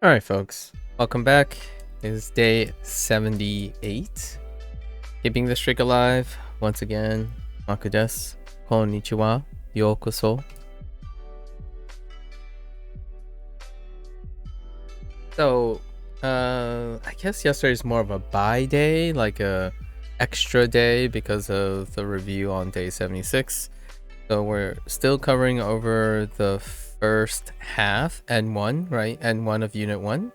All right, folks, welcome back. It is day 78. Keeping the streak alive once again. MAKU desu. Konnichiwa. Yokoso. So, I guess yesterday's more of a bye day, like a extra day because of the review on day 76. So we're still covering over the first half, N1, right? N1 of Unit 1.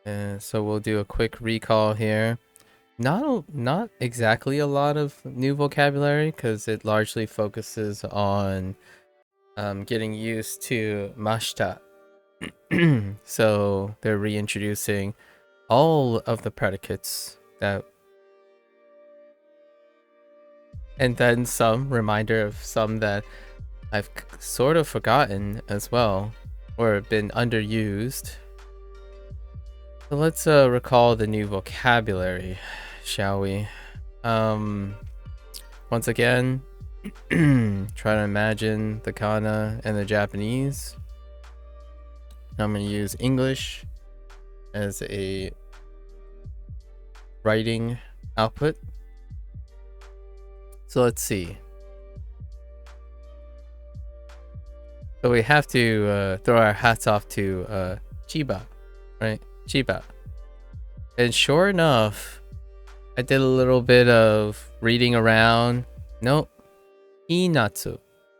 And so we'll do a quick recall here. Not exactly a lot of new vocabulary because it largely focuses on getting used to mashita. So they're reintroducing all of the predicates that, and then some reminder of some that I've sort of forgotten as well or been underused. So let's recall the new vocabulary, shall we? Once again, try to imagine the kana and the Japanese. I'm going to use English as a writing output. So let's see. So we have to throw our hats off to Chiba, right? Chiba. And sure enough, I did a little bit of reading around. Nope. Inatsu.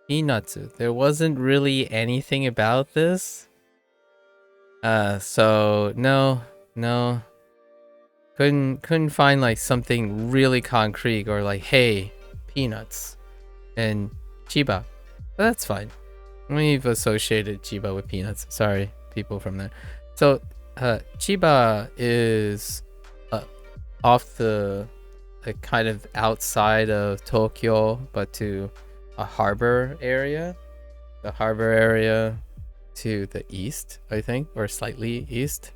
Inatsu. There wasn't really anything about this. So no. Couldn't find like something really concrete or like, hey, peanuts and Chiba. But that's fine. We've associated Chiba with peanuts. Sorry, people from there. So Chiba is off the kind of outside of Tokyo, but to a harbor area. The harbor area to the east, I think, or slightly east.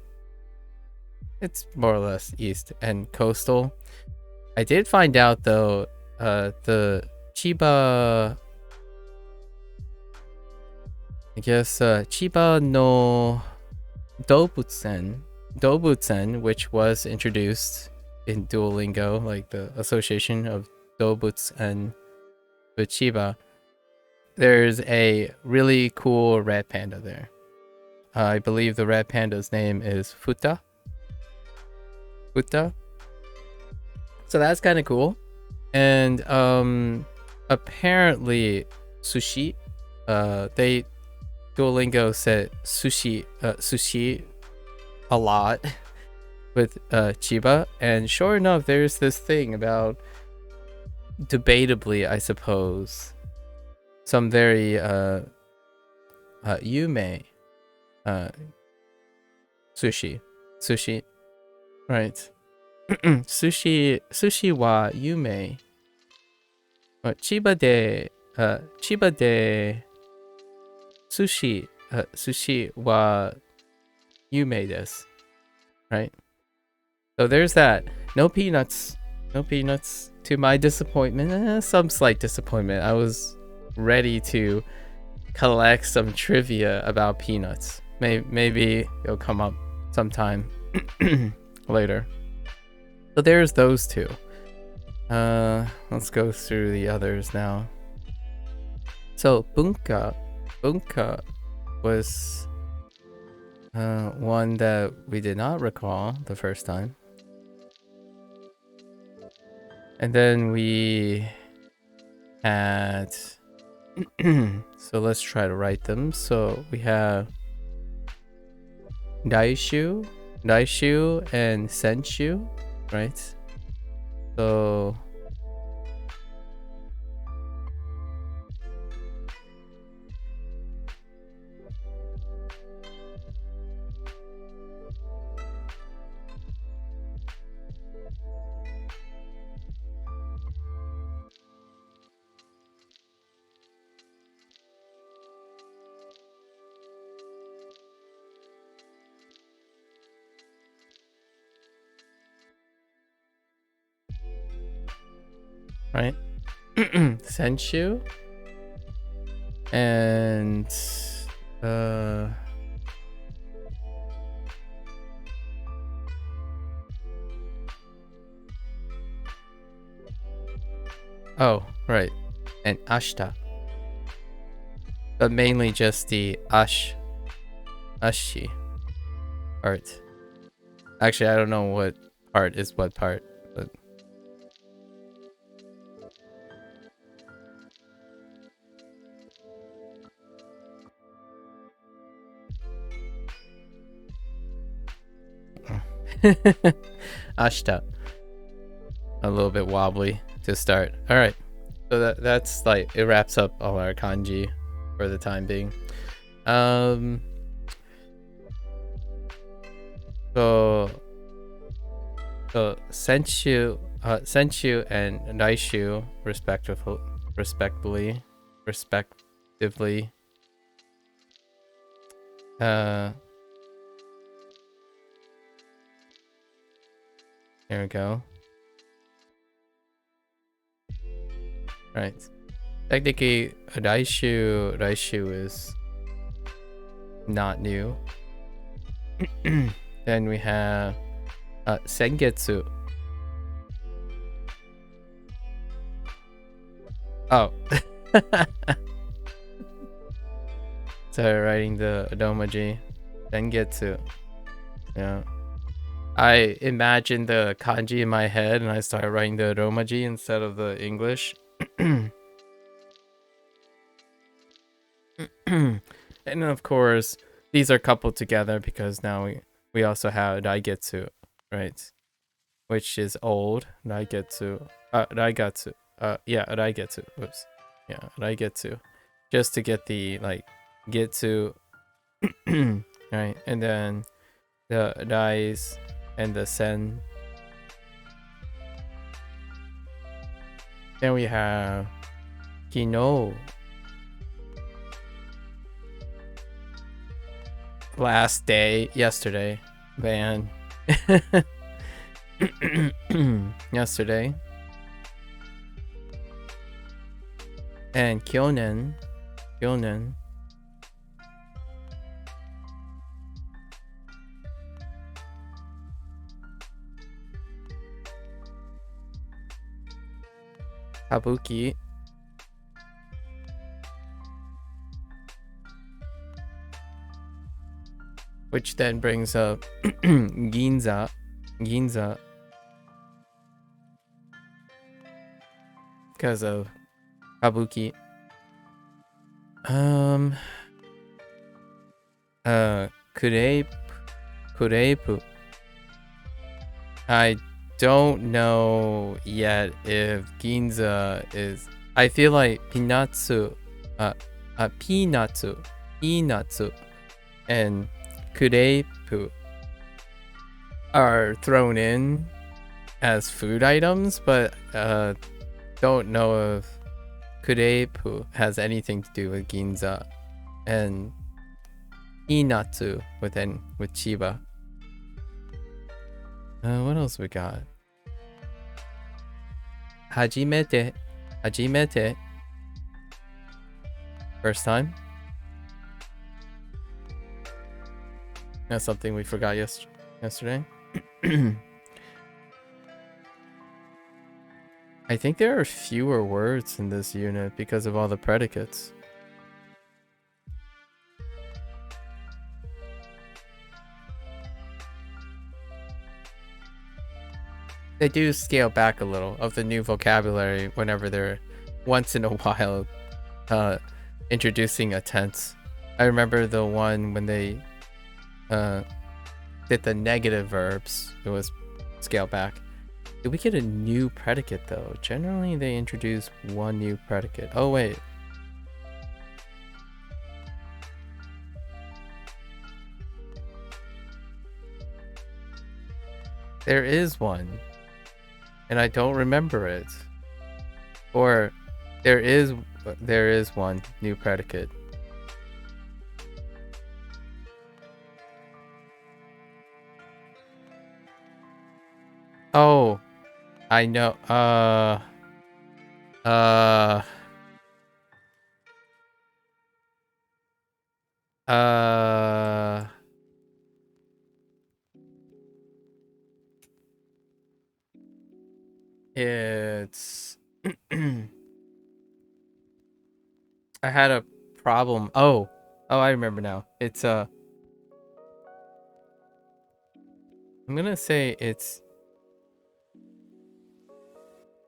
It's more or less east and coastal. I did find out though, the Chiba, I guess Chiba no Dobutsen, which was introduced in Duolingo, like the association of Dobutsen with Chiba. There's a really cool red panda there. I believe the red panda's name is Futa. So that's kind of cool. And apparently sushi, Duolingo said sushi a lot with Chiba, and sure enough, there's this thing about, debatably, I suppose, some very yume sushi, right? sushi wa yume. Chiba de sushi wa yume desu, right? So there's that. No peanuts to my disappointment. Some slight disappointment. I was ready to collect some trivia about peanuts. Maybe it'll come up sometime later. So there's those two. Let's go through the others now. So bunka was one that we did not recall the first time. And then we had so let's try to write them. So we have daishu and senshu, right? So right? Senshu and Oh, right. And ashita. But mainly just the ashi part. Actually, I don't know what part is what part, but ashita. A little bit wobbly to start. All right. So that's like it wraps up all our kanji for the time being. So Senshu, Senshu and Naishu, respectively. There we go. Right. Technically, Raishu is not new. Then we have Sengetsu. Oh. Started writing the domaji. Sengetsu. Yeah. I imagined the kanji in my head and I started writing the romaji instead of the English. And of course, these are coupled together because now we also have Raigetsu, right? Which is old. Raigetsu. Raigatsu. Yeah, Raigetsu. Whoops. Yeah, Raigetsu. Just to get the, like, Getsu. Right? And then the Rais and the Sen. Then we have Kino. Last day, yesterday. Man. Yesterday. And Kyonen. Kabuki. Which then brings up Ginza. Because of Kabuki. Kureipu. I don't know yet if Ginza is. I feel like Pinatsu, Pinatsu, and Kureipu are thrown in as food items, but don't know if Kureipu has anything to do with Ginza, and Inatsu with Chiba. What else we got? Hajimete. First time. That's something we forgot yesterday. I think there are fewer words in this unit because of all the predicates. They do scale back a little of the new vocabulary whenever they're once in a while introducing a tense. I remember the one when they did the negative verbs. It was scaled back. Did we get a new predicate though? Generally they introduce one new predicate. Oh wait. There is one. And I don't remember it. Or there is one new predicate. Oh, I know. It's I had a problem. Oh, I remember now. It's I'm gonna say it's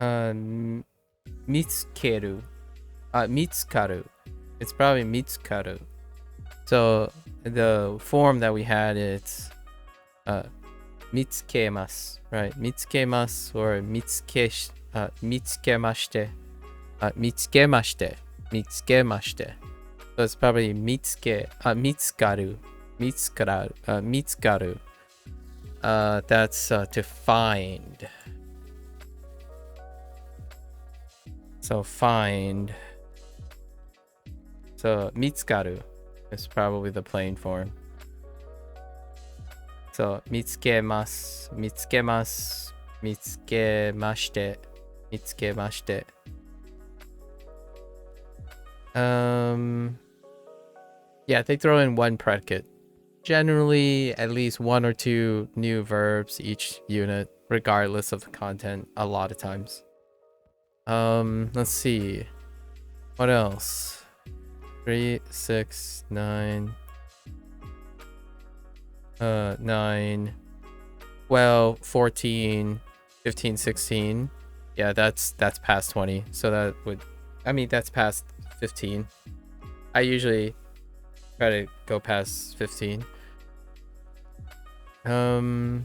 mitsukeru. Mitsukaru. It's probably mitsukaru. So the form that we had, it's mitsukemasu, right? Mitsukemasu or mitsukemashite. Mitsukemashite. So it's probably mitsukaru. Mitsukaru. That's to find. So find. So mitsukaru is probably the plain form. So mitsukemashite. Yeah, they throw in one predicate. Generally, at least one or two new verbs each unit, regardless of the content, a lot of times. Let's see. What else? 3, 6, 9. 9, 12, 14, 15, 16. Yeah, that's past 20. So that would, that's past 15. I usually try to go past 15. Yeah.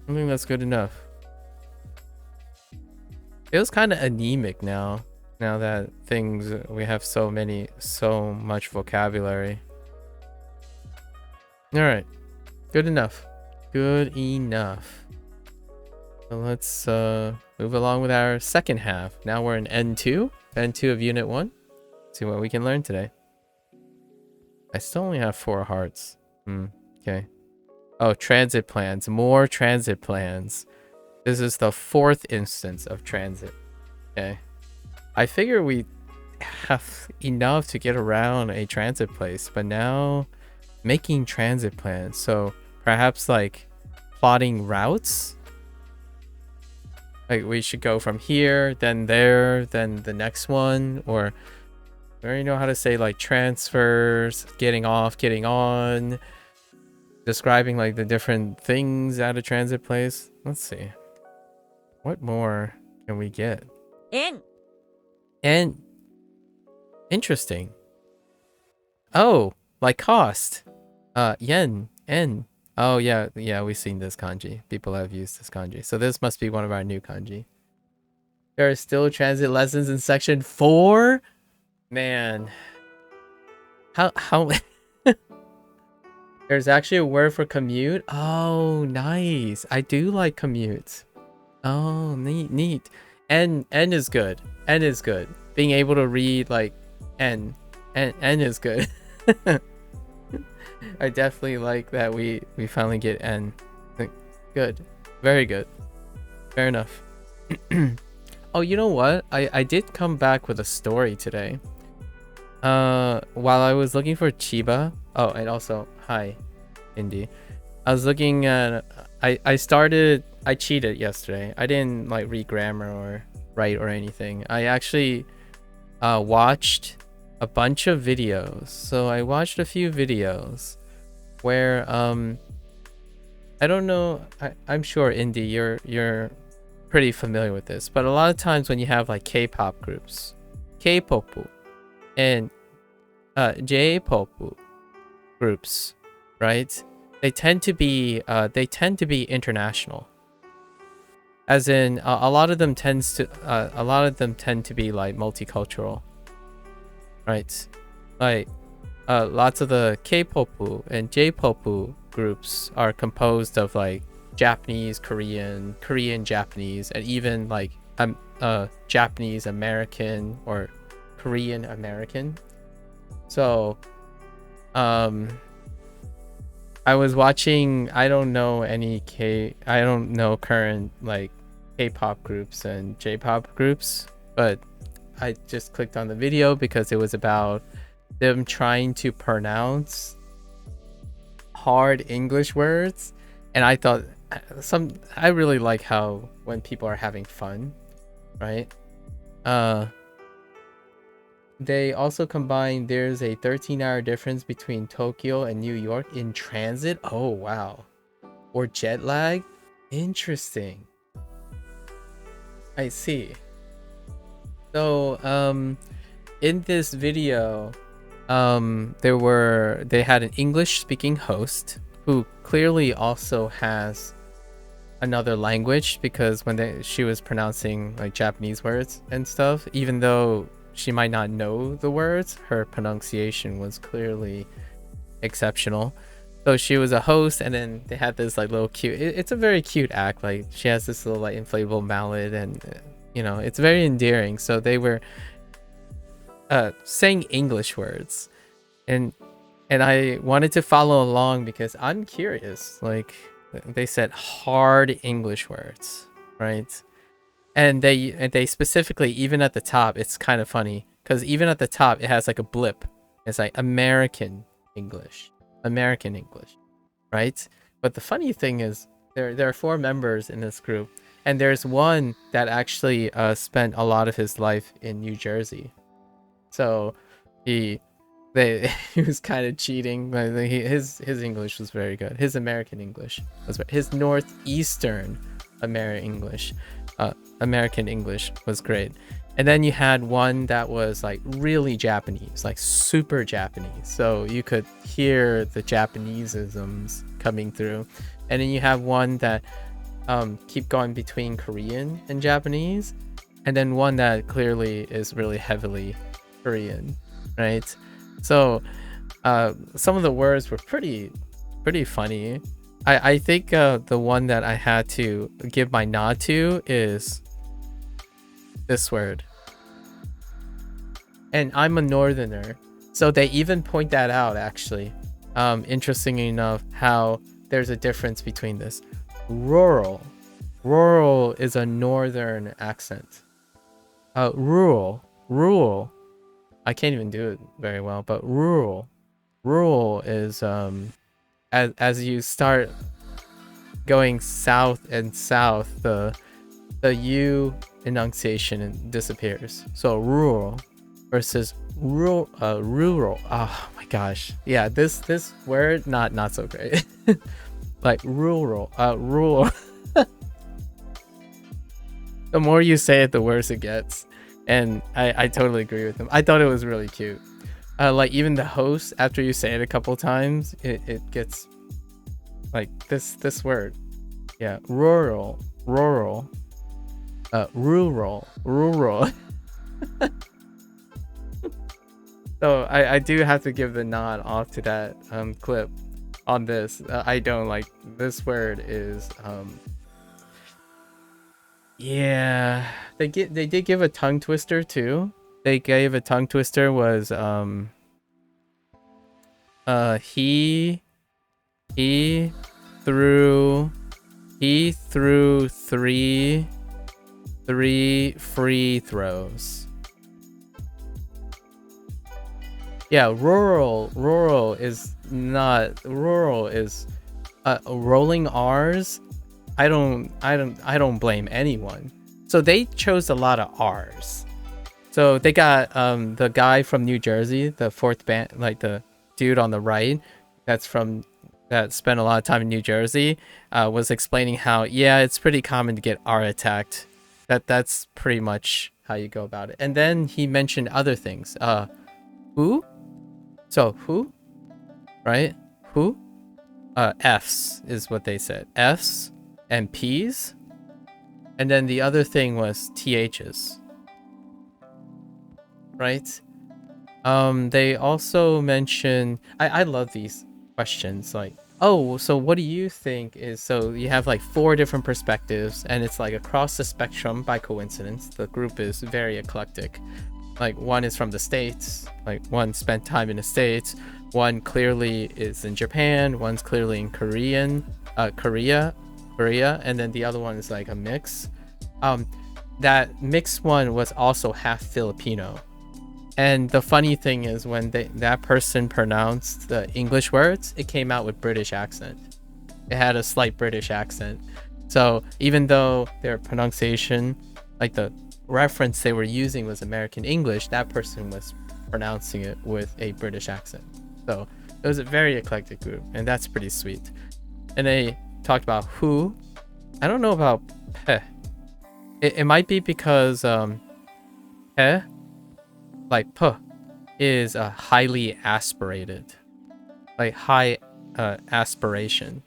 I think that's good enough. It was kind of anemic now that we have so much vocabulary. All right. Good enough. So let's move along with our second half. Now we're in N2 of Unit 1. See what we can learn today. I still only have 4 hearts. Okay. Oh, transit plans. More transit plans. This is the 4th instance of transit. Okay. I figure we have enough to get around a transit place, but now making transit plans. So perhaps like plotting routes. Like we should go from here, then there, then the next one, or we already know how to say like transfers, getting off, getting on, describing like the different things at a transit place. Let's see. What more can we get? And interesting. Oh, like cost. Yen, en. Oh yeah, we've seen this kanji. People have used this kanji. So this must be one of our new kanji. There are still transit lessons in section 4? Man. How There's actually a word for commute? Oh, nice. I do like commutes. Oh, neat. N is good. N is good. Being able to read like N is good. I definitely like that we finally get N. Good. Very good. Fair enough. Oh, you know what? I did come back with a story today. While I was looking for Chiba. Oh, and also, hi, Indy. I was looking at... I cheated yesterday. I didn't like read grammar or write or anything. I actually watched a bunch of videos. So I watched a few videos where I don't know, I'm sure Indy you're pretty familiar with this, but a lot of times when you have like K-pop groups, K-pop and J-pop groups, right? They tend to be international. As in a lot of them tend to be like multicultural. Right, like lots of the K-pop and J-pop groups are composed of like Japanese, Korean, Japanese, and even like Japanese American or Korean American. So I was watching, I don't know current like K-pop groups and J-pop groups, but I just clicked on the video because it was about them trying to pronounce hard English words, and I thought I really like how when people are having fun, right? They also combine there's a 13-hour difference between Tokyo and New York in transit. Oh wow. Or jet lag. Interesting. I see. So in this video, they had an English speaking host who clearly also has another language, because when she was pronouncing like Japanese words and stuff, even though she might not know the words, her pronunciation was clearly exceptional. So she was a host, and then they had this like little cute, it's a very cute act, like she has this little like inflatable mallet, and you know, it's very endearing. So they were saying English words, and I wanted to follow along because I'm curious. Like they said hard English words, right? And they specifically, even at the top, it's kind of funny because even at the top it has like a blip. It's like American English, right? But the funny thing is there are 4 members in this group, and there's one that actually spent a lot of his life in New Jersey. So he was kind of cheating, but his English was very good. His American English was his northeastern American English was great. And then you had one that was like really Japanese, like super Japanese, so you could hear the Japaneseisms coming through. And then you have one that keep going between Korean and Japanese, and then one that clearly is really heavily Korean, right? So some of the words were pretty funny. I think the one that I had to give my nod to is this word. And I'm a northerner, so they even point that out, actually. Interesting enough, how there's a difference between this. Rural is a northern accent. Rural, I can't even do it very well, but rural is as you start going south and south, the U enunciation disappears. So rural versus rural. Oh my gosh, yeah, this word not so great. Like rural. The more you say it, the worse it gets. And I totally agree with him. I thought it was really cute. Like even the host, after you say it a couple times, it gets like this word. Yeah, rural. Rural. So I do have to give the nod off to that clip on this. I don't like this word is yeah, they did give a tongue twister too. They gave a tongue twister was he threw 3 free throws. Yeah, rural is not rural is rolling R's. I don't blame anyone. So they chose a lot of R's. So they got the guy from New Jersey, the 4th band, like the dude on the right, that spent a lot of time in New Jersey, was explaining how, yeah, it's pretty common to get R attacked. That's pretty much how you go about it. And then he mentioned other things. Who? So who? Right? Who? F's is what they said. F's and P's. And then the other thing was TH's. Right? They also mention, I love these questions, like, oh, so what do you think is, so you have like 4 different perspectives, and it's like across the spectrum. By coincidence, the group is very eclectic. Like one is from the States, like one spent time in the States, one clearly is in Japan, one's clearly in Korea, and then the other one is like a mix. That mixed one was also half Filipino. And the funny thing is, when that person pronounced the English words, it came out with British accent. It had a slight British accent. So even though their pronunciation, like the reference they were using was American English, that person was pronouncing it with a British accent. So it was a very eclectic group, and that's pretty sweet. And they talked about who. I don't know about pe. It might be because pe, like p, is highly aspirated, like high aspiration.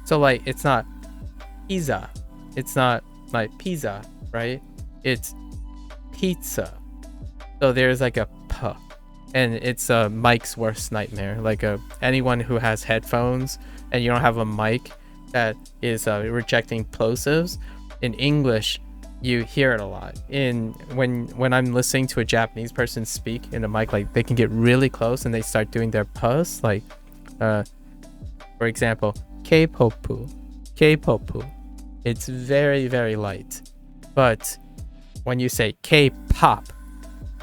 So like it's not pizza, it's not like pizza, right? It's pizza. So there's like a p, and it's Mike's worst nightmare. Like anyone who has headphones and you don't have a mic that is rejecting plosives in English, you hear it a lot. When I'm listening to a Japanese person speak in a mic, like they can get really close and they start doing their pus, like for example, K-popu. It's very, very light. But when you say K-pop,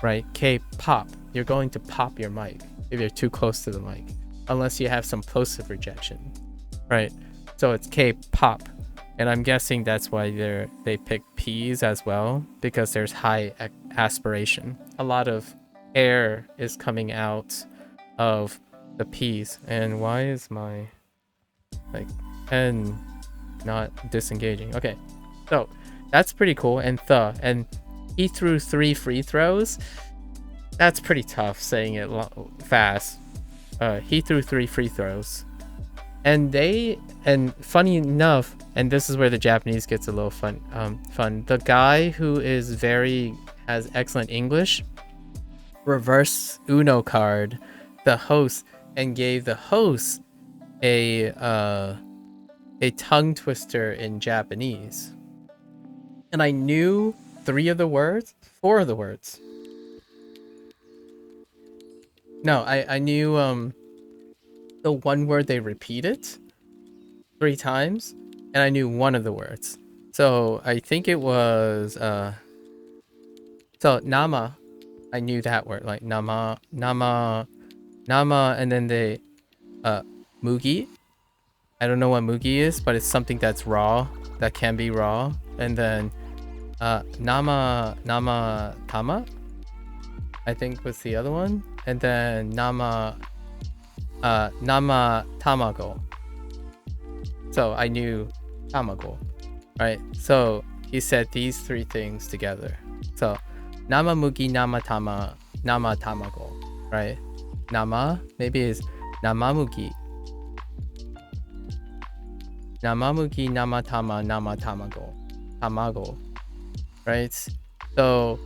right? K-pop, you're going to pop your mic if you're too close to the mic, unless you have some plosive rejection, right? So it's K-pop. And I'm guessing that's why they pick P's as well, because there's high aspiration. A lot of air is coming out of the P's. And why is my like pen not disengaging? Okay, so that's pretty cool. And he threw 3 free throws. That's pretty tough saying it fast. He threw 3 free throws. And funny enough, and this is where the Japanese gets a little fun. The guy who has excellent English reverse Uno card the host and gave the host a tongue twister in Japanese. And I knew 4 of the words. No, I knew the one word they repeated 3 times, and I knew 1 of the words. So I think it was so nama. I knew that word, like nama, and then they mugi. I don't know what mugi is, but it's something that's raw, that can be raw. And then nama tama, I think was the other one. And then nama tamago. So I knew tamago, right? So he said these 3 things together. So nama mugi, nama tama, nama tamago, right? Nama maybe is nama mugi, nama tama, nama tamago, right? So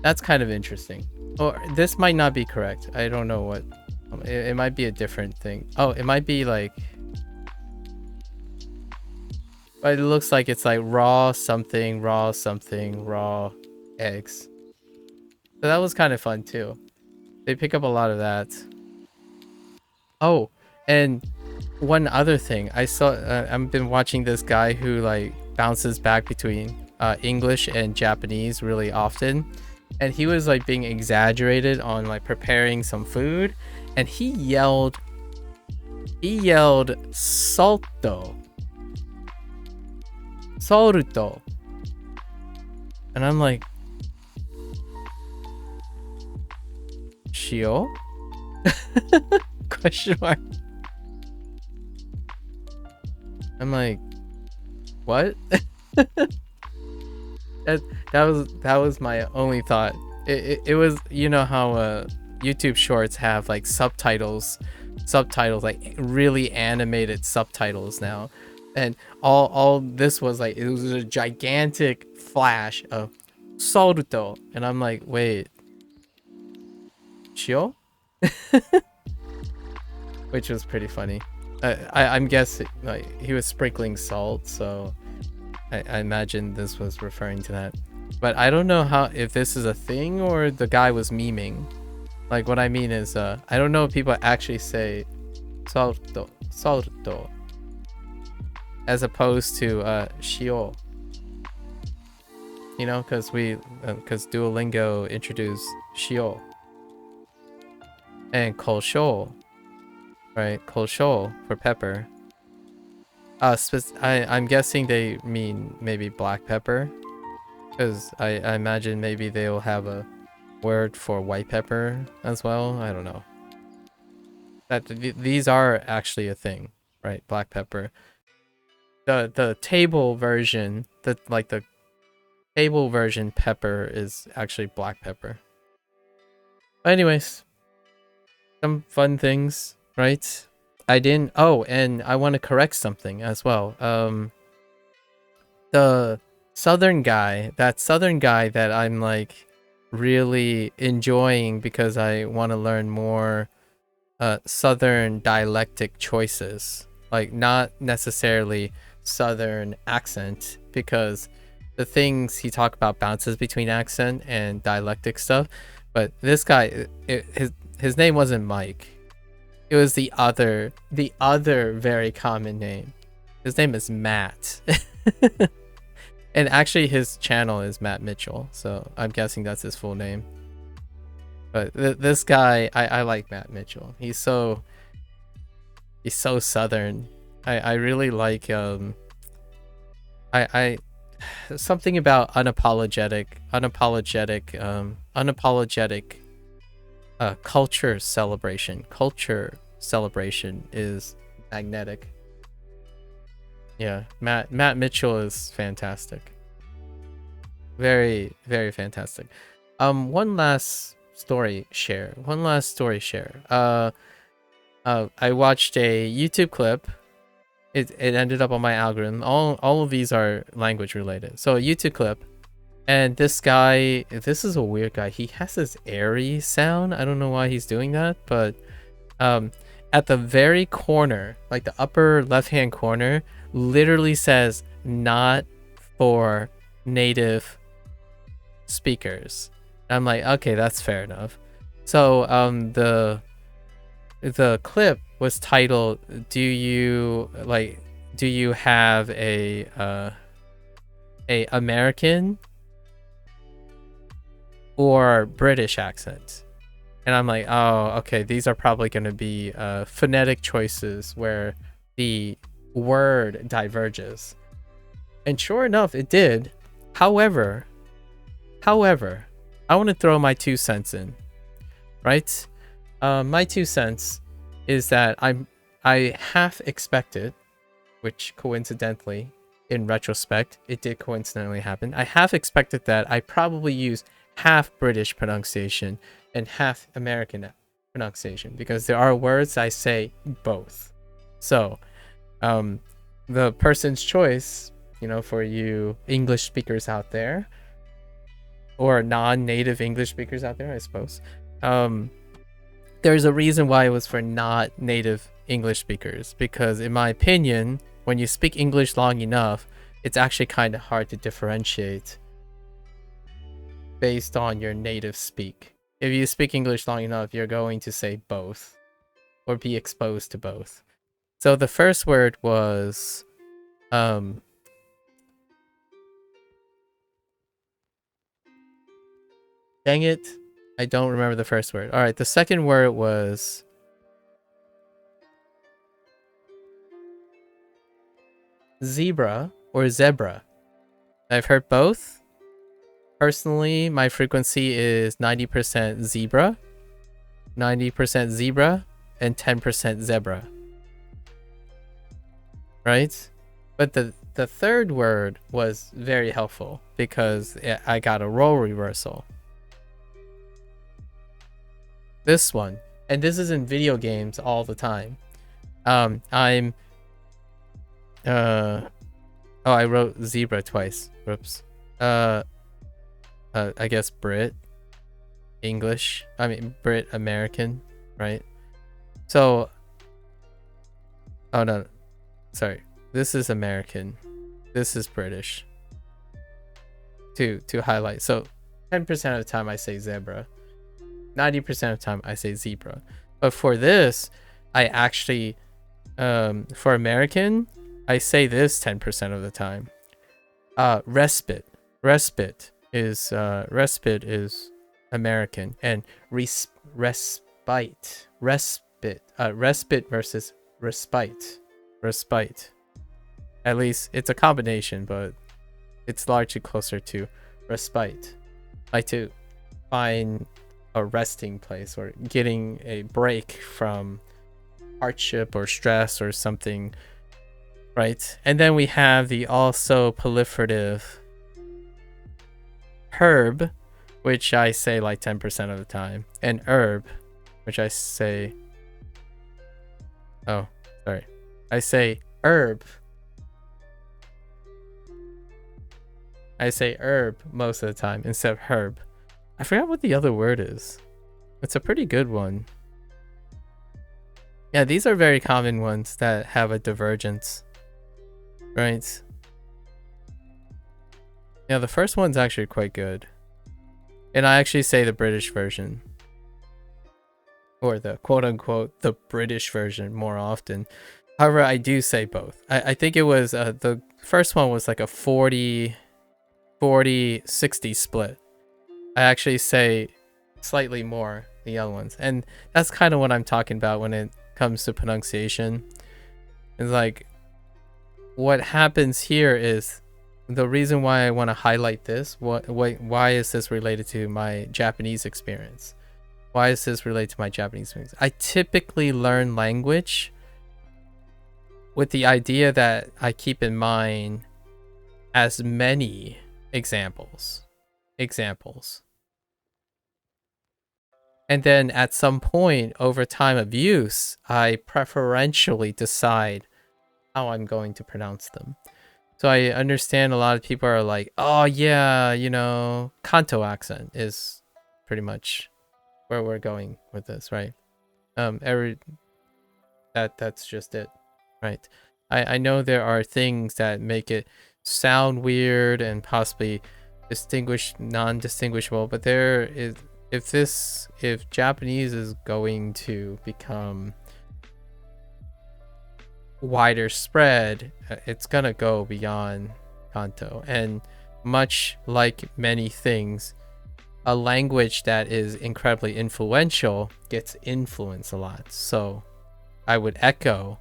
that's kind of interesting. Or this might not be correct. I don't know what. It might be a different thing. Oh, it might be like. But it looks like it's like raw something, raw eggs. So that was kind of fun too. They pick up a lot of that. Oh, and one other thing. I saw, I've been watching this guy who like bounces back between English and Japanese really often. And he was like being exaggerated on like preparing some food. And he yelled salto. And I'm like, Shio? Question mark. I'm like, what? that was my only thought. It was, you know how YouTube shorts have like subtitles, like really animated subtitles now. And all this was like, it was a gigantic flash of Saruto. And I'm like, wait, Shio? Which was pretty funny. I'm guessing like he was sprinkling salt, so I imagine this was referring to that. But I don't know if this is a thing or the guy was memeing. Like what I mean is I don't know if people actually say salto as opposed to shio. You know, because Duolingo introduced shio and kosho, right? Koshou for pepper. I'm guessing they mean maybe black pepper, because I imagine maybe they'll have a word for white pepper as well. I don't know. These are actually a thing, right? Black pepper. The table version, the table version pepper is actually black pepper. But anyways, some fun things, right? I didn't. Oh, and I want to correct something as well. The that southern guy that I'm like really enjoying because I want to learn more southern dialectic choices, like not necessarily southern accent, because the things he talked about bounces between accent and dialectic stuff. But this guy, his name wasn't Mike. It was the other very common name. His name is Matt. And actually his channel is Matt Mitchell, so I'm guessing that's his full name. But this guy, I like Matt Mitchell. He's so southern. I really like I something about unapologetic culture celebration. Culture celebration is magnetic. Yeah, Matt Mitchell is fantastic. Very, very fantastic. One last story share. I watched a YouTube clip. It ended up on my algorithm. All of these are language related. So a YouTube clip, and this guy, this is a weird guy. He has this airy sound. I don't know why he's doing that, but at the very corner, like the upper left-hand corner, literally says "not for native speakers." I'm like, okay, that's fair enough. So the clip was titled, do you have a American or British accent? And I'm like, oh, okay, these are probably going to be phonetic choices where the word diverges. And sure enough, it did. However, I want to throw my 2 cents in, right? My 2 cents is that I half expected, which coincidentally, in retrospect, it did coincidentally happen. I half expected that I probably use half British pronunciation and half American pronunciation, because there are words I say both. So, the person's choice, for you English speakers out there, or non-native English speakers out there, I suppose. There's a reason why it was for not native English speakers, because in my opinion, when you speak English long enough, it's actually kind of hard to differentiate based on your native speak. If you speak English long enough, you're going to say both or be exposed to both. So the first word was dang it, I don't remember the first word. All right, the second word was zebra or zebra. I've heard both. Personally, my frequency is 90% zebra, 90% zebra, and 10% zebra. Right? But the third word was very helpful because I got a role reversal. This one, and this is in video games all the time. I wrote zebra twice. Whoops. I guess Brit English. I mean Brit American, right? So oh no. Sorry. This is American. This is British. To highlight. So 10% of the time I say zebra. 90% of the time I say zebra. But for this, I actually for American, I say this 10% of the time. Respite is American, and respite respite versus respite. Respite. At least it's a combination, but it's largely closer to respite. Like to find a resting place or getting a break from hardship or stress or something, right? And then we have the also proliferative herb, which I say like 10% of the time, and herb, which I say, oh, sorry, I say herb. I say herb most of the time instead of herb. I forgot what the other word is. It's a pretty good one. Yeah, these are very common ones that have a divergence, right? Yeah, the first one's actually quite good. And I actually say the British version. Or the quote-unquote the British version more often. However, I do say both. I think it was, the first one was like a 40-60 split. I actually say slightly more the other ones. And that's kind of what I'm talking about when it comes to pronunciation. It's like, what happens here is, the reason why I want to highlight this, why is this related to my Japanese experience? Why is this related to my Japanese experience? I typically learn language with the idea that I keep in mind as many examples. And then at some point over time of use, I preferentially decide how I'm going to pronounce them. So I understand a lot of people are like, oh yeah, you know, Kanto accent is pretty much where we're going with this, right? That's just it, right? I know there are things that make it sound weird and possibly non-distinguishable, but there is, if Japanese is going to become wider spread, it's gonna go beyond Kanto. And much like many things, a language that is incredibly influential gets influenced a lot. So I would echo,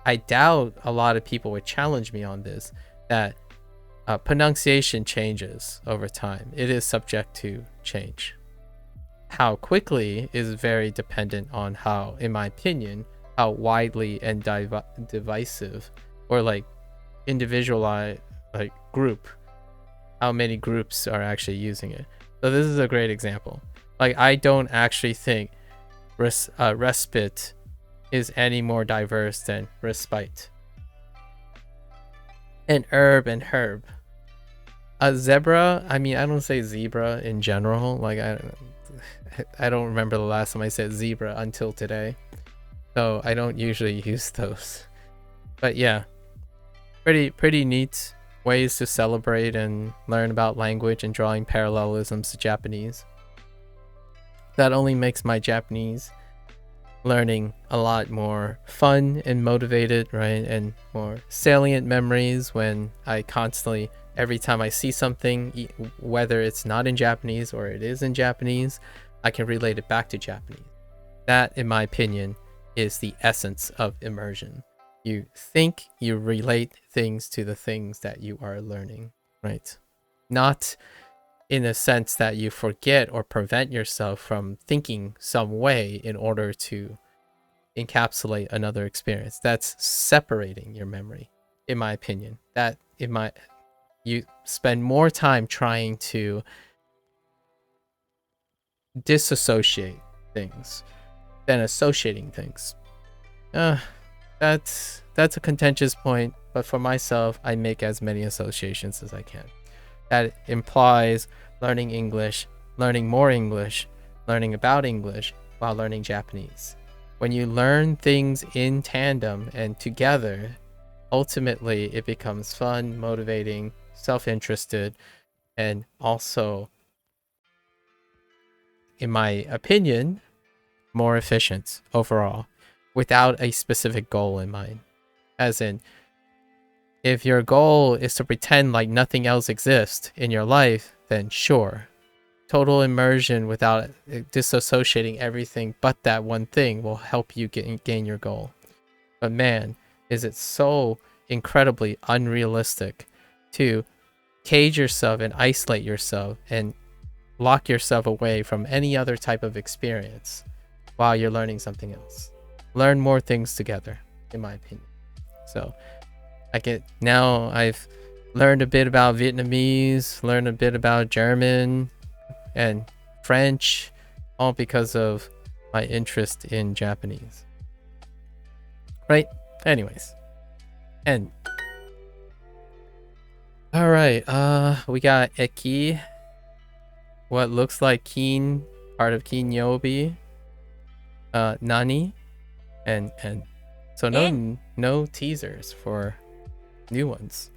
I doubt a lot of people would challenge me on this, that pronunciation changes over time. It is subject to change. How quickly is very dependent on how, in my opinion, how widely and divisive or like individualized, like group, how many groups are actually using it. So this is a great example. Like, I don't actually think respite is any more diverse than respite. And herb and herb. A zebra, I mean, I don't say zebra in general. Like, I don't remember the last time I said zebra until today. So I don't usually use those. But yeah, pretty neat ways to celebrate and learn about language and drawing parallelisms to Japanese. That only makes my Japanese learning a lot more fun and motivated, right? And more salient memories when I constantly, every time I see something, whether it's not in Japanese or it is in Japanese, I can relate it back to Japanese. That, in my opinion, is the essence of immersion. You think, you relate things to the things that you are learning, right? Not in a sense that you forget or prevent yourself from thinking some way in order to encapsulate another experience. That's separating your memory, in my opinion. You spend more time trying to disassociate things than associating things. That's a contentious point, but for myself, I make as many associations as I can. That implies learning English, learning more English, learning about English while learning Japanese. When you learn things in tandem and together, ultimately it becomes fun, motivating, self-interested, and also, in my opinion, more efficient overall, without a specific goal in mind. As in, if your goal is to pretend like nothing else exists in your life, then sure, total immersion without disassociating everything but that one thing will help you gain your goal. But man, is it so incredibly unrealistic to cage yourself and isolate yourself and lock yourself away from any other type of experience while you're learning something else. Learn more things together, in my opinion. So I've learned a bit about Vietnamese, learned a bit about German and French, all because of my interest in Japanese. Right? Anyways. And all right, we got Eki, what looks like Kin, part of Kinyobi, Nani, and so no teasers for new ones.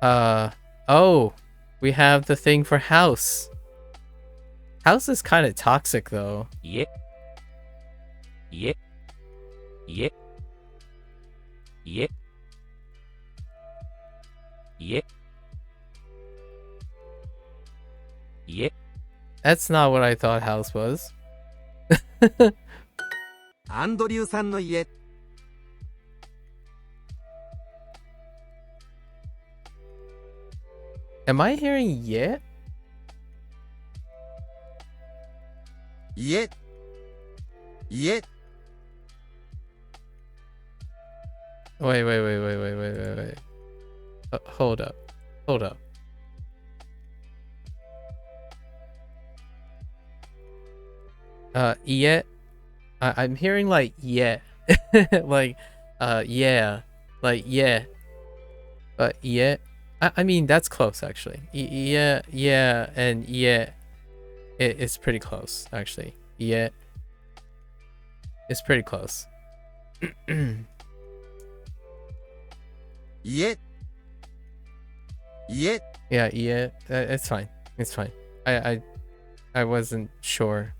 Oh, we have the thing for house. House is kind of toxic though. Yeah. Yeah. Yeah. Yeah. Yeah. Yeah. That's not what I thought house was. アンドリューさんの家 Am I hearing yet? 家家 Wait. Hold up. Yet. I'm hearing like yeah, like yeah, like yeah, but yeah. I mean that's close actually. Yeah, and yeah, it's pretty close actually. Yeah, it's pretty close. 家家 Yeah, it's fine. It's fine. I wasn't sure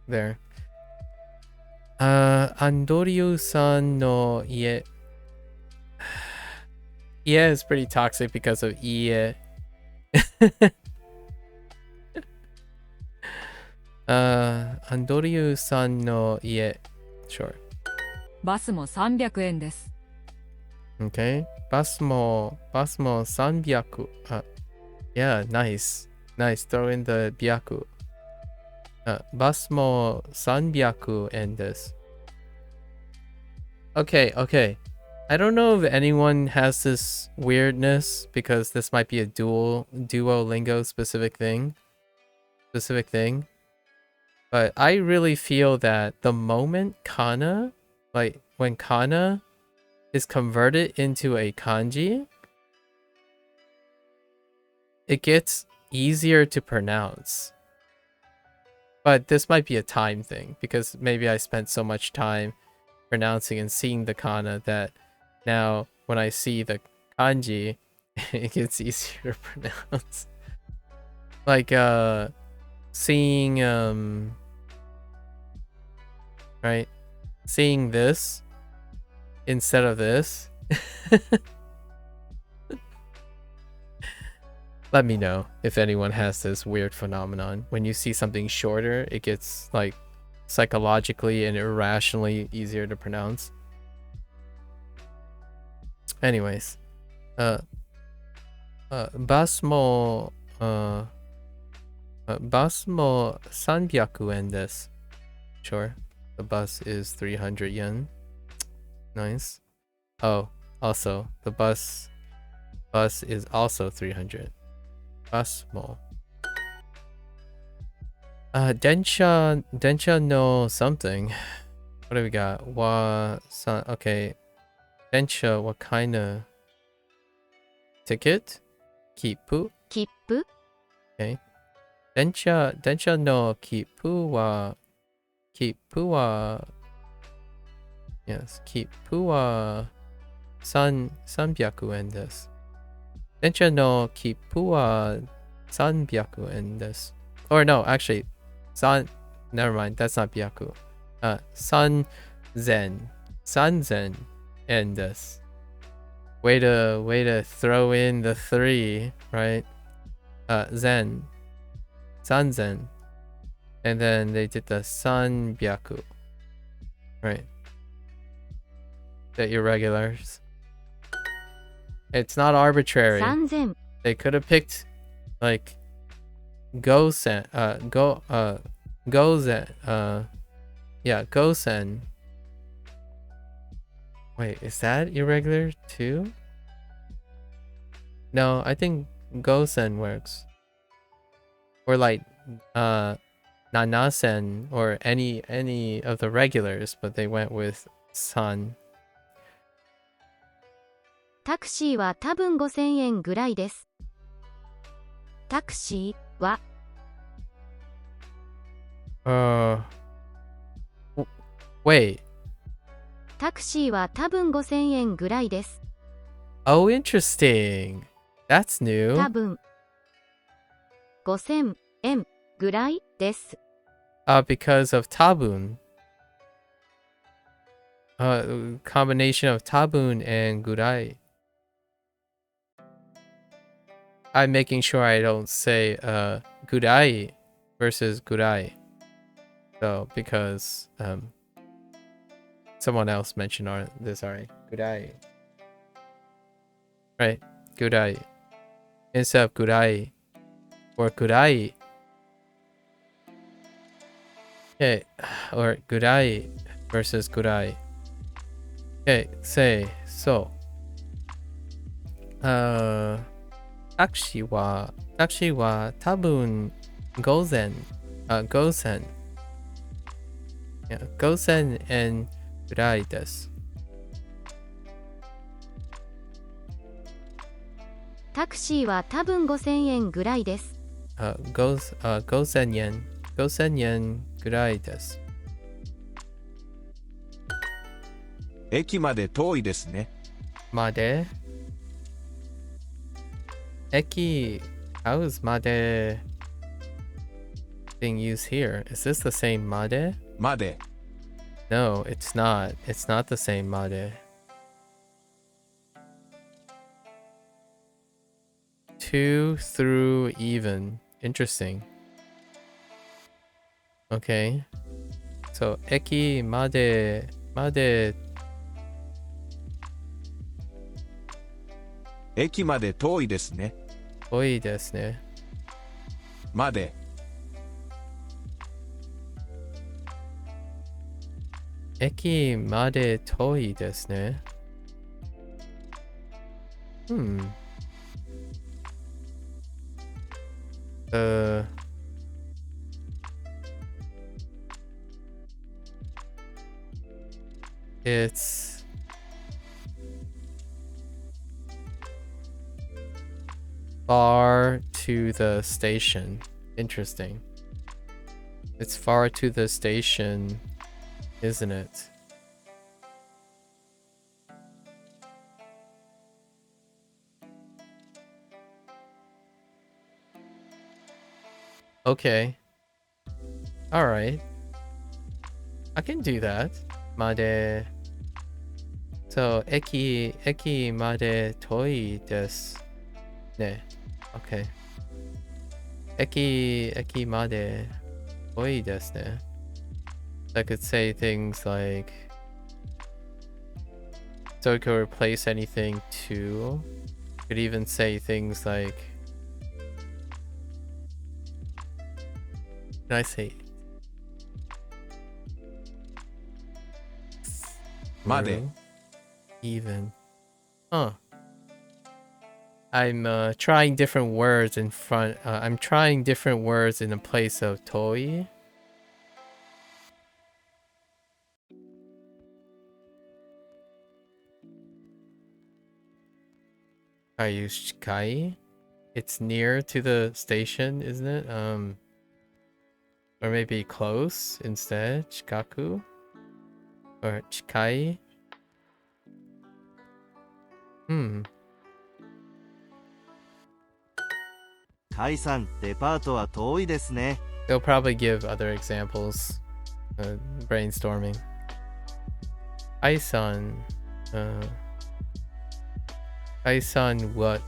there. Andoryu-san no ie. Ie is pretty toxic because of ie. Andoryu-san no ie. Sure. バスも300円です。 Okay. Basmo 300. Yeah, nice. Throw in the byaku. Basmo 300 円です. Okay. I don't know if anyone has this weirdness because this might be a Duolingo specific thing. But I really feel that the moment kana, like when kana is converted into a kanji, it gets easier to pronounce. But this might be a time thing because maybe I spent so much time pronouncing and seeing the kana that now when I see the kanji, it gets easier to pronounce. Like seeing right? Seeing this instead of this. Let me know if anyone has this weird phenomenon. When you see something shorter, it gets like psychologically and irrationally easier to pronounce. Anyways, basmo 300 yen desu. Sure, the bus is 300 yen. Nice. Oh, also the bus is also 300. Basmo. Densha no something. What do we got? Okay. Densha, what kind of ticket? Kippu? 切符 Okay. Densha no kippu wa yes, kippu wa 300 yen desu. Densha no kippu wa 300 yen desu. Or no, actually, never mind, that's not byaku. Sanzen yen desu. Way to throw in the 3, right? zen, sanzen, and then they did the sanbyaku, right? The irregulars. It's not arbitrary. 3000 They could have picked like gosen, gozen, yeah, gosen. Wait, is that irregular too? No, I think gosen works. Or like nanasen or any of the regulars, but they went with san. タクシーは多分5000円ぐらいです。タクシーは Wait. タクシーは多分5000円ぐらいです。 Oh, interesting. That's new. 多分5000円ぐらいです。 Because of tabun. Combination of tabun and gurai. I'm making sure I don't say gurai versus gurai. So because someone else mentioned this already. Gurai. Right. Gurai. Instead of gurai or gurai. Okay. Or gurai versus gurai. Okay, say so. タクシーは多分5000、5000、5000円ぐらいです。タクシーは多分5000円ぐらいです。5000円ぐらいです。駅まで遠いですね。まで駅 How is made being used here? Is this the same made? まで No, it's not. It's not the same made. Two through even. Interesting. Okay. So, eki made駅まで遠いですね。遠いですね。まで駅まで遠いですね。It's far to the station. Interesting. It's far to the station, isn't it? Okay. Alright. I can do that. Made. So, eki made toi desu. Ne. Okay. Eki made toi desu ne. I could say things like, so it could replace anything too. Could even say things like, can I say まで through? Even. Huh. I'm trying different words in front. I'm trying different words in the place of toi. Are you shikai? It's near to the station, isn't it? Or maybe close instead. Chikaku? Or chikai? 甲斐さん、デパートは遠いですね。 They'll probably give other examples. Brainstorming. Aisan. Aisan what?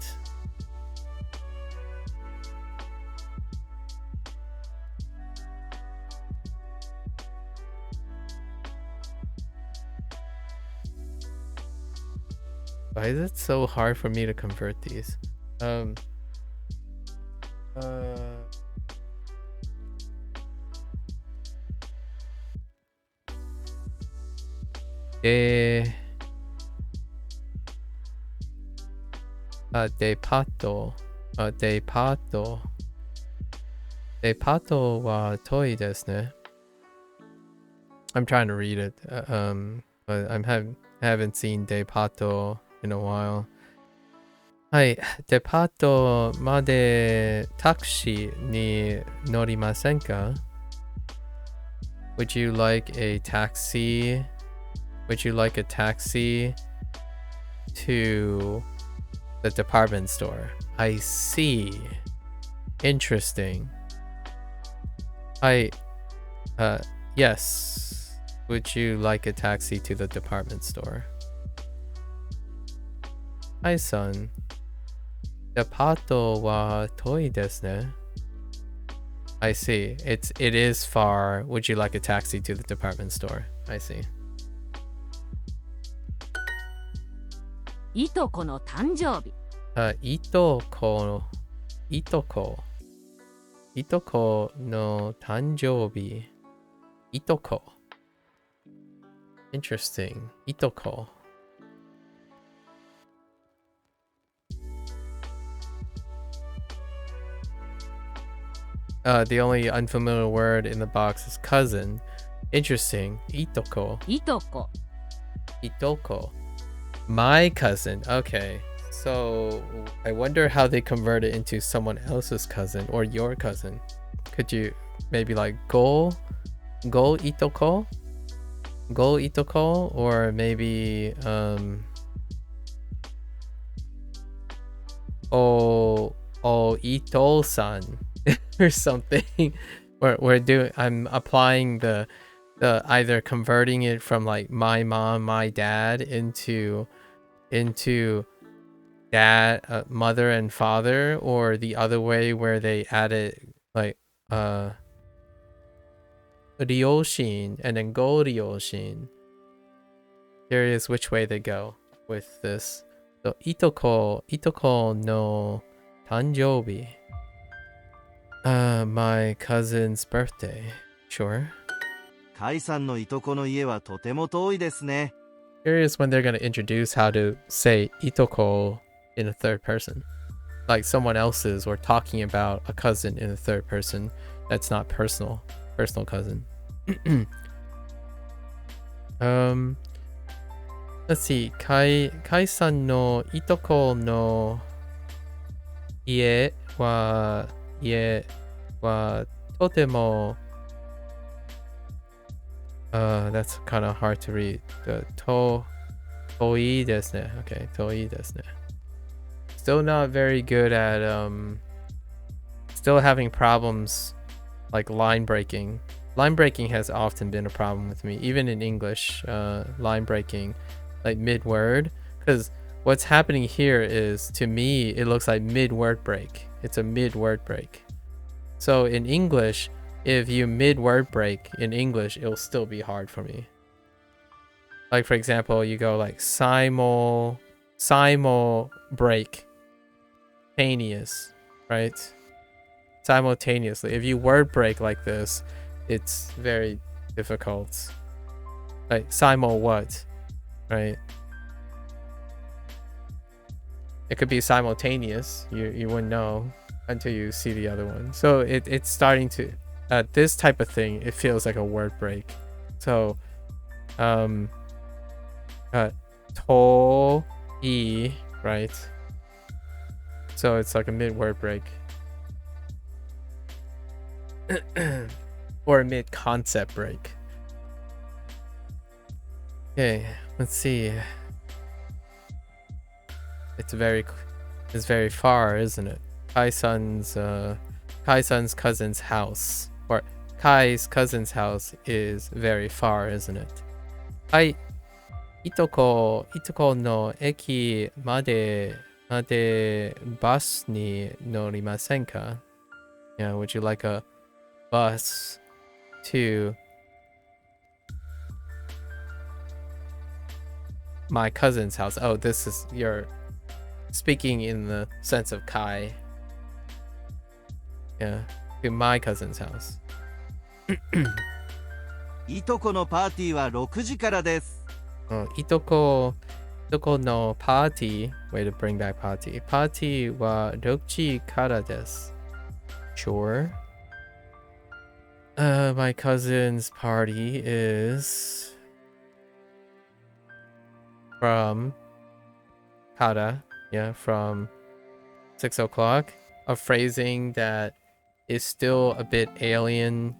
Why is it so hard for me to convert these? De pato. De pato. De pato wa toi desu ne. I'm trying to read it, but haven't seen de pato in a while. Hi, de pato made taxi ni norimasen ka? Would you like a taxi? Would you like a taxi to the department store? I see. Interesting. Yes. Would you like a taxi to the department store? Hi, son. Depato wa toi desu ne. I see. It is far. Would you like a taxi to the department store? I see. いとこの誕生日。いとこの誕生日。いとこ。Interesting. いとこ。The only unfamiliar word in the box is cousin. Interesting. いとこ。いとこ。いとこ. My cousin. Okay. So I wonder how they convert it into someone else's cousin or your cousin. Could you maybe like go itoko? Go itoko, or maybe ito-san or something. I'm applying the either converting it from like my mom, my dad into dad, mother and father, or the other way where they added like ryoshin and then go ryoshin. Curious which way they go with this. So itoko no tanjoubi. My cousin's birthday. Sure. カイさんのいとこの家はとても遠いですね。 Curious when they're going to introduce how to say itoko in a third person. Like someone else's, or talking about a cousin in a third person that's not personal cousin. Let's see. Kai-san no itoko no ie wa totemo. That's kind of hard to read. Toi desu ne. Okay, toi desu ne. Still not very good at still having problems like line breaking. Line breaking has often been a problem with me, even in English. Line breaking, like mid-word, because what's happening here is, to me, it looks like mid-word break. It's a mid-word break. So in English, if you mid-word break in English, it'll still be hard for me. Like, for example, you go like simul break, taneous, right? Simultaneously. If you word break like this, it's very difficult. Like simul what, right? It could be simultaneous. You wouldn't know until you see the other one. So it's starting to this type of thing, it feels like a word break. So to-i, right? So it's like a mid-word break. Or a mid-concept break. Okay, let's see. It's very far, isn't it? Kai-san's cousin's house, or Kai's cousin's house, is very far, isn't it? Itoko no eki made bus ni norimasen ka? Yeah, would you like a bus my cousin's house. Oh, this is, you're speaking in the sense of Kai. Yeah, to my cousin's house. いとこのパーティーは6時からです。Oh, itoko no party. Way to bring back party. Party wa 6時からです. Sure. My cousin's party is from Kara. Yeah, from 6 o'clock. A phrasing that is still a bit alien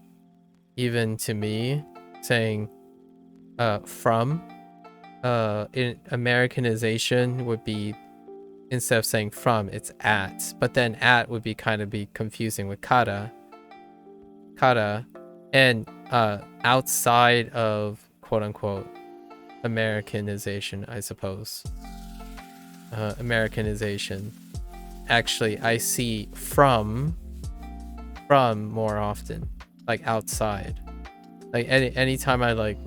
even to me, saying from. In Americanization would be, instead of saying from, it's at, but then at would be kind of be confusing with kara, and outside of quote unquote Americanization, I suppose. Americanization, actually I see from more often, like outside, like anytime I like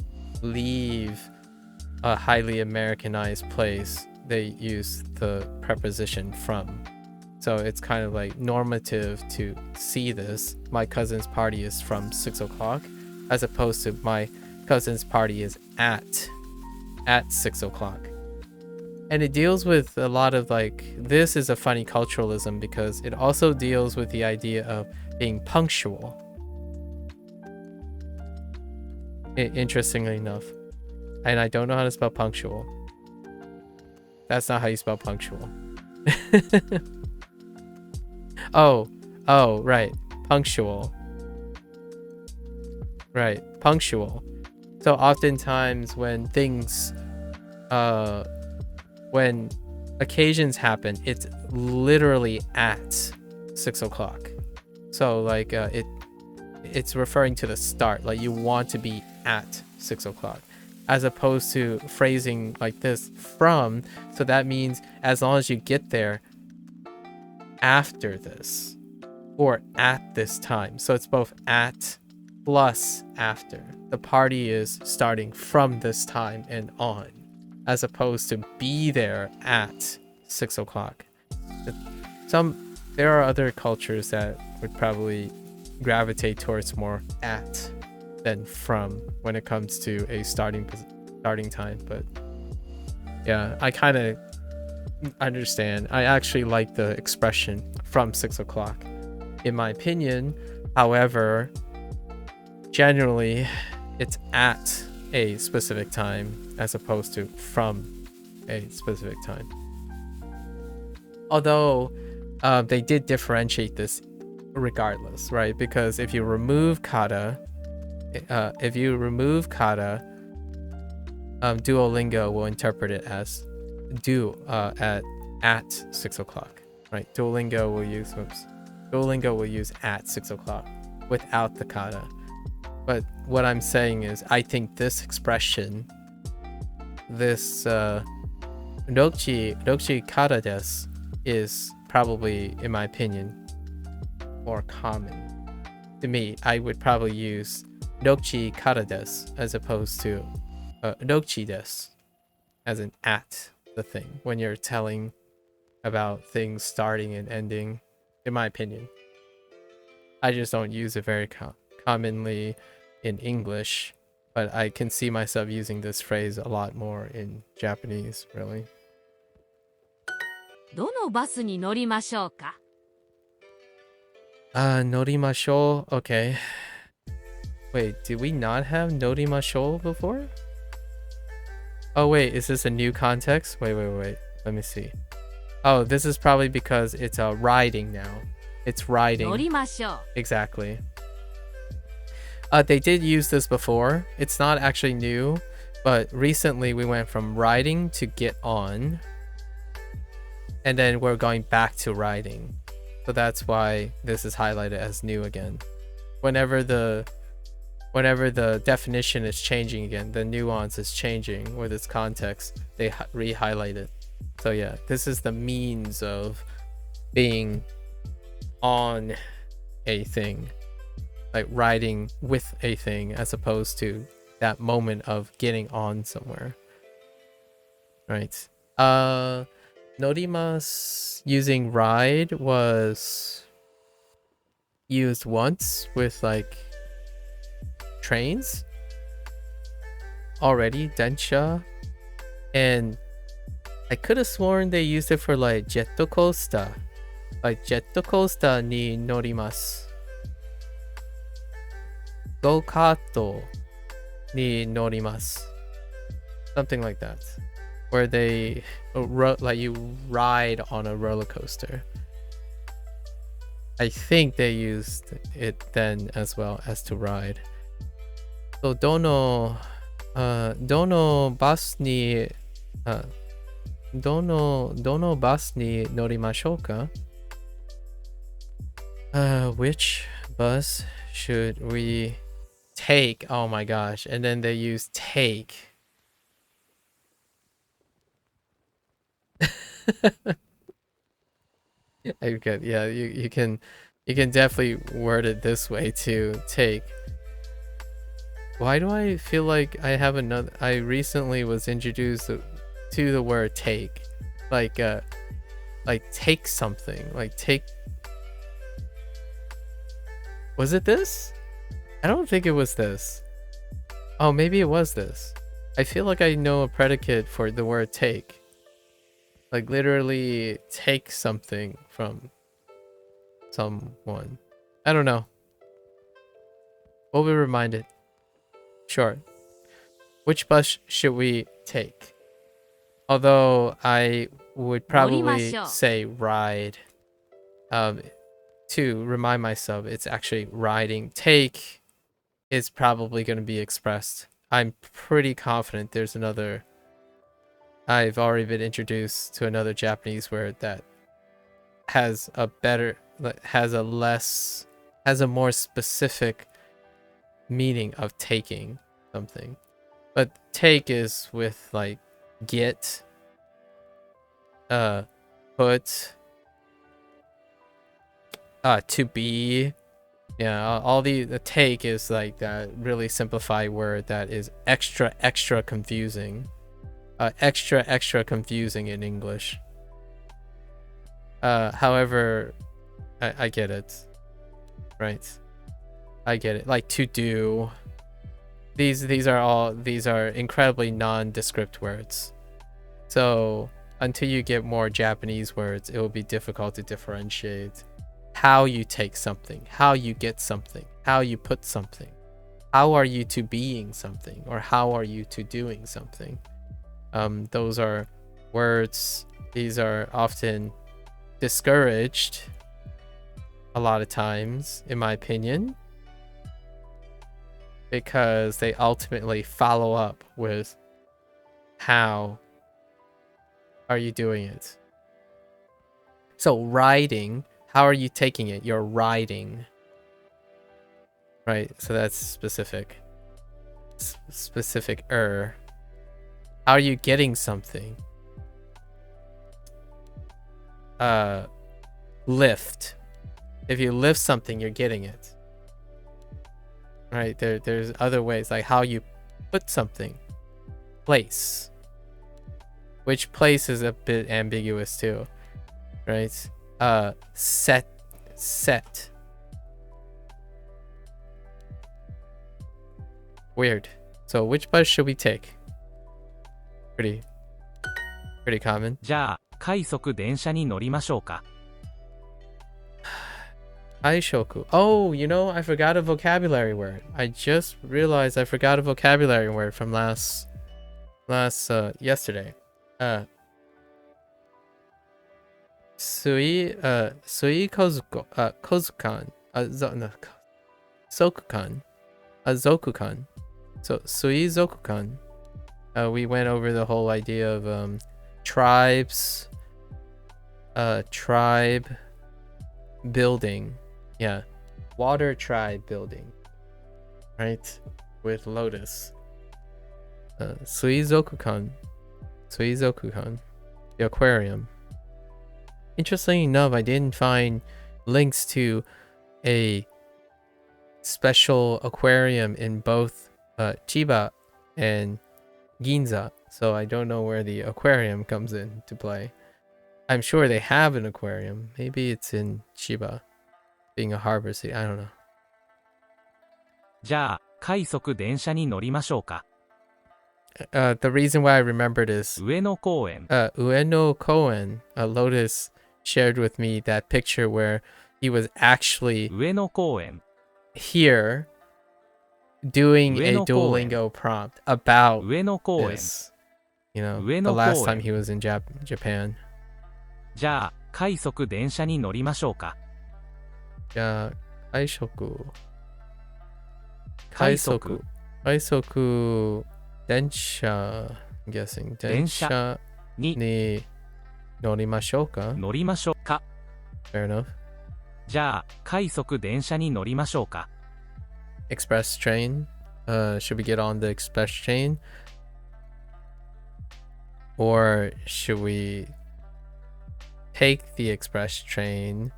leave a highly Americanized place, they use the preposition from. So it's kind of like normative to see this. My cousin's party is from 6 o'clock, as opposed to my cousin's party is at 6 o'clock. And it deals with a lot of like, this is a funny culturalism because it also deals with the idea of being punctual. Interestingly enough. And I don't know how to spell punctual. That's not how you spell punctual. Oh, right. Punctual. Right, punctual. So oftentimes when things, when occasions happen, it's literally at 6 o'clock. So like it's referring to the start, like you want to be at 6 o'clock. As opposed to phrasing like this, from, so that means as long as you get there after this or at this time. So it's both at plus after. The party is starting from this time and on, as opposed to be there at 6 o'clock. There are other cultures that would probably gravitate towards more at than from when it comes to a starting time, but yeah, I kind of understand. I actually like the expression from 6 o'clock in my opinion. However, generally it's at a specific time as opposed to from a specific time. Although they did differentiate this regardless, right? Because if you remove kata, Duolingo will interpret it as at 6 o'clock, right? Duolingo will use at 6 o'clock without the kata. But what I'm saying is, I think this expression, this Rochi kara desu, is probably, in my opinion, more common. To me, I would probably use Rochi kara desu as opposed to Rochi desu as an at the thing when you're telling about things starting and ending, in my opinion. I just don't use it very commonly in English, but I can see myself using this phrase a lot more in Japanese, really. どのバスに乗りましょうか? Norimashou. Okay. Wait, did we not have norimashou before? Oh wait, is this a new context? Wait. Let me see. Oh, this is probably because it's riding now. It's riding. 乗りましょう. Exactly. They did use this before. It's not actually new, but recently we went from riding to get on, and then we're going back to riding. So that's why this is highlighted as new again. Whenever the definition is changing again, the nuance is changing with its context, they re-highlight it. So yeah, this is the means of being on a thing, like riding with a thing, as opposed to that moment of getting on somewhere. Right. Norimas using ride was used once with like trains already, densha, and I could have sworn they used it for like jet coaster. Like jet coaster ni norimasu. Go-kart ni norimasu. Something like that. Where they like you ride on a roller coaster. I think they used it then as well as to ride. So dono bus ni dono bus ni norimashou ka? Which bus should we take? Oh my gosh. And then they use take. Okay, yeah, you can definitely word it this way too. Take. Why do I feel like I have another? I recently was introduced to the word take, like take something, like take. Was it this? I don't think it was this. Oh, maybe it was this. I feel like I know a predicate for the word take. Like literally take something from someone. I don't know. We'll be reminded. Sure. Which bus should we take? Although I would probably say ride. To remind myself, it's actually riding. Take is probably going to be expressed. I'm pretty confident there's another. I've already been introduced to another Japanese word that has a more specific meaning of taking something. But take is with like get, put, to be. Yeah, all the take is like that really simplified word that is extra confusing. Extra confusing in English. However, I get it. Right. I get it. Like to do. These are incredibly nondescript words. So until you get more Japanese words, it will be difficult to differentiate how you take something, how you get something, how you put something. How are you to being something, or how are you to doing something? Those are words. These are often discouraged a lot of times, in my opinion, because they ultimately follow up with how are you doing it. So riding, how are you taking it? You're riding, right? So that's specific. How are you getting something? Lift. If you lift something, you're getting it. Right? There's other ways, like how you put something. Place. Which place is a bit ambiguous too. Right? Set. Weird. So which bus should we take? Pretty common. じゃあ、快速電車に乗りましょうか。Aishoku. Oh, you know, I forgot a vocabulary word. I just realized I forgot a vocabulary word from yesterday. Sui kozukan. Sokukan. Zokukan. So sui zokukan. We went over the whole idea of tribes, tribe building. Yeah, water tribe building, right? With lotus. Suizokukan, the aquarium. Interestingly enough, I didn't find links to a special aquarium in both Chiba and Ginza. so I don't know where the aquarium comes in to play. I'm sure they have an aquarium. Maybe it's in Chiba, being a harbor city. I don't know. じゃあ、快速電車に乗りましょうか。The reason why I remembered is 上野公園。Ueno Koen, Lotus shared with me that picture where he was actually 上野公園。 here doing a Ueno Koen. Duolingo prompt about 上野公園。 this. You know, Ueno the last time Koen. he was in Japan. じゃあ、快速電車に乗りましょうか。Kaishoku. 快速 Kaisoku Densha. I'm guessing. 電車 Densha に ni norimashou 乗りましょうか。 Fair enough. じゃあ、快速電車に乗りましょうか。 Express train. Should we get on the express train? Or should we take the express train?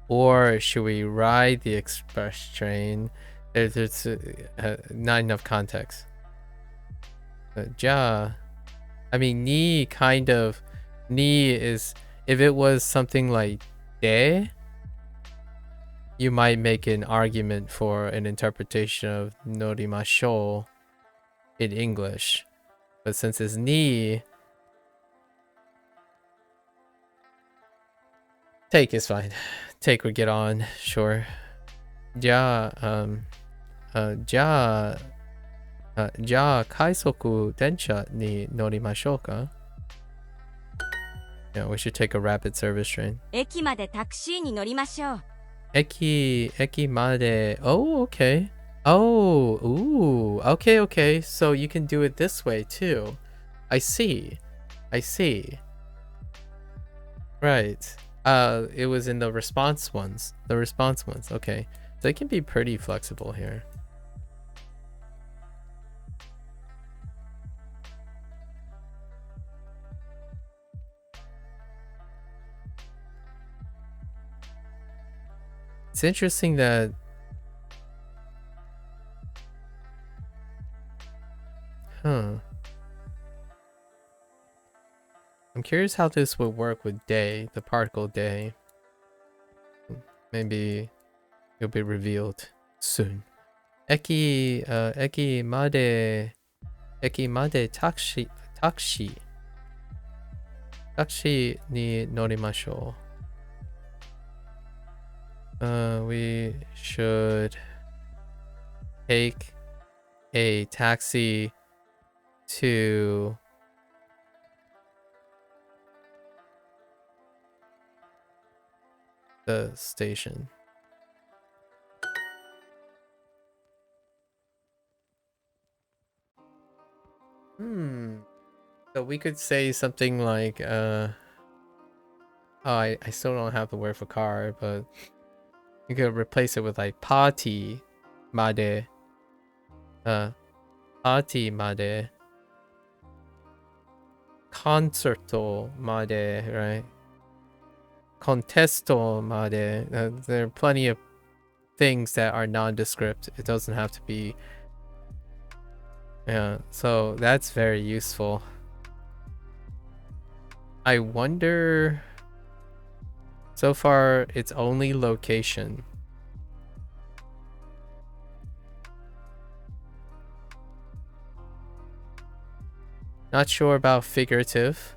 Or should we ride the express train? There's not enough context. Ja. I mean, ni kind of. Ni is. If it was something like de, you might make an argument for an interpretation of norimashou in English. But since it's ni, take is fine. Take would get on, sure. Ja, kaisoku densha ni norimashou ka? Yeah, we should take a rapid service train. 駅までタクシーに乗りましょう。 Eki made. Oh, okay. Oh, ooh. Okay, okay. So you can do it this way too. I see. I see. Right. It was in the response ones. The response ones. Okay. They can be pretty flexible here. It's interesting that I'm curious how this would work with day, the particle day. Maybe it'll be revealed soon. Eki made taxi ni norimashou. We should take a taxi to the station. So we could say something like oh, I still don't have the word for car, but you could replace it with like party made. Party made. Concerto made, right? Contesto made. There are plenty of things that are nondescript. It doesn't have to be. Yeah, so that's very useful. I wonder. So far, it's only location. Not sure about figurative.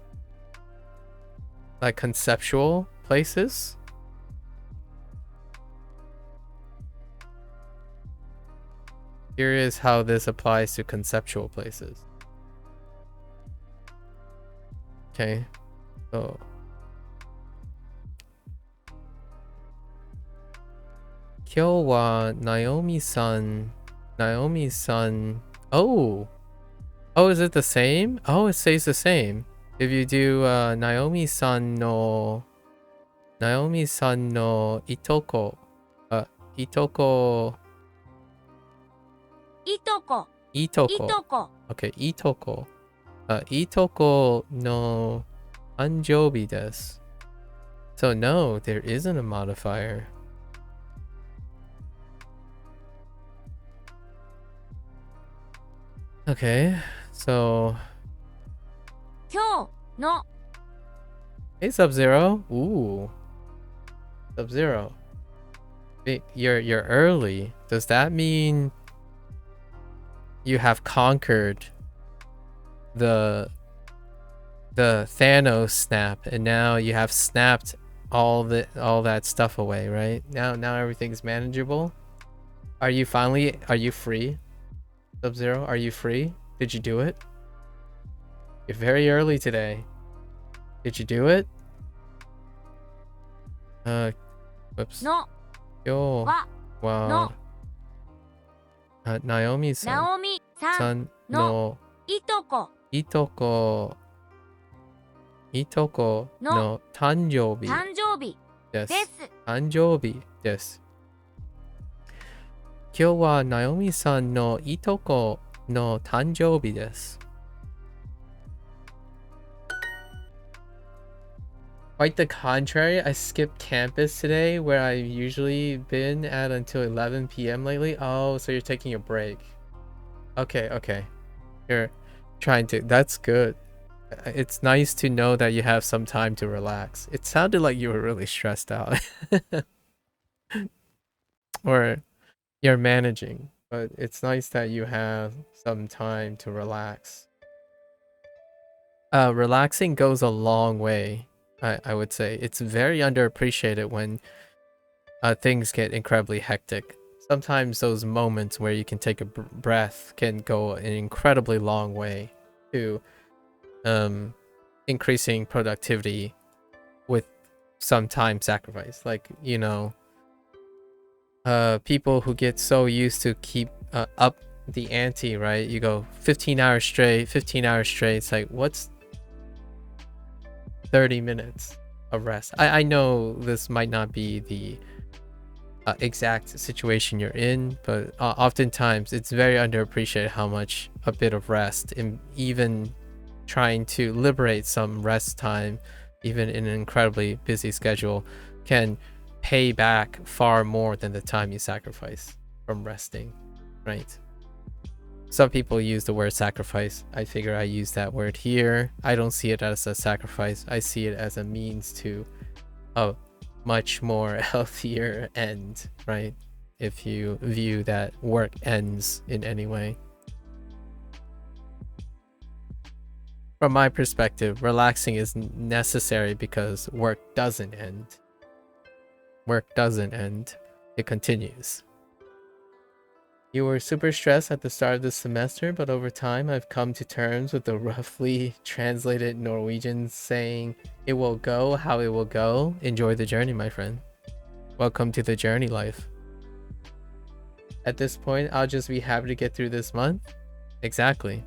Like conceptual places. Curious how this applies to conceptual places. Okay. So. Kyo wa Naomi-san. Oh. Oh, is it the same? Oh, it stays the same. If you do Naomi-san no itoko. Itoko. いとこ。 Itoko. いとこ。 Okay, itoko. Itoko no anjobi desu. So no, there isn't a modifier. Okay, so 今日の Hey, Sub-Zero. Ooh. Sub-Zero. You're early. Does that mean you have conquered the Thanos snap, and now you have snapped all that stuff away, right? Now everything's manageable. Are you free? Sub-Zero, are you free? Did you do it? You're very early today. Did you do it? Whoops. の Yo. は Wow. No. Naomi-san. ナオミさん San の no いとこ itoko no tanjoubi 誕生日 desu. です。 Tanjoubi desu. 今日はナオミさんのいとこの誕生日です。Quite the contrary, I skipped campus today where I've usually been at until 11 p.m. lately. Oh, so you're taking a break. Okay. You're trying to... That's good. It's nice to know that you have some time to relax. It sounded like you were really stressed out. Or you're managing, but it's nice that you have some time to relax. Relaxing goes a long way. I would say it's very underappreciated when things get incredibly hectic. Sometimes those moments where you can take a breath can go an incredibly long way to increasing productivity with some time sacrifice. Like, you know, people who get so used to keep up the ante, right? You go 15 hours straight. It's like, what's 30 minutes of rest? I know this might not be the exact situation you're in, but oftentimes it's very underappreciated how much a bit of rest, and even trying to liberate some rest time, even in an incredibly busy schedule, can pay back far more than the time you sacrifice from resting, right? Some people use the word sacrifice. I figure I use that word here. I don't see it as a sacrifice. I see it as a means to a much more healthier end, right? If you view that work ends in any way. From my perspective, relaxing is necessary because work doesn't end. Work doesn't end. It continues. You were super stressed at the start of the semester, but over time I've come to terms with the roughly translated Norwegian saying, "It will go how it will go. Enjoy the journey, my friend." Welcome to the journey life. At this point, I'll just be happy to get through this month. Exactly.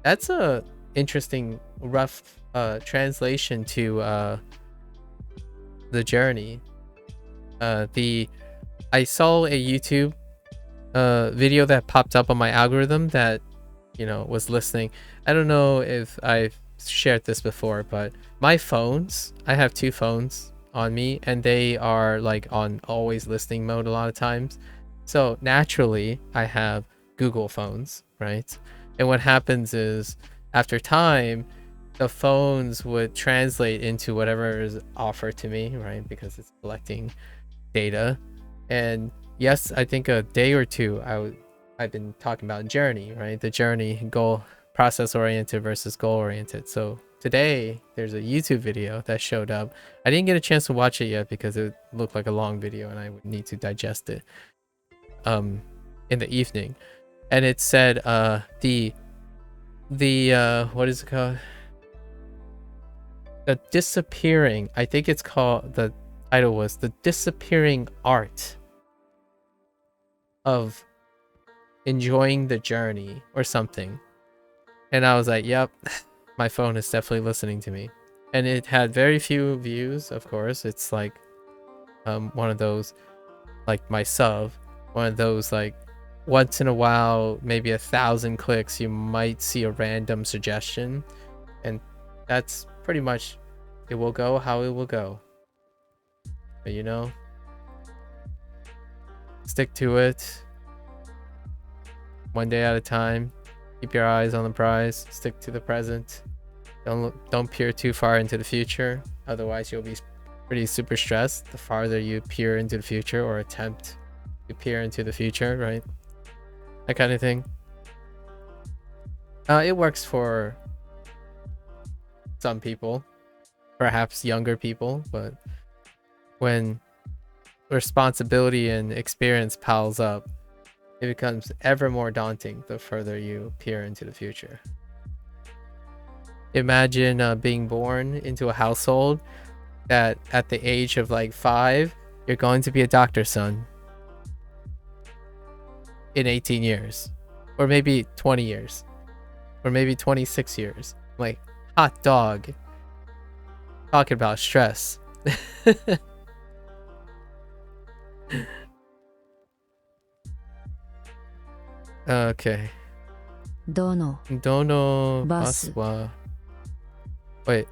That's a interesting rough translation to the journey. I saw a YouTube video that popped up on my algorithm that, you know, was listening. I don't know if I've shared this before, but my phones, I have two phones on me, and they are like on always listening mode a lot of times. So naturally, I have Google phones, right? And what happens is, after time, the phones would translate into whatever is offered to me, right? Because it's collecting data. And yes, I think a day or two I've been talking about journey, right? The journey, goal, process oriented versus goal oriented. So today there's a YouTube video that showed up. I didn't get a chance to watch it yet because it looked like a long video and I would need to digest it in the evening. And it said the what is it called? The disappearing, I think it's called, the title was The Disappearing Art of Enjoying the Journey or something. And I was like, yep, my phone is definitely listening to me. And it had very few views, of course. It's like one of those, like my sub, one of those like once in a while, maybe 1,000 clicks, you might see a random suggestion. And that's pretty much, it will go how it will go. But you know, stick to it. One day at a time. Keep your eyes on the prize. Stick to the present. Don't peer too far into the future. Otherwise, you'll be pretty super stressed the farther you peer into the future or attempt to peer into the future, right? That kind of thing. It works for some people, perhaps younger people, but when responsibility and experience piles up, it becomes ever more daunting the further you peer into the future. Imagine being born into a household that at the age of like 5, you're going to be a doctor's son in 18 years, or maybe 20 years, or maybe 26 years. Like, hot dog. Talking about stress. Okay. どの Dono バス bus wa. Wait.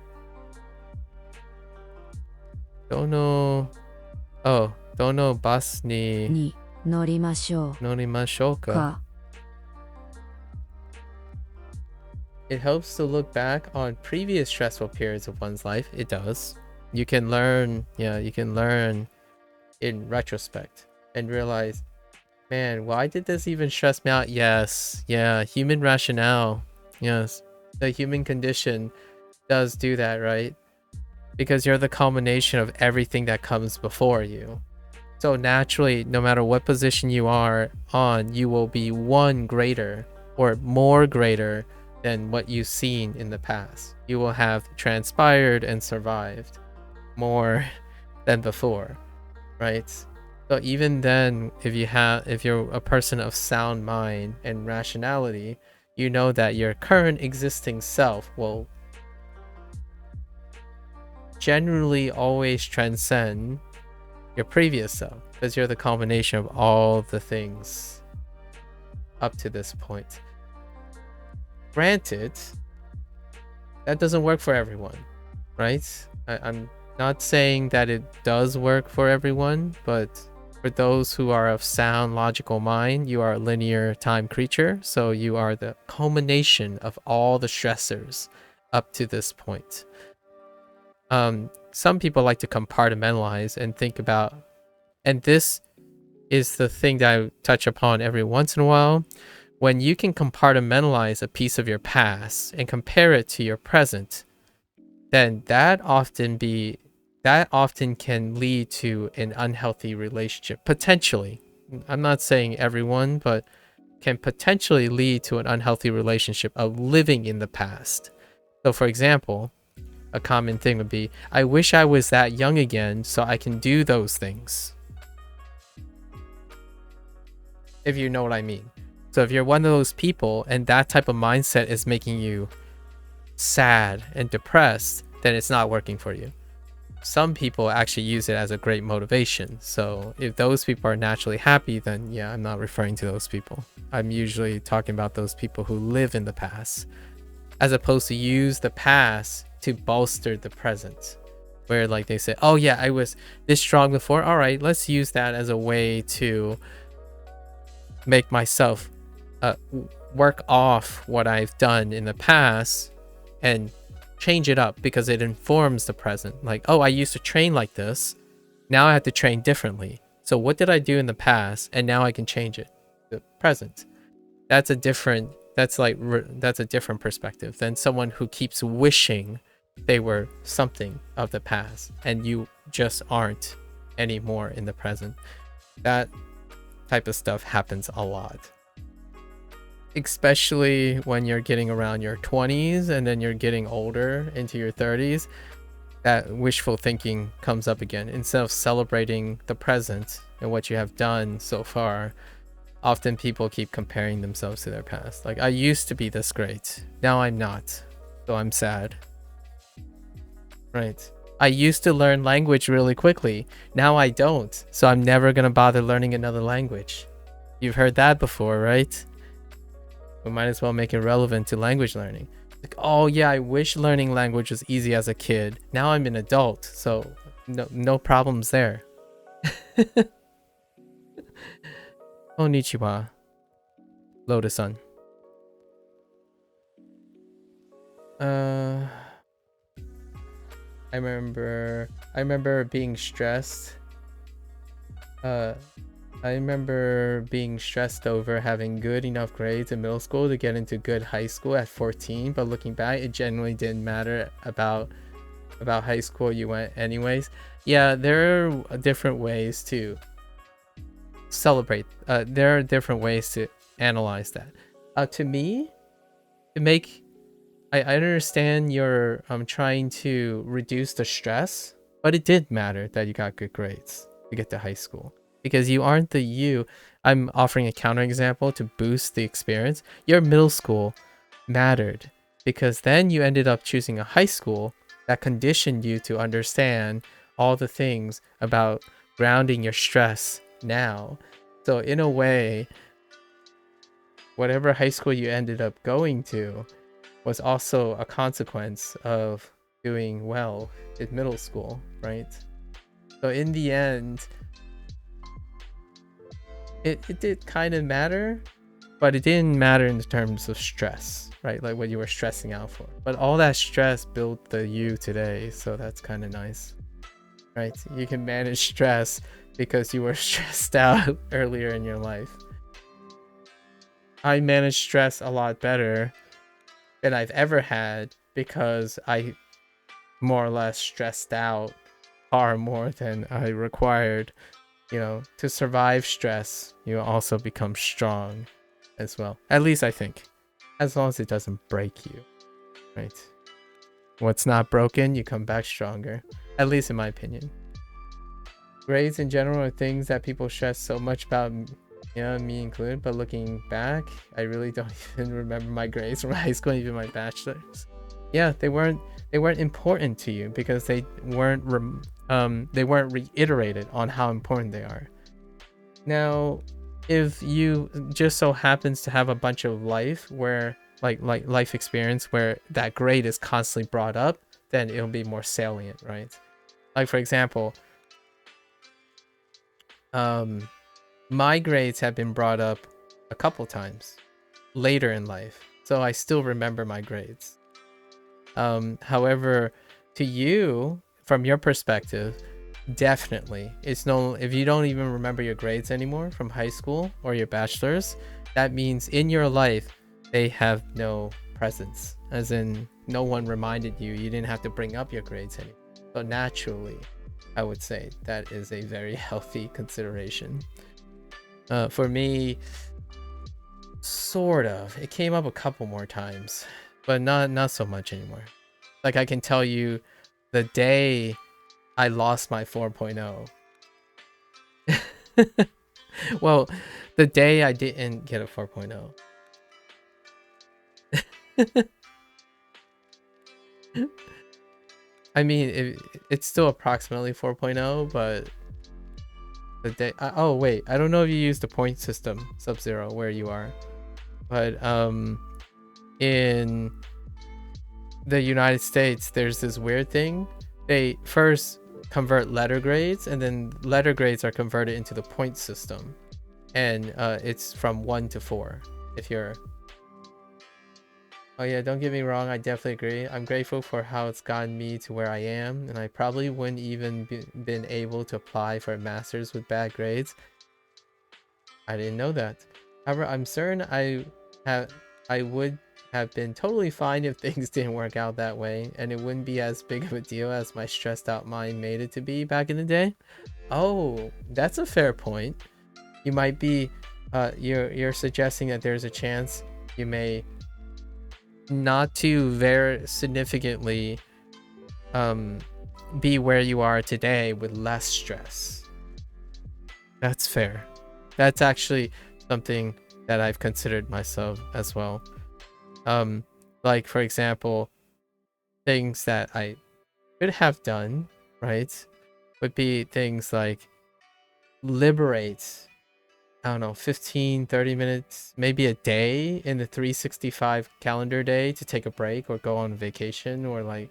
Dono. Oh, dono bus ni に乗りましょ norimashou う ka. か It helps to look back on previous stressful periods of one's life. It does. You can learn, you can learn in retrospect and realize, man, why did this even stress me out? Yes, yeah, human rationale. Yes, the human condition does do that, right? Because you're the culmination of everything that comes before you. So naturally, no matter what position you are on, you will be one greater or more greater than what you've seen in the past. You will have transpired and survived more than before, right? So even then, if you're a person of sound mind and rationality, you know that your current existing self will generally always transcend your previous self, because you're the combination of all the things up to this point. Granted, that doesn't work for everyone, right? I'm not saying that it does work for everyone, but for those who are of sound logical mind, you are a linear time creature, so you are the culmination of all the stressors up to this point. Some people like to compartmentalize and think about, and this is the thing that I touch upon every once in a while. When you can compartmentalize a piece of your past and compare it to your present, then that often can lead to an unhealthy relationship. Potentially. I'm not saying everyone, but can potentially lead to an unhealthy relationship of living in the past. So for example, a common thing would be, I wish I was that young again so I can do those things. If you know what I mean. So if you're one of those people and that type of mindset is making you sad and depressed, then it's not working for you. Some people actually use it as a great motivation. So if those people are naturally happy, then yeah, I'm not referring to those people. I'm usually talking about those people who live in the past, as opposed to use the past to bolster the present, where like they say, oh yeah, I was this strong before, all right, let's use that as a way to make myself work off what I've done in the past and change it up, because it informs the present. Like, oh, I used to train like this, now I have to train differently, so what did I do in the past, and now I can change it the present. That's a different perspective than someone who keeps wishing they were something of the past and you just aren't anymore in the present. That type of stuff happens a lot, especially when you're getting around your 20s and then you're getting older into your 30s. That wishful thinking comes up again. Instead of celebrating the present and what you have done so far, often people keep comparing themselves to their past. Like, I used to be this great, now I'm not, so I'm sad. Right. I used to learn language really quickly, now I don't, so I'm never gonna bother learning another language. You've heard that before, right? We might as well make it relevant to language learning. Like, oh yeah, I wish learning language was easy as a kid. Now I'm an adult, so no problems there. Konnichiwa, Lotus-san. I remember being stressed. I remember being stressed over having good enough grades in middle school to get into good high school at 14, but looking back, it genuinely didn't matter about high school. You went anyways. Yeah, there are different ways to celebrate. There are different ways to analyze that. To me, to make I understand you're trying to reduce the stress, but it did matter that you got good grades to get to high school. Because you aren't the you. I'm offering a counterexample to boost the experience. Your middle school mattered because then you ended up choosing a high school that conditioned you to understand all the things about grounding your stress now. So in a way, whatever high school you ended up going to was also a consequence of doing well in middle school, right? So in the end, it did kind of matter, but it didn't matter in terms of stress, right? Like what you were stressing out for. But all that stress built the you today, so that's kind of nice, right? You can manage stress because you were stressed out earlier in your life. I manage stress a lot better than I've ever had because I more or less stressed out far more than I required. You know, to survive stress, you also become strong as well. At least I think. As long as it doesn't break you, right? What's not broken, you come back stronger. At least in my opinion. Grades in general are things that people stress so much about, you know, me included, but looking back, I really don't even remember my grades from high school, even my bachelor's. Yeah, they weren't important to you because they weren't reiterated on how important they are. Now, if you just so happens to have a bunch of life where like life experience where that grade is constantly brought up, then it'll be more salient, right? Like for example, my grades have been brought up a couple times later in life, so I still remember my grades. However, to you, from your perspective, definitely it's no, if you don't even remember your grades anymore from high school or your bachelor's, that means in your life they have no presence, as in no one reminded you, you didn't have to bring up your grades anymore. So naturally, I would say that is a very healthy consideration. For me, sort of, it came up a couple more times, but not so much anymore. Like I can tell you the day I lost my 4.0. Well, the day I didn't get a 4.0. I mean, it's still approximately 4.0, but the day oh wait, I don't know if you use the point system, Sub-Zero, where you are, but in the United States there's this weird thing. They first convert letter grades, and then letter grades are converted into the point system, and it's from 1 to 4 if you're. Oh yeah, don't get me wrong, I definitely agree. I'm grateful for how it's gotten me to where I am, and I probably wouldn't even been able to apply for a master's with bad grades. I didn't know that. However, I'm certain I would have been totally fine if things didn't work out that way, and it wouldn't be as big of a deal as my stressed out mind made it to be back in the day. Oh, that's a fair point. You might be you're suggesting that there's a chance you may not to very significantly be where you are today with less stress. That's fair. That's actually something that I've considered myself as well. Like for example, things that I could have done, right, would be things like liberate, I don't know, 15, 30 minutes, maybe a day in the 365 calendar day to take a break or go on vacation or like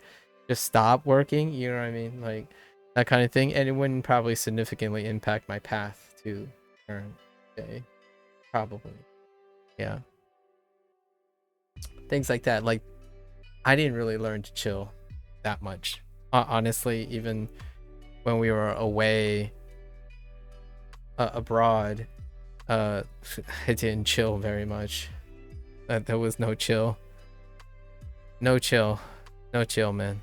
just stop working, you know what I mean? Like that kind of thing. And it wouldn't probably significantly impact my path to current day. Probably. Yeah. Things like that. Like I didn't really learn to chill that much. Honestly, even when we were away abroad, I didn't chill very much. There was no chill. No chill, man.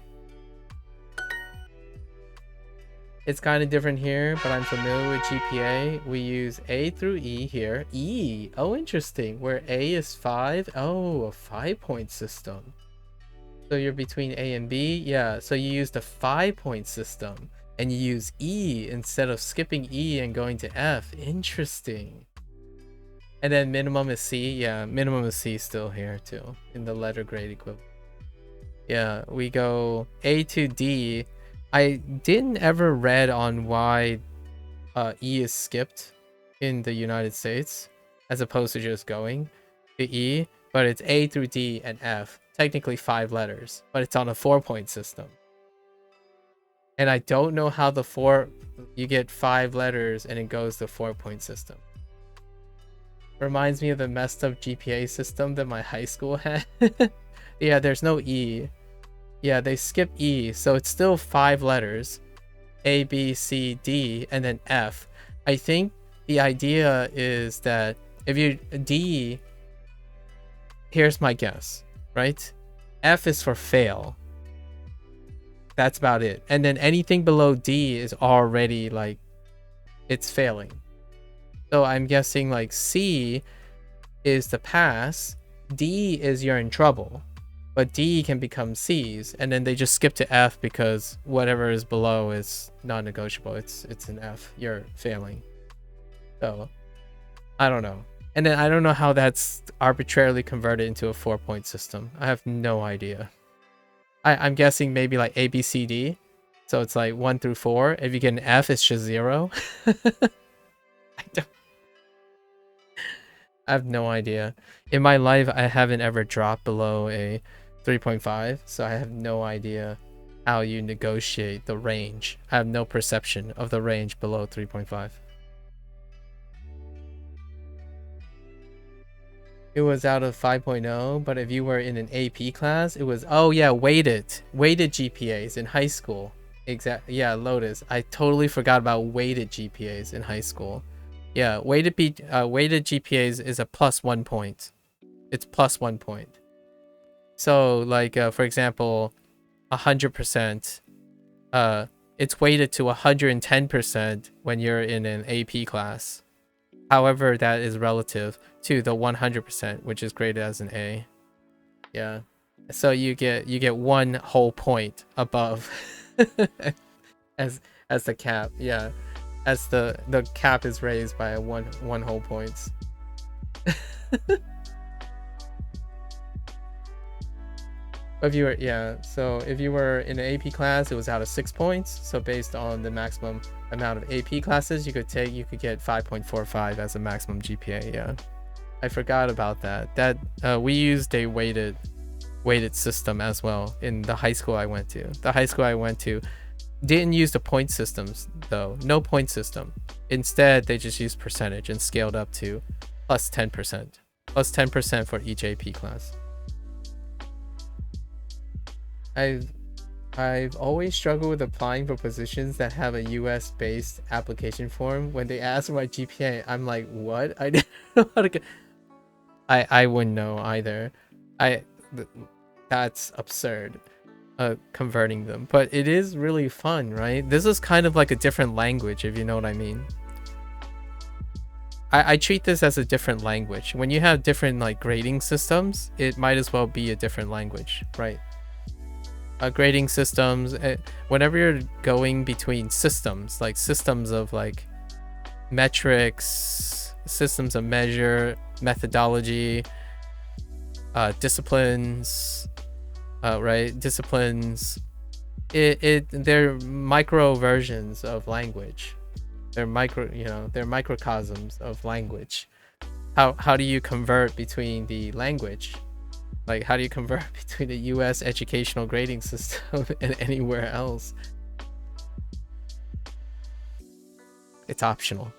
It's kind of different here, but I'm familiar with GPA. We use A through E here. E, oh interesting, where A is 5. Oh, a 5-point system. So you're between A and B? Yeah, so you use the 5-point system and you use E instead of skipping E and going to F. Interesting. And then minimum is C. Yeah, minimum is C still here too in the letter grade equivalent. Yeah, we go A to D. I didn't ever read on why E is skipped in the United States as opposed to just going to E, but it's A through D and F. Technically 5 letters, but it's on a 4-point system. And I don't know how you get 5 letters and it goes to 4-point system. Reminds me of the messed up GPA system that my high school had. Yeah, there's no E. Yeah, they skip E, so it's still 5 letters. A, B, C, D, and then F. I think the idea is that if you D, here's my guess, right? F is for fail. That's about it. And then anything below D is already like, it's failing. So I'm guessing like C is the pass, D is you're in trouble. But D can become C's, and then they just skip to F because whatever is below is non-negotiable. It's an F. You're failing. So, I don't know. And then I don't know how that's arbitrarily converted into a 4-point system. I have no idea. I'm guessing maybe like A, B, C, D. So it's like 1 through 4. If you get an F, it's just 0. I have no idea. In my life, I haven't ever dropped below a 3.5, so I have no idea how you negotiate the range. I have no perception of the range below 3.5. It was out of 5.0, but if you were in an AP class, it was, oh yeah, weighted GPAs in high school. Yeah, Lotus. I totally forgot about weighted GPAs in high school. Yeah, weighted GPAs is a +1 point. It's +1 point. So like for example, 100%, it's weighted to 110% when you're in an AP class. However, that is relative to the 100%, which is graded as an A. Yeah. So you get 1 whole point above as the cap. Yeah. As the cap is raised by one whole point. If you were in an AP class, it was out of 6 points. So based on the maximum amount of AP classes you could get 5.45 as a maximum GPA. Yeah, I forgot about that. We used a weighted system as well in the high school I went to. The high school I went to didn't use the point systems though. No point system. Instead, they just used percentage and scaled up to +10%. +10% for each AP class. I've always struggled with applying for positions that have a US-based application form. When they ask for my GPA, I'm like, what? I didn't know how to I wouldn't know either. That's absurd. Converting them, but it is really fun, right? This is kind of like a different language, if you know what I mean. I treat this as a different language. When you have different like grading systems, it might as well be a different language, right? Grading systems, whenever you're going between systems, like systems of like metrics, systems of measure, methodology, disciplines, right? Disciplines, they're micro versions of language. They're microcosms of language. How do you convert between the language? Like, how do you convert between the US educational grading system and anywhere else? It's optional.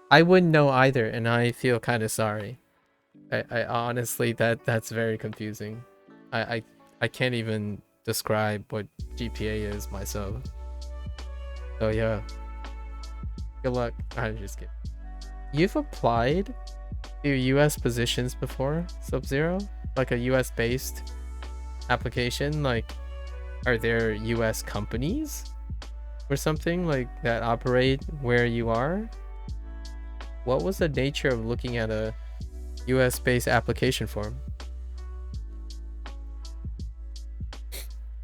I wouldn't know either, and I feel kind of sorry. I honestly, that's very confusing. I I can't even describe what GPA is myself. So yeah. Good luck. I'm just kidding. You've applied to US positions before, Sub-Zero? Like a US based application? Like, are there US companies or something like that operate where you are? What was the nature of looking at a US based application form?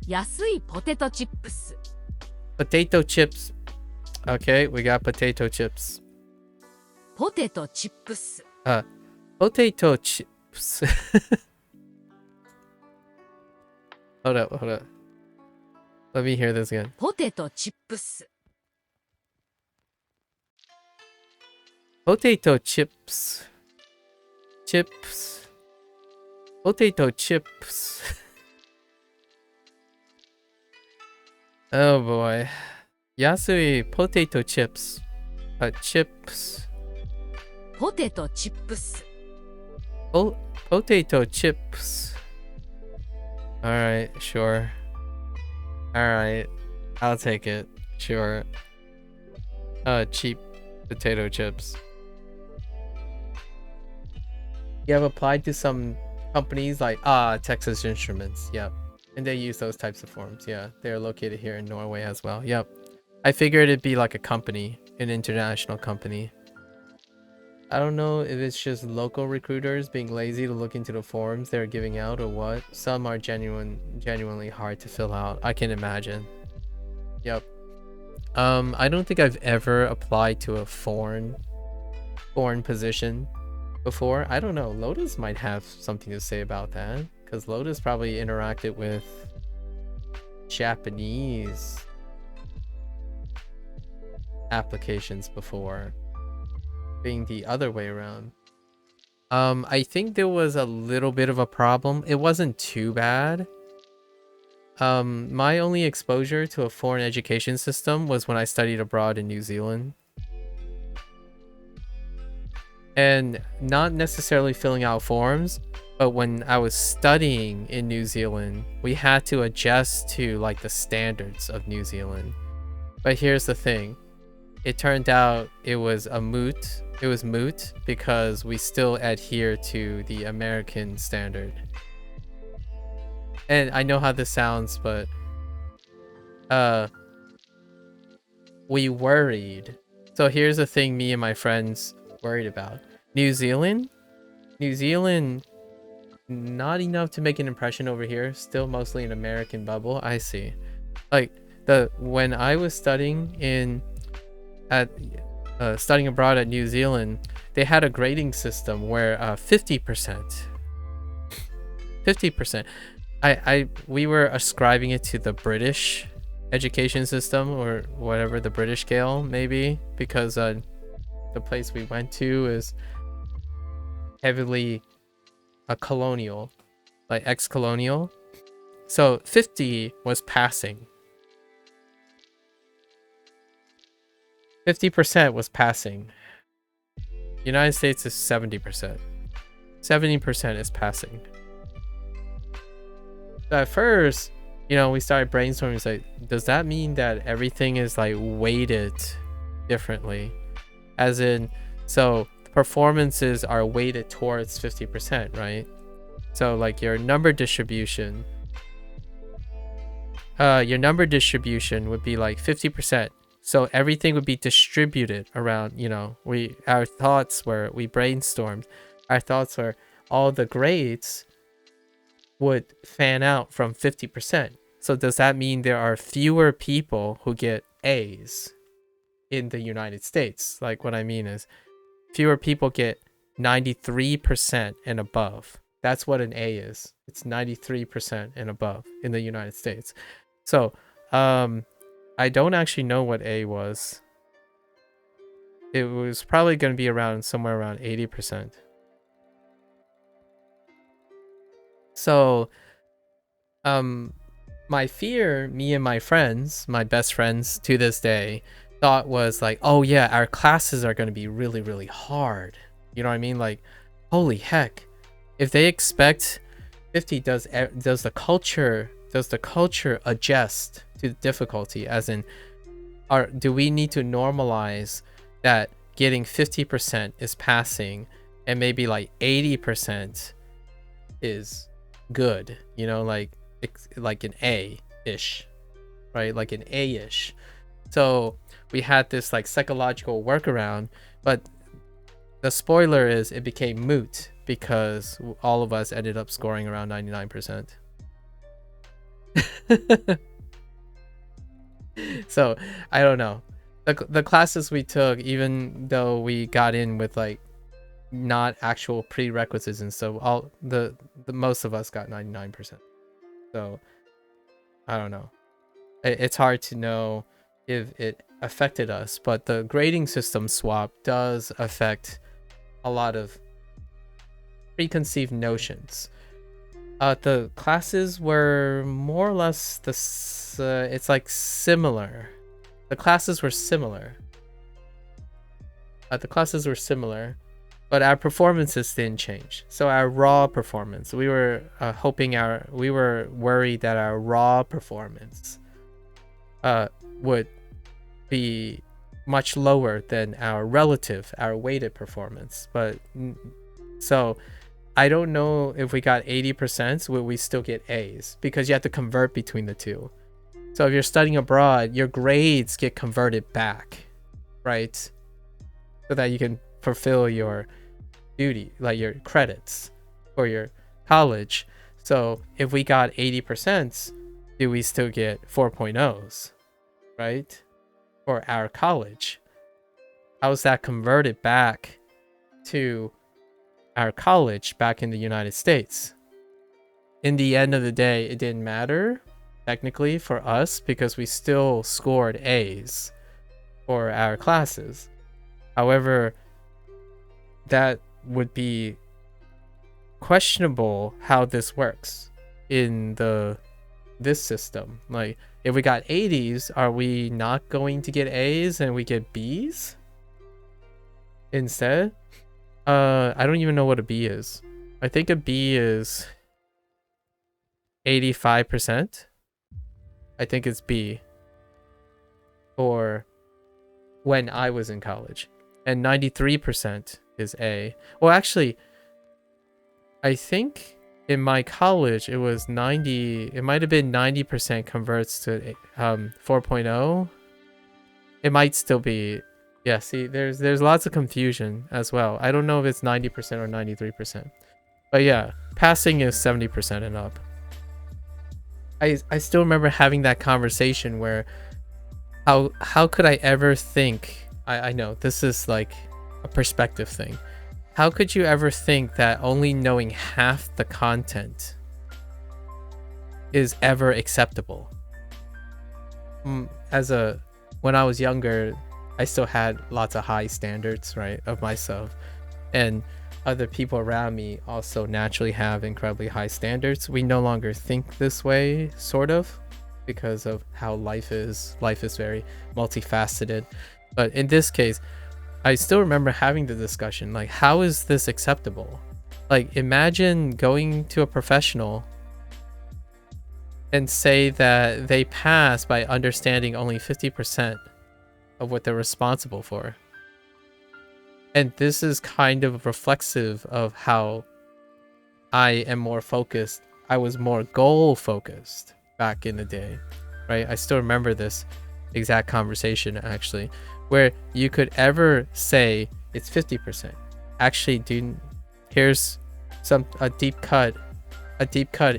安いポテトチップス。 Potato chips. Okay, we got potato chips. ポテトチップス。 Potato chips. Hold up. Let me hear this again. ポテトチップス。 Potato chips. Chips. Potato chips. Oh boy. Yasui potato chips. Chips. ポテトチップス。 Potato chips. Alright, sure. Alright, I'll take it. Sure. Cheap potato chips. You have applied to some companies like Texas Instruments. Yep. And they use those types of forms. Yeah, they're located here in Norway as well. Yep. I figured it'd be like a company, an international company. I don't know if it's just local recruiters being lazy to look into the forms they're giving out or what. Some are genuinely hard to fill out. I can imagine. Yep. I don't think I've ever applied to a foreign position before. I don't know. Lotus might have something to say about that, because Lotus probably interacted with Japanese applications before, being the other way around. I think there was a little bit of a problem. It wasn't too bad. My only exposure to a foreign education system was when I studied abroad in New Zealand. And not necessarily filling out forms, but when I was studying in New Zealand, we had to adjust to like the standards of New Zealand. But here's the thing. It turned out it was moot because we still adhere to the American standard. And I know how this sounds, but we worried. So here's the thing me and my friends worried about. New Zealand, not enough to make an impression over here. Still mostly an American bubble. I see. Like when I was studying studying abroad at New Zealand, they had a grading system where 50%, we were ascribing it to the British education system or whatever, the British scale maybe, because the place we went to is heavily colonial, like ex-colonial. So 50 was passing. 50% was passing. United States is 70%. 70% is passing. So at first, we started brainstorming. It's like, does that mean that everything is like weighted differently? As in, so performances are weighted towards 50%, right? So like your number distribution would be like 50%. So everything would be distributed around, we brainstormed. Our thoughts were all the grades would fan out from 50%. So does that mean there are fewer people who get A's in the United States? Like what I mean is fewer people get 93% and above. That's what an A is. It's 93% and above in the United States. So, I don't actually know what A was. It was probably going to be somewhere around 80%. So, my fear, me and my friends, my best friends to this day, thought was like, oh yeah, our classes are going to be really, really hard. You know what I mean? Like, holy heck. If they expect 50 does the culture adjust to the difficulty, as in do we need to normalize that getting 50% is passing and maybe like 80% is good, you know, like an A-ish, right? Like an A-ish. So we had this like psychological workaround, but the spoiler is it became moot because all of us ended up scoring around 99%. So I don't know. The classes we took, even though we got in with like not actual prerequisites and so all the most of us got 99%. So I don't know. It's hard to know if it affected us, but the grading system swap does affect a lot of preconceived notions. The classes were more or less it's like similar. The classes were similar. But our performances didn't change. So our raw performance, we were worried that our raw performance would be much lower than our weighted performance. But so I don't know if we got 80%, will we still get A's, because you have to convert between the two. So if you're studying abroad, your grades get converted back, right? So that you can fulfill your duty, like your credits for your college. So if we got 80%, do we still get 4.0s, right? For our college. How's that converted back to our college back in the United States? In the end of the day, it didn't matter technically for us because we still scored A's for our classes. However, that would be questionable how this works in this system. Like, if we got 80s, are we not going to get A's and we get B's instead? I don't even know what a B is. I think a B is 85%. I think it's B for when I was in college. And 93% is A. Well, actually, I think in my college it was 90. It might have been 90% converts to 4.0. It might still be. Yeah, see, there's lots of confusion as well. I don't know if it's 90% or 93%. But yeah, passing is 70% and up. I still remember having that conversation where how could I ever think, I know this is like a perspective thing. How could you ever think that only knowing half the content is ever acceptable? When I was younger, I still had lots of high standards, right, of myself. And other people around me also naturally have incredibly high standards. We no longer think this way, sort of, because of how life is. Life is very multifaceted. But in this case, I still remember having the discussion, like, how is this acceptable? Like, imagine going to a professional and say that they pass by understanding only 50% of what they're responsible for. And this is kind of reflexive of how I am more focused. I was more goal focused back in the day, right? I still remember this exact conversation, actually, where you could ever say it's 50%. Actually, dude, here's a deep cut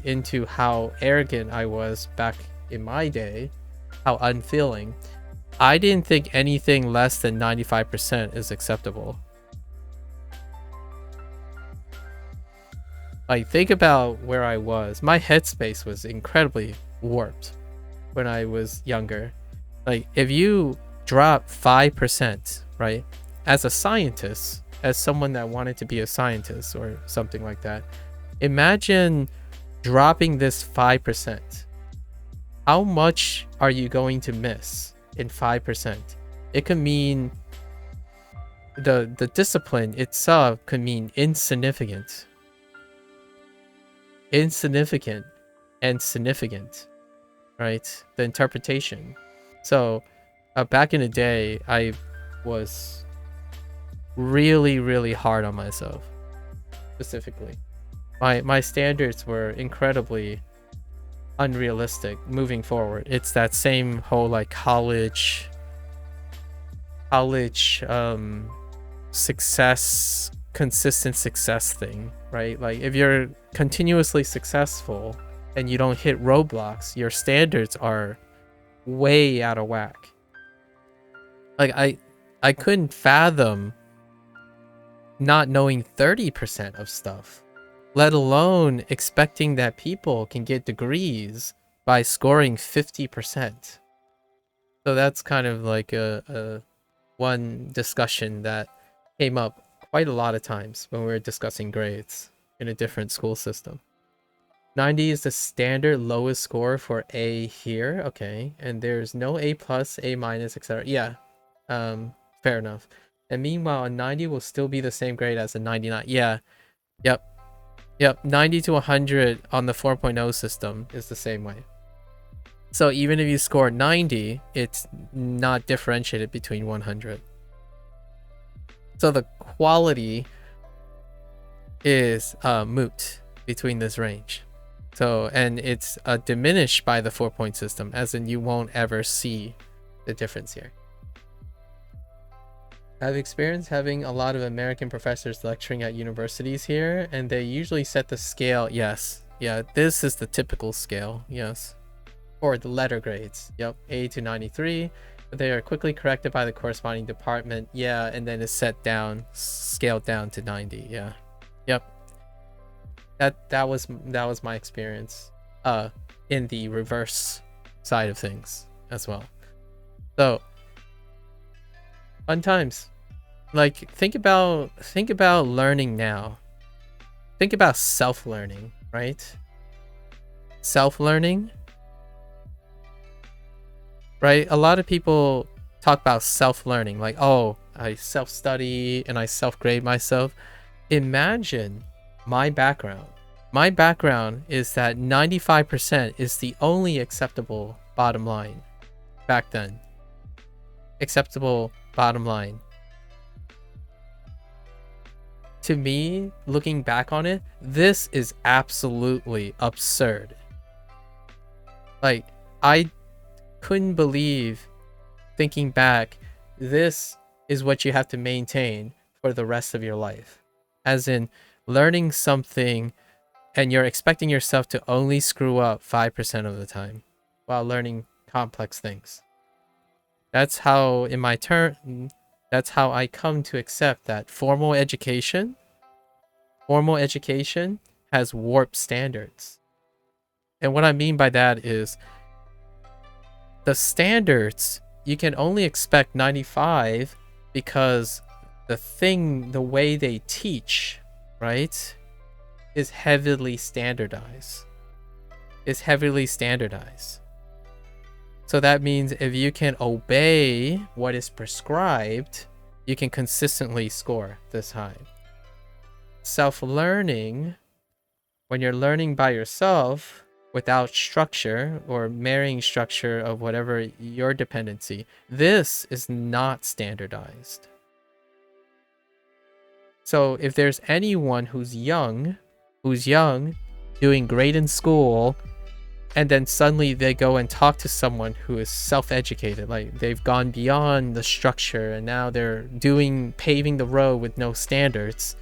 into how arrogant I was back in my day, how unfeeling. I didn't think anything less than 95% is acceptable. Like, think about where I was. My headspace was incredibly warped when I was younger. Like, if you drop 5%, right, as a scientist, as someone that wanted to be a scientist or something like that, imagine dropping this 5%. How much are you going to miss in 5%? It could mean the discipline itself could mean insignificant. insignificant and significant, right? The interpretation. So back in the day, I was really, really hard on myself. Specifically, my standards were incredibly unrealistic moving forward. It's that same whole like college success, consistent success thing, right? Like if you're continuously successful and you don't hit roadblocks, your standards are way out of whack. Like I couldn't fathom not knowing 30% of stuff, let alone expecting that people can get degrees by scoring 50%. So that's kind of like a one discussion that came up quite a lot of times when we were discussing grades in a different school system. 90 is the standard lowest score for A here. Okay, and there's no A plus, A minus, etc. Yeah, fair enough. And meanwhile, a 90 will still be the same grade as a 99. Yeah, yep. 90 to 100 on the 4.0 system is the same way. So even if you score 90, it's not differentiated between 100. So the quality is moot between this range. So, and it's diminished by the 4-point system, as in you won't ever see the difference here. I've experienced having a lot of American professors lecturing at universities here, and they usually set the scale. Yes. Yeah, this is the typical scale. Yes. Or the letter grades. Yep. A to 93. But they are quickly corrected by the corresponding department. Yeah, and then it's set down, scaled down to 90. Yeah. Yep. That was my experience in the reverse side of things as well. So fun times. Like think about learning now. Think about self-learning, right? Self-learning, right? A lot of people talk about self-learning, like, oh, I self-study and I self-grade myself. Imagine my background. My background is that 95% is the only acceptable bottom line back then. Acceptable bottom line. To me, looking back on it, this is absolutely absurd. Like, I couldn't believe, thinking back, this is what you have to maintain for the rest of your life. As in, learning something and you're expecting yourself to only screw up 5% of the time while learning complex things. That's how, in my turn, that's how I come to accept that formal education has warped standards. And what I mean by that is the standards, you can only expect 95 because the way they teach, right, is heavily standardized. So that means if you can obey what is prescribed, you can consistently score this high. Self-learning, when you're learning by yourself without structure or marrying structure of whatever your dependency, this is not standardized. So if there's anyone who's young, doing great in school, and then suddenly they go and talk to someone who is self-educated, like they've gone beyond the structure and now they're paving the road with no standards,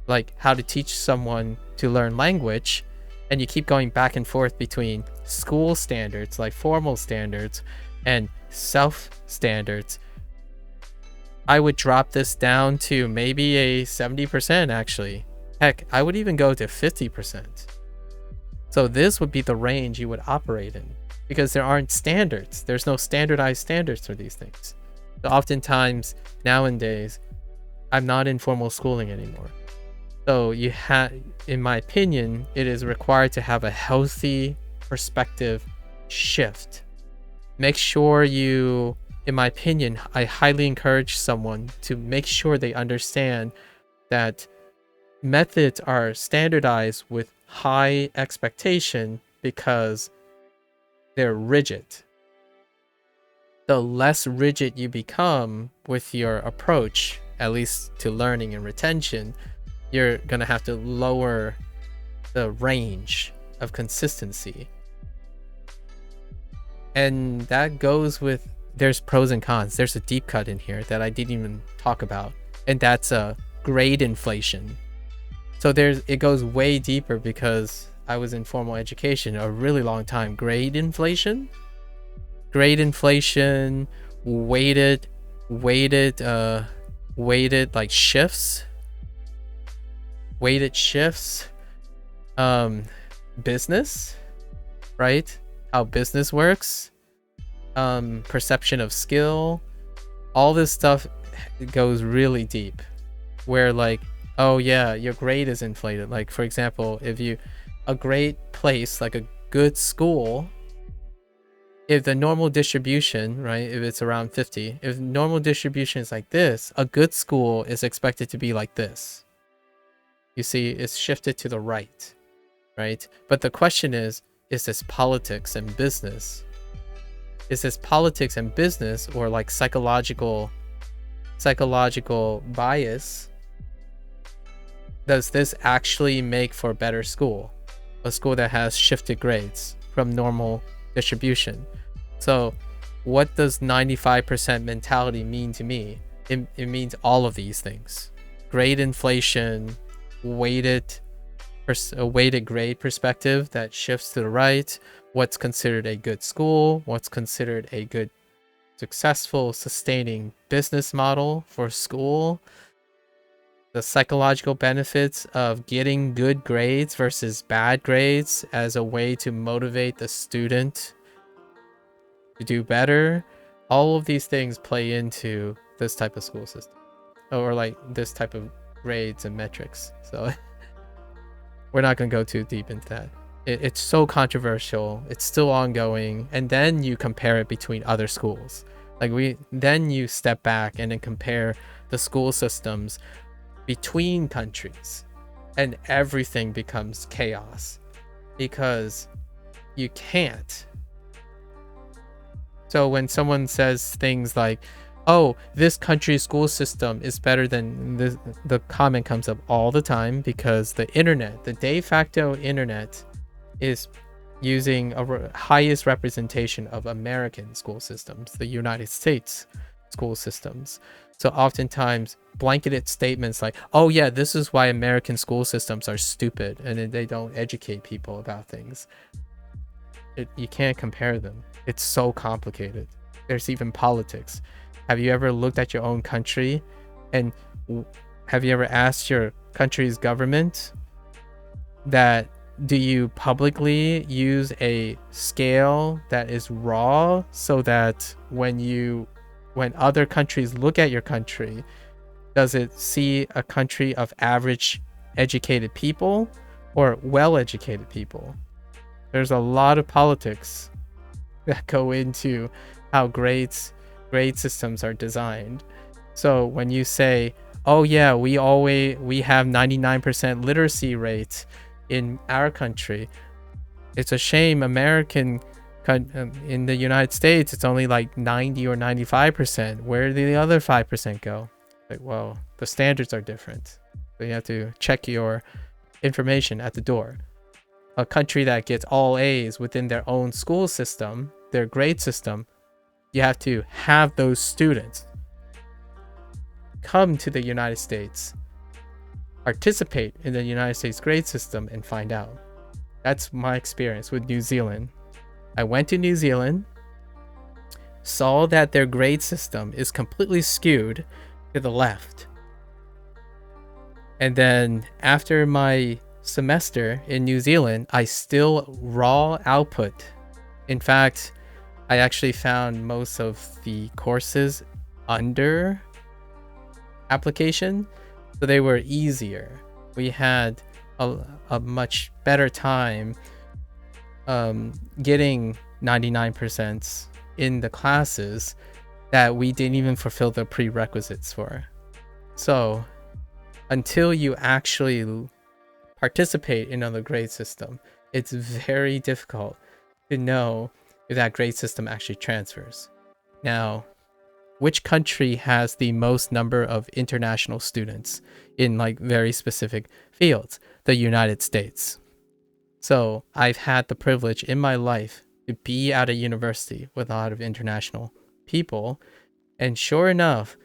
like how to teach someone to learn language, and you keep going back and forth between school standards, like formal standards, and self-standards, I would drop this down to maybe a 70% actually. Heck, I would even go to 50%. So this would be the range you would operate in, because there aren't standards. There's no standardized standards for these things. So oftentimes nowadays, I'm not in formal schooling anymore. So in my opinion, it is required to have a healthy perspective shift. Make sure in my opinion, I highly encourage someone to make sure they understand that methods are standardized with high expectation because they're rigid. The less rigid you become with your approach, at least to learning and retention, you're going to have to lower the range of consistency. And that goes with, there's pros and cons. There's a deep cut in here that I didn't even talk about, and that's grade inflation. So it goes way deeper because I was in formal education a really long time. Grade inflation, weighted like shifts, business, right? How business works, perception of skill, all this stuff goes really deep, where like, oh yeah, your grade is inflated. Like for example, a great place, like a good school, if the normal distribution, right, if it's around 50, if normal distribution is like this, a good school is expected to be like this. You see, it's shifted to the right, right? But the question is this politics and business? Is this politics and business, or like psychological bias? Does this actually make for a better school? A school that has shifted grades from normal distribution. So what does 95% mentality mean to me? It means all of these things. Grade inflation, weighted grade perspective that shifts to the right, what's considered a good school, what's considered a good, successful, sustaining business model for school, the psychological benefits of getting good grades versus bad grades as a way to motivate the student to do better. All of these things play into this type of school system, or like this type of grades and metrics. So we're not going to go too deep into that. It's so controversial. It's still ongoing. And then you compare it between other schools. Then you step back and then compare the school systems between countries, and everything becomes chaos because you can't. So when someone says things like, oh, this country's school system is better than this, the comment comes up all the time because the internet, the de facto internet, is using a highest representation of American school systems, the United States school systems. So oftentimes blanketed statements like, oh yeah, this is why American school systems are stupid and they don't educate people about things. You can't compare them. It's so complicated. There's even politics. Have you ever looked at your own country, and have you ever asked your country's government that, do you publicly use a scale that is raw so that when other countries look at your country, does it see a country of average educated people or well-educated people? There's a lot of politics that go into how grade systems are designed. So when you say, oh yeah, we have 99% literacy rate in our country, it's a shame in the United States it's only like 90 or 95%. Where do the other 5% go? Like, well, the standards are different, so you have to check your information at the door. A country that gets all A's within their own school system, their grade system, you have to have those students come to the United States, participate in the United States grade system, and find out. That's my experience with New Zealand. I went to New Zealand, saw that their grade system is completely skewed to the left. And then after my semester in New Zealand, I still raw output. In fact, I actually found most of the courses under application, so they were easier. We had a much better time getting 99% in the classes that we didn't even fulfill the prerequisites for. So until you actually participate in another grade system, it's very difficult to know if that grade system actually transfers. Now, which country has the most number of international students in like very specific fields? The United States. So I've had the privilege in my life to be at a university with a lot of international people, and sure enough,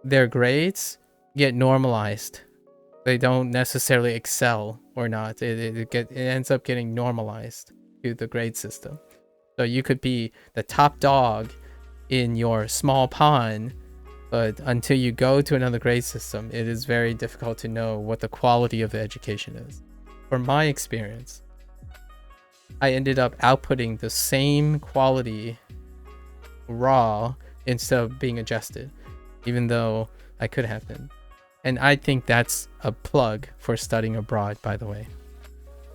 their grades get normalized. They don't necessarily excel or not. It ends up getting normalized to the grade system. So you could be the top dog in your small pond, but until you go to another grade system, it is very difficult to know what the quality of the education is. From my experience, I ended up outputting the same quality raw instead of being adjusted, even though I could have been. And I think that's a plug for studying abroad, by the way.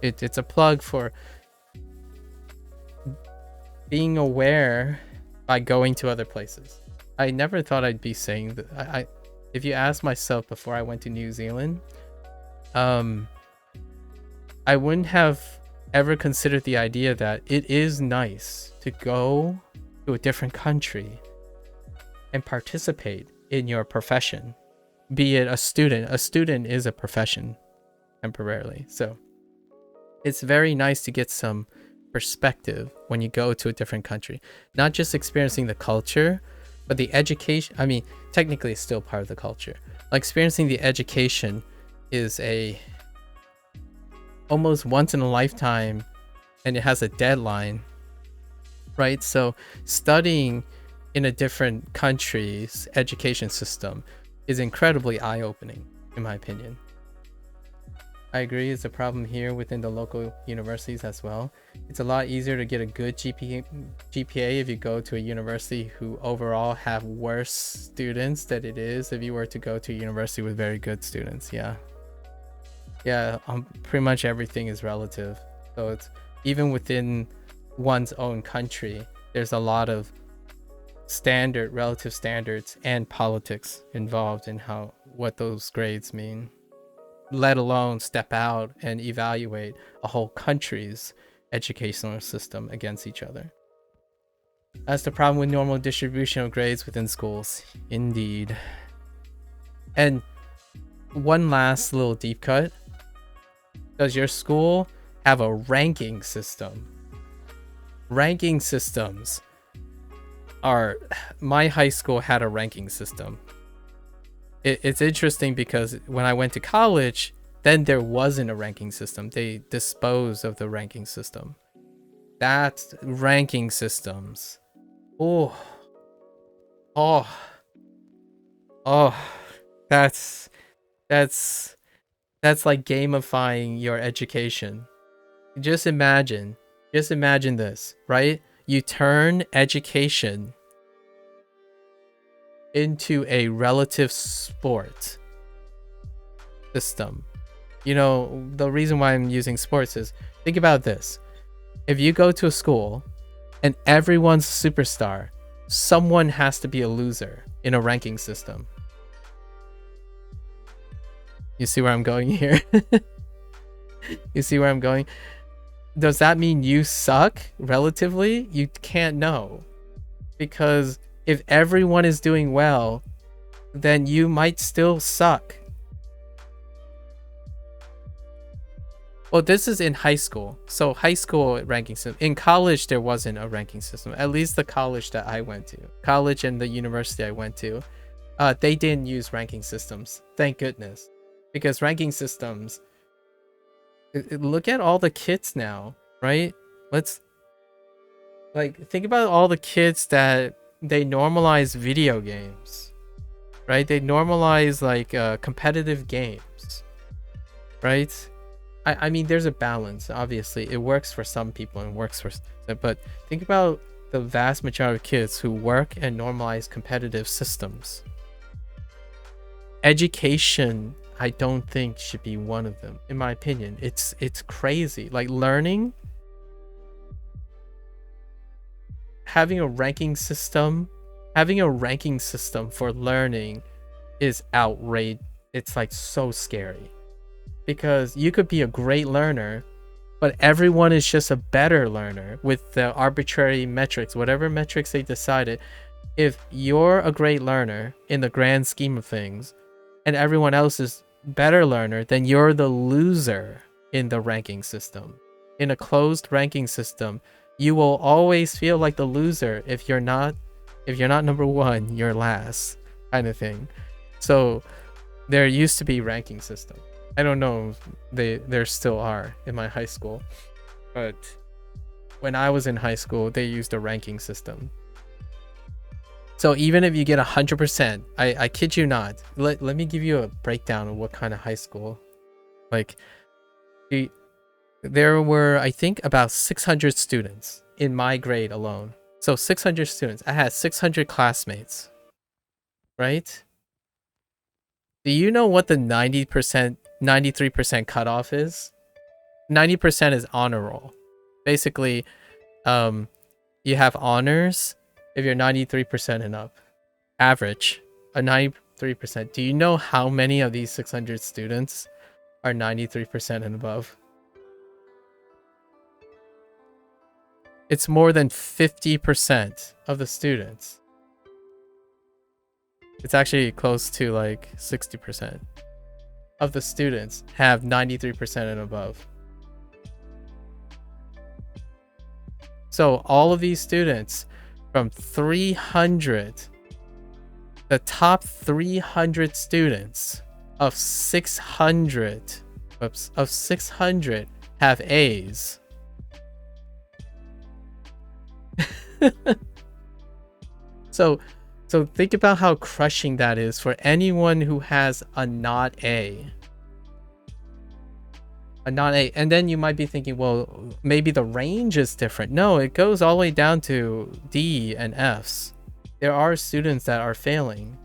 It's a plug for being aware by going to other places. I never thought I'd be saying that. If you ask myself before I went to New Zealand, I wouldn't have ever considered the idea that it is nice to go to a different country and participate in your profession. Be it a student. A student is a profession temporarily. So it's very nice to get some perspective when you go to a different country. Not just experiencing the culture, but the education. I mean, technically it's still part of the culture. Like experiencing the education is a almost once in a lifetime, and it has a deadline, right? So studying in a different country's education system is incredibly eye-opening, in my opinion. I agree, it's a problem here within the local universities as well. It's a lot easier to get a good GPA if you go to a university who overall have worse students than it is if you were to go to a university with very good students. Yeah, pretty much everything is relative. So it's even within one's own country, there's a lot of relative standards and politics involved in what those grades mean, let alone step out and evaluate a whole country's educational system against each other. That's the problem with normal distribution of grades within schools. Indeed. And one last little deep cut. Does your school have a ranking system? Ranking systems my high school had a ranking system. It's interesting because when I went to college, then there wasn't a ranking system. They disposed of the ranking system. That's ranking systems. Oh, that's like gamifying your education. Just imagine this, right? You turn education into a relative sport system. You know, the reason why I'm using sports is, think about this. If you go to a school and everyone's a superstar, someone has to be a loser in a ranking system. You see where I'm going here? You see where I'm going? Does that mean you suck relatively? You can't know. Because if everyone is doing well, then you might still suck. Well, this is in high school. So high school ranking system. In college, there wasn't a ranking system. At least the college that I went to. College and the university I went to. They didn't use ranking systems. Thank goodness. Because ranking systems... Look at all the kids now, right? Think about all the kids that they normalize video games, right? They normalize competitive games, right? I mean, there's a balance. Obviously, it works for some people and works for, but think about the vast majority of kids who work and normalize competitive systems. Education, I don't think should be one of them, in my opinion. It's crazy. Like learning, having a ranking system for learning is outrageous. It's like so scary. because you could be a great learner, but everyone is just a better learner with the arbitrary metrics, whatever metrics they decided. If you're a great learner in the grand scheme of things, and everyone else is better learner, then you're the loser in the ranking system. In a closed ranking system, you will always feel like the loser if you're not number one, you're last, kind of thing. So there used to be ranking system. I don't know if there still are in my high school, but when I was in high school, they used a ranking system. So even if you get 100%, I kid you not, let me give you a breakdown of what kind of high school. Like, there were, I think, about 600 students in my grade alone. So 600 students. I had 600 classmates, right? Do you know what the 90%, 93% cutoff is? 90% is honor roll. Basically, you have honors if you're 93% and up. Average, a 93%. Do you know how many of these 600 students are 93% and above? It's more than 50% of the students. It's actually close to like 60% of the students have 93% and above. So all of these students from 300, the top 300 students of 600 have A's. So think about how crushing that is for anyone who has a not A. A not A. And then you might be thinking, well, maybe the range is different. No, it goes all the way down to D and F's. There are students that are failing.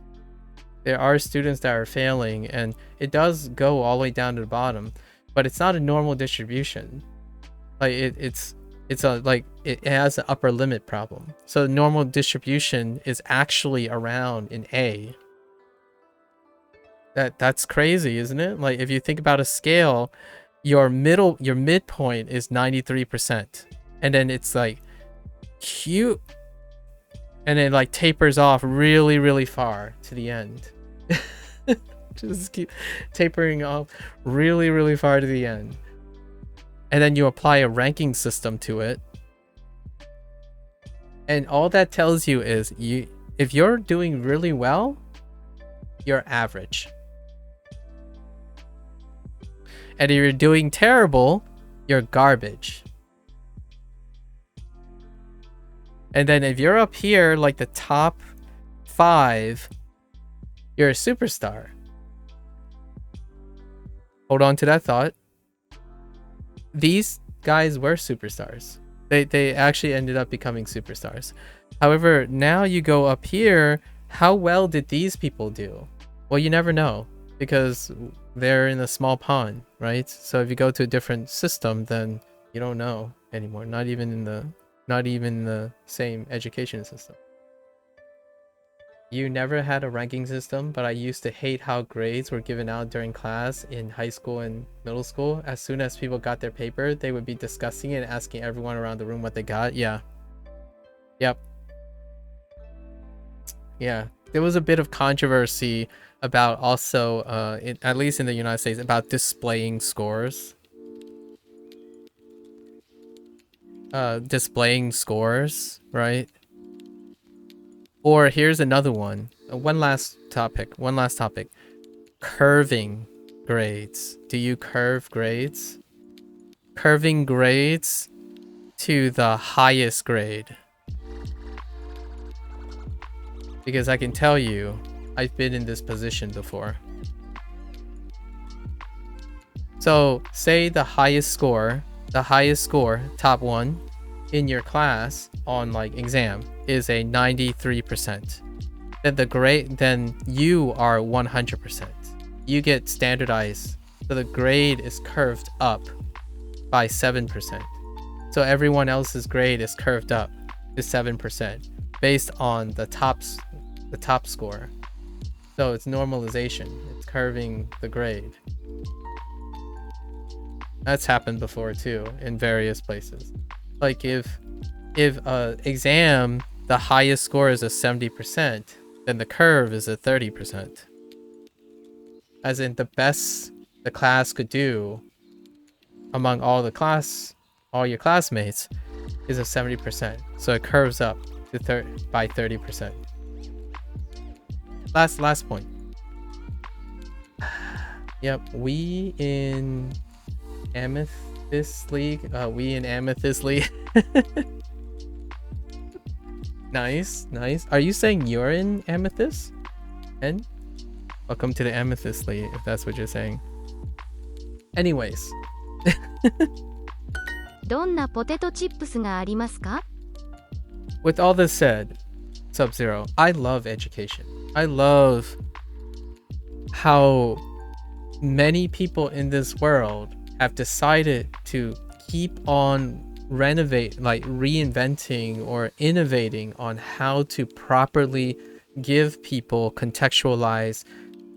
And it does go all the way down to the bottom, but it's not a normal distribution. Like it has an upper limit problem. So the normal distribution is actually around an A. That's crazy, isn't it? Like if you think about a scale, your midpoint is 93%, and then it's like cute, and it like tapers off really, really far to the end. Just keep tapering off really, really far to the end. And then you apply a ranking system to it. And all that tells you is if you're doing really well, you're average. And if you're doing terrible, you're garbage. And then if you're up here, like the top 5, you're a superstar. Hold on to that thought. These guys were superstars. They actually ended up becoming superstars. However, now you go up here, how well did these people do? Well, you never know because they're in a small pond, right? So if you go to a different system, then you don't know anymore. Not even in the same education system. You never had a ranking system, but I used to hate how grades were given out during class in high school and middle school. As soon as people got their paper, they would be discussing it and asking everyone around the room what they got. Yeah. Yep. Yeah. There was a bit of controversy about also, at least in the United States, about displaying scores. Displaying scores, right? Or here's another one. One last topic. Curving grades. Do you curve grades? Curving grades to the highest grade. Because I can tell you, I've been in this position before. So say the highest score, top 1 in your class on like exam is a 93%. Then you are 100%. You get standardized. So the grade is curved up by 7%. So everyone else's grade is curved up to 7% based on the top score. So it's normalization. It's curving the grade. That's happened before too in various places. Like if exam the highest score is a 70%, then the curve is a 30%. As in the best the class could do among all your classmates is a 70%. So it curves up to by 30%. Last point. Yep, we in Amethyst League. Nice. Are you saying you're in Amethyst? And welcome to the Amethyst League, if that's what you're saying. Anyways. どんなポテトチップスがありますか？ With all this said, Sub-Zero, I love education. I love how many people in this world have decided to keep on reinventing or innovating on how to properly give people contextualized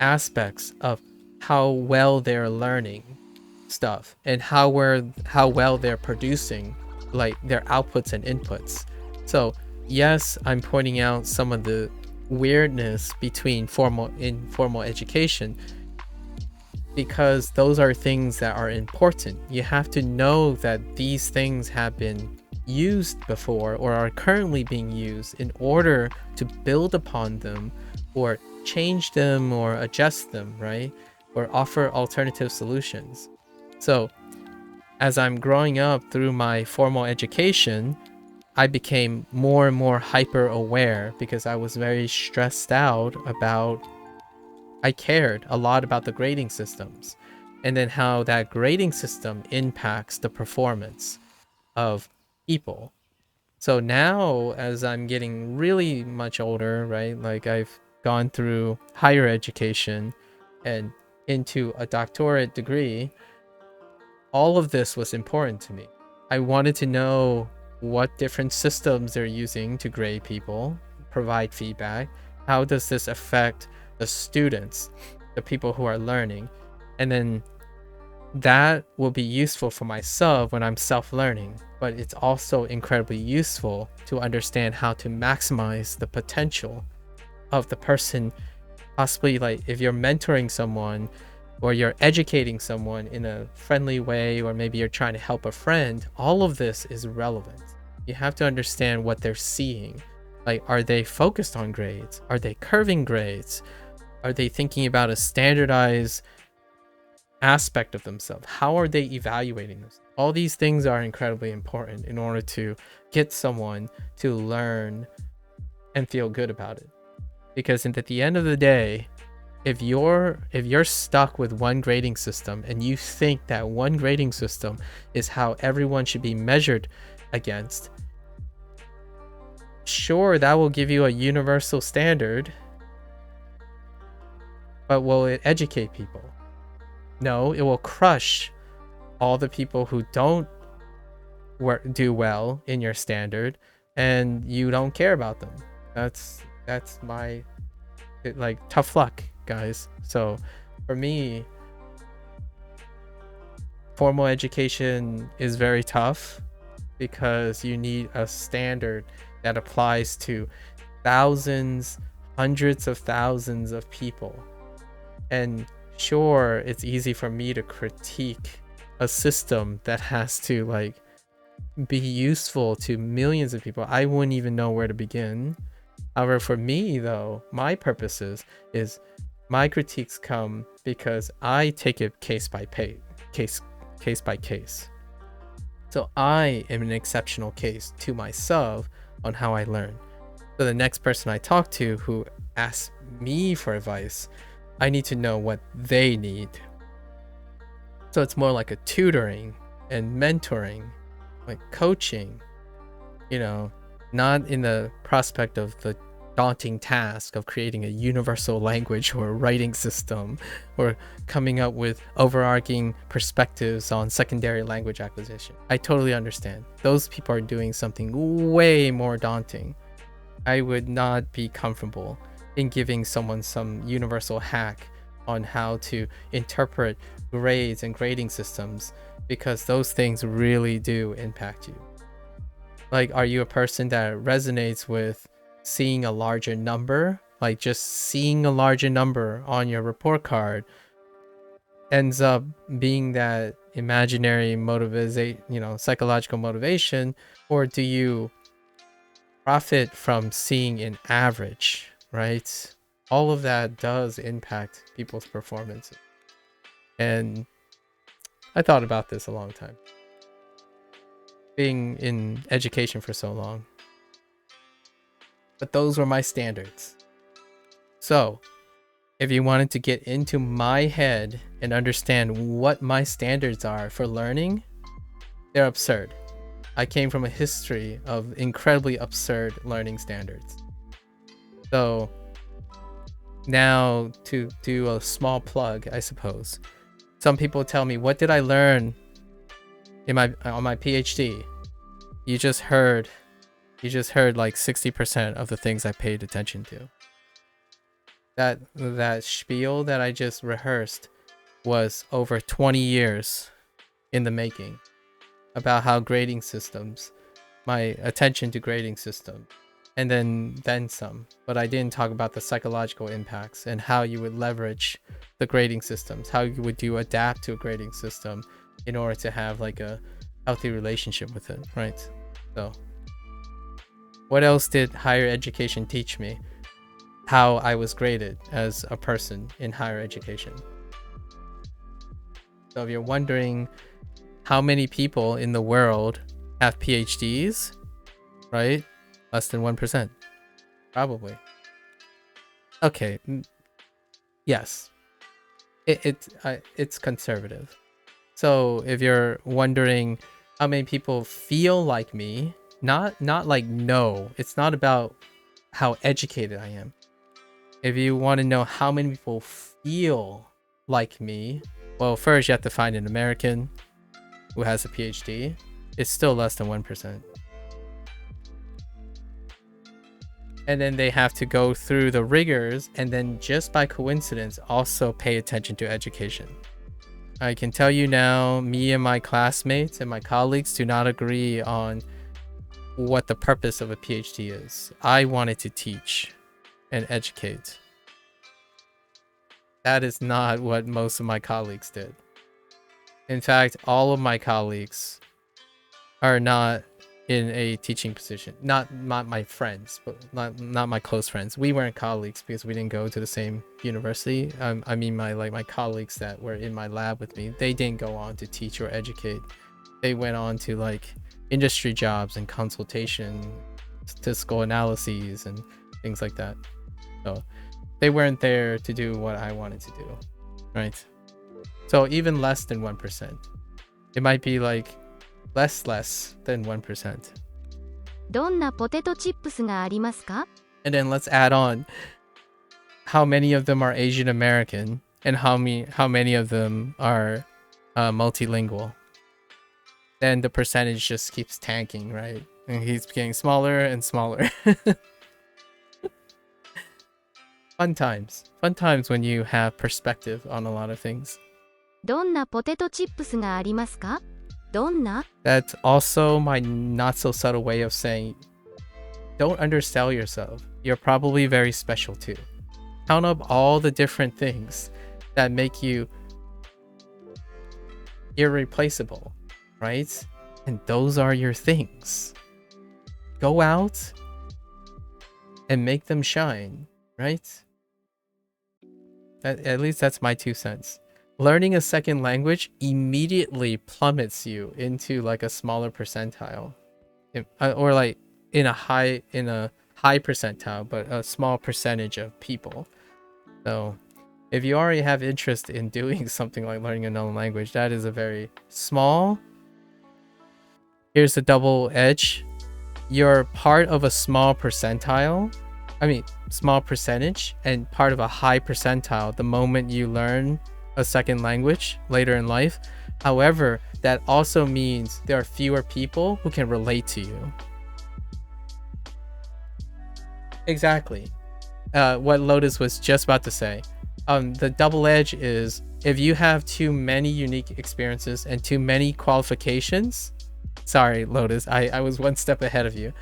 aspects of how well they're learning stuff and how well they're producing like their outputs and inputs. So yes, I'm pointing out some of the weirdness between formal and informal education because those are things that are important. You have to know that these things have been used before or are currently being used in order to build upon them or change them or adjust them, right? Or offer alternative solutions. So as I'm growing up through my formal education, I became more and more hyper aware because I was very stressed out about, I cared a lot about the grading systems and then how that grading system impacts the performance of people. So now as I'm getting really much older, right? Like I've gone through higher education and into a doctorate degree, all of this was important to me. I wanted to know what different systems they're using to grade people, provide feedback. How does this affect the students, the people who are learning? And then that will be useful for myself when I'm self-learning, but it's also incredibly useful to understand how to maximize the potential of the person. Possibly like if you're mentoring someone or you're educating someone in a friendly way, or maybe you're trying to help a friend, all of this is relevant. You have to understand what they're seeing. Like, are they focused on grades? Are they curving grades? Are they thinking about a standardized aspect of themselves? How are they evaluating this? All these things are incredibly important in order to get someone to learn and feel good about it. Because at the end of the day, if you're stuck with one grading system and you think that one grading system is how everyone should be measured against, sure, that will give you a universal standard, but will it educate people? No, it will crush all the people who don't do well in your standard and you don't care about them. That's my tough luck, guys. So for me, formal education is very tough because you need a standard that applies to thousands, hundreds of thousands of people. And sure, it's easy for me to critique a system that has to be useful to millions of people. I wouldn't even know where to begin. However, for me though, my purposes is my critiques come because I take it case by case. So I am an exceptional case to myself on how I learn. So the next person I talk to who asks me for advice, I need to know what they need. So it's more like a tutoring and mentoring, like coaching, not in the prospect of the daunting task of creating a universal language or writing system or coming up with overarching perspectives on secondary language acquisition. I totally understand. Those people are doing something way more daunting. I would not be comfortable in giving someone some universal hack on how to interpret grades and grading systems, because those things really do impact you. Like, are you a person that resonates with seeing a larger number? Like, just seeing a larger number on your report card ends up being that imaginary motivation, psychological motivation? Or do you profit from seeing an average, right? All of that does impact people's performance. And I thought about this a long time, being in education for so long. But those were my standards. So if you wanted to get into my head and understand what my standards are for learning, they're absurd. I came from a history of incredibly absurd learning standards. So now, to do a small plug, I suppose, some people tell me, what did I learn on my PhD? You just heard like 60% of the things I paid attention to. That spiel that I just rehearsed was over 20 years in the making, about how grading systems, my attention to grading system, and then some. But I didn't talk about the psychological impacts and how you would leverage the grading systems, how you adapt to a grading system in order to have like a healthy relationship with it, right? So what else did higher education teach me? How I was graded as a person in higher education. So if you're wondering how many people in the world have PhDs, right? Less than 1%, probably. Okay, yes, it's conservative. So if you're wondering how many people feel like me, not like no, it's not about how educated I am. If you want to know how many people feel like me, well, first you have to find an American who has a PhD. It's still less than 1%. And then they have to go through the rigors, and then just by coincidence also pay attention to education. I can tell you now, me and my classmates and my colleagues do not agree on what the purpose of a PhD is. I wanted to teach and educate. That is not what most of my colleagues did. In fact, all of my colleagues are not in a teaching position. Not my friends, but not my close friends. We weren't colleagues because we didn't go to the same university. I mean my colleagues that were in my lab with me, they didn't go on to teach or educate. They went on to like industry jobs and consultation, statistical analyses and things like that. So they weren't there to do what I wanted to do, right? So even less than 1%. It might be like less than 1%. どんなポテトチップスがありますか? And then let's add on how many of them are Asian American and how many of them are multilingual. Then the percentage just keeps tanking, right? And he's getting smaller and smaller. Fun times when you have perspective on a lot of things. どんなポテトチップスがありますか? どんな? That's also my not so subtle way of saying, don't undersell yourself. You're probably very special too. Count up all the different things that make you irreplaceable, right? And those are your things. Go out and make them shine, right? At least that's my 2 cents. Learning a second language immediately plummets you into like a smaller percentile, or like in a high percentile, but a small percentage of people. So if you already have interest in doing something like learning another language, that is a very small. Here's the double edge. You're part of a small percentile. Small percentage and part of a high percentile the moment you learn a second language later in life. However, that also means there are fewer people who can relate to you. Exactly. What Lotus was just about to say. The double edge is if you have too many unique experiences and too many qualifications. Sorry, Lotus, I was one step ahead of you.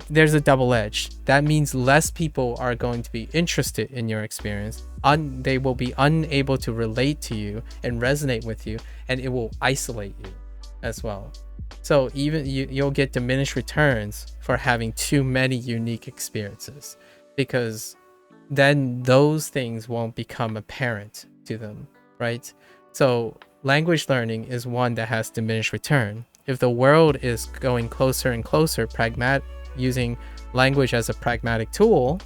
There's a double edge. That means less people are going to be interested in your experience. They will be unable to relate to you and resonate with you, and it will isolate you as well. So even you'll get diminished returns for having too many unique experiences, because then those things won't become apparent to them, right? So language learning is one that has diminished return. If the world is going closer and closer, using language as a pragmatic tool,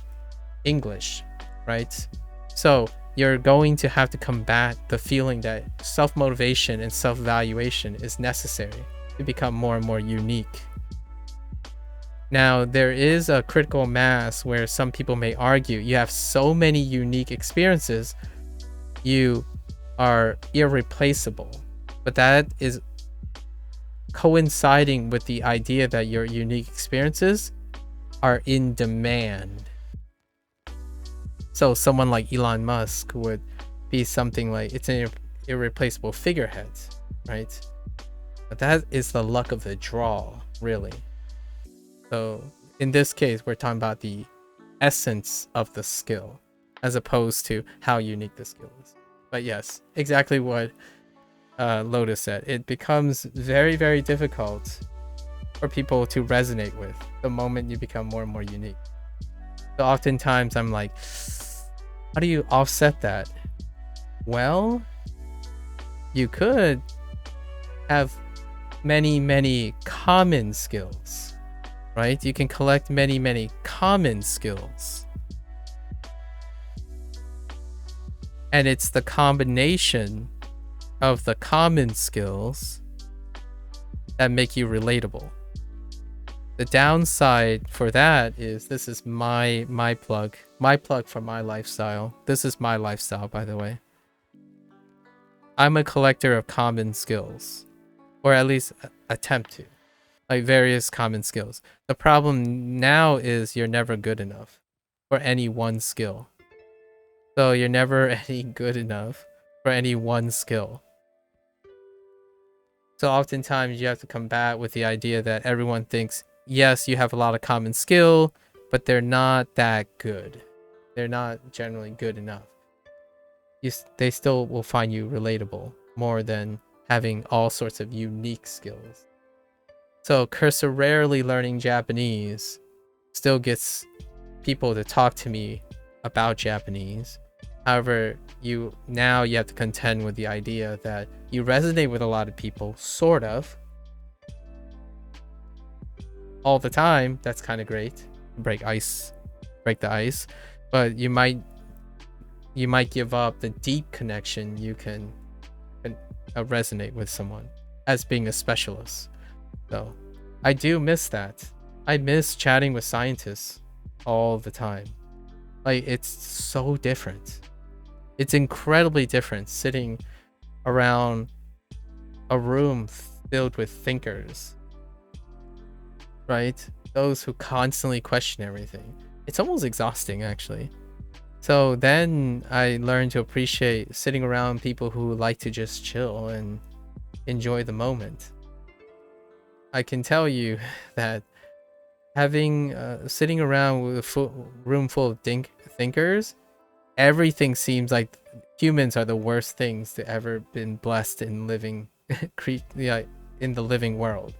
English, right? So you're going to have to combat the feeling that self-motivation and self-valuation is necessary to become more and more unique. Now, there is a critical mass where some people may argue you have so many unique experiences, you are irreplaceable. But that is coinciding with the idea that your unique experiences are in demand. So someone like Elon Musk would be something like, it's an irreplaceable figurehead, right? But that is the luck of the draw, really. So in this case, we're talking about the essence of the skill as opposed to how unique the skill is. But yes, exactly what Lotus said. It becomes very, very difficult for people to resonate with the moment you become more and more unique. So oftentimes I'm like, how do you offset that? Well, you could have many, many common skills, right? You can collect many, many common skills. And it's the combination of the common skills that make you relatable. The downside for that is, this is my plug for my lifestyle. This is my lifestyle, by the way. I'm a collector of common skills, or at least attempt to, like various common skills. The problem now is you're never good enough for any one skill. So you're never any good enough for any one skill. So oftentimes you have to combat with the idea that everyone thinks, yes, you have a lot of common skill, but they're not that good. They're not generally good enough. They still will find you relatable more than having all sorts of unique skills. So cursorily learning Japanese still gets people to talk to me about Japanese. However, you have to contend with the idea that you resonate with a lot of people, sort of, all the time. That's kind of great. Break the ice, but you might give up the deep connection you can resonate with someone as being a specialist. So I do miss that. I miss chatting with scientists all the time. Like, it's so different. It's incredibly different sitting around a room filled with thinkers, right? Those who constantly question everything. It's almost exhausting, actually. So then I learned to appreciate sitting around people who like to just chill and enjoy the moment. I can tell you that having sitting around with a room full of thinkers, everything seems like humans are the worst things to ever been blessed in living in the living world.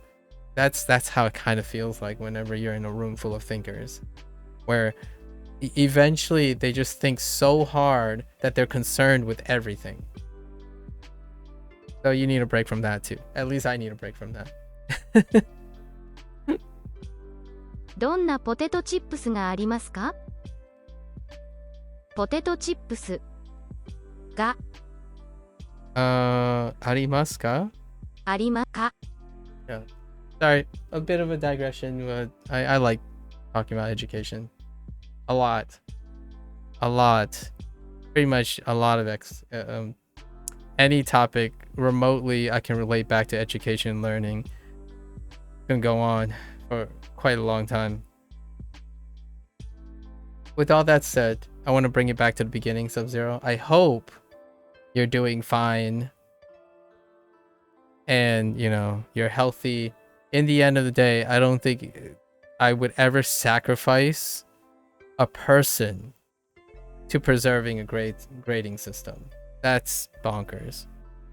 That's how it kind of feels like whenever you're in a room full of thinkers, where eventually they just think so hard that they're concerned with everything. So you need a break from that too. At least I need a break from that. どんなポテトチップスがありますか？ポテトチップスがありますか？ありますか？ Yeah. Sorry, a bit of a digression, but I like talking about education. A lot. Pretty much a lot of any topic remotely I can relate back to education and learning. Can go on for quite a long time. with all that said, I want to bring it back to the beginning, Sub-Zero. I hope you're doing fine and, you know, you're healthy. In the end of the day, I don't think I would ever sacrifice a person to preserving a grading system. That's bonkers,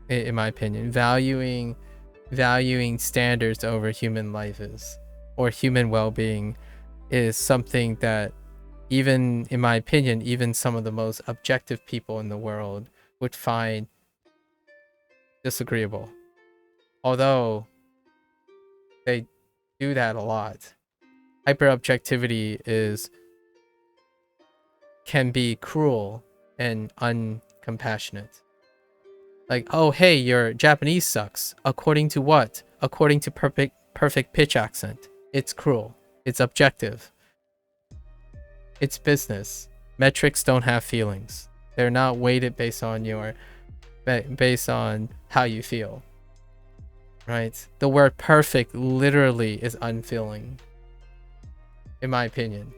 in my opinion. Valuing standards over human life or human well-being is something that, even in my opinion, even some of the most objective people in the world would find disagreeable. Although they do that a lot. Hyper-objectivity can be cruel and uncompassionate. Like, oh, hey, your Japanese sucks. According to what? According to perfect pitch accent. It's cruel. It's objective. It's business. Metrics don't have feelings. They're not weighted based on how you feel. Right? The word perfect literally is unfeeling, in my opinion.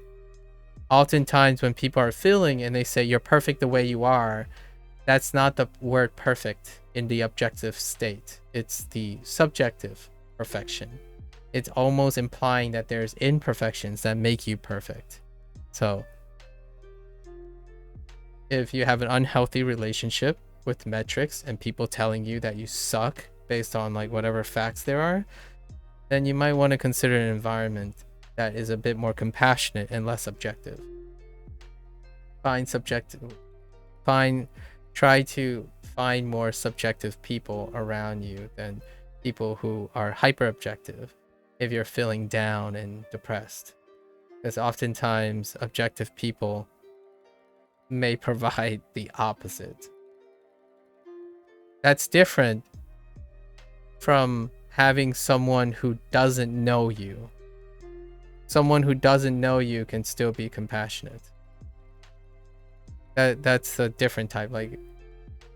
Oftentimes when people are feeling and they say you're perfect the way you are, that's not the word perfect in the objective state. It's the subjective perfection. It's almost implying that there's imperfections that make you perfect. So if you have an unhealthy relationship with metrics and people telling you that you suck based on like whatever facts there are, then you might want to consider an environment that is a bit more compassionate and less objective. Try to find more subjective people around you than people who are hyper objective if you're feeling down and depressed. Because oftentimes objective people may provide the opposite. That's different from having someone who doesn't know you. Someone who doesn't know you can still be compassionate. That's a different type. Like,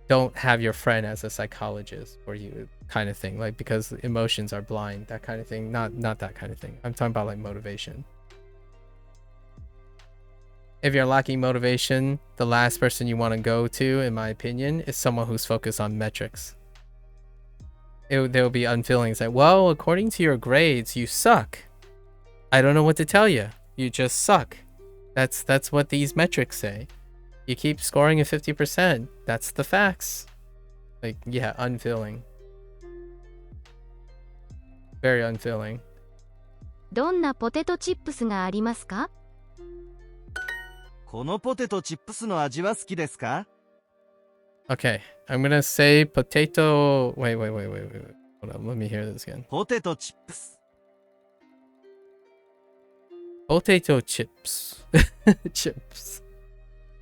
don't have your friend as a psychologist for you, kind of thing. Like, because emotions are blind, that kind of thing. Not that kind of thing. I'm talking about like motivation. If you're lacking motivation, the last person you want to go to, in my opinion, is someone who's focused on metrics. They'll be unfeeling. It's like, well, according to your grades, you suck. I don't know what to tell you. You just suck. That's what these metrics say. You keep scoring at 50%. That's the facts. Like, yeah, unfeeling. Very unfeeling. どんなポテトチップスがありますか？このポテトチップスの味は好きですか？ Okay, I'm gonna say potato. Wait. Hold on, let me hear this again. ポテトチップス Potato chips. Chips.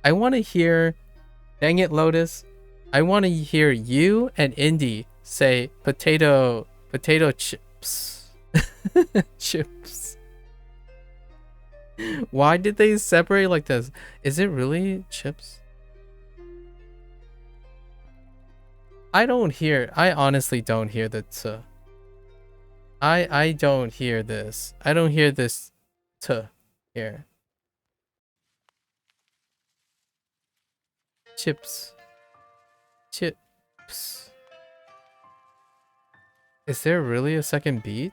I want to hear, dang it, Lotus. I want to hear you and Indy say potato chips. Chips. Why did they separate like this? Is it really chips? I honestly don't hear the t. I don't hear this. I don't hear this t here. Chips. Is there really a second beat?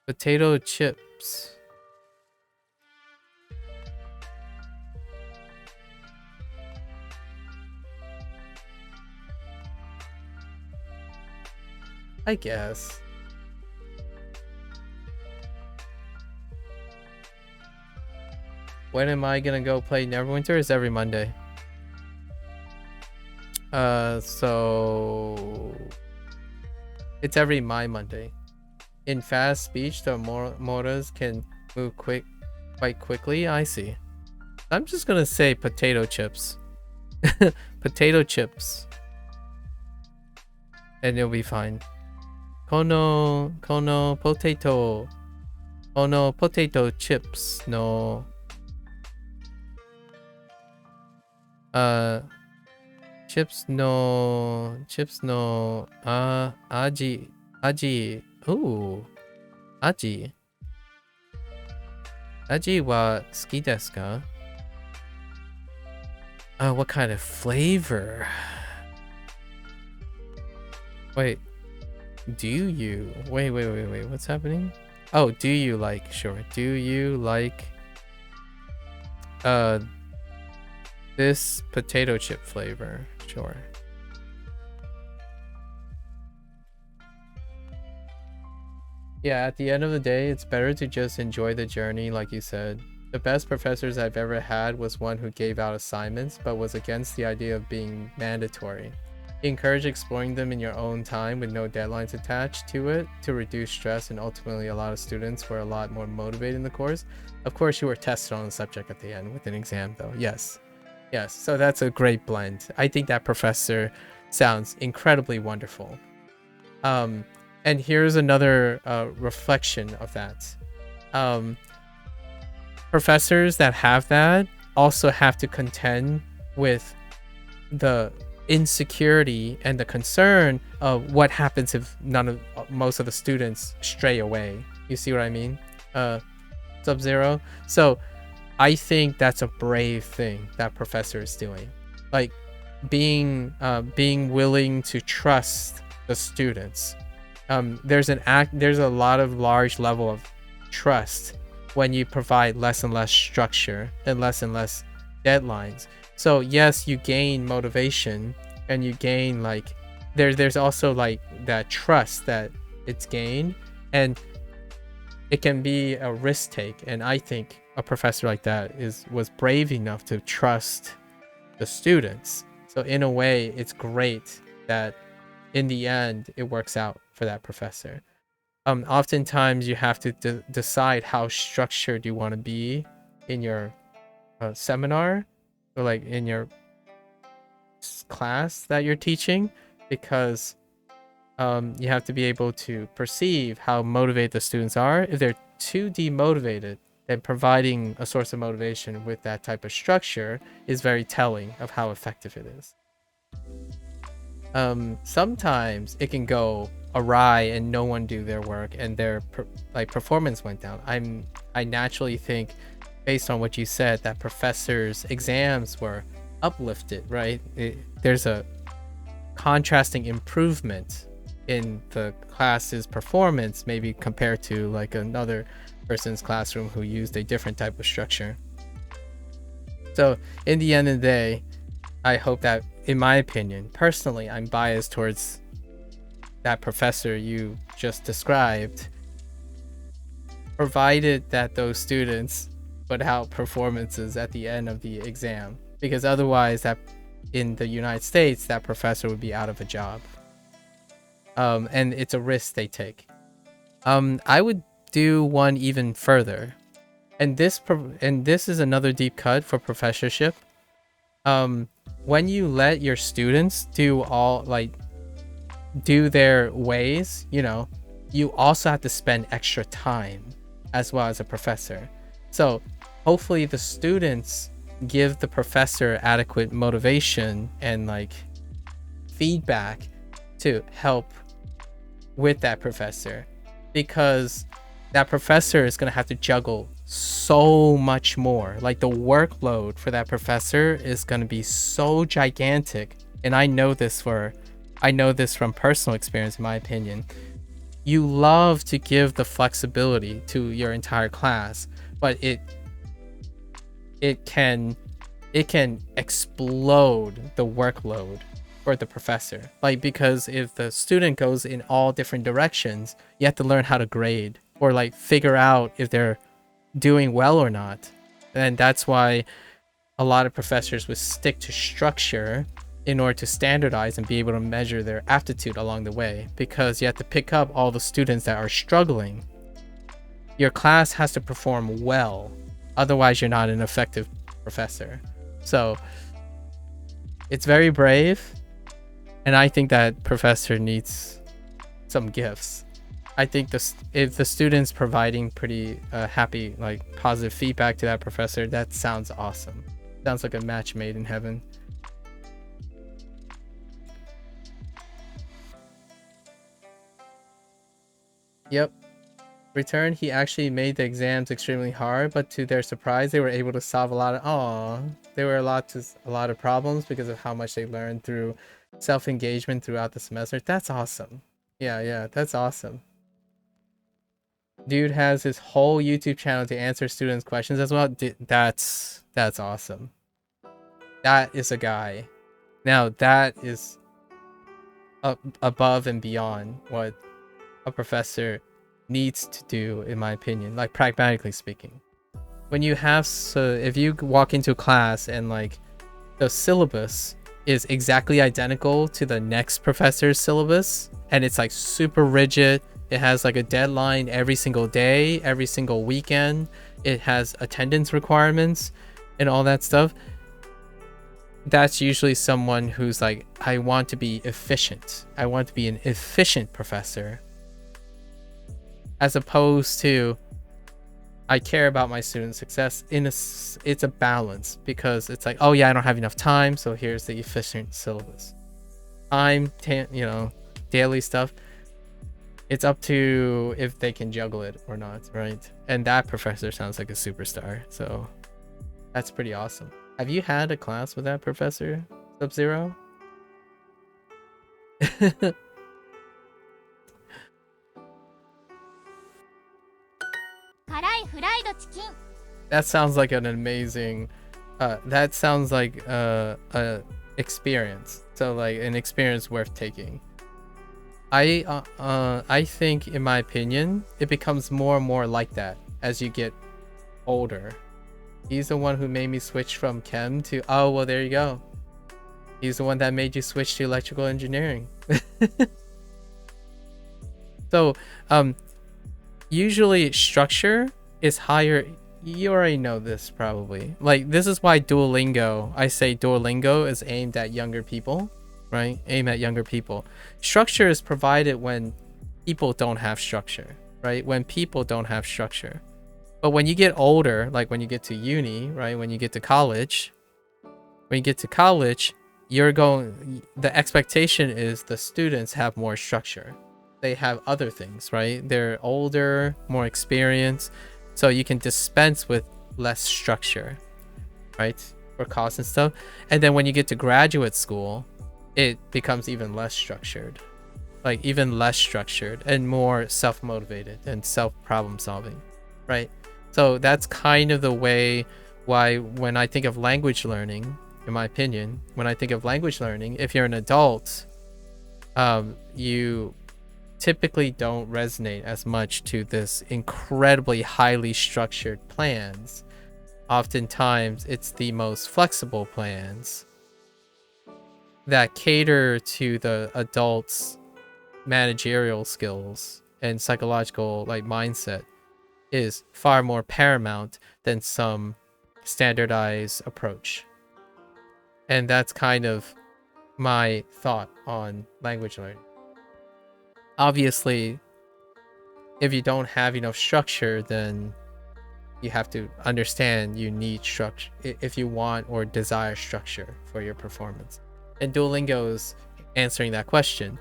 Potato chips. I guess. When am I gonna go play Neverwinter? It's every Monday. So it's every my Monday. In fast speech, the moras can move quite quickly. I see. I'm just gonna say potato chips. Potato chips. And it'll be fine. Kono potato. Kono potato chips no. Chips no aji. Ooh, aji wa suki desu ka? What kind of flavor? Wait, do you? Wait, what's happening? Oh, do you like? Sure. Do you like this potato chip flavor? Sure. Yeah, at the end of the day, it's better to just enjoy the journey, like you said. The best professors I've ever had was one who gave out assignments, but was against the idea of being mandatory. He encouraged exploring them in your own time with no deadlines attached to it to reduce stress, and ultimately a lot of students were a lot more motivated in the course. Of course, you were tested on the subject at the end with an exam though. Yes. Yes, so that's a great blend. I think that professor sounds incredibly wonderful. And here's another reflection of that. Professors that have that also have to contend with the insecurity and the concern of what happens if most of the students stray away. You see what I mean? Sub-Zero. So I think that's a brave thing that professor is doing, like being willing to trust the students. There's a lot of large level of trust when you provide less and less structure and less deadlines. So yes, you gain motivation and you gain like there's also like that trust that it's gained, and it can be a risk take. And I think a professor like that was brave enough to trust the students. So in a way, it's great that in the end it works out for that professor. Oftentimes you have to decide how structured you want to be in your seminar, or like in your class that you're teaching, because you have to be able to perceive how motivated the students are. If they're too demotivated, then providing a source of motivation with that type of structure is very telling of how effective it is. Sometimes it can go awry and no one do their work and their performance went down. I naturally think, based on what you said, that professors' exams were uplifted, right? There's a contrasting improvement in the class's performance, maybe compared to like another person's classroom who used a different type of structure. So in the end of the day, I hope that, in my opinion, personally, I'm biased towards that professor you just described, provided that those students put out performances at the end of the exam, because otherwise that in the United States, that professor would be out of a job. And it's a risk they take. I would do one even further, and this is another deep cut for professorship. When you let your students do their ways, you also have to spend extra time as well as a professor. So hopefully the students give the professor adequate motivation and like feedback to help with that professor, because that professor is going to have to juggle so much more. Like the workload for that professor is going to be so gigantic. And I know this from personal experience, in my opinion. You love to give the flexibility to your entire class, but it can explode the workload for the professor. Like, because if the student goes in all different directions, you have to learn how to grade or like figure out if they're doing well or not. And that's why a lot of professors would stick to structure in order to standardize and be able to measure their aptitude along the way, because you have to pick up all the students that are struggling. Your class has to perform well, otherwise you're not an effective professor. So it's very brave, and I think that professor needs some gifts. I think if the student's providing pretty happy, like positive feedback to that professor, that sounds awesome. Sounds like a match made in heaven. Yep. return, he actually made the exams extremely hard, but to their surprise, they were able to solve a lot of there were a lot of problems because of how much they learned through self-engagement throughout the semester. That's awesome. Yeah, that's awesome. Dude has his whole YouTube channel to answer students' questions as well. That's awesome. That is a guy. Now that is above and beyond what a professor needs to do, in my opinion, like pragmatically speaking. When you have, if you walk into class and like the syllabus is exactly identical to the next professor's syllabus, and it's like super rigid, it has like a deadline every single day, every single weekend, it has attendance requirements and all that stuff, that's usually someone who's like, I want to be efficient. I want to be an efficient professor. As opposed to, I care about my student success. It's a balance, because it's like, oh yeah, I don't have enough time, so here's the efficient syllabus. Daily stuff. It's up to if they can juggle it or not, right? And that professor sounds like a superstar, so that's pretty awesome. Have you had a class with that professor, Sub-Zero? 辛いフライドチキン That sounds like an amazing, that sounds like a experience. So like an experience worth taking. I think, in my opinion, it becomes more and more like that as you get older. He's the one who made me switch from chem to, oh, well, there you go. He's the one that made you switch to electrical engineering. So, usually structure is higher. You already know this probably. Like, this is why Duolingo, I say Duolingo is aimed at younger people, right? Aim at younger people. Structure is provided when people don't have structure, right? When people don't have structure. But when you get older, like when you get to uni, right? When you get to college, the expectation is the students have more structure. They have other things, right? They're older, more experienced, so you can dispense with less structure, right? For costs and stuff. And then when you get to graduate school, it becomes even less structured, like even less structured and more self-motivated and self-problem solving, right? So that's kind of the way why when I think of language learning, in my opinion, when I think of language learning, if you're an adult, you typically don't resonate as much to this incredibly highly structured plans. Oftentimes, it's the most flexible plans that cater to the adult's managerial skills and psychological like mindset is far more paramount than some standardized approach. And that's kind of my thought on language learning. Obviously, if you don't have enough structure, then you have to understand you need structure if you want or desire structure for your performance. And Duolingo is answering that question.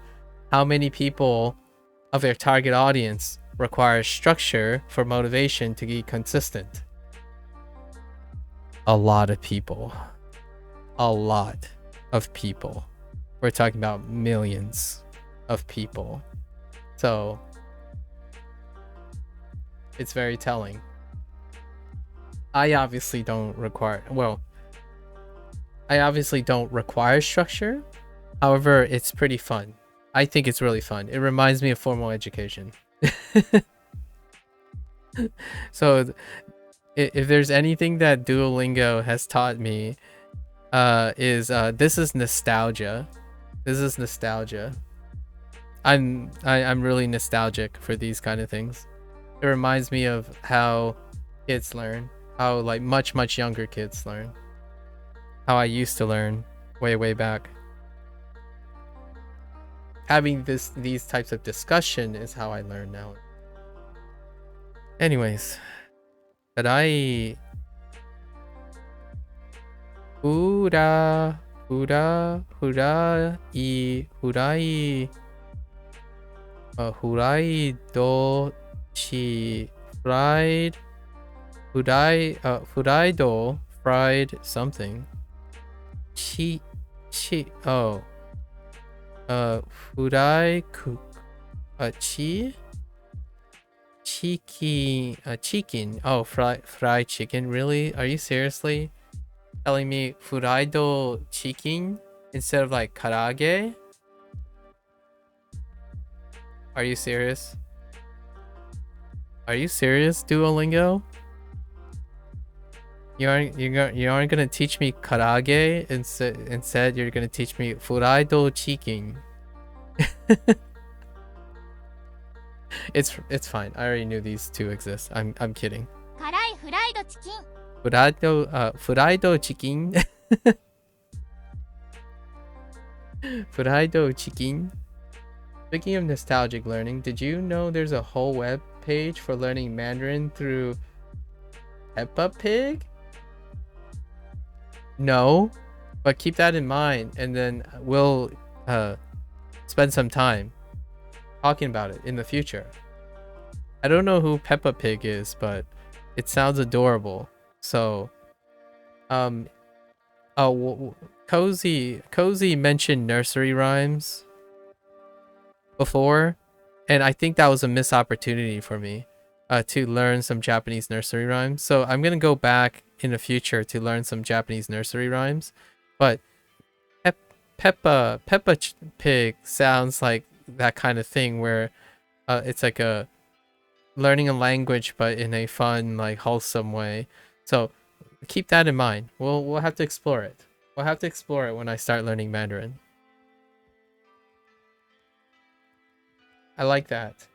How many people of their target audience require structure for motivation to be consistent? A lot of people. A lot of people. We're talking about millions of people. So it's very telling. I obviously don't require structure. However, it's pretty fun. I think it's really fun. It reminds me of formal education. So if there's anything that Duolingo has taught me, this is nostalgia. This is nostalgia. I'm really nostalgic for these kind of things. It reminds me of how kids learn, how like much younger kids learn, how I used to learn way back. Having these types of discussion is how I learn now. Anyways, but I Hurai do fried, furaido, fried something. Oh, furai cook, chicken. Oh, fried chicken. Really? Are you seriously telling me furaido chicken instead of like karage? Are you serious? Are you serious, Duolingo? You aren't gonna teach me karage. Instead you're gonna teach me furaido chicken. It's fine. I already knew these two exist. I'm kidding. 辛いフライドチキン Furaido chicken. Furaido chicken. Speaking of nostalgic learning, did you know there's a whole web page for learning Mandarin through Peppa Pig? No, but keep that in mind, and then we'll spend some time talking about it in the future. I don't know who Peppa Pig is, but it sounds adorable. So, Cozy mentioned nursery rhymes before, and I think that was a missed opportunity for me to learn some Japanese nursery rhymes. So I'm gonna go back in the future to learn some Japanese nursery rhymes. But Peppa Pig sounds like that kind of thing where it's like a learning a language but in a fun, like wholesome way. So keep that in mind. We'll have to explore it. We'll have to explore it when I start learning Mandarin. I like that.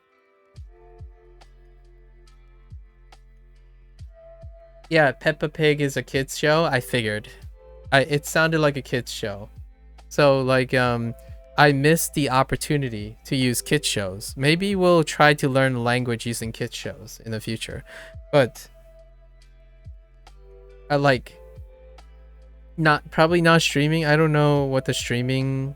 Yeah, Peppa Pig is a kids show. I figured. It sounded like a kids show. So like I missed the opportunity to use kids shows. Maybe we'll try to learn language using kids shows in the future. But I like probably not streaming. I don't know what the streaming,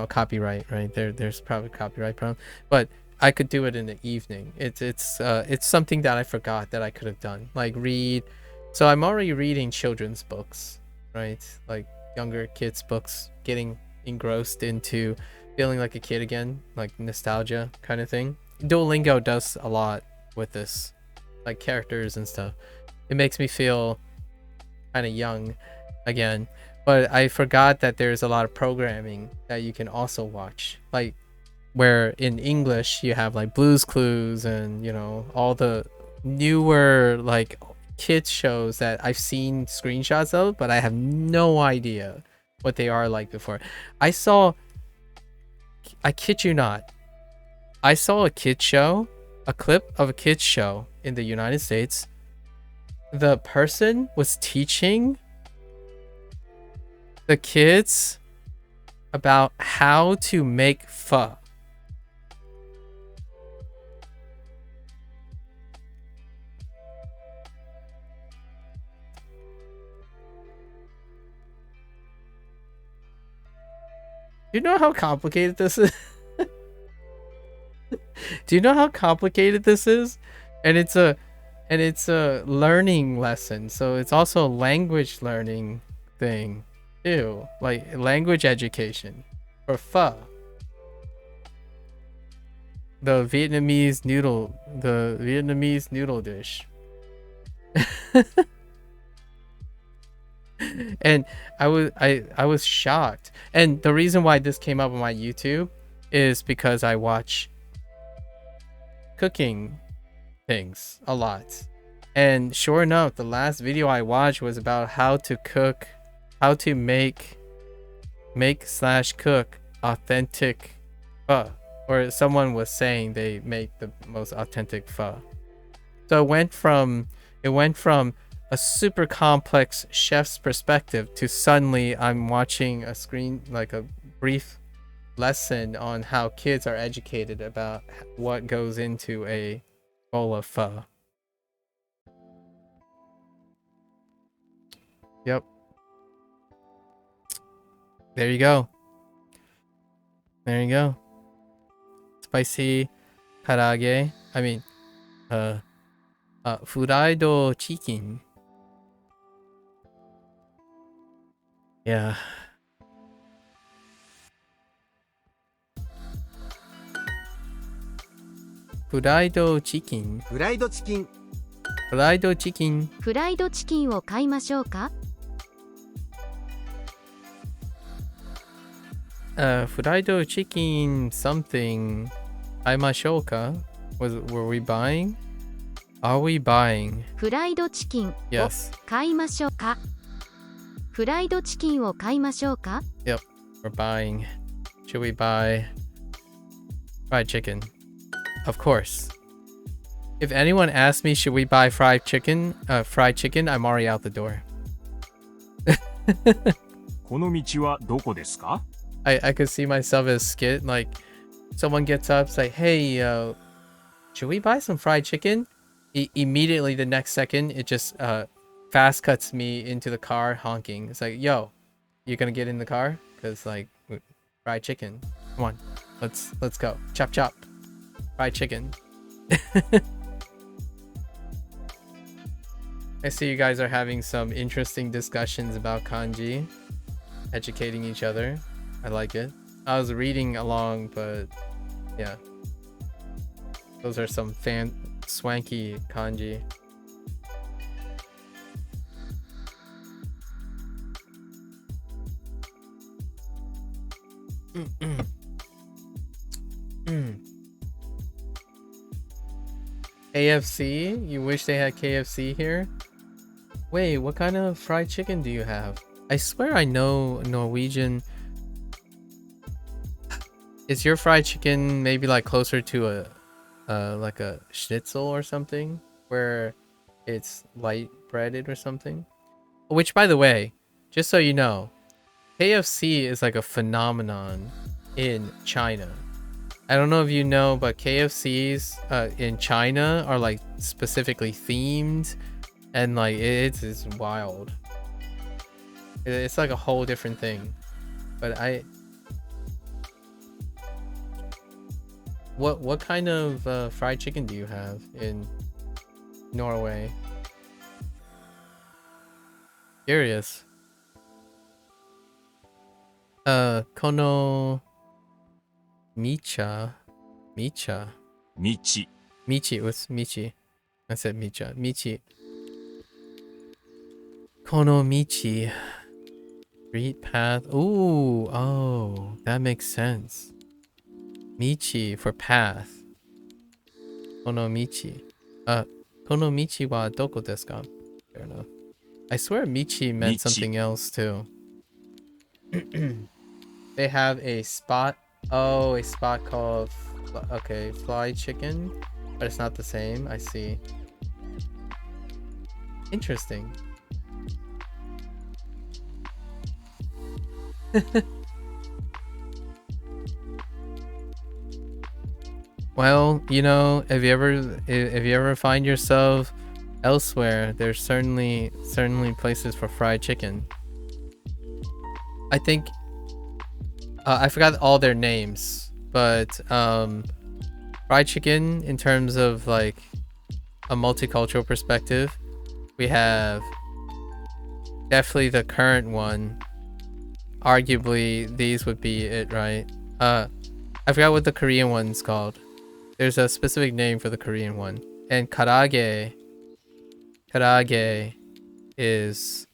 copyright, right? There's probably copyright problem. But I could do it in the evening. It's something that I forgot that I could have done. Like read. So I'm already reading children's books, right? Like younger kids books, getting engrossed into feeling like a kid again, like nostalgia kind of thing. Duolingo does a lot with this, like characters and stuff. It makes me feel kind of young again. But I forgot that there's a lot of programming that you can also watch, like where in English you have like Blue's Clues and all the newer like kids shows that I've seen screenshots of, but I have no idea what they are like before. I kid you not, I saw a kid show, a clip of a kid show in the United States. The person was teaching the kids about how to make pho. Do you know how complicated this is? Do you know how complicated this is? And it's a learning lesson, so it's also a language learning thing too, like language education for pho, the Vietnamese noodle dish. And I was shocked. And the reason why this came up on my YouTube is because I watch cooking things a lot. And sure enough, the last video I watched was about how to make / cook authentic pho. Or someone was saying they make the most authentic pho. So it went from a super complex chef's perspective to suddenly I'm watching a brief lesson on how kids are educated about what goes into a bowl of pho. Yep. There you go. There you go. Spicy karage. I mean, Furaido chicken. Yeah. Furaido chicken. フライドチキン Furaido chicken. フライドチキンを買いましょうか？ Furaido chicken something. Aimashoka? Were we buying? Are we buying? フライドチキンを Yes. 買いましょうか？フライドチキンを買いましょうか？ Yep. We're buying. Should we buy fried chicken? Of course. If anyone asks me, should we buy fried chicken, I'm already out the door. この道はどこですか？ I could see myself as skit, like someone gets up, it's like, hey, should we buy some fried chicken? Immediately the next second, it just fast cuts me into the car honking. It's like, yo, you gonna get in the car? Cause like fried chicken. Come on, let's go. Chop chop. Fried chicken. I see you guys are having some interesting discussions about kanji, educating each other. I like it. I was reading along, but yeah. Those are some swanky kanji. KFC? You wish they had KFC here? Wait, what kind of fried chicken do you have? I swear I know Norwegian. Is your fried chicken maybe like closer to like a schnitzel or something, where it's light breaded or something? Which, by the way, just so you know, KFC is like a phenomenon in China. I don't know if you know, but KFCs in China are like specifically themed, and like it's wild. It's like a whole different thing. But what kind of fried chicken do you have in Norway? Curious. Kono Micha.道 Michi. What's Michi? I said Micha. Michi. Kono Michi. Street path. Ooh. Oh, that makes sense. Michi for path. Kono Michi. Kono Michi wa doko desu ka? Fair enough. I swear Michi meant Michi. something else too. They have a spot. Oh, a spot called fly chicken, but it's not the same. I see. Interesting. Well, you know, if you ever find yourself elsewhere, there's certainly places for fried chicken. I think I forgot all their names, but fried chicken, in terms of like a multicultural perspective, we have definitely the current one. Arguably, these would be it, right? I forgot what the Korean one's called. There's a specific name for the Korean one. And karage is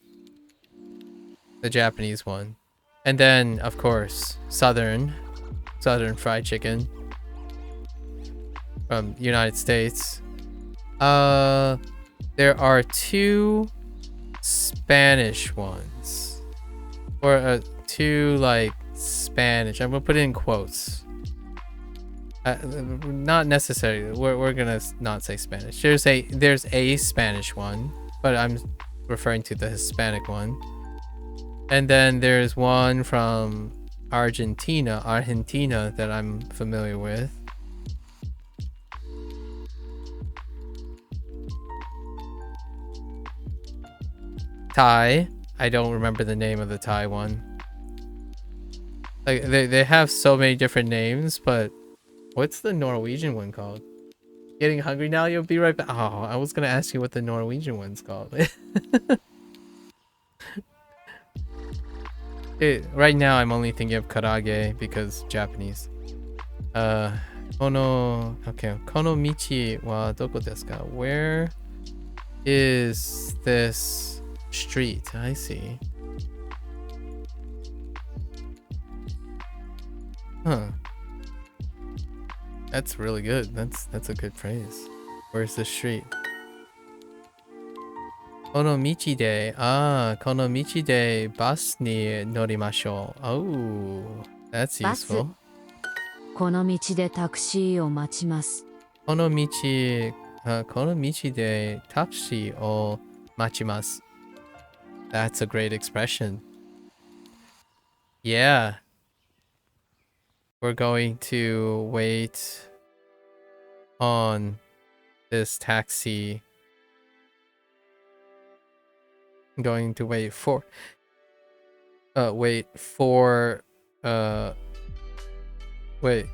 the Japanese one. And then, of course, Southern fried chicken from United States. There are two Spanish ones, or two like Spanish. I'm gonna put it in quotes. Not necessarily. We're gonna not say Spanish. There's a Spanish one, but I'm referring to the Hispanic one. And then there's one from Argentina that I'm familiar with. Thai. I don't remember the name of the Thai one. Like they have so many different names, but what's the Norwegian one called? Getting hungry now? You'll be right back. Oh, I was gonna ask you what the Norwegian one's called. Right now, I'm only thinking of karage because Japanese. Okay, kono michi wa doko desu ka? Where is this street? I see. Huh. That's really good. That's a good phrase. Where's the street? Kono michi de, kono michi de bus ni norimashou. Oh, that's useful. この道でタクシーを待ちます。kono michi de taxi o machimasu. That's a great expression. Yeah. We're going to wait on this taxi. I'm going to wait for wait.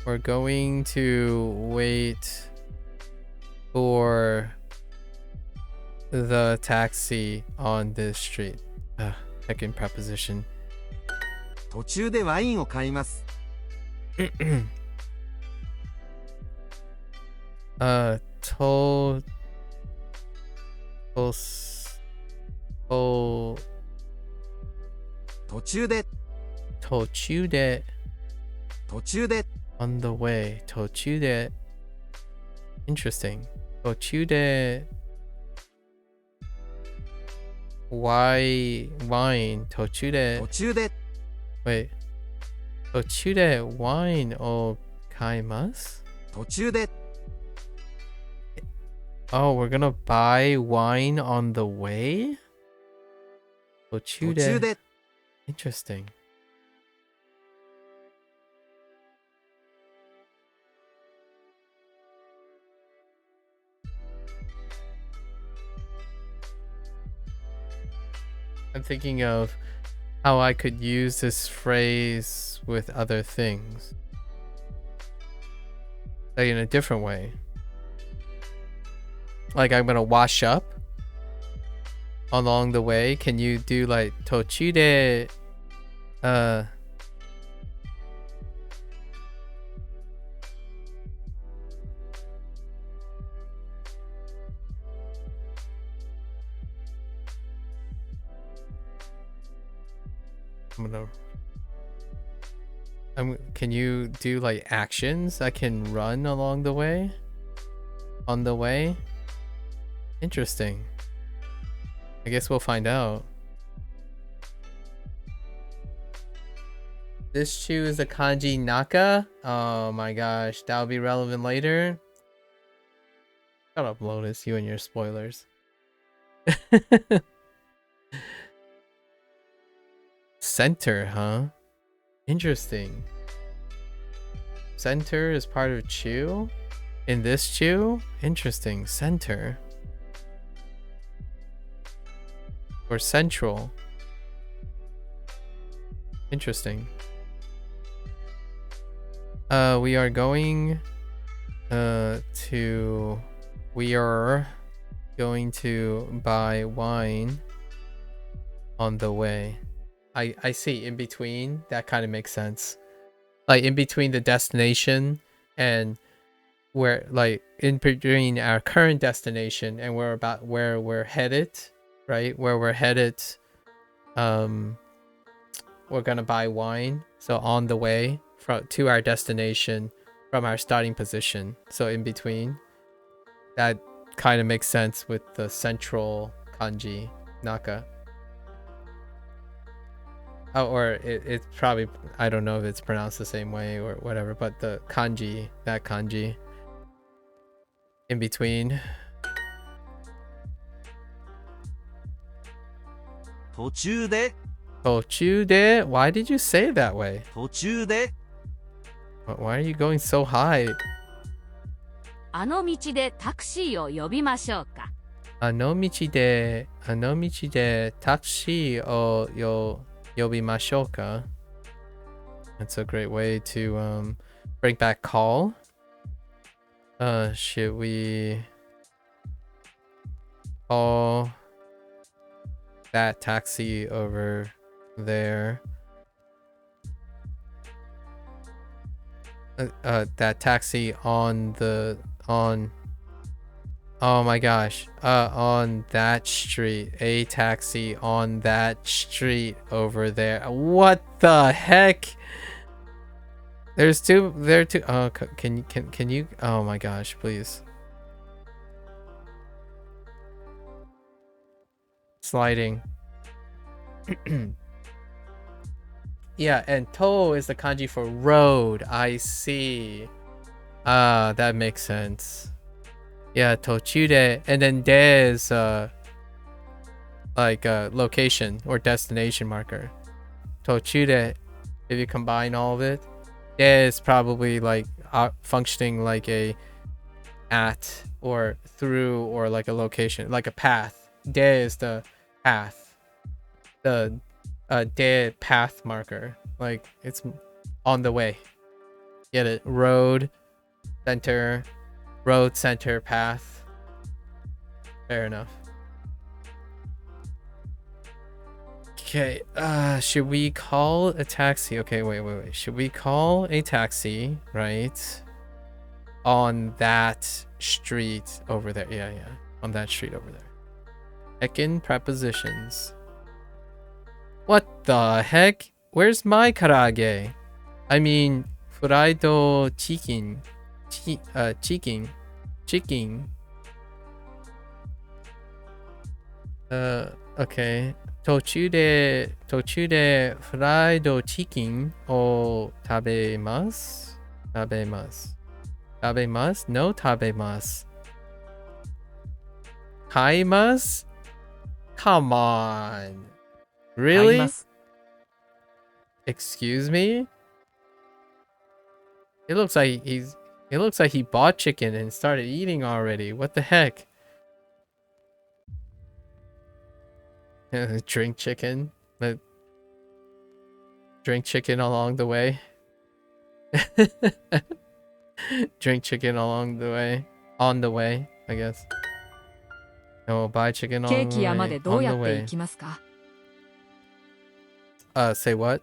We're going to wait for the taxi on this street. Second preposition. 途中でワインを買います。途中で on the way 途中で interesting 途中で wine 途中で wait 途中で wine を買います Oh, we're gonna buy wine on the way? 途中で Interesting. I'm thinking of how I could use this phrase with other things. Like in a different way. Like I'm gonna wash up along the way. Can you do like tochu de can you do like actions I can run along the way? On the way? Interesting. I guess we'll find out. This shoe is a kanji naka? Oh my gosh, that'll be relevant later. Shut up, Lotus, you and your spoilers. Center, huh? Interesting. Center is part of chew? In this chew? Interesting. Center. Or central. Interesting. We are going to buy wine on the way. I see. In between, that kind of makes sense. Like in between the destination and where, like in between our current destination and where we're headed, right? Where we're headed, we're gonna buy wine. So on the way to our destination from our starting position. So in between, that kind of makes sense with the central kanji naka. Oh, or it's probably, I don't know if it's pronounced the same way or whatever, but the kanji, that kanji in between. 途中で Why did you say it that way? 途中で Why are you going so high? あの道でタクシーを呼びましょうか。あの道でタクシーを呼びましょうか? That's a great way to Bring back call. Should we call that taxi over there? That taxi on oh my gosh, on that street. A taxi on that street over there. What the heck? There are two. Oh, can you? Oh my gosh, please. Sliding. Yeah, and to is the kanji for road. I see. Ah, that makes sense. Yeah, tochude, and then de is like a location or destination marker. Tochude, if you combine all of it, de is probably like functioning like a at or through or like a location, like a path. De is the path. The de path marker, like it's on the way. Get it? Road center path. Fair enough. Okay, should we call a taxi? Okay, wait. Should we call a taxi, right? On that street over there. Yeah. On that street over there. Heckin' prepositions. What the heck? Where's my karage? I mean, furaido chicken. Chicken. Okay. Tochude fraido chicken o tabemasu? Tabemasu? No tabemasu. Kaimasu? Come on. Really? 買います Excuse me? It looks like he bought chicken and started eating already. What the heck? Drink chicken. Drink chicken along the way. Drink chicken along the way. On the way, I guess. No, buy chicken on ケー the キ屋ま way. でどう On や the って行 way. きますか？ Say what?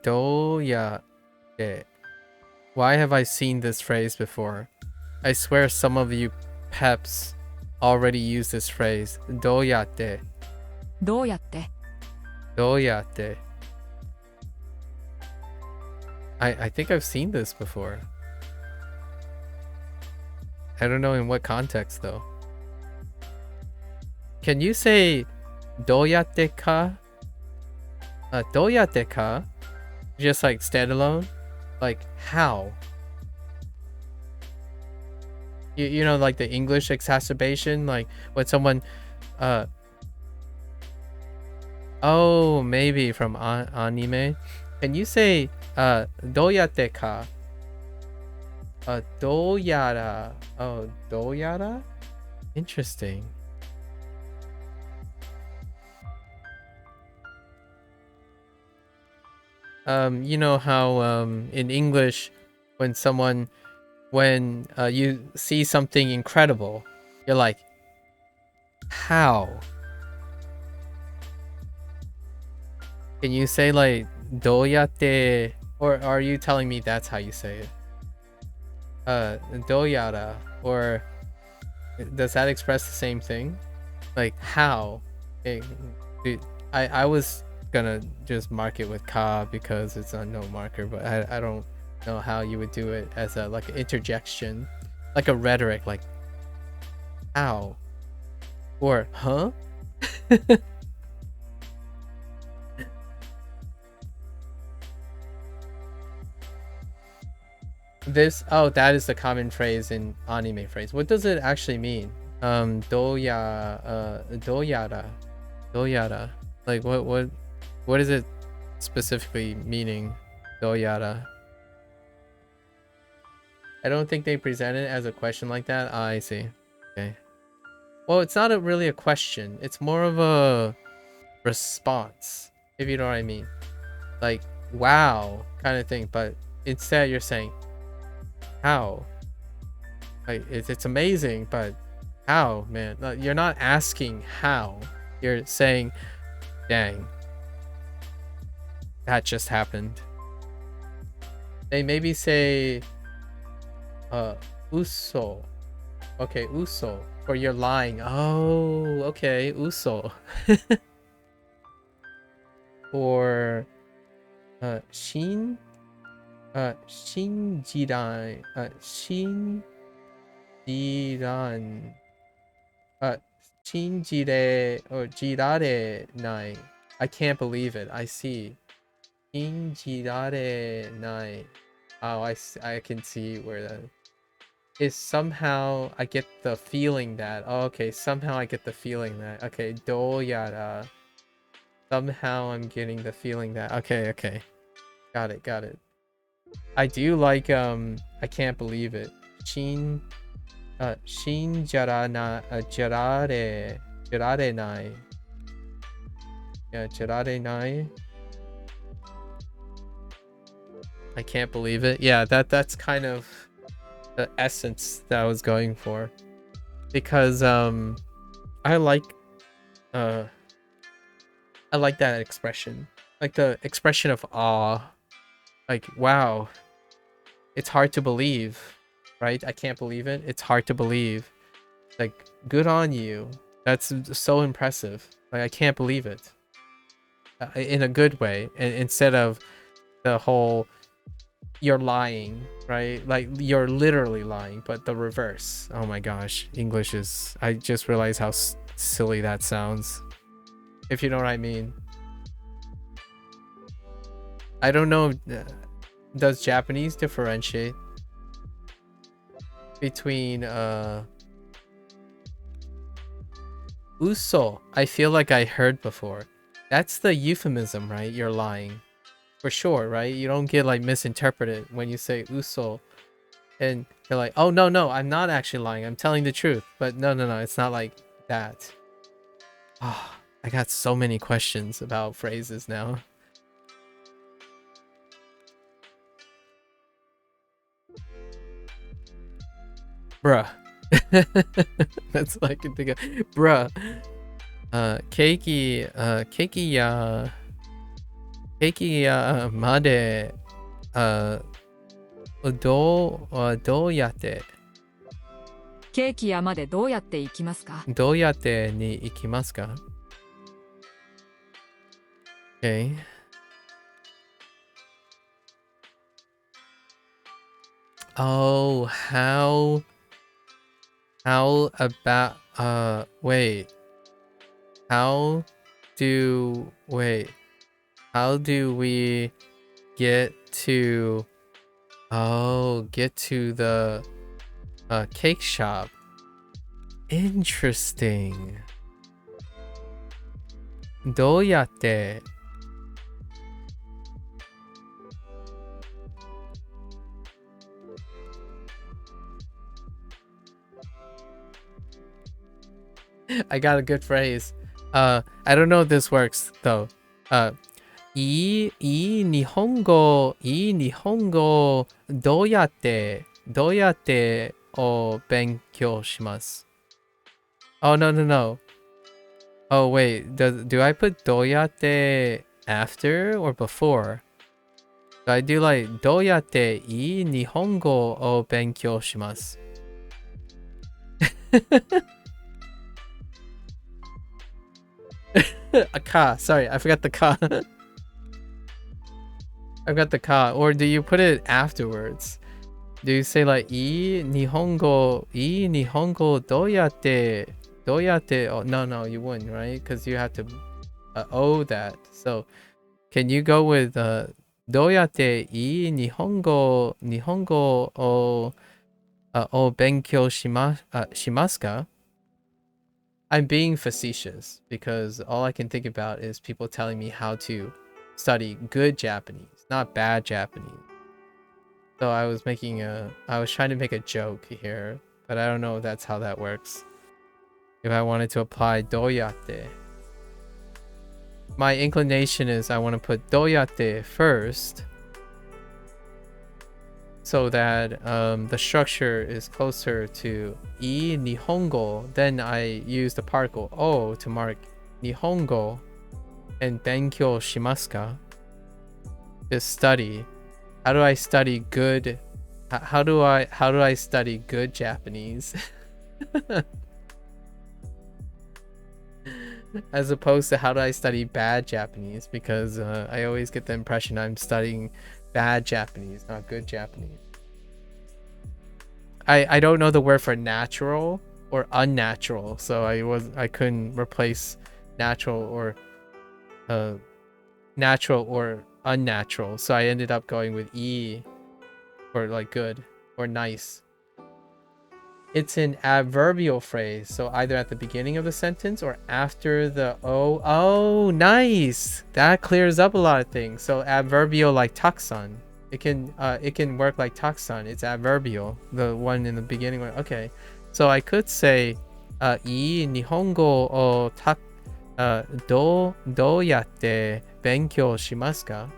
Doyate. Why have I seen this phrase before? I swear some of you peps already use this phrase. Doyate. どうやって？ Doyate. I think I've seen this before. I don't know in what context though. Can you say doyate ka? Doyate ka? Just like standalone? Like how? You know, like the English exacerbation, like when someone oh, maybe from anime. Can you say doyate ka? Doyara. Oh, doyara? Interesting. You know how in English when you see something incredible, you're like, how? Can you say like doyate, or are you telling me that's how you say it? Doyara, or does that express the same thing? Like how? I was gonna just mark it with ka because it's a no marker, but I don't know how you would do it as a like an interjection, like a rhetoric, like how or huh. That is the common phrase in anime phrase. What does it actually mean? Doyara. Like what is it specifically meaning? Doyara. I don't think they present it as a question like that. Ah, I see. Okay. Well, it's not really a question. It's more of a response, if you know what I mean. Like, wow, kind of thing. But instead, you're saying, How? Like it's amazing, but how, man? No, you're not asking how. You're saying, dang, that just happened. They maybe say, uso. Okay, uso. For you're lying. Oh, okay, uso. Or, shin, shinjiran, shinjiran, shinjire or jirare nai. I can't believe it. I see. Shinjirare nai. Oh, I can see where that is. Somehow I get the feeling that. Oh, okay, somehow I get the feeling that. Okay, doyara. Somehow I'm getting the feeling that. Okay, okay. Got it, got it. I do like I can't believe it. Shin jarana jarare nai. Yeah, jarare nai. I can't believe it. Yeah, that's kind of the essence that I was going for. Because I like that expression. Like the expression of awe. Like, wow. It's hard to believe, right? I can't believe it. It's hard to believe. Like, good on you. That's so impressive. Like, I can't believe it. In a good way. And instead of the whole you're lying, right? Like you're literally lying, but the reverse. Oh my gosh, English is, I just realized how silly that sounds, if you know what I mean. I don't know, does Japanese differentiate between uso? I feel like I heard before. That's the euphemism, right? You're lying. For sure, right? You don't get like misinterpreted when you say uso and you're like, oh no, I'm not actually lying, I'm telling the truth. But no, it's not like that. Oh, I got so many questions about phrases now. Bruh. That's all I can think of. Bruh. Keiki ya madeどうやってケーキ屋までどうやって行きますか？どうやってに行きますか？ Okay. Oh, how about wait. How do we get to the cake shop? Interesting. どうやってI got a good phrase. I don't know if this works though. いい日本語どうやってお勉強します？ Oh no. Oh wait, do I put どうやって after or before? So I do like どうやっていい日本語を勉強します？ A ka, sorry, I forgot the ka. I've got the ka. Or do you put it afterwards? Do you say like いい日本語どうやって oh, no, you wouldn't, right? Because you have to owe that. So can you go with どうやっていい日本語を勉強しますか? I'm being facetious because all I can think about is people telling me how to study good Japanese, not bad Japanese. So I was trying to make a joke here, but I don't know if that's how that works. If I wanted to apply どうやって. My inclination is I want to put どうやって first. so that the structure is closer to I Nihongo. Then I use the particle O to mark Nihongo and Benkyou shimasu ka? To study. How do I study good? How do I study good Japanese? As opposed to how do I study bad Japanese, because I always get the impression I'm studying bad Japanese, not good Japanese. I don't know the word for natural or unnatural, so I couldn't replace natural or unnatural, so I ended up going with E for like good or nice. It's an adverbial phrase, so either at the beginning of the sentence or after the O. Oh, nice! That clears up a lot of things. So adverbial like taksan. It can work like taksan. It's adverbial. The one in the beginning. Okay. So I could say I nihongo o do yatte benkyou shimasu ka?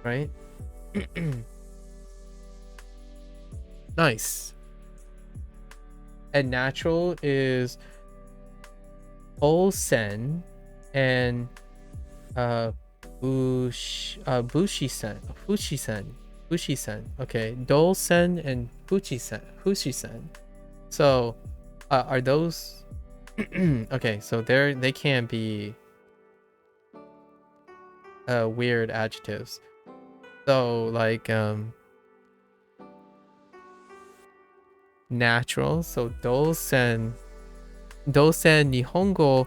Right? Nice. And natural is Olsen and Bushisen. Okay, Dolsen and Fushisen. So are those okay, so they can be weird adjectives. So like natural, so dosen nihongo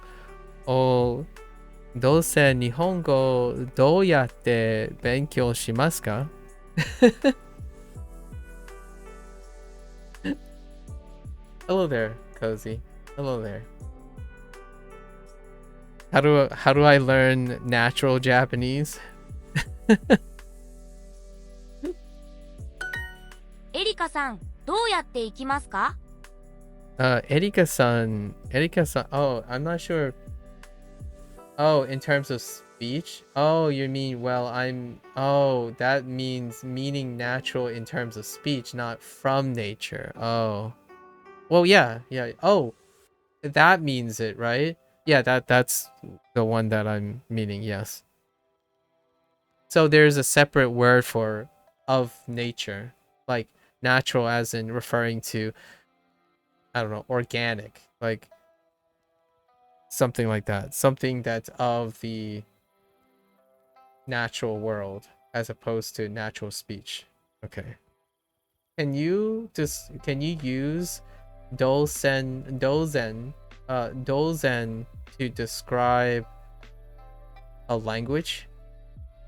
o dosen nihongo do yatte benkyou shimasu ka? Hello there, Cozy. Hello there. How do I learn natural Japanese? エリカさん、どうやって行きますか？ Erika-san, oh, I'm not sure. Oh, in terms of speech? Oh, you mean, well, oh, that means meaning natural in terms of speech, not from nature. Oh. Well, yeah. Oh, that means it, right? Yeah, that's the one that I'm meaning, yes. So there's a separate word for of nature, like natural as in referring to, I don't know, organic, like something like that. Something that's of the natural world as opposed to natural speech. Okay. Can you use dozen to describe a language?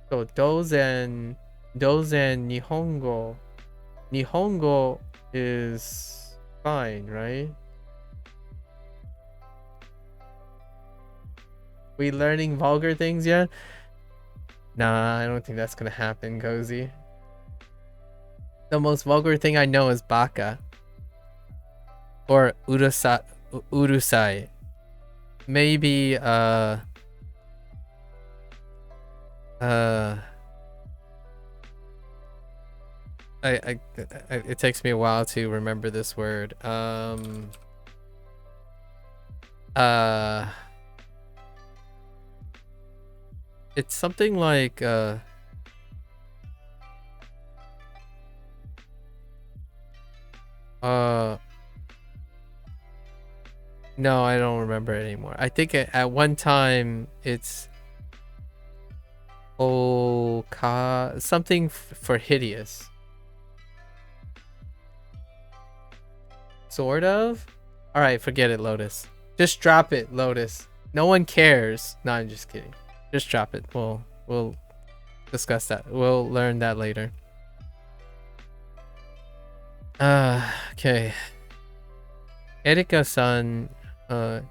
So dozen nihongo. Nihongo is fine, right? We learning vulgar things yet? Nah, I don't think that's gonna happen, Cozy. The most vulgar thing I know is baka. Or urusai. Maybe it takes me a while to remember this word. It's something like no, I don't remember it anymore. I think at one time it's something for hideous. Sort of? Alright, forget it, Lotus. Just drop it, Lotus. No one cares. No, I'm just kidding. Just drop it. We'll discuss that. We'll learn that later. Okay. Erika-san,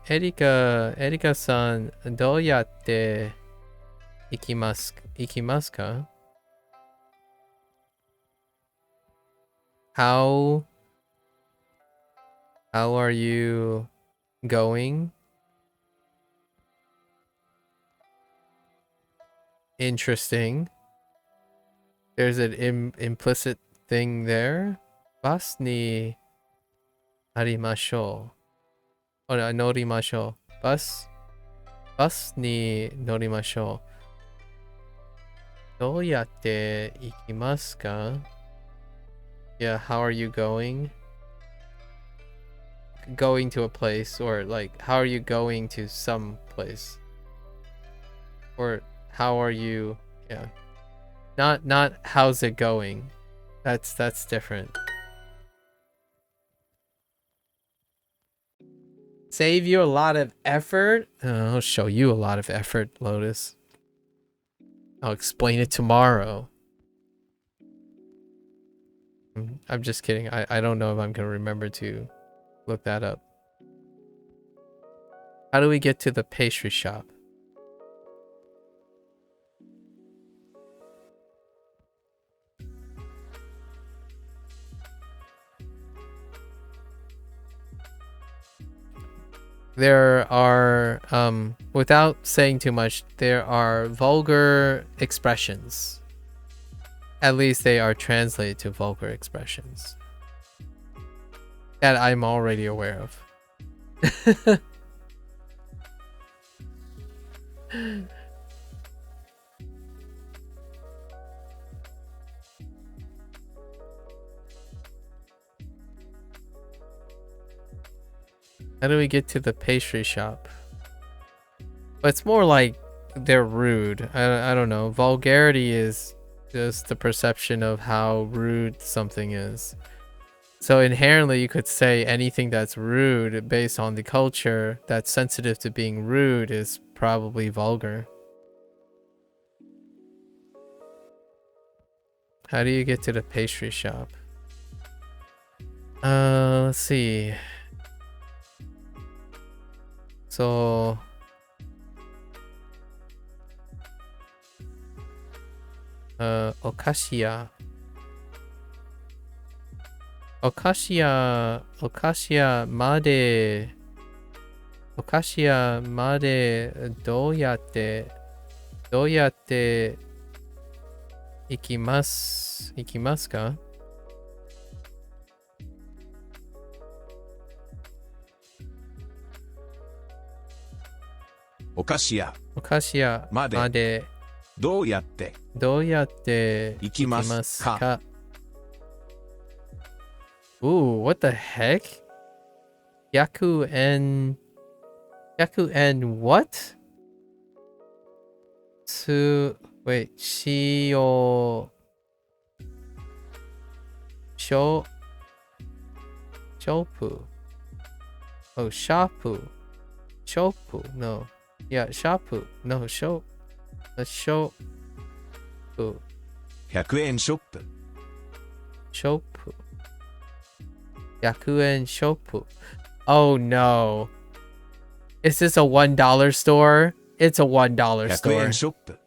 Erika-san, どうやって行きますか? How are you going? Interesting. There's an implicit thing there. Bus ni arimashou. Oh, no, norimashou. Bus ni norimashou. どうやって行きますか? Yeah, how are you going? Going to a place, or like, how are you going to some place? Or how are you, yeah. Not how's it going. That's different. Save you a lot of effort? I'll show you a lot of effort, Lotus. I'll explain it tomorrow. I'm just kidding. I don't know if I'm gonna remember to look that up. How do we get to the pastry shop? There are, without saying too much, there are vulgar expressions. At least they are translated to vulgar expressions. That I'm already aware of. How do we get to the pastry shop? But it's more like they're rude. I don't know. Vulgarity is just the perception of how rude something is. So inherently you could say anything that's rude based on the culture that's sensitive to being rude is probably vulgar. How do you get to the pastry shop? Let's see. So Okashia made どうやって行きますか? Okashia までどうやって行きますか? Ooh, what the heck? Yaku and what? To wait, shopu. Oh, shapu. Shopu, no. Yeah, shapu. No, shopu. 100円ショップ 100円ショップ. Oh no. Is this a $1 store? It's a $1 100 store. 円ショップ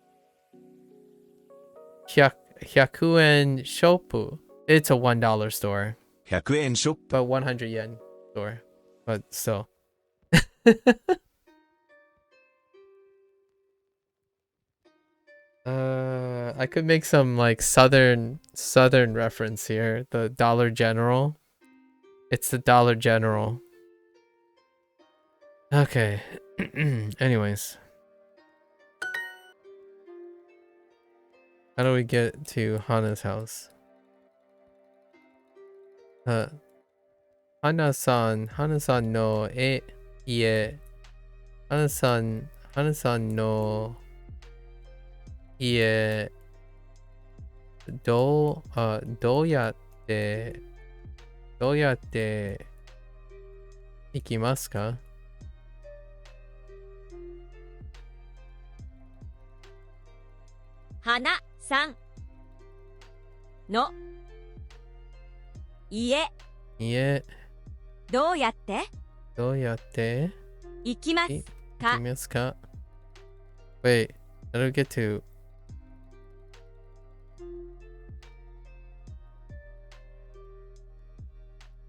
100円ショップ. It's a $1 store. 100円ショップ But 100 yen store. But still. I could make some like southern reference here. The Dollar General. It's the Dollar General. Okay. Anyways. How do we get to Hana's house? Hana-san no ie. Hana-san no ie. どうやって行きますか? 花さんの家どうやって行きますか? Wait, how do we get to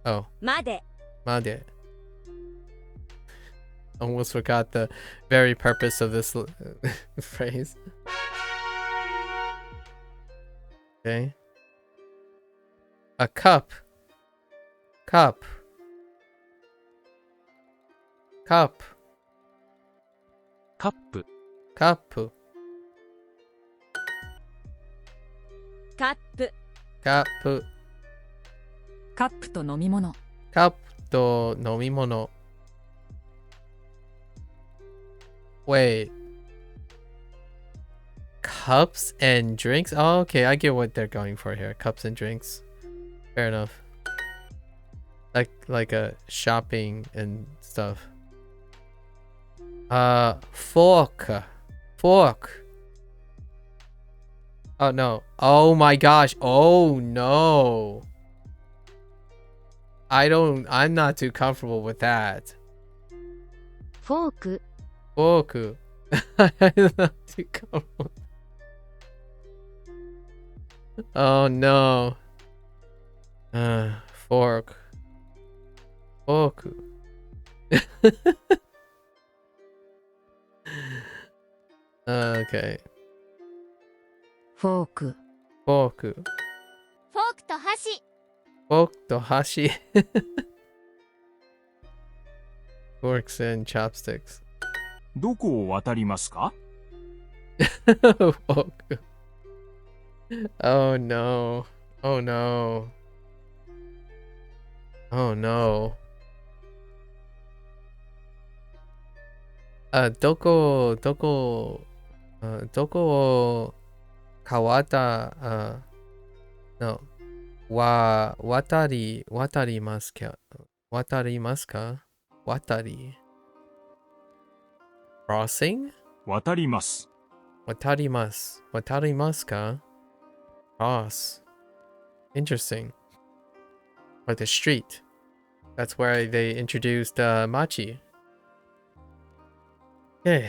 Oh. まで Made. Almost forgot the very purpose of this phrase. Okay. A cup. Cup. Cup. カップ Cup. カップ Cup. カップと飲み物。 Cup と飲み物。Wait. Cups and drinks? Oh, okay. I get what they're going for here. Cups and drinks. Fair enough. Like a shopping and stuff. Fork. Fork. Oh no. Oh my gosh. Oh no. I'm not too comfortable with that. フォーク、 Fork. I'm not too comfortable. Oh no. Fork. Fork. Okay. フォーク、 Fork. フォークと箸 Fork と箸。Forks and chopsticks. どこを渡りますか？ Fork. Oh no. Oh no. Oh no. どこを川田、no. 渡りますか？渡りますか？渡り。Crossing? 渡ります。渡ります。渡りますか？ Cross. Interesting. Or the street. That's where they introduced machi. Okay.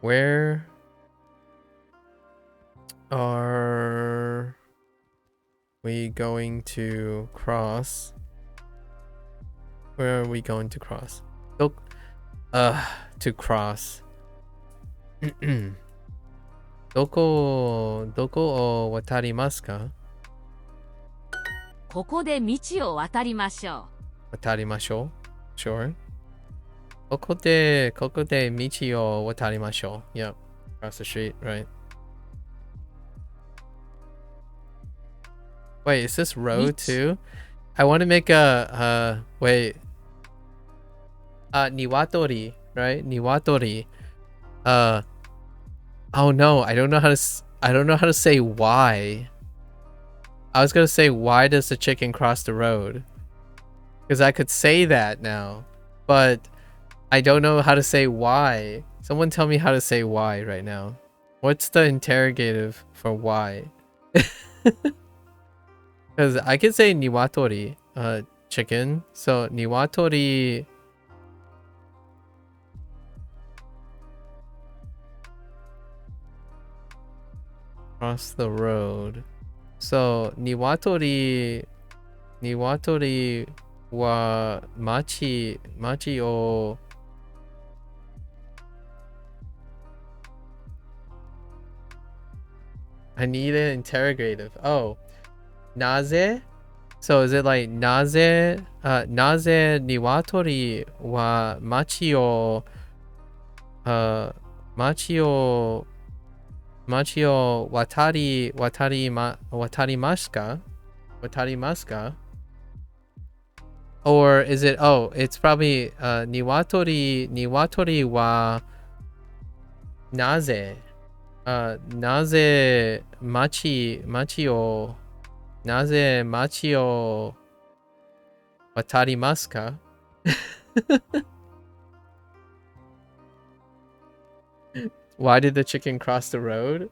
Where are we going to cross? Where are we going to cross? To cross. どこを渡りますか？ここで道を渡りましょ渡りましょう。Sure. ここで道を渡りましょう。Yep. Across the street, right? Wait, is this road too? I want to make a wait. Niwatori, right? Niwatori. Oh no, I don't know how to say why. I was gonna say, why does the chicken cross the road? Because I could say that now, but I don't know how to say why. Someone tell me how to say why right now. What's the interrogative for why? Because I could say niwatori, chicken. So niwatori. Cross the road. So niwatori wa machi o I need an interrogative. Oh, naze? So is it like naze niwatori wa machi o watarimasu ka? Or is it, oh, it's probably niwatori wa naze machi o watarimasu ka? Why did the chicken cross the road?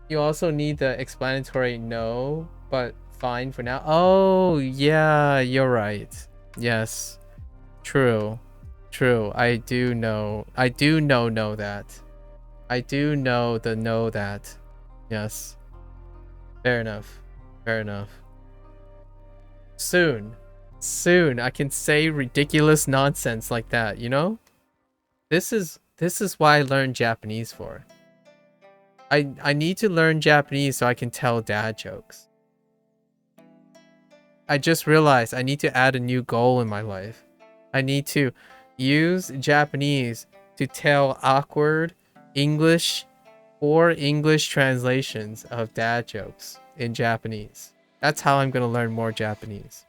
You also need the explanatory no, but fine for now. Oh, yeah, you're right. Yes. True. I do know that. I do know the know that. Yes. Fair enough. Soon I can say ridiculous nonsense like that, you know? This is what I learned Japanese for. I need to learn Japanese so I can tell dad jokes. I just realized I need to add a new goal in my life. I need to use Japanese to tell awkward English or English translations of dad jokes in Japanese. That's how I'm going to learn more Japanese.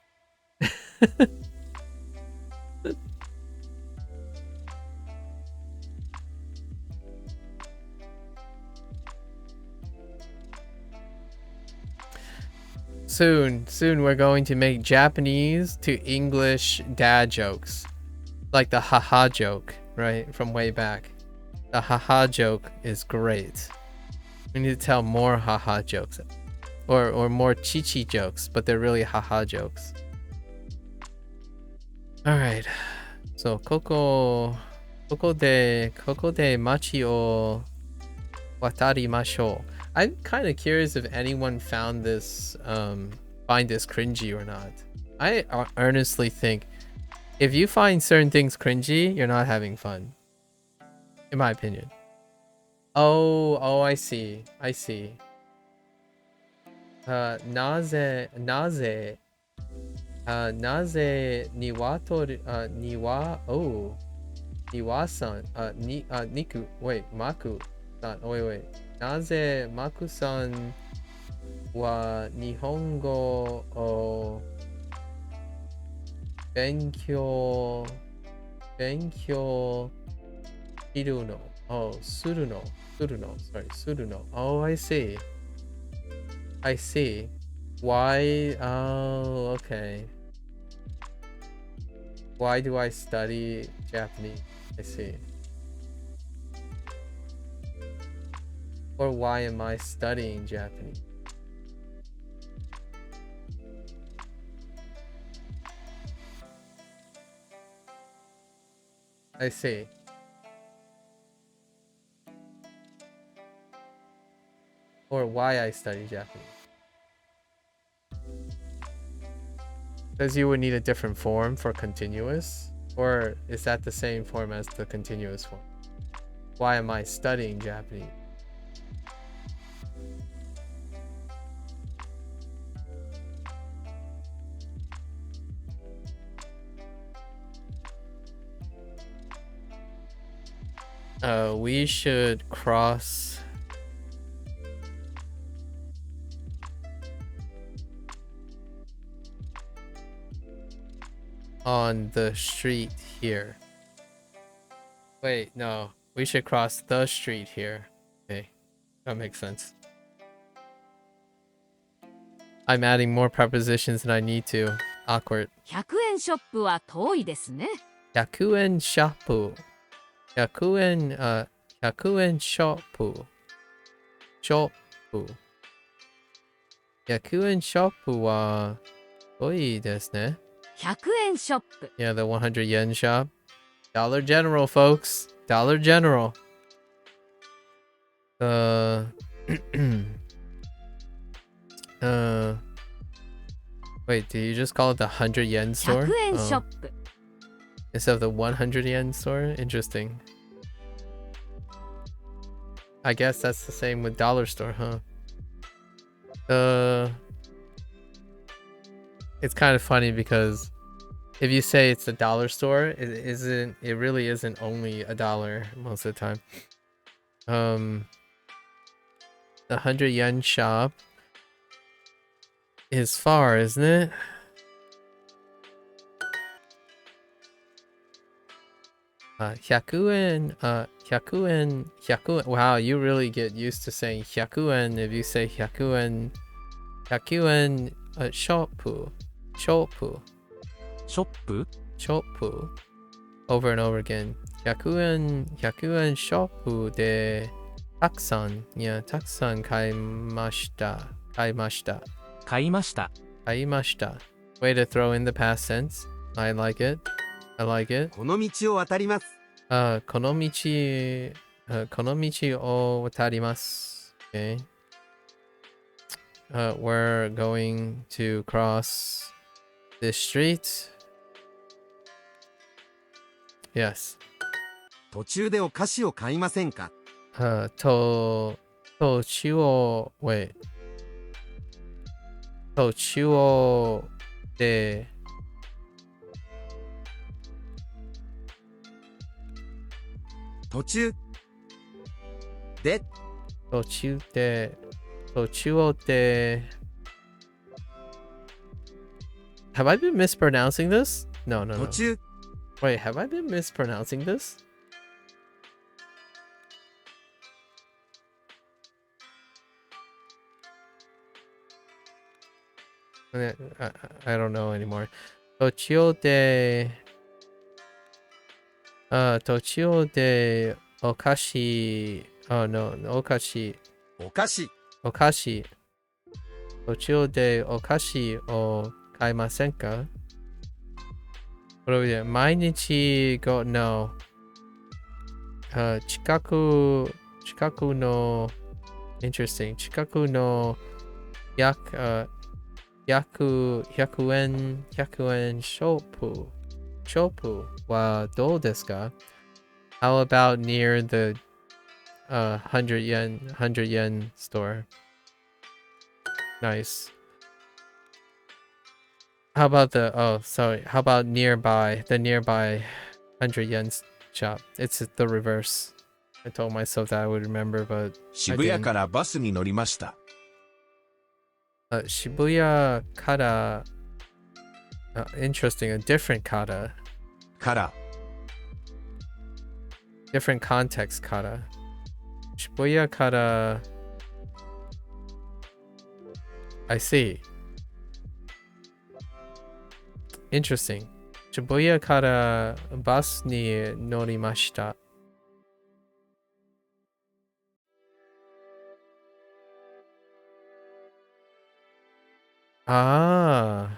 Soon we're going to make Japanese to English dad jokes. Like the haha joke, right? From way back. The haha joke is great. We need to tell more haha jokes. Or more chichi jokes, but they're really haha jokes. Alright. So, koko de machi o watarimashou. I'm kind of curious if anyone found this, find this cringy or not. I earnestly think if you find certain things cringy, you're not having fun. In my opinion. Oh, I see. Naze niwatori, niwa-san, niku, wait, maku-san, wait. Naze maku-san wa nihongo o benkyou shiru no. Oh, suru no. Oh, I see. Why? Oh, okay. Why do I study Japanese? I see. Or why am I studying Japanese? I see. Or why I study Japanese. Because you would need a different form for continuous? Or is that the same form as the continuous form? Why am I studying Japanese? We should cross on the street here. Wait, no. We should cross the street here. Okay, that makes sense. I'm adding more prepositions than I need to. Awkward. 100円ショップは遠いですね。100円ショップ。100円ショップ。100円ショップは遠いですね。100円ショップ。Yeah, the 100 yen shop. Dollar General, folks. Dollar General. Wait, did you just call it the 100 yen store? 100円ショップ。Instead of the 100 yen store? Interesting. I guess that's the same with dollar store, huh? It's kind of funny because if you say it's a dollar store, it really isn't only $1 most of the time. The 100 yen shop is far, isn't it? Hyaku-en. Wow, you really get used to saying hyaku-en if you say hyaku-en. Hyaku-en shoppu. Shoppu. Over and over again. 100 yen shoppu de takusan. Yeah, takusan kaimashita. Kaimashita. Way to throw in the past tense. I like it. この道を渡ります。この道を渡ります。Okay. We're going to cross this street. Yes. 途中でお菓子を買いませんか？途 wait. 途中をで途中で途中をで Have I been mispronouncing this? No. 途中 Wait, have I been mispronouncing this? I don't know anymore. 途中でお菓子 Oh no, お菓子途中でお菓子を買いませんか？これで毎日No 近くの Interesting 近くの100円ショップはどうですか？ How about near the 100 yen store? Nice. How about how about nearby 100 yen shop? It's the reverse. I told myself that I would remember, but 渋谷からバスに乗りました。渋谷から interesting, a different からdifferent context から渋谷から I see. Interesting. 渋谷からバスに乗りました。I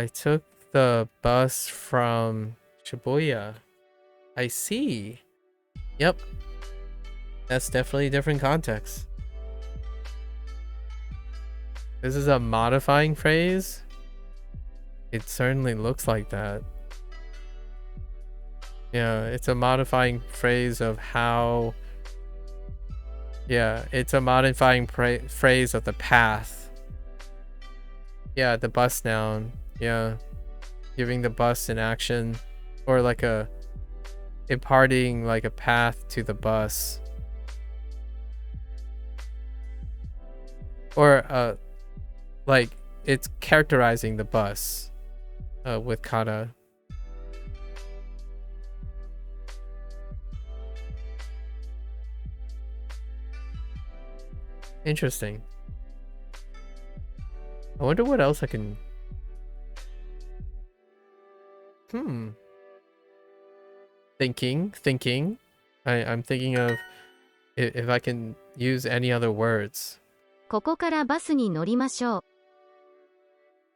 took the bus from Shibuya. I see. Yep. That's definitely a different context. This is a modifying phrase? It certainly looks like that. Yeah, it's a modifying phrase of how... Yeah, it's a modifying phrase of the path. Yeah, the bus noun. Yeah. Giving the bus an action. Or like imparting like a path to the bus. Or like it's characterizing the bus with kata. Interesting. I wonder what else I can... Thinking. I'm thinking of if I can use any other words. ここからバスに乗りましょ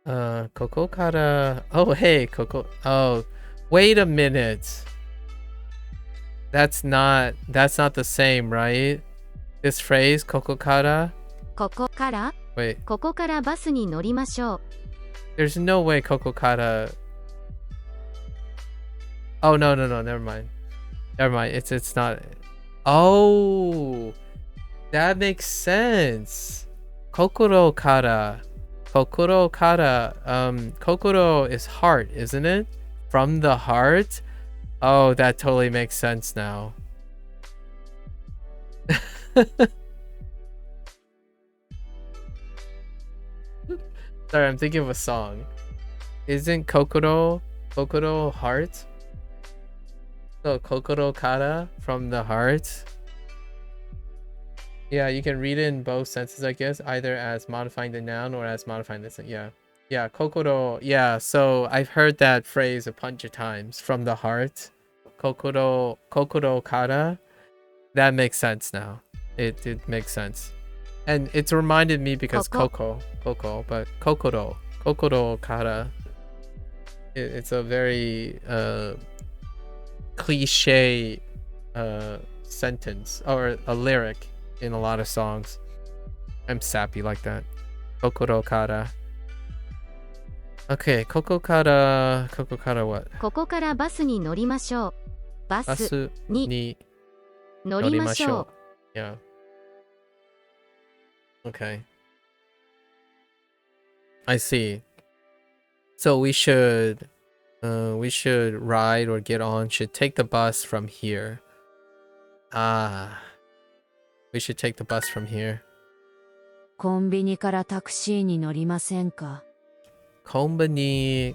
う。ここから... Oh, hey, ここ... Oh, wait a minute. That's not the same, right? This phrase, ここから... ここから Wait. ここからバスに乗りましょう。There's no way ここから... Oh, no, never mind. It's not... Oh, that makes sense. 心から kokoro is heart, isn't it? From the heart? Oh, that totally makes sense now. Sorry, I'm thinking of a song. Isn't kokoro heart? So kokoro kara, from the heart. Yeah, you can read it in both senses, I guess, either as modifying the noun or as modifying the sentence. Yeah, kokoro. Yeah, so I've heard that phrase a bunch of times. From the heart. Kokoro kara. That makes sense now. It makes sense. And it's reminded me because Coco, but kokoro kara. It's a very cliche sentence or a lyric in a lot of songs. I'm sappy like that. Kokoro kara. Okay, ここから what? ここからバスに乗りましょう。バスに乗りましょう。Yeah. Okay. I see. So we should ride or get on, should take the bus from here. Ah. We should take the bus from here. コンビニからタクシーに乗りませんか? Company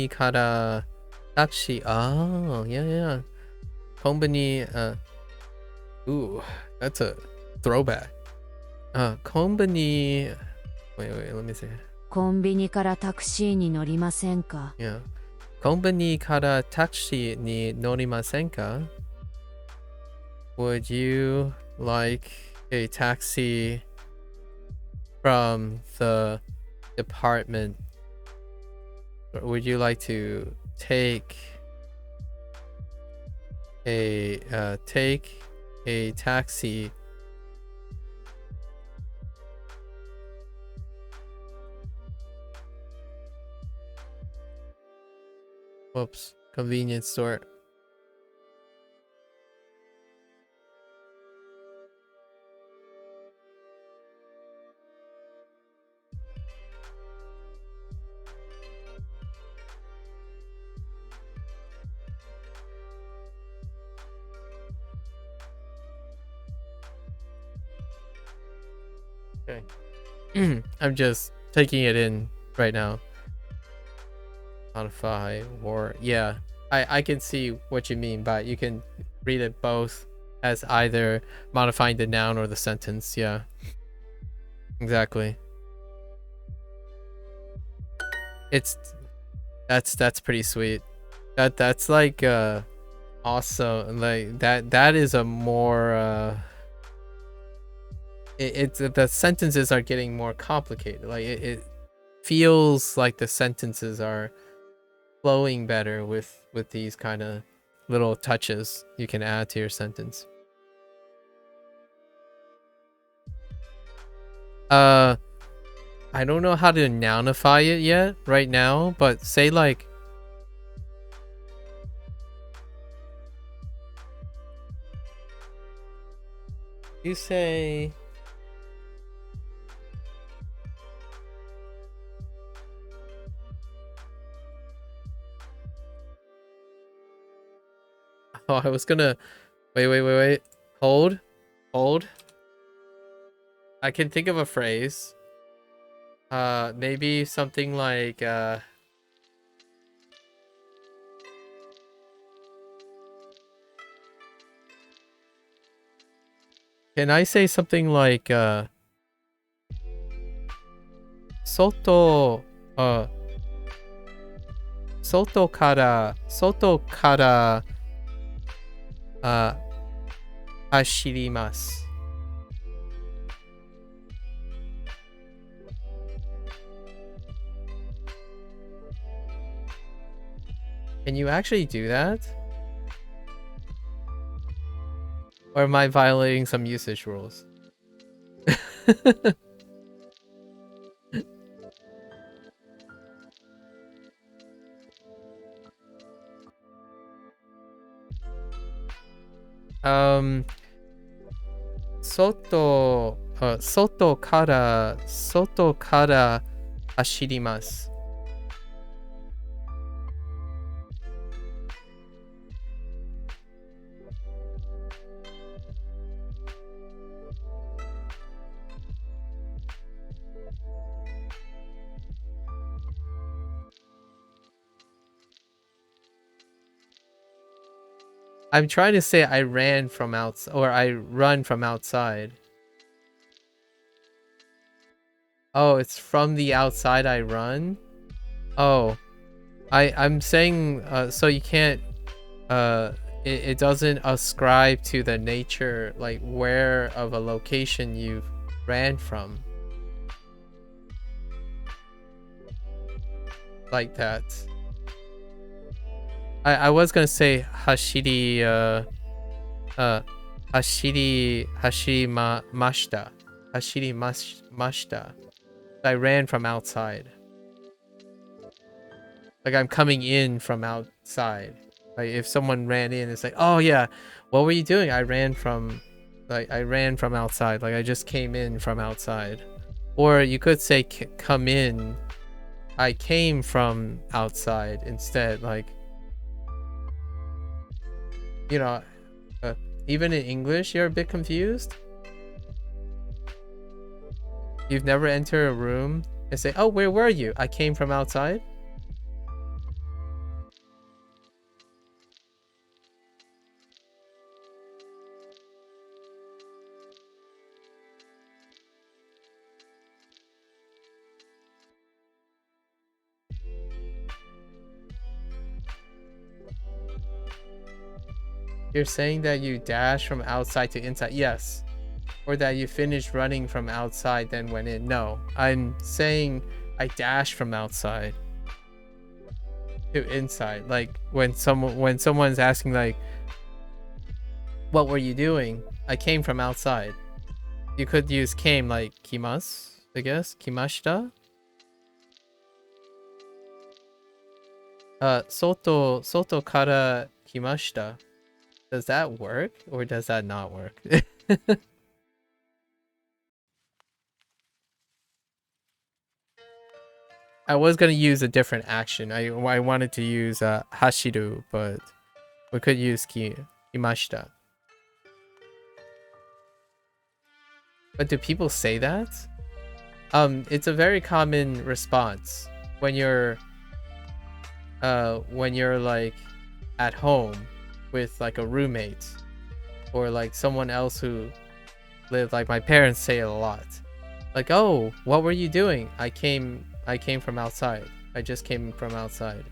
kara taxi. Oh, yeah. Company, ooh, that's a throwback. Company, wait, let me see. コンビニからタクシーに乗りませんか? Yeah. Company kara taxi ni norimasen ka? Would you like a taxi from the department? Or would you like to take a taxi whoops, convenience store? Okay. I'm just taking it in right now. Modify or yeah. I can see what you mean, but you can read it both as either modifying the noun or the sentence. Yeah. Exactly. That's pretty sweet. That's like awesome. Like that is a more it's the sentences are getting more complicated. Like it feels like the sentences are flowing better with these kind of little touches you can add to your sentence. I don't know how to nounify it yet right now, but say like you say oh, I was gonna wait. Hold. I can think of a phrase. Maybe something like can I say something like Soto kara hashirimasu. Can you actually do that? Or am I violating some usage rules? Soto kara hashirimasu. I'm trying to say I ran from outside, or I run from outside. Oh, it's from the outside I run? Oh, I'm saying, so you can't, it doesn't ascribe to the nature, like where of a location you ran from. Like that. I was gonna say hashiri mashita. I ran from outside. Like I'm coming in from outside. Like if someone ran in, it's like, oh yeah, what were you doing? I ran from Like I ran from outside. Like I just came in from outside. Or you could say come in. I came from outside instead. Like, you know, even in English, you're a bit confused. You've never entered a room and say, oh, where were you? I came from outside. You're saying that you dash from outside to inside. Yes. Or that you finished running from outside then went in. No, I'm saying I dashed from outside to inside. Like when someone's asking like, what were you doing? I came from outside. You could use came like kimasu, I guess. Kimashita. Soto kara kimashita. Does that work or does that not work? I was gonna use a different action. I wanted to use hashiru, but we could use kimashita. But do people say that? It's a very common response when you're like at home with like a roommate or like someone else who lived. Like my parents say it a lot. Like, oh, what were you doing? I came from outside. I just came from outside.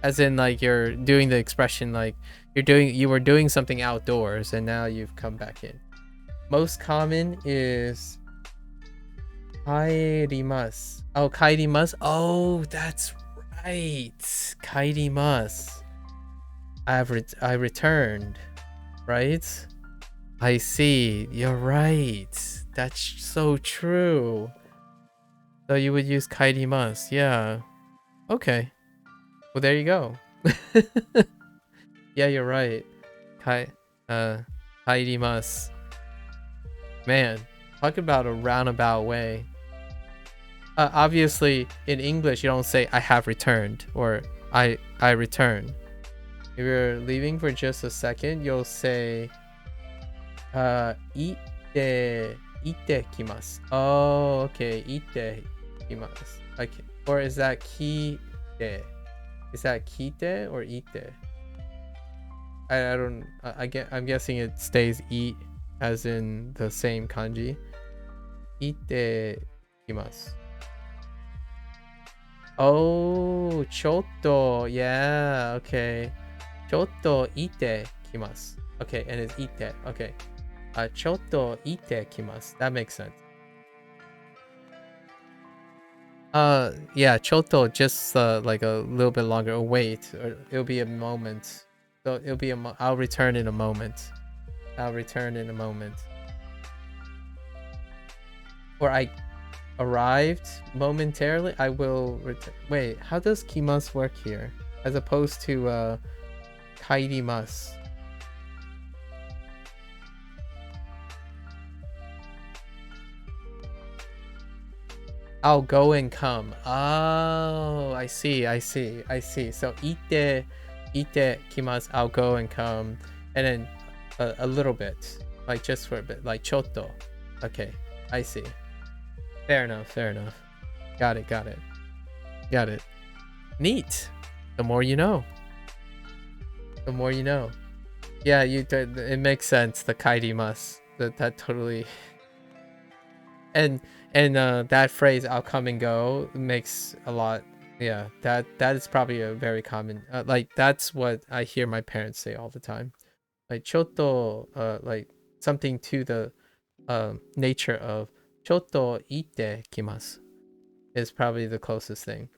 As in like you're doing the expression like you were doing something outdoors and now you've come back in. Most common is kaerimasu. Oh, kaerimasu. Oh, that's right. Kaerimasu. I returned. Right? I see. You're right. That's so true. So you would use kaerimasu. Yeah. Okay. Well, there you go. Yeah, you're right. Kaerimasu. Man, talk about a roundabout way. Obviously, in English, you don't say I have returned or I return. If you're leaving for just a second, you'll say ite kimasu. Oh, okay. Ite kimasu. Okay. Or is that kite? Is that kite or ite? I don't. I'm guessing it stays eat as in the same kanji. Ite kimasu. Oh, chotto. Yeah. Okay. Chotto ite kimasu. Okay, and it's ite. Okay. Chotto ite kimasu. That makes sense. Yeah, chotto just like a little bit longer. Wait, or it'll be a moment. So it'll be I'll return in a moment. I'll return in a moment. Or I arrived momentarily. I will return. Wait, how does kimasu work here as opposed to kaerimasu? I'll go and come. Oh, I see. So ite kimasu. I'll go and come, and then a little bit, like just for a bit, like chotto. Okay, I see. Fair enough. Got it. Neat. The more you know. Yeah, it makes sense. The kaerimasu. That totally. And that phrase "I'll come and go" makes a lot. Yeah, that is probably a very common. Like that's what I hear my parents say all the time. Like chotto, like something to the nature of chotto ite kimasu is probably the closest thing.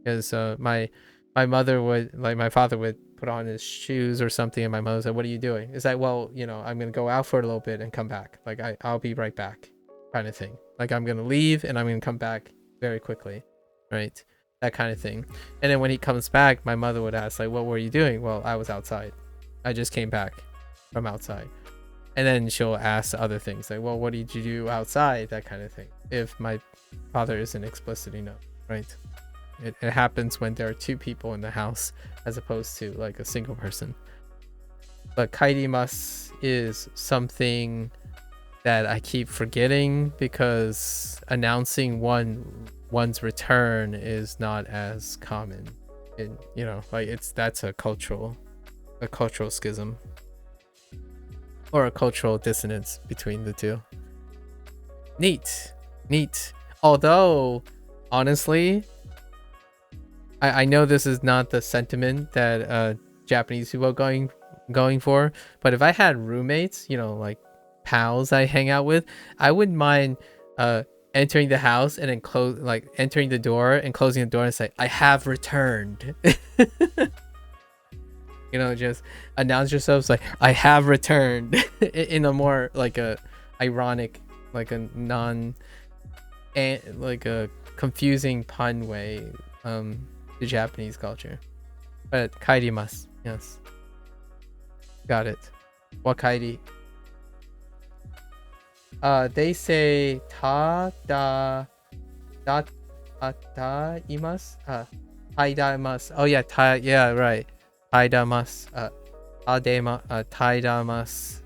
Because my mother would, like my father would put on his shoes or something, and my mother said, "What are you doing?" It's like, well, I'm gonna go out for a little bit and come back. Like I'll be right back, kind of thing. Like I'm gonna leave and I'm gonna come back very quickly, right? That kind of thing. And then when he comes back, my mother would ask, like, "What were you doing?" Well, I was outside. I just came back from outside. And then she'll ask other things like, well, what did you do outside? That kind of thing. If my father isn't explicit enough, right? It happens when there are two people in the house as opposed to like a single person. But kairimasu is something that I keep forgetting because announcing one's return is not as common. And you know, like that's a cultural schism or a cultural dissonance between the two. Neat. Although honestly, I know this is not the sentiment that Japanese people are going for, but if I had roommates, you know, like pals I hang out with, I wouldn't mind entering the house and then entering the door and closing the door and say, I have returned. You know, just announce yourselves like, I have returned in a more like a ironic, like a like a confusing pun way, the Japanese culture. But kairimasu, yes. Got it. Wakairi. They say tadaimasu. Tadaimasu. Oh yeah, yeah, right. Tadaimasu. Tadaimasu.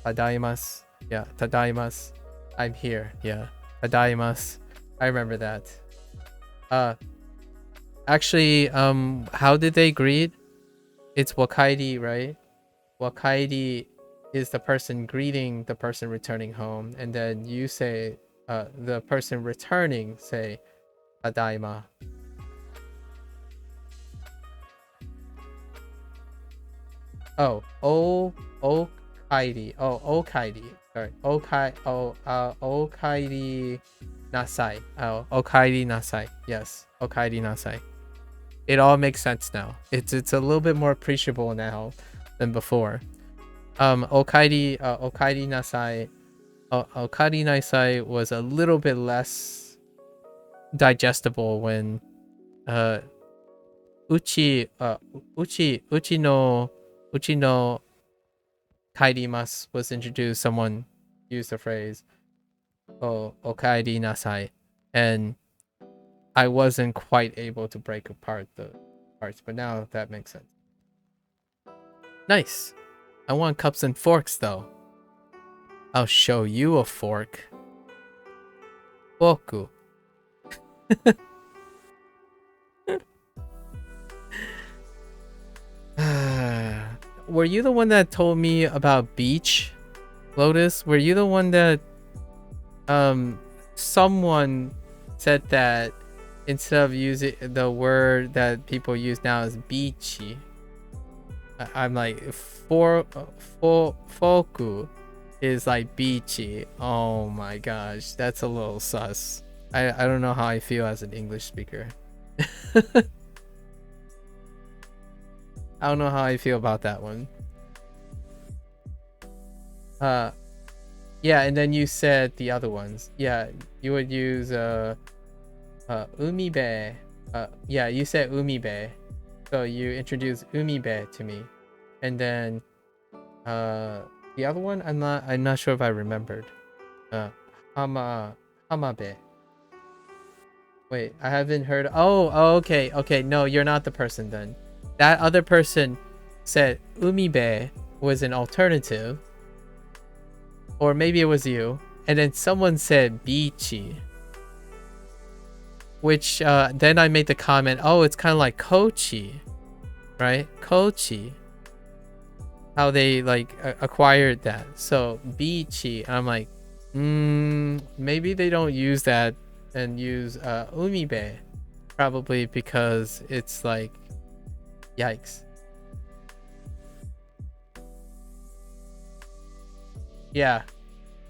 Tadaimasu. Yeah, tadaimasu. I'm here. Yeah. Tadaimasu. I remember that. Actually, how did they greet? It's wakairi, right? Wakairi is the person greeting the person returning home, and then you say, the person returning say, tadaima. Oh, okairi. Oh, okairi. Sorry, okairi nasai. Oh, okairi nasai. Yes, okairi nasai. It all makes sense now. It's a little bit more appreciable now than before. Okairi nasai. Okairi nasai was a little bit less digestible when uchi no kairimasu was introduced. Someone used the phrase okairi nasai, and I wasn't quite able to break apart the parts, but now that makes sense. Nice. I want cups and forks though. I'll show you a fork. Boku. Were you the one that told me about beach, Lotus? Were you the one that someone said that instead of using the word that people use now as beachy, I'm like foku is like beachy. Oh my gosh, that's a little sus. I don't know how I feel as an English speaker. I don't know how I feel about that one. Yeah, and then you said the other ones. Yeah, you would use umibe. Yeah, you said umibe. So you introduced umibe to me. And then the other one, I'm not sure if I remembered. Hamabe. Wait, I haven't heard. Oh, okay. No, you're not the person then. That other person said umibe was an alternative, or maybe it was you, and then someone said beachy, which then I made the comment, oh, it's kind of like kochi, right? Kochi, how they like acquired that. So beachy, I'm like, maybe they don't use that and use umibe, probably because it's like, yikes. Yeah,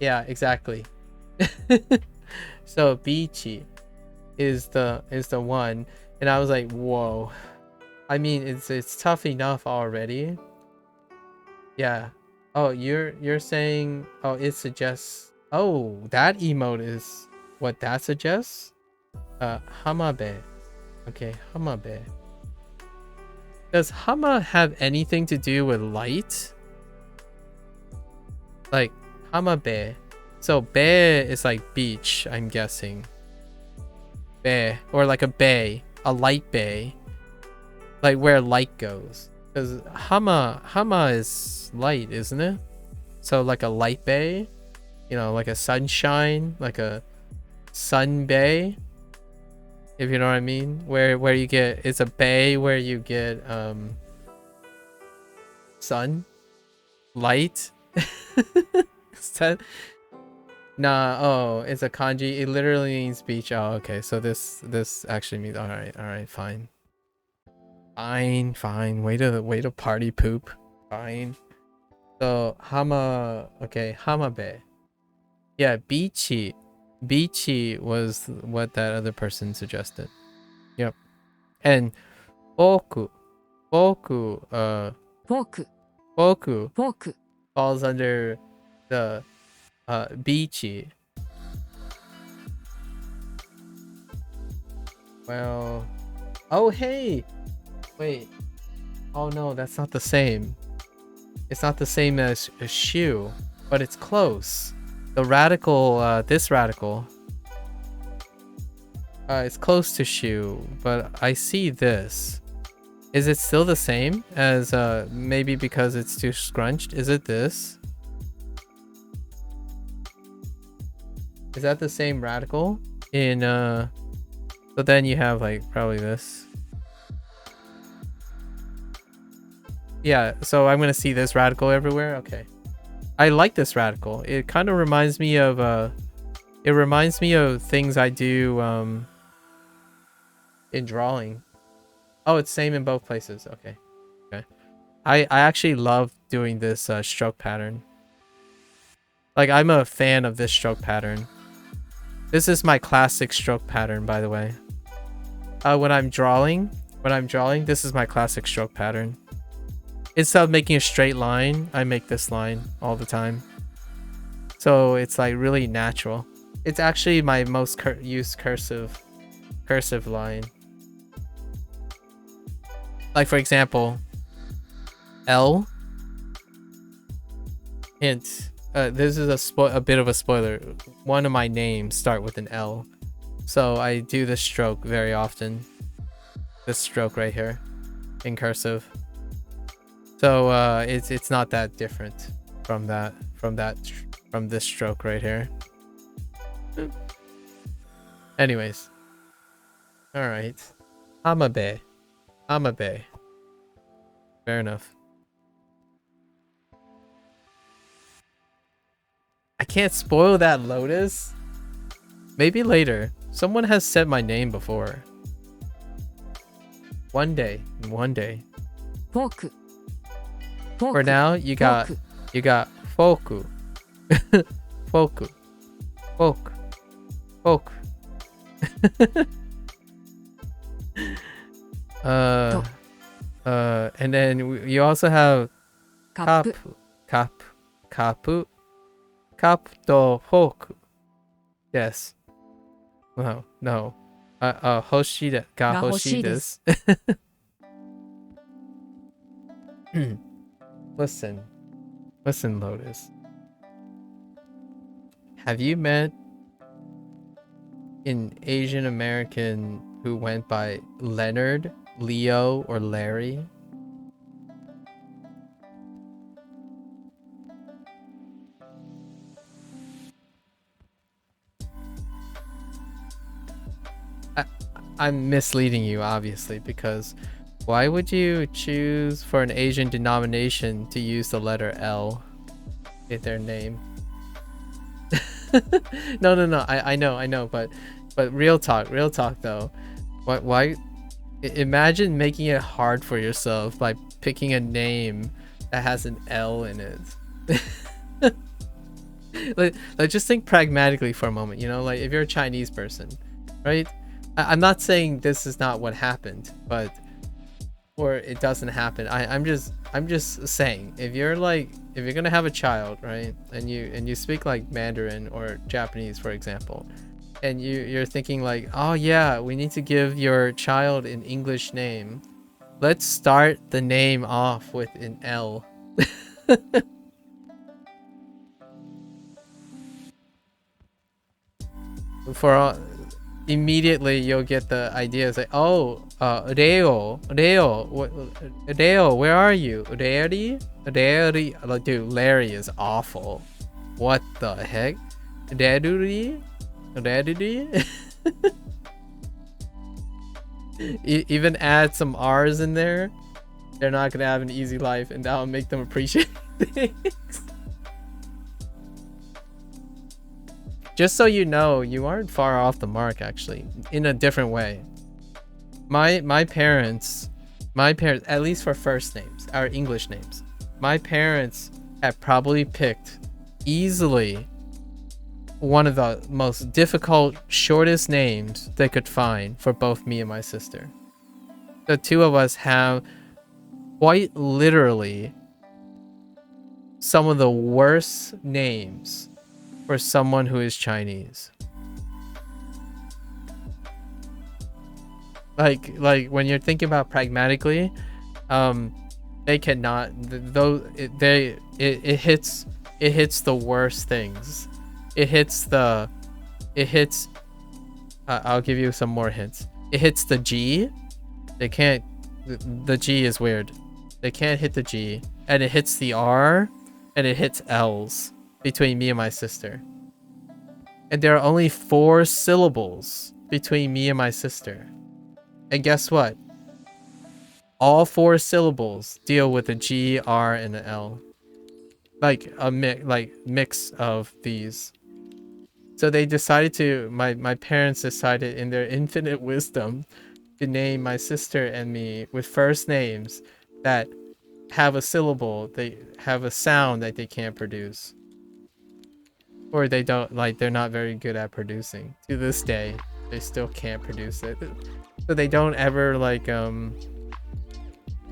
exactly. So beachy is the one, and I was like, whoa. I mean, it's tough enough already. Yeah. Oh, you're saying, oh, it suggests, oh, that emote is what that suggests. Hamabe. Okay, hamabe. Does hama have anything to do with light? Like hamabe. So be is like beach, I'm guessing. Be, or like a bay, a light bay, like where light goes. Because hama is light, isn't it? So like a light bay, you know, like a sunshine, like a sun bay, if you know what I mean. Where you get, it's a bay where you get sun, light. Is that? Nah, oh, it's a kanji. It literally means beach. Oh, okay. So this actually means all right, fine. Fine. Way to party poop. Fine. So hama, okay, hamabe. Yeah, beachy. Beachy was what that other person suggested. Yep. And boku. Boku, フォーク、 boku フォーク、 falls under the beachy. Well, oh hey, wait, oh no, that's not the same. It's not the same as a shoe, but it's close. The radical, this radical, it's close to shoe, but I see this. Is it still the same as maybe because it's too scrunched? Is it this? Is that the same radical in so then you have like probably this. Yeah, so I'm gonna see this radical everywhere. Okay, I like this radical. It kind of reminds me of things I do in drawing. Oh, it's same in both places. Okay. I actually love doing this stroke pattern. Like, I'm a fan of this stroke pattern. This is my classic stroke pattern, by the way. When I'm drawing, this is my classic stroke pattern. Instead of making a straight line, I make this line all the time. So it's like really natural. It's actually my most used cursive line. Like, for example, L. Hint. This is a bit of a spoiler. One of my names start with an L. So I do this stroke very often. This stroke right here in cursive. So it's not that different from this stroke right here. Anyways. All right. Hamabe. Hamabe. Fair enough. I can't spoil that lotus. Maybe later. Someone has said my name before. One day. フォーク、フォーク、 For now, you got foku. Foku. Folk. And then you also have カップ、 kapu to folk. Yes. No. Hoshida ga が欲しい hoshi です Listen, Lotus. Have you met an Asian American who went by Leonard, Leo, or Larry? I'm misleading you, obviously, because why would you choose for an Asian denomination to use the letter L in their name? No. I know, but real talk though. Why? Imagine making it hard for yourself by picking a name that has an L in it. Like, just think pragmatically for a moment. You know, like if you're a Chinese person, right? I'm not saying this is not what happened, but or it doesn't happen. I'm just saying, if you're gonna have a child, right, and you speak like Mandarin or Japanese, for example, and you're thinking like, oh yeah, we need to give your child an English name. Let's start the name off with an L. immediately you'll get the idea. It's like, oh, Leo, where are you? Larry? Like, dude, Larry is awful. What the heck? Daddy? Even add some R's in there. They're not gonna have an easy life, and that'll make them appreciate things. Just so you know, you aren't far off the mark, actually, in a different way. My parents, at least for first names, our English names, my parents have probably picked easily one of the most difficult, shortest names they could find for both me and my sister. The two of us have quite literally some of the worst names for someone who is Chinese. Like when you're thinking about pragmatically, they cannot, it hits the worst things. I'll give you some more hints. It hits the G. They can't, the G is weird. They can't hit the G, and it hits the R, and it hits L's between me and my sister. And there are only 4 syllables between me and my sister. And guess what? All 4 syllables deal with a G, R, and an L. Like a mix of these. So they decided to, my parents decided in their infinite wisdom to name my sister and me with first names that have a syllable, they have a sound that they can't produce. Or they don't, they're not very good at producing. To this day, they still can't produce it. So they don't ever,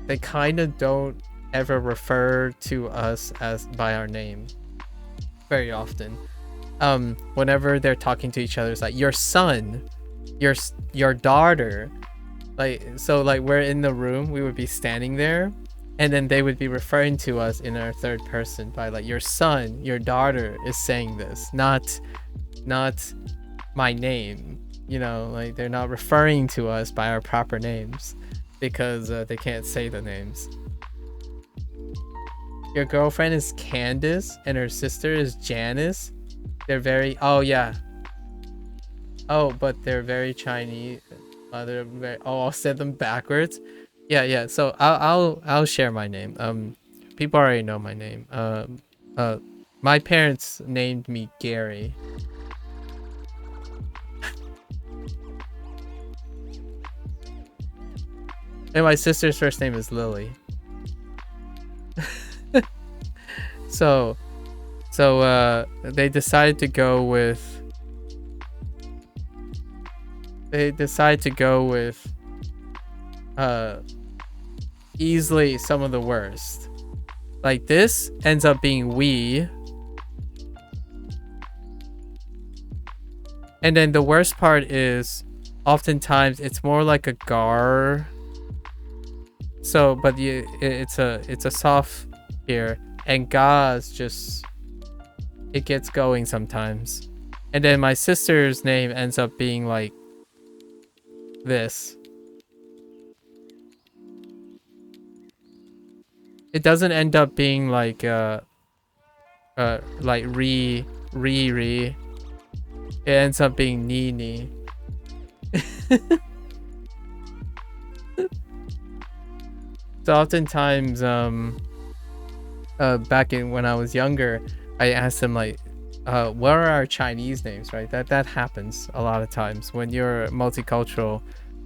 they kind of don't ever refer to us as by our name very often. Whenever they're talking to each other, it's like, your son, your daughter. So we're in the room, we would be standing there, and then they would be referring to us in our third person by your son, your daughter is saying this, not my name. You know, they're not referring to us by our proper names because they can't say the names. Your girlfriend is Candace and her sister is Janice. They're very, oh yeah. Oh, but they're very Chinese. They're very, I'll send them backwards. Yeah. So I'll share my name. People already know my name. My parents named me Gary. And my sister's first name is Lily. So they decided to go with easily some of the worst. Like this ends up being we. And then the worst part is oftentimes it's more like a gar. So, but it's a soft here, and ga is just, it gets going sometimes. And then my sister's name ends up being like this. It doesn't end up being like re. It ends up being ni. So oftentimes, back in when I was younger, I asked them what are our Chinese names, right? That happens a lot of times when you're multicultural.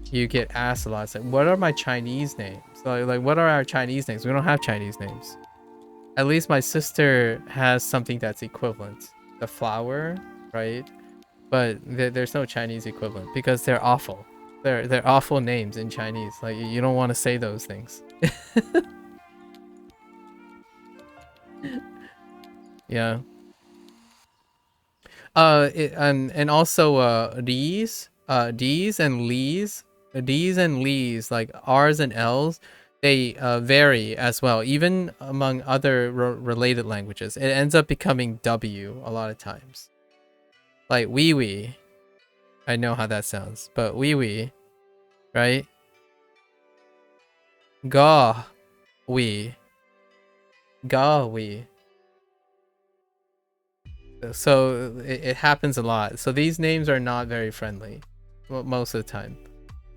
You get asked a lot. It's like, what are my Chinese names? Like, what are our Chinese names? We don't have Chinese names. At least my sister has something that's equivalent. The flower, right? But there's no Chinese equivalent because they're awful. They're awful names in Chinese. Like, you don't want to say those things. Yeah. And also D's and Lee's, like R's and L's, they vary as well, even among other related languages. It ends up becoming W a lot of times. Like wee, I know how that sounds. But wee wee, right? Ga wee. Ga wee. So it happens a lot. So these names are not very friendly most of the time.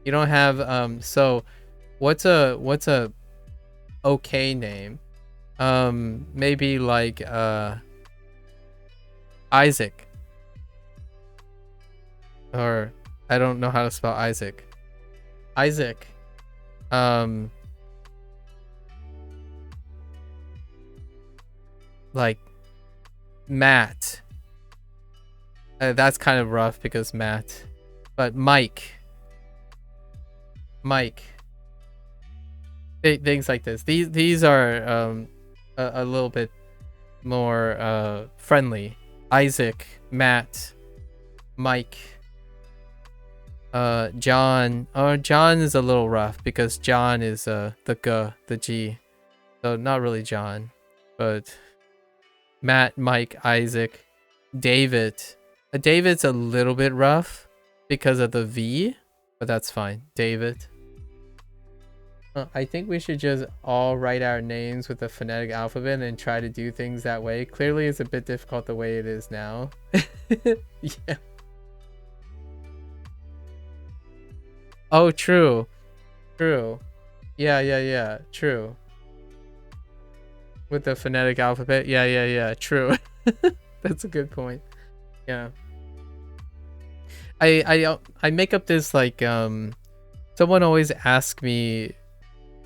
You don't have so what's a okay name? Maybe like Isaac. Or I don't know how to spell Isaac. Isaac. Like Matt. That's kind of rough because Matt. But Mike. Things like this. These are a little bit more friendly. Isaac, Matt, Mike, John. John is a little rough because John is the G. So not really John, but Matt, Mike, Isaac, David. David's a little bit rough because of the V, but that's fine. David. I think we should just all write our names with the phonetic alphabet and try to do things that way. Clearly, it's a bit difficult the way it is now. Yeah. Oh, true. True. Yeah. True. With the phonetic alphabet. Yeah. True. That's a good point. Yeah. I make up this like someone always asks me,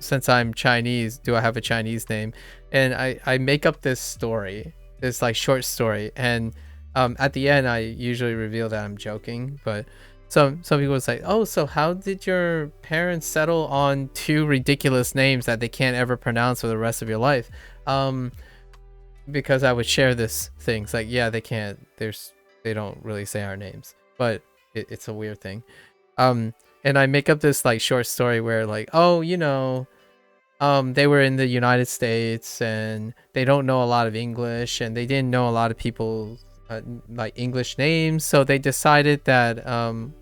since I'm Chinese, do I have a Chinese name? And I make up this story, this like short story, and at the end I usually reveal that I'm joking, but some people say, oh, so how did your parents settle on two ridiculous names that they can't ever pronounce for the rest of your life? Because I would share this thing. It's like, yeah, they can't, they don't really say our names, but it's a weird thing. And I make up this like short story where like, oh, you know, they were in the United States and they don't know a lot of English and they didn't know a lot of people like English names. So they decided that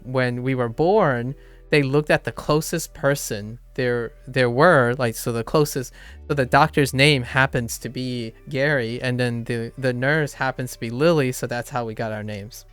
when we were born, they looked at the closest person there were, like, so the closest, so the doctor's name happens to be Gary, and then the nurse happens to be Lily, so that's how we got our names.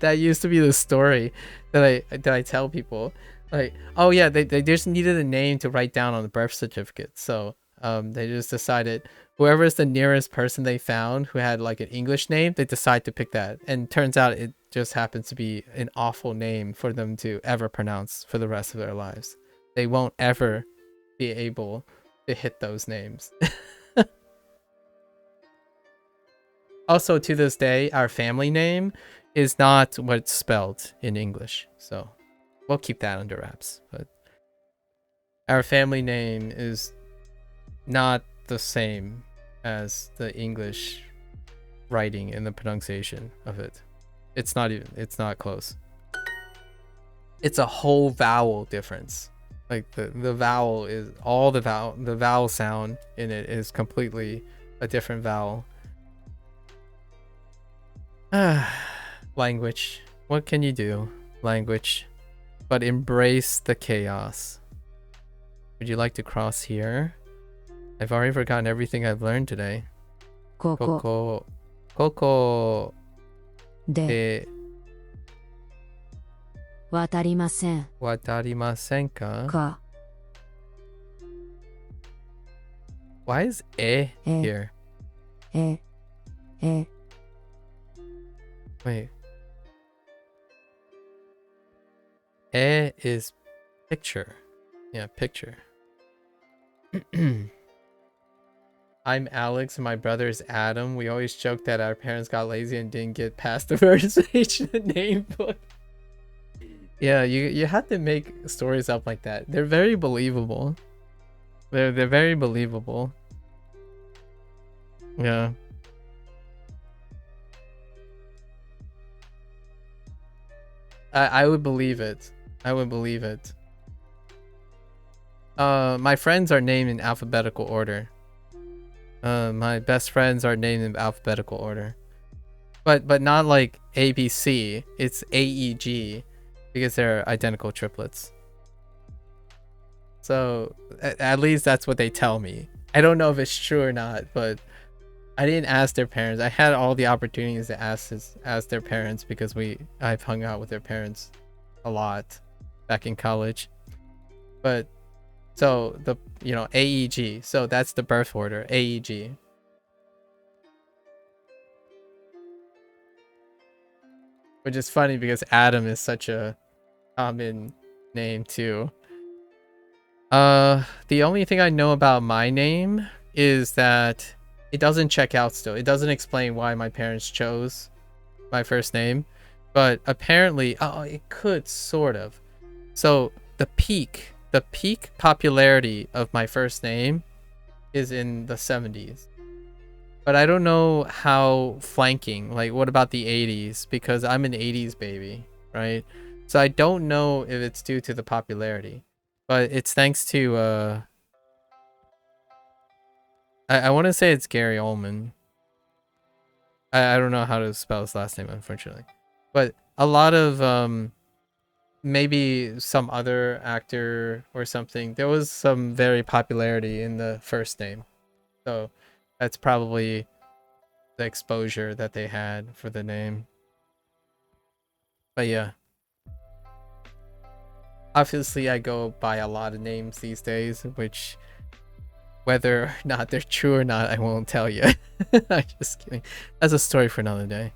That used to be the story that I tell people, like, oh yeah, they just needed a name to write down on the birth certificate, so they just decided whoever is the nearest person they found who had like an English name, they decide to pick that, and turns out it just happens to be an awful name for them to ever pronounce for the rest of their lives. They won't ever be able to hit those names. Also, to this day, our family name is not what's spelled in English, so we'll keep that under wraps. But our family name is not the same as the English writing and the pronunciation of it. It's not close. It's a whole vowel difference. Like the vowel is all the vowel sound in it is completely a different vowel. Language. What can you do? Language. But embrace the chaos. Would you like to cross here? I've already forgotten everything I've learned today. ここ Koko で de 渡りません watarimasen ka? か Why is e here? え Wait. E is picture. Yeah, picture. I'm Alex and my brother is Adam. We always joke that our parents got lazy and didn't get past the version name book. Yeah, you have to make stories up like that. They're very believable. They're very believable. Yeah. I would believe it. I would believe it. My friends are named in alphabetical order. My best friends are named in alphabetical order. but not like ABC. It's AEG because they're identical triplets. So at least that's what they tell me. I don't know if it's true or not, but I didn't ask their parents. I had all the opportunities to ask their parents because I've hung out with their parents a lot back in college. But so the AEG. So that's the birth order, AEG. Which is funny because Adam is such a common name too. The only thing I know about my name is that it doesn't check out still. It doesn't explain why my parents chose my first name. But apparently, it could sort of. So the peak popularity of my first name is in the 70s. But I don't know how flanking, like what about the 80s? Because I'm an 80s baby, right? So I don't know if it's due to the popularity. But it's thanks to, I want to say it's Gary Oldman. I don't know how to spell his last name, unfortunately. But a lot of, maybe some other actor or something, there was some very popularity in the first name. So that's probably the exposure that they had for the name. But yeah. Obviously, I go by a lot of names these days, which whether or not they're true or not, I won't tell you. I'm just kidding. That's a story for another day.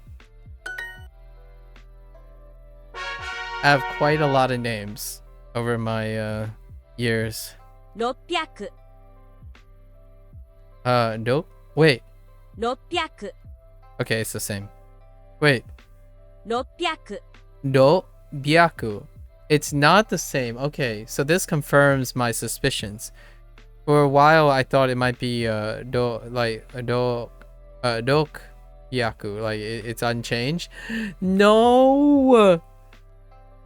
I have quite a lot of names over my years. 600 Nope. Wait. 600 Okay, it's the same. Wait. 600 No Byaku. It's not the same. Okay, so this confirms my suspicions. For a while, I thought it might be Dok Byaku, like it's unchanged. No.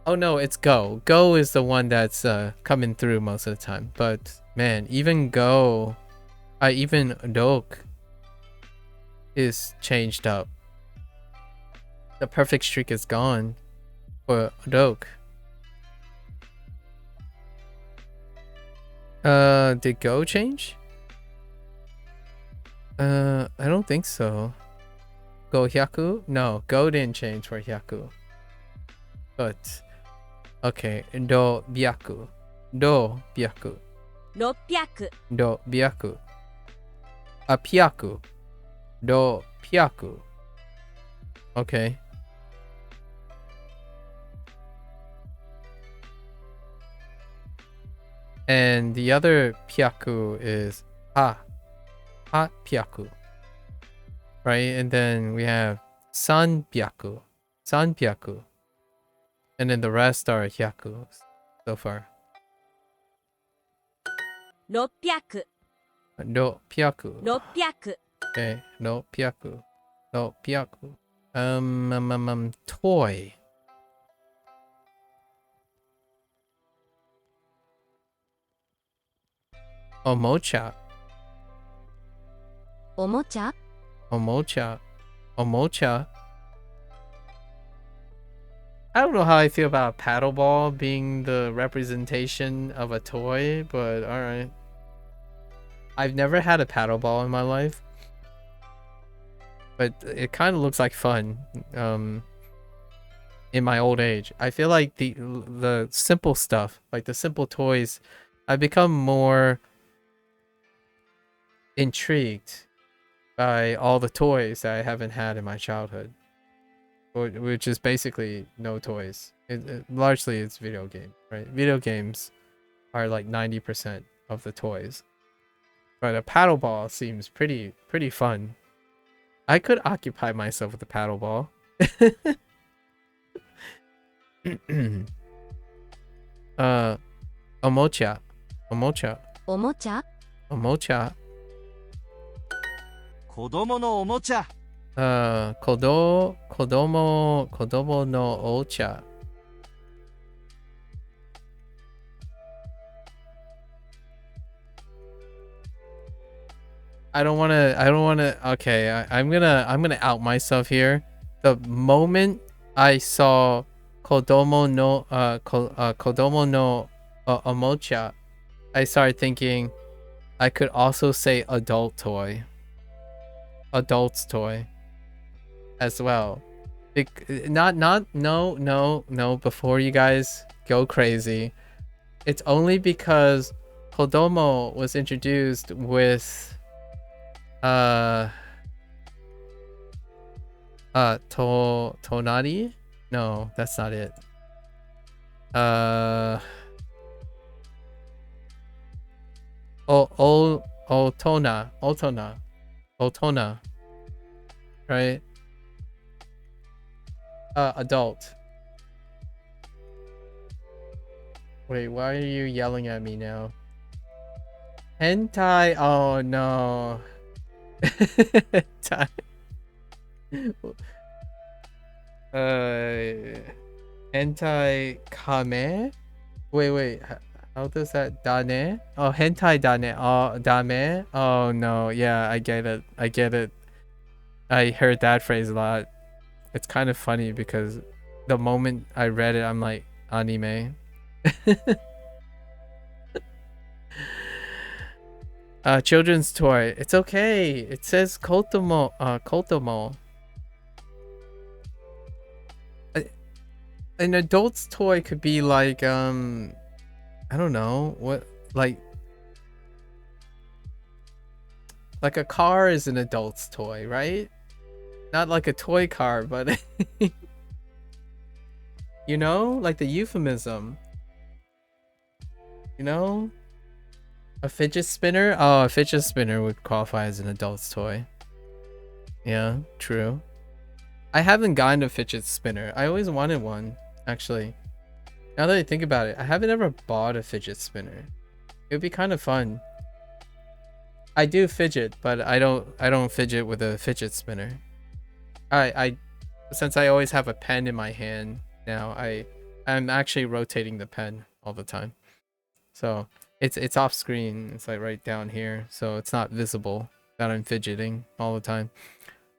Oh no, it's Go. Go is the one that's coming through most of the time. But man, even Go, even Dok is changed up. The perfect streak is gone for Dok. Did Go change? I don't think so. Go Hyaku? No, Go didn't change for Hyaku. But okay, Do Byaku. Do Byaku. 600 Do Byaku. Pyaku. Do Pyaku. Okay. And the other Pyaku is Ha Pyaku. Right? And then we have San Pyaku. And then the rest are Hyaku so far. 600 Do Pyaku. 600 Okay, no Pyaku. No Pyaku. Toy. Omocha. おもちゃ Omocha. I don't know how I feel about paddleball being the representation of a toy, but alright. I've never had a paddleball in my life. But it kind of looks like fun. In my old age. I feel like the simple stuff, like the simple toys, I've become more intrigued by all the toys that I haven't had in my childhood, which is basically no toys. Largely it's video game, right? Video games are like 90% of the toys, but a paddleball seems pretty fun. I could occupy myself with a paddleball. Omocha. おもちゃ 子供のおもちゃ。子供のお茶。I don't wanna okay, I'm gonna out myself here. the moment I saw Kodomo no Omocha, I started thinking I could also say adult toy. Adult's toy as well. No, before you guys go crazy. It's only because Kodomo was introduced with Tonari? No, that's not it. Otona, right? Adult. Wait, why are you yelling at me now? Hentai. Oh no. Hentai. Hentai kame? Wait. How does that dane? Oh, hentai dane. Oh, dame. Oh no. Yeah, I get it. I heard that phrase a lot. It's kind of funny because the moment I read it, I'm like, anime. Children's toy. It's okay. It says kotomo. Kotomo. An adult's toy could be like I don't know what, like a car is an adult's toy, right? Not like a toy car, but you know, like the euphemism. You know, a fidget spinner. Oh, a fidget spinner would qualify as an adult's toy. Yeah, true. I haven't gotten a fidget spinner. I always wanted one, actually. Now that I think about it, I haven't ever bought a fidget spinner. It would be kind of fun. I do fidget, but I don't fidget with a fidget spinner. I since I always have a pen in my hand now, I'm actually rotating the pen all the time. So it's off screen. It's like right down here, so it's not visible that I'm fidgeting all the time.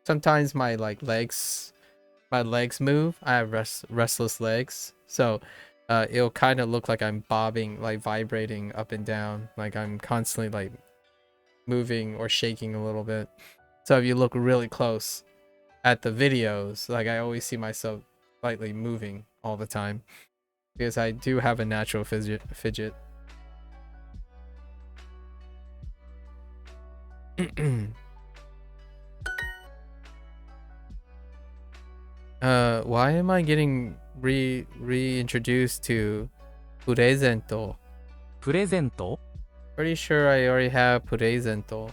Sometimes my legs move. I have restless legs, so it'll kind of look like I'm bobbing, like vibrating up and down, like I'm constantly like moving or shaking a little bit. So if you look really close at the videos, like I always see myself slightly moving all the time because I do have a natural fidget. Why am I getting reintroduced to Purezento? プレゼント Pretty sure I already have Purezento.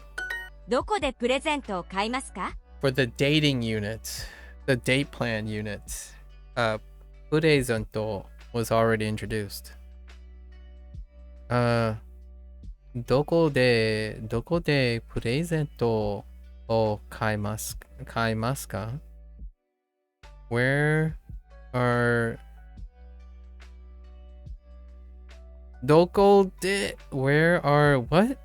どこでプレゼントを買いますか？ For the dating unit, the date plan unit, Purezento was already introduced. どこでプレゼントを買いますか? Where are どこで Where are what?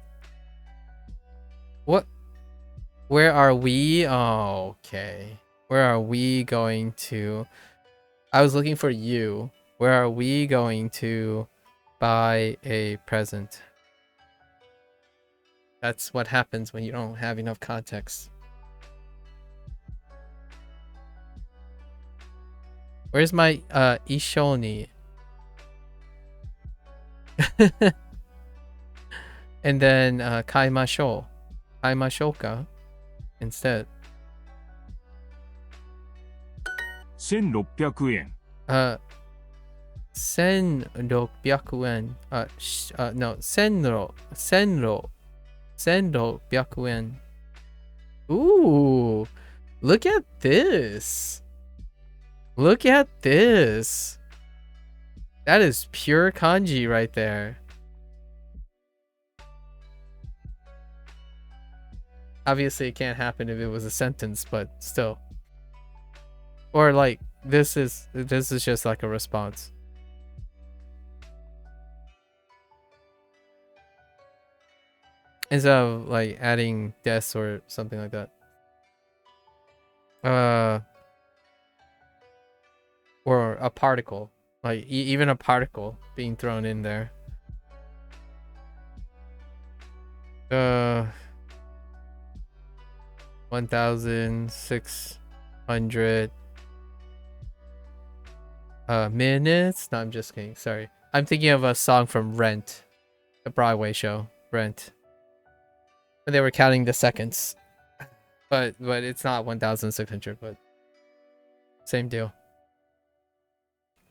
Where are we? Oh, okay. Where are we going to? I was looking for you. Where are we going to buy a present? That's what happens when you don't have enough context. Where's my Ishoni? And then Kaimashou. Kaimashouka instead. 1600円。1600円。No, 1600円。Ooh, look at this. Look at this. That is pure kanji right there. Obviously, it can't happen if it was a sentence, but still. Or like this is just like a response. Instead of like adding des or something like that. or a particle, like even a particle being thrown in there. 1,600 minutes. No, I'm just kidding. Sorry. I'm thinking of a song from Rent, the Broadway show, Rent. And they were counting the seconds. But it's not 1,600, but same deal.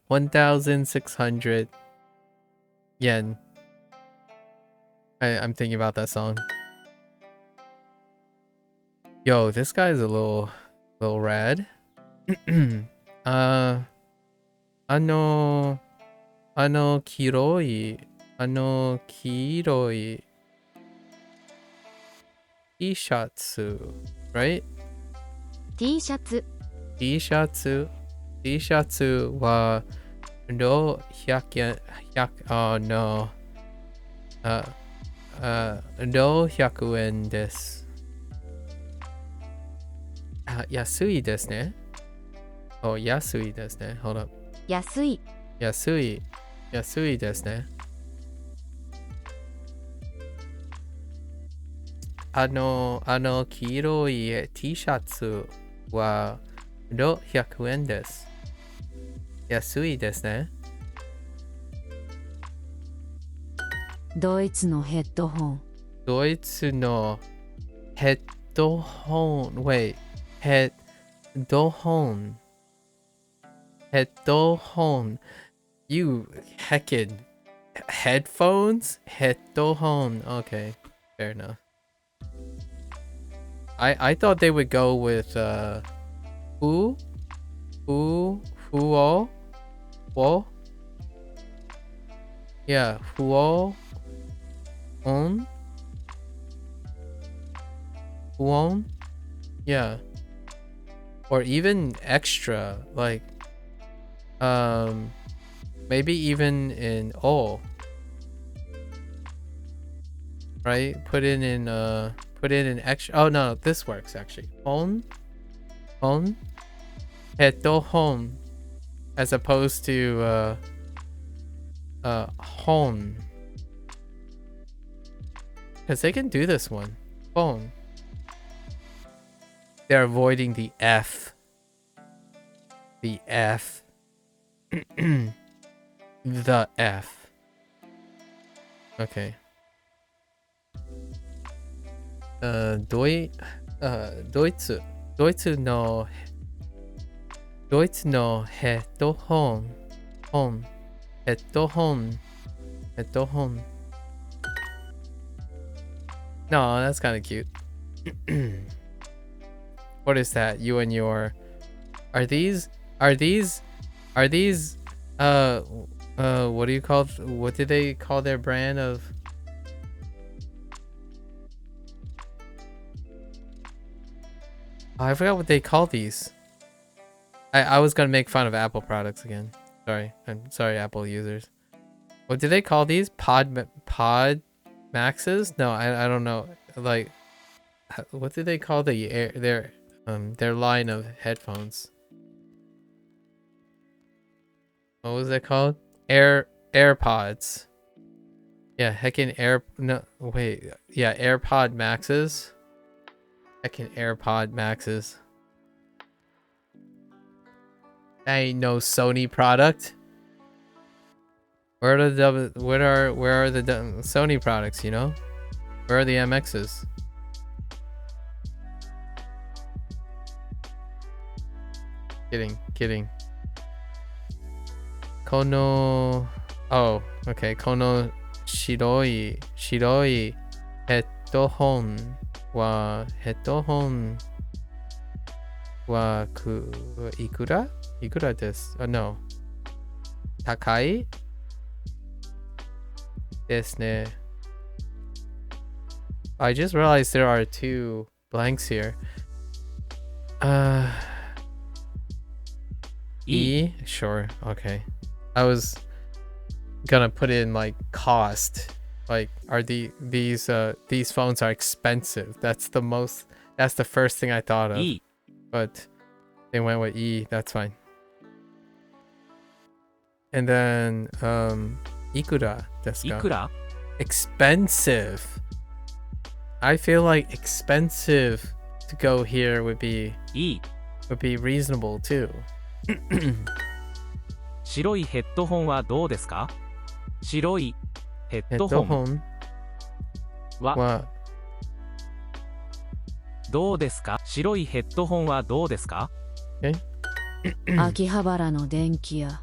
1,600 yen. I'm thinking about that song. Yo, this guy's a little rad. Kiroi T-shirts, right? T シャツ T-shirts wa 600円、oh no. 600円です。安いですね。Oh, 安いですね。Hold up. 安い安いですね。黄色い T シャツは600円です。安いですね。ドイツのヘッドホン。ドイツのヘッドホン。Wait, ヘッドホン。ヘッドホン。You heckin' headphones? Headphone. Okay, fair enough. I thought they would go with who? Wo? Yeah, who? On? Yeah. Or even extra, like maybe even in right? Put it in extra. Oh no, this works actually. Hon headphone as opposed to hon, because they can do this one. Phone. They're avoiding the F. The F. The F. Okay. ドイツのヘッドホン。ヘッドホン。No, that's kind of cute. What is that? You and your... Are these... what do you call... What do they call their brand of... Oh, I forgot what they call these. I was gonna make fun of Apple products again. Sorry. I'm sorry, Apple users. What do they call these? Pod Maxes? No, I don't know. Like, what do they call their line of headphones? What was it called? AirPods. Yeah, heckin' AirPod Maxes. Heckin' AirPod Maxes. That ain't no Sony product. Where are the Sony products, you know? Where are the MXs? Kidding. Kono... Oh, okay. Kono shiroi headphone wa ikura desu? No. Takai desu ne. I just realized there are 2 blanks here. E? Sure. Okay. I was gonna put in like cost. Like, are these phones are expensive? That's the first thing I thought of. E. But they went with E. That's fine. And then, ikura desu い ka? くら Expensive. I feel like expensive to go here would be いい reasonable too. 白いヘッドホンはどうですか？白いヘッドホン Headphone は wa どうですか？白いヘッドホンはどうですか？秋葉原の電気屋。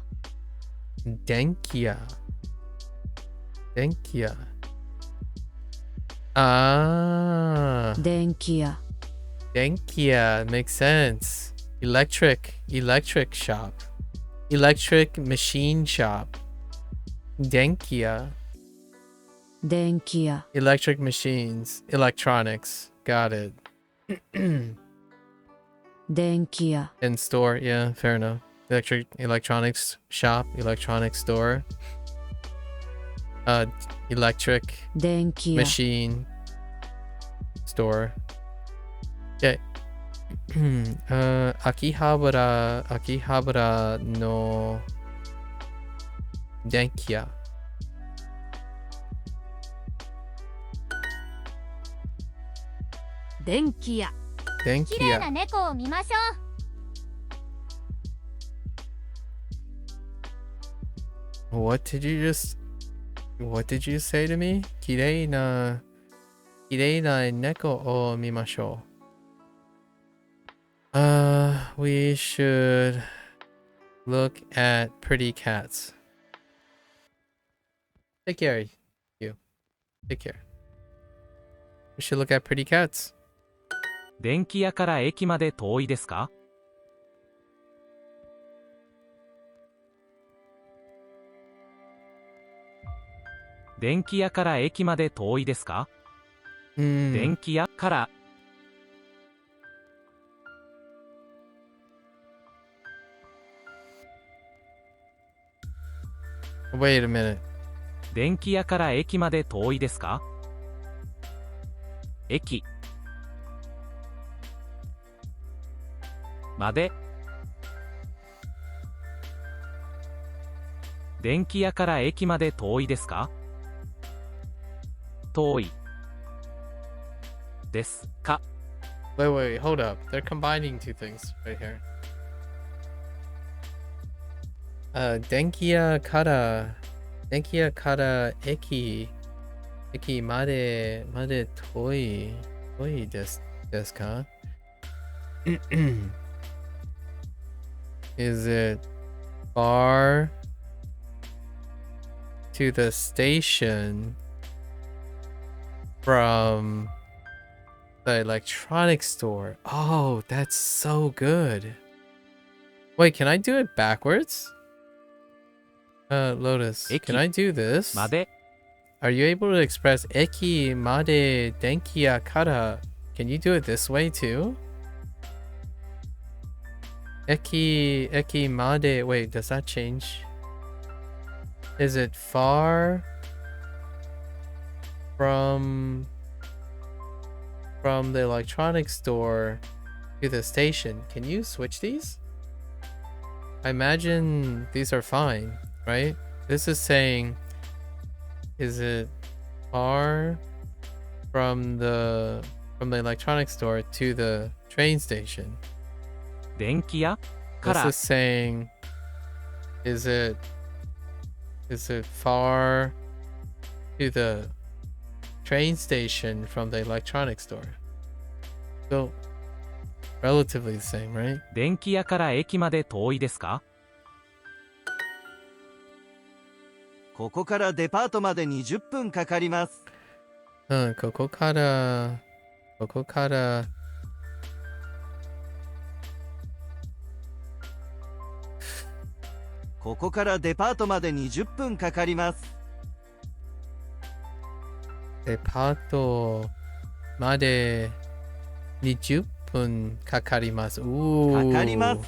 Denkia. Ah, 電気屋。 Denkia makes sense. Electric shop. Electric machine shop. Denkia. 電気屋。 Electric machines. Electronics. Got it. 電気屋。 And store. Yeah, fair enough. Electronics shop. Electronics store. Electric 電気屋。 machine store. Okay. Akihabara no Denkia. 電気屋。綺麗 Denkia. な猫を見ましょ What did you say to me? Kirei na neko o mimashou. We should look at pretty cats. Take care, you. Take care. We should look at pretty cats. 電気屋から駅まで遠いですか？電気屋から駅まで遠いですか？ 電気屋から Wait a minute. 電気屋から駅まで遠いですか？駅まで電気屋から駅まで遠いですか？遠いですか？ Wait, hold up. They're combining two things right here. Denkia kara eki made toi desu ka? Is it far to the station from the electronics store? Oh, that's so good. Wait, can I do it backwards? Lotus, can I do this? まで Are you able to express eki made denkia kara? Can you do it this way too? Eki made. Wait, does that change? Is it far from the electronics store to the station? Can you switch these? I imagine these are fine, right? This is saying, is it far from the electronics store to the train station? 電気屋か This ら is saying, is it far to the train station from the electronics store? So relatively the same, right? 電気屋から駅まで遠いですか？う。ここからデパートまで20分かかります。ここからここからデパートまで20分かかります。デパートまで20分かかります。Ooh. かかります。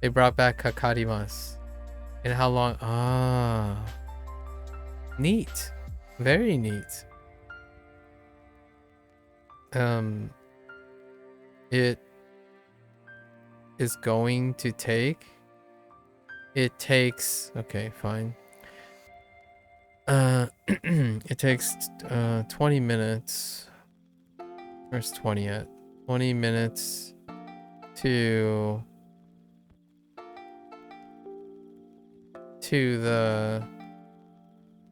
They brought back かかります。And how long? Ah. Neat. Very neat. It is going to take It takes, okay, fine. It takes 20 minutes. Where's 20 at? 20 minutes to the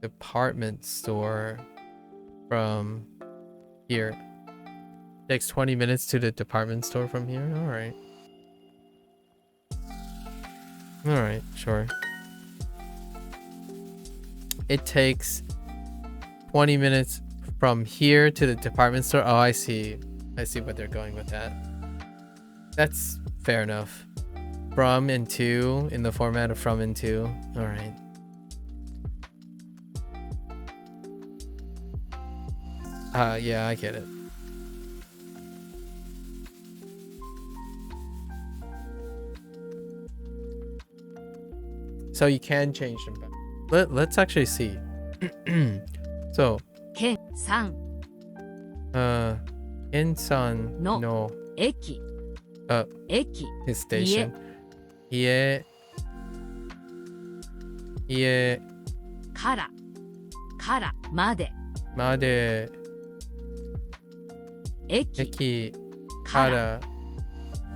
department store from here. Takes 20 minutes to the department store from here. All right, sure. It takes 20 minutes from here to the department store. Oh, I see what they're going with that. That's fair enough. From and to, in the format of from and to. All right. Yeah, I get it. So you can change them back. Let's actually see. So, 県3 Ensan no 駅 駅 his station. Ie からまで made 駅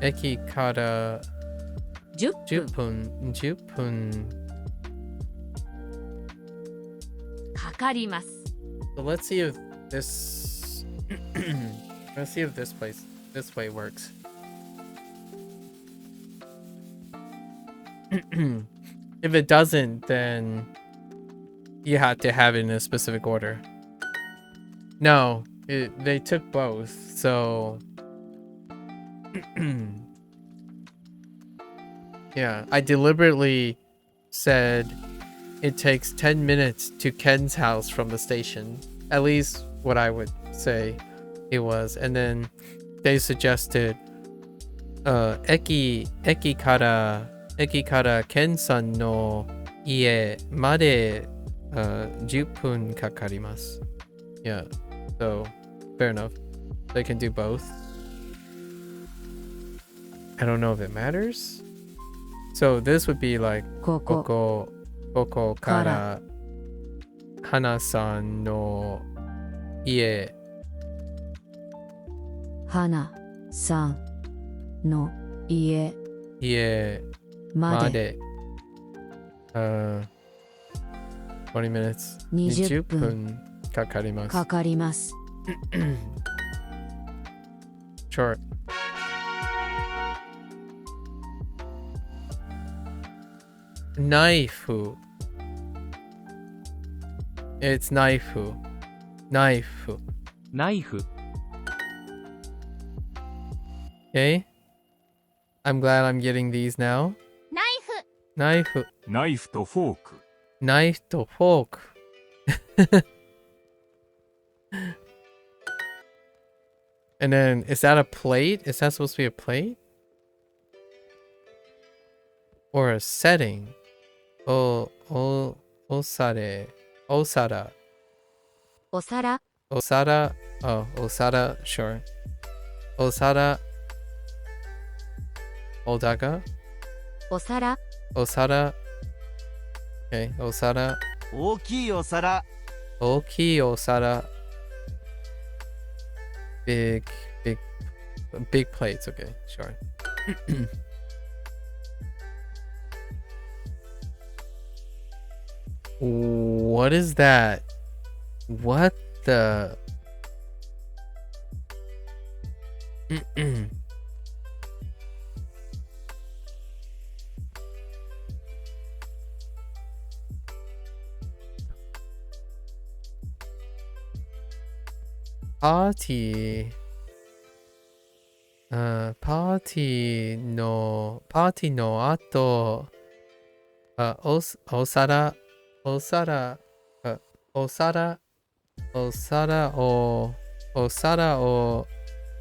eki kara 10分10分かかります。 So let's see if this let's see if this way works. If it doesn't, then you have to have it in a specific order. No, they took both, so yeah, I deliberately said it takes 10 minutes to Ken's house from the station. At least what I would say it was. And then they suggested eki kara Ken-san no ie made 10分かかります. Yeah, so fair enough. They can do both. I don't know if it matters. So this would be like ここここから花さんの家花さんの家まで20 minutes 20 20分かかります。かかります。 Short. Knife. It's knife. Knife. ナイフ Okay. I'm glad I'm getting these now. ナイフ Knife. ナイフとフォーク。 Knife to fork. And then, is that a plate? Is that supposed to be a plate? Or a setting? Osare. Osara. お皿 Osara. Oh, Osara. Sure. Osara. Odaga. お皿 Osara. Okay, Osara. 大きいお皿 Oki Osara. Big plates. Okay, sure. What is that? What the? Party. Party no ato. Osara o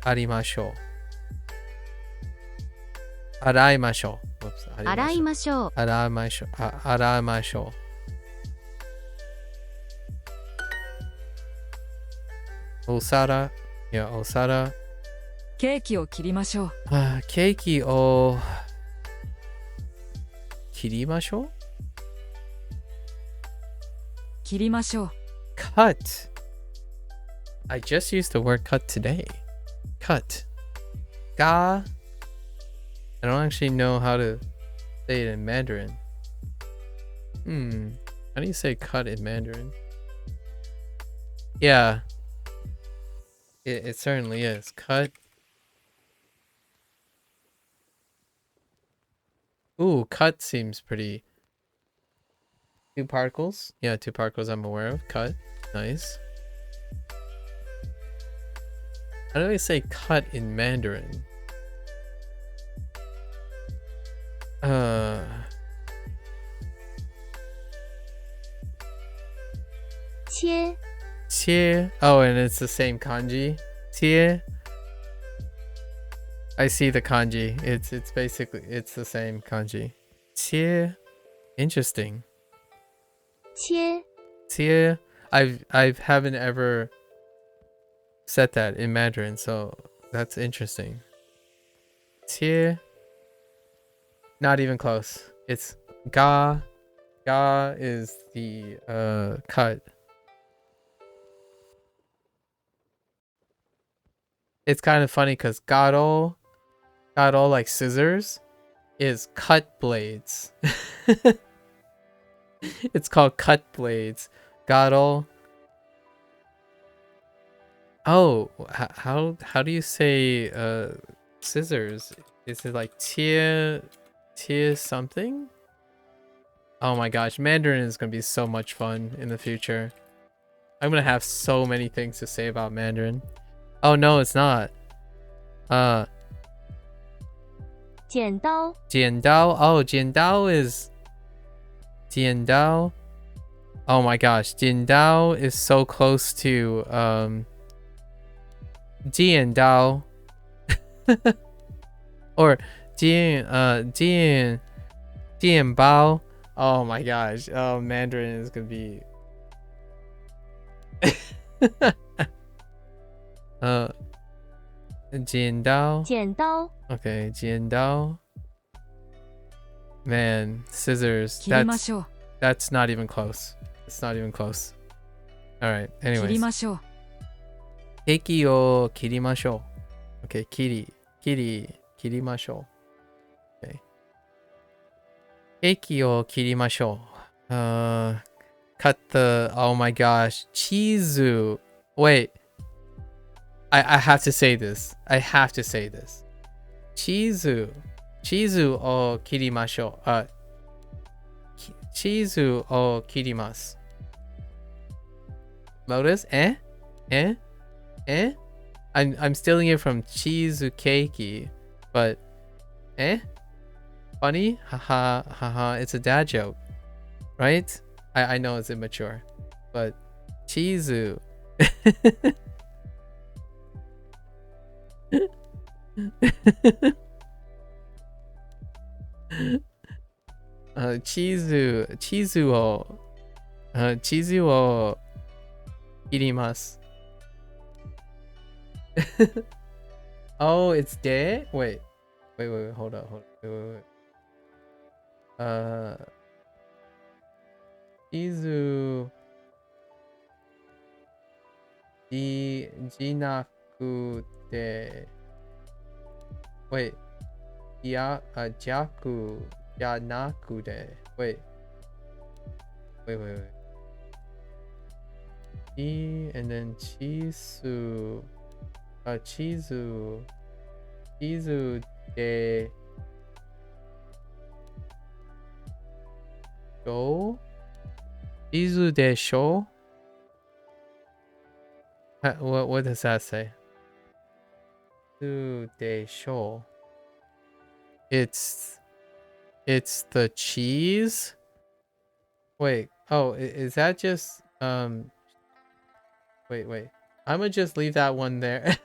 arimashou. Araimashou. Whoops. 洗いましょう Araimashou. Osara. Yeah, Osara. ケーキを切りましょう。ケーキを kirimashou? 切りましょう。 Cut. I just used the word cut today. Cut. Ga. I don't actually know how to say it in Mandarin. How do you say cut in Mandarin? Yeah. It certainly is. Cut. Ooh, cut seems pretty. 2 particles? Yeah, 2 particles I'm aware of. Cut. Nice. How do I say cut in Mandarin? Qie. Oh, and it's the same kanji. Qie. I see the kanji. It's basically it's the same kanji. Qie. Interesting. Qie. I haven't ever said that in Mandarin, so that's interesting. Qie. Not even close. It's ga. Ga is the cut. It's kind of funny because garo like scissors is cut blades. It's called cut blades. Garo. Oh, how do you say scissors? Is it like tia something? Oh my gosh, Mandarin is gonna be so much fun in the future. I'm gonna have so many things to say about Mandarin. Oh no, it's not. 剪刀 Jiandao. Oh, Jiandao is Jiandao. Oh my gosh, Jiandao is so close to Jiandao. Or Jianbao. Oh my gosh. Oh, Mandarin is gonna be Jiandao. 剪刀 Okay, Jiandao. Man, scissors. 切りましょう。 That's not even close. It's not even close. All right. 切り Anyways. ましょう。 Keki o kirimashou. Okay, kirimashou. Okay. Keki o kirimashou. Cut the, oh my gosh, chizu. Wait. I have to say this. Chizu o kirimashou. Chizu o kirimasu. Lotus? I'm stealing it from cheesecake, but funny? Haha, it's a dad joke, right? I know it's immature, but chizu. Chizu o kirimasu. Oh, it's de? Wait, hold up. Wait. Chizu jinaku de. Wait. Jaku janaku de. Wait. And then chizu de show? Chizu de show? What does that say? Chizu de show. It's the cheese? Wait. Oh, is that just wait. I'm gonna just leave that one there.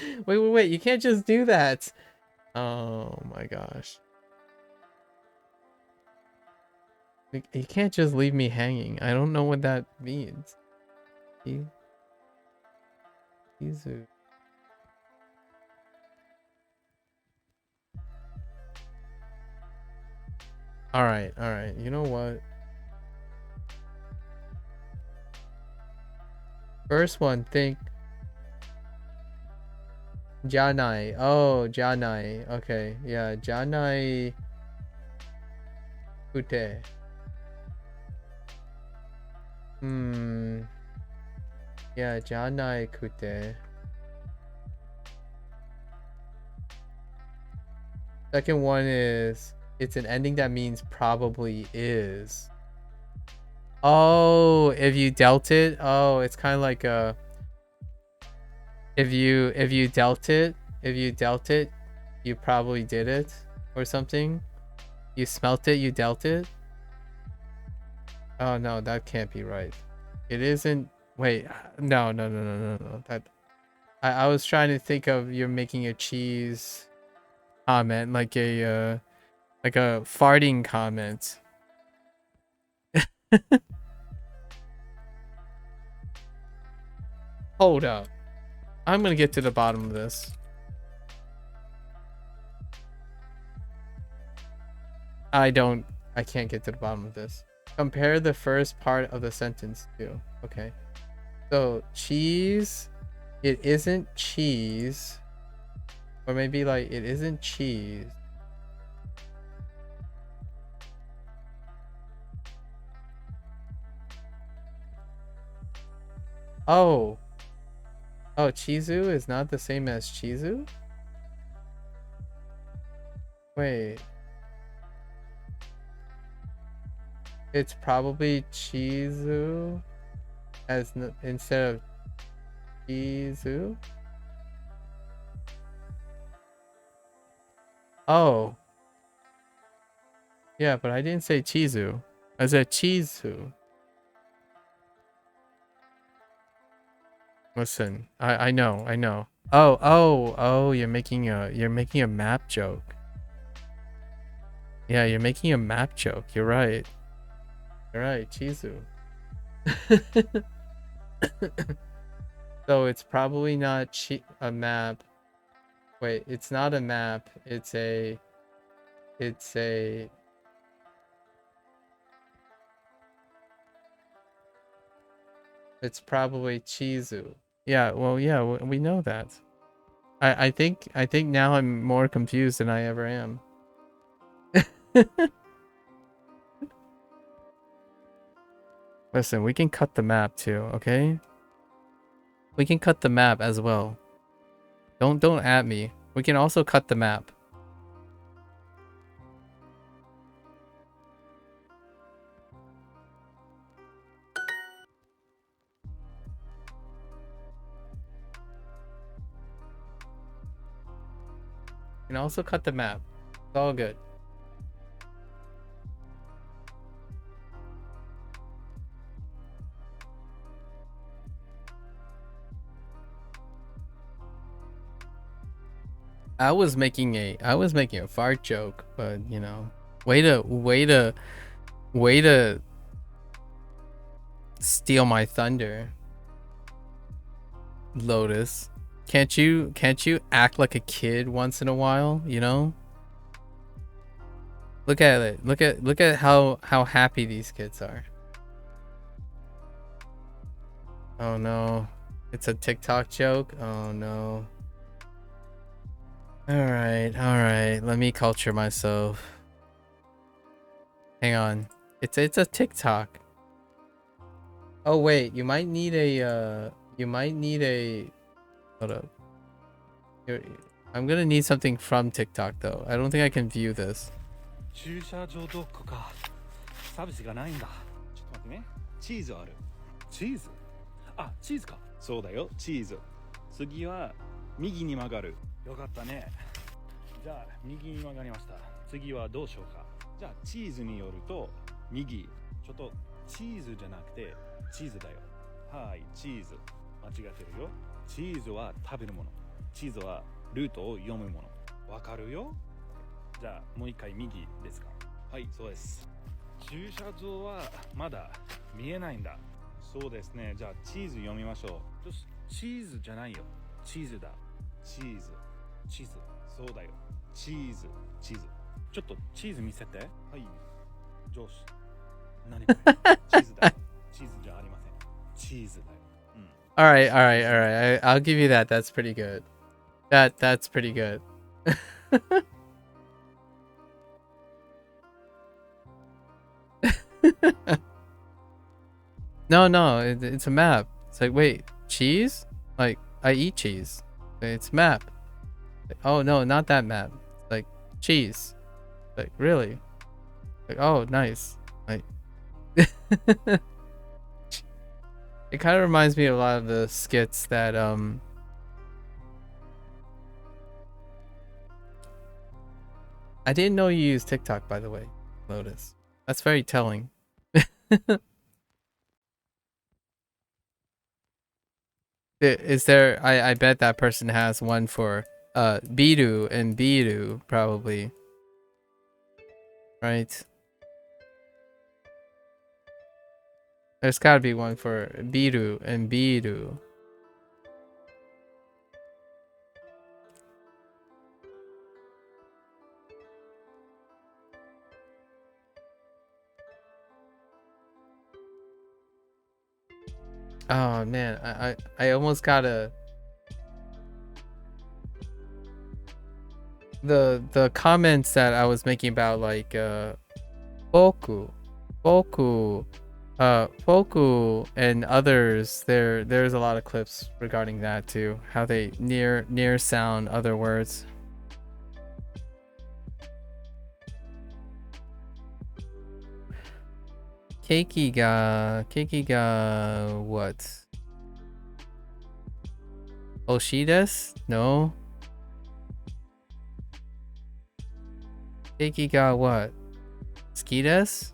Wait. You can't just do that. Oh my gosh. You can't just leave me hanging. I don't know what that means. Chizu. All right. You know what? First one, think. Janai. Oh, Janai. Okay. Yeah, Janai Kute. Yeah, Janai Kute. Second one is it's an ending that means probably is. Oh, if you dealt it, oh, it's kind of like a if you dealt it, you probably did it or something. You smelt it, you dealt it. Oh no, that can't be right. It isn't. Wait, no. That I was trying to think of you're making a cheese comment, like a farting comment. Hold up. I'm gonna get to the bottom of this. I can't get to the bottom of this. Compare the first part of the sentence to. Okay. So cheese, it isn't cheese. Or maybe like it isn't cheese. Oh, Chizu is not the same as Chizu? Wait. It's probably Chizu as instead of Chizu? Oh. Yeah, but I didn't say Chizu. I said Chizu. Listen, I know. Oh, you're making a map joke. Yeah, you're making a map joke. You're right, Chizu. So it's probably not a map. Wait, it's not a map. It's probably Chizu. Yeah, well, yeah, we know that. I think now I'm more confused than I ever am. Listen, we can cut the map too, okay? We can cut the map as well. Don't at me. We can also cut the map. We can also cut the map. It's all good. I was making a fart joke, but you know, way to steal my thunder, Lotus. Can't you act like a kid once in a while, you know? Look at it. Look at how happy these kids are. Oh no. It's a TikTok joke. Oh no. All right. Let me culture myself. Hang on. It's a TikTok. Oh wait, you might need a hold up. I'm gonna need something from TikTok though. I don't think I can view this. 駐車場どこかサービスがないんだ。ちょっと待ってね。チーズある。チーズ？あ、チーズか。そうだよ、チーズ。次は右に曲がる。よかったね。じゃあ右に曲がりました。次はどうしようか。じゃあチーズによると右。ちょっとチーズじゃなくてチーズだよ。はい、チーズ。間違ってるよ。チーズは食べるもの。チーズはルートを読むもの。わかるよ。じゃあもう一回右ですか。はい、そうです。駐車場はまだ見えないんだ。そうですね。じゃあチーズ読みましょう。チーズじゃないよ。チーズだ。チーズ。そうだよ。チーズ。ちょっとチーズ見せて。はい。上司。何これチーズだよ。チーズじゃありません。チーズだよ。All right, all right, all right. I'll give you that. That's pretty good. That's pretty good. No, it's a map. It's like, wait, cheese? Like, I eat cheese. It's a map. Like, oh no, not that map. Like, cheese. Like, really? Like, oh, nice. Like, it kind of reminds me of a lot of the skits that I didn't know you use TikTok, by the way, Lotus. That's very telling. Is there? I bet that person has one for Biru and Biru, probably. Right? There's gotta be one for Biru and Biru. Oh man, I almost got the comments that I was making about like Boku, Foku and others. There's a lot of clips regarding that too. How they near sound other words. Keiki ga what? Oshides? No. Keiki ga what? Skides?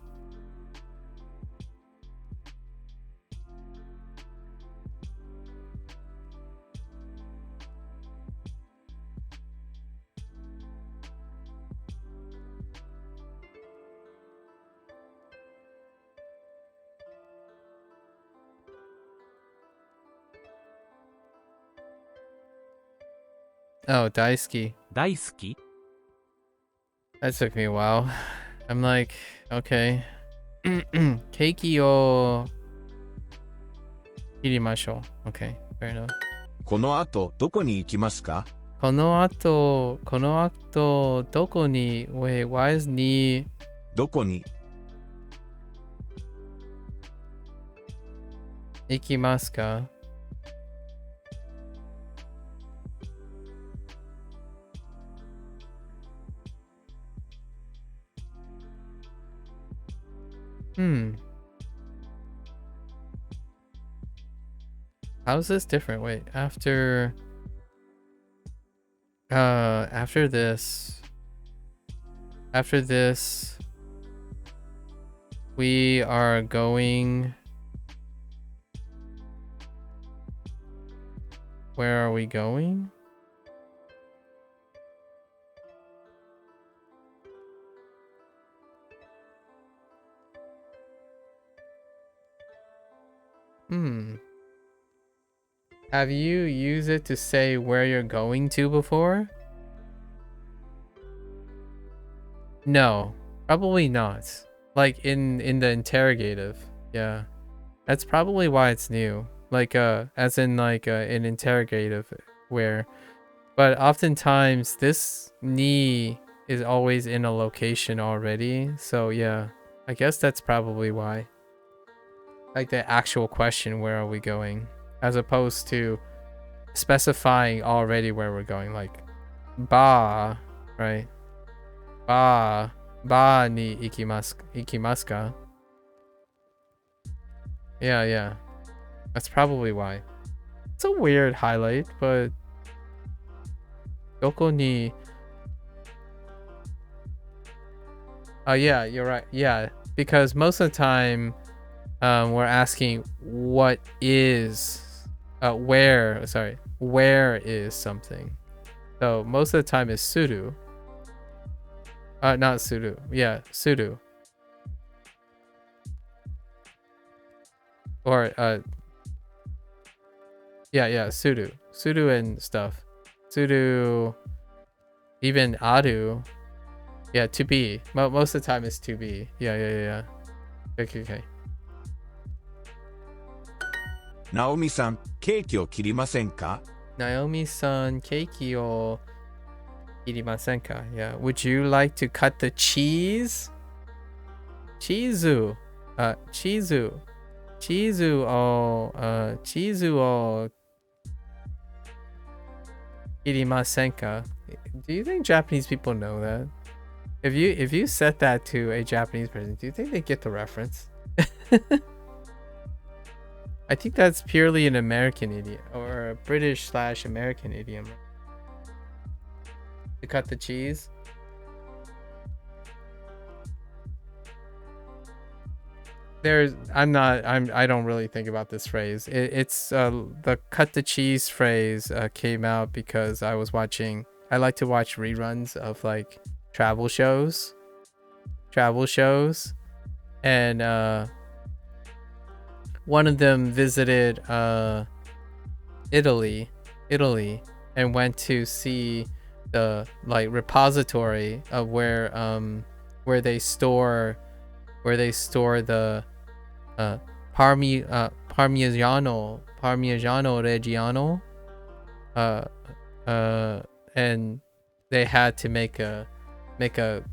Oh, Daisuki. Daisuki? That took me a while. I'm like, okay. Keiki o irimashou. Okay, fair enough. この後、どこに行きますか? この後、どこに Wait, why is ni どこに行きますか? How's this different? Wait, after this we are going. Where are we going? Have you used it to say where you're going to before? No, probably not. Like in the interrogative. Yeah. That's probably why it's new. Like as in like an interrogative where, but oftentimes this ni is always in a location already. So yeah, I guess that's probably why. Like the actual question, where are we going? As opposed to specifying already where we're going, like ba, right? Ba ni ikimasu ka? Yeah. That's probably why. It's a weird highlight, but doko ni. Oh yeah, you're right. Yeah, because most of the time we're asking what is where is something. So most of the time is suru. Not suru. Yeah, suru. Or yeah, suru. Suru and stuff. Suru, even aru. Yeah, to be. Most of the time it's to be. Yeah. Okay. ナオミさん、ケーキを切りませんか？ Naomi-san, keiki o irimasen ka? Yeah. Would you like to cut the cheese? Chizu. Chizu o irimasen ka? Do you think Japanese people know that? If you said that to a Japanese person, do you think they get the reference? I think that's purely an American idiom or a British/American idiom. To cut the cheese. I don't really think about this phrase. It's the cut the cheese phrase came out because I like to watch reruns of like travel shows, and one of them visited Italy, and went to see the like repository of where they store the Parmigiano Reggiano, and they had to make a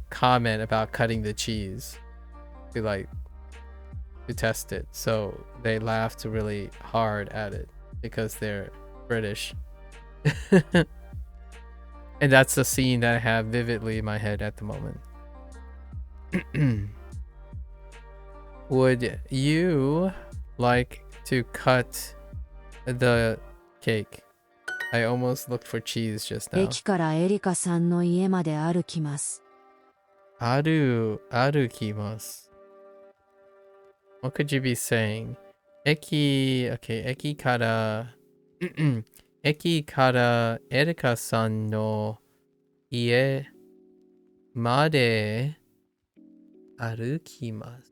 comment about cutting the cheese to test it, so they laughed really hard at it because they're British. And that's the scene that I have vividly in my head at the moment. Would you like to cut the cake? I almost looked for cheese just now. 駅からエリカさんの家まで歩きます。歩きます. What could you be saying? 駅からエリカさんの家まで歩きます。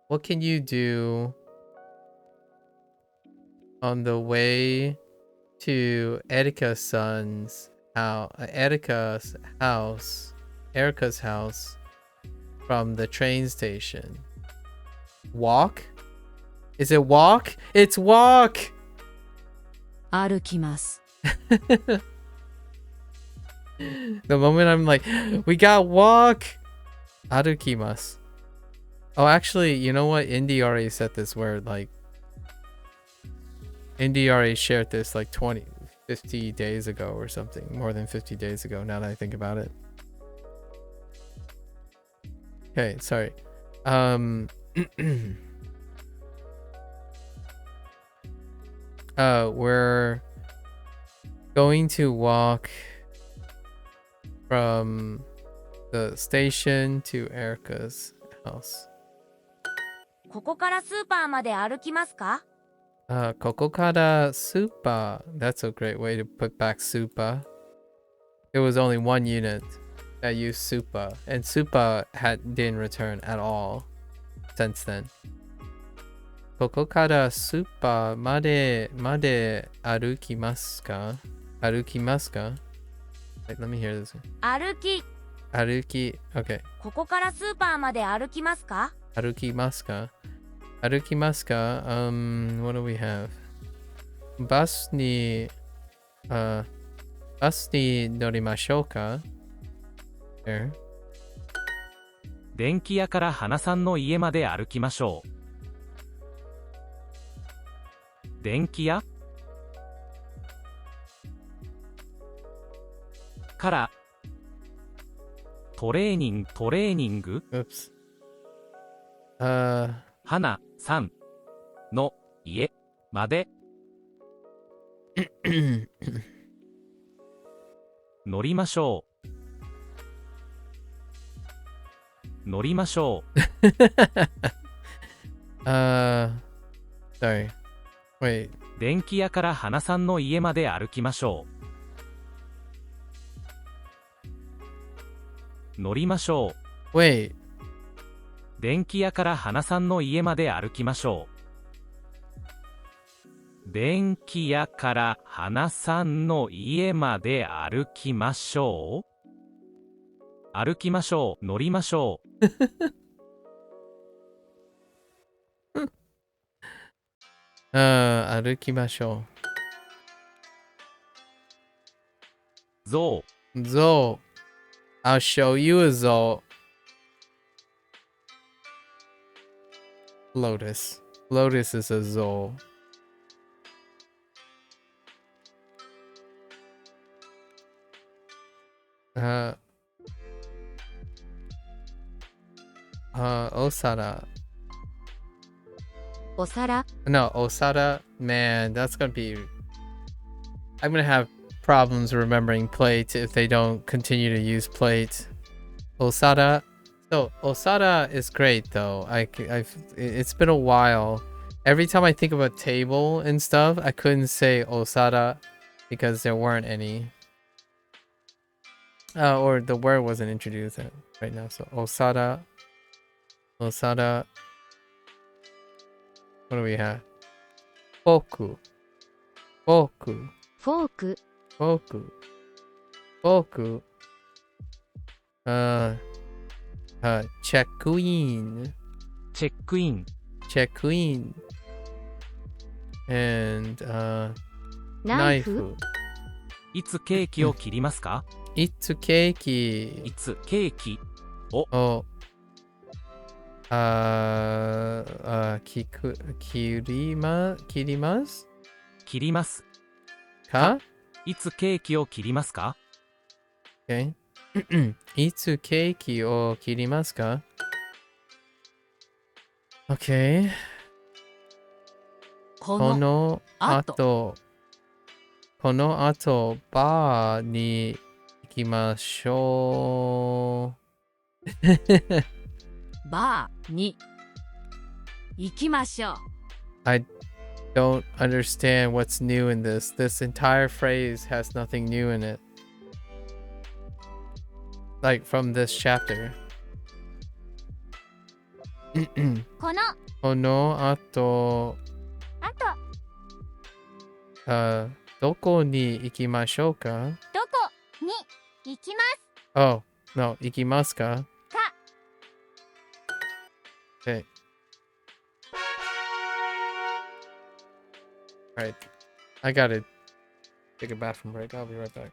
What can you do on the way to Erika's house from the train station? Walk? Is it walk? It's walk! 歩きます。The moment I'm like, we got walk! Arukimasu. Oh, actually, you know what? Indy already said this word, Indy already shared this 50 days ago or something. More than 50 days ago, now that I think about it. Okay, sorry. We're going to walk from the station to Erica's house. ここからスーパーまで歩きますか? ここからスーパー. That's a great way to put back super. It was only one unit that used super, and super didn't return at all since then. ここからスーパーまで歩きますか? Wait, let me hear this one. 歩き Okay. ここからスーパーまで歩きますか? 歩きますか? What do we have? バスに乗りましょうか? There. 電気屋から花さんの家まで歩きましょう。電気屋からトレーニング Oops. 花さんの家まで乗りましょう。Sorry. Wait. 電気屋から花さんの家まで歩きましょう。乗りましょう。Wait. 電気屋から花さんの家まで歩きましょう。電気屋から花さんの家まで歩きましょう。歩きましょう。乗りましょう。歩きましょゾう。Zo. I'll show you a Zo. Lotus. Lotus is a Zo. Osada. お皿 No, Osada. Man, that's gonna be... I'm gonna have problems remembering plate if they don't continue to use plate. Osada. So, Osada is great though. It's been a while. Every time I think of a table and stuff, I couldn't say Osada because there weren't any. Or the word wasn't introduced right now. So, Osada. Osada. What do we have? Foku. Foku. フォーク Foku. Foku. Check in. チェックイン。 Check in. And ナイフ knife. いつケーキを切りますか？ It's cakey. いつケーキ Oh. Kirimas? 切ります。 Ka? いつケーキを切りますか？ Okay. いつケーキを切りますか? Okay. この後バーに行きましょう。バーに行きましょう。 I don't understand what's new in this. This entire phrase has nothing new in it. Like from this chapter. このこの後、あとどこに行きましょうか? どこに行きます Oh, no, 行きますか? か Okay. Alright. I gotta take a bathroom break. I'll be right back.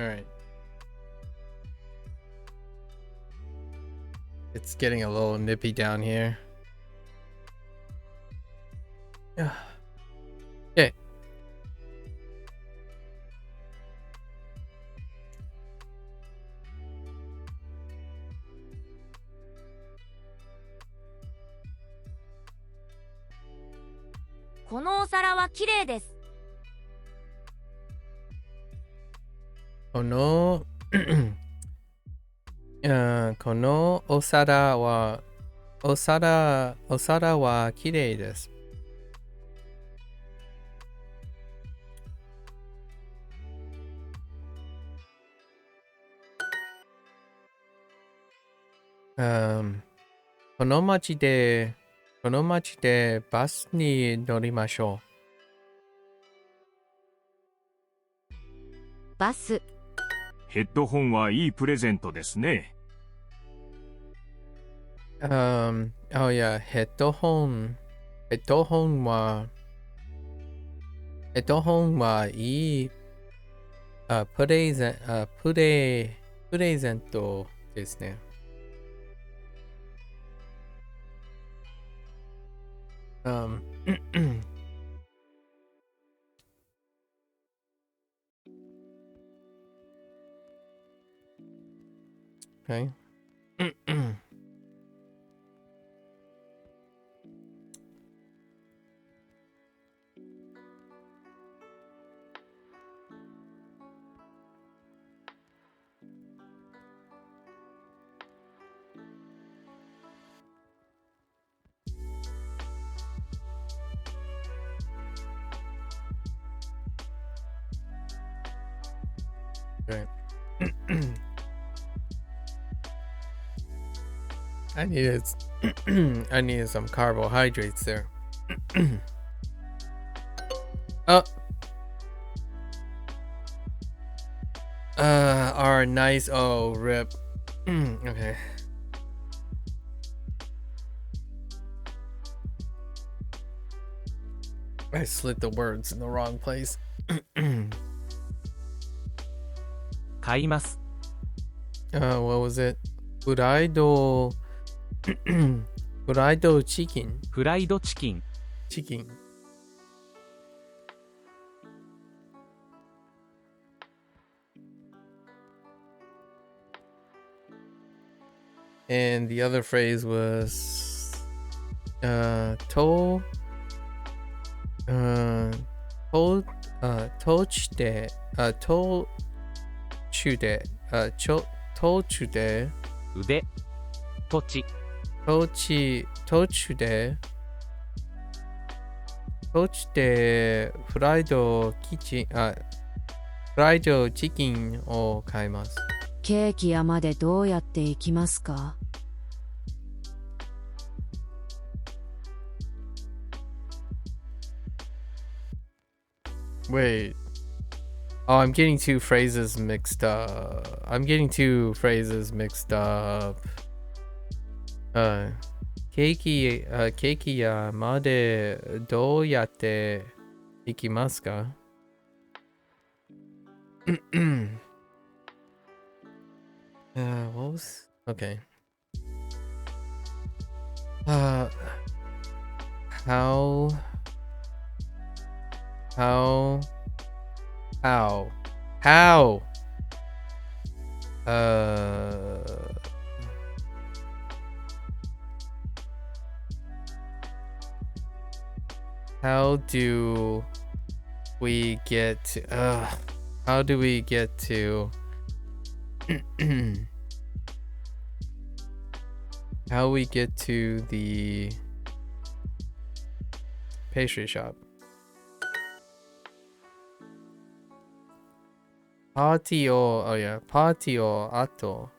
Alright. It's getting a little nippy down here. Okay.「このお皿はきれいです」。このこのお皿は綺麗です。この町でバスに乗りましょう。バス。ヘッドホンはいいプレゼントですね。Oh yeah, ヘッドホンはいいプレゼントですね。Okay. Right. I needed some carbohydrates there. Oh. Our nice. Oh, rip. Okay. I slid the words in the wrong place. 買います。What was it? フライドチキン。フライドチキン。チキン。And the other phrase was touchで腕土地でフライドチキンを買います。ケーキ屋までどうやって行きますか？ Wait. Oh, I'm getting two phrases mixed up.ケーキ屋までどうやって行きますか？What was? Okay. How do we get to how we get to the pastry shop? パーティーを後、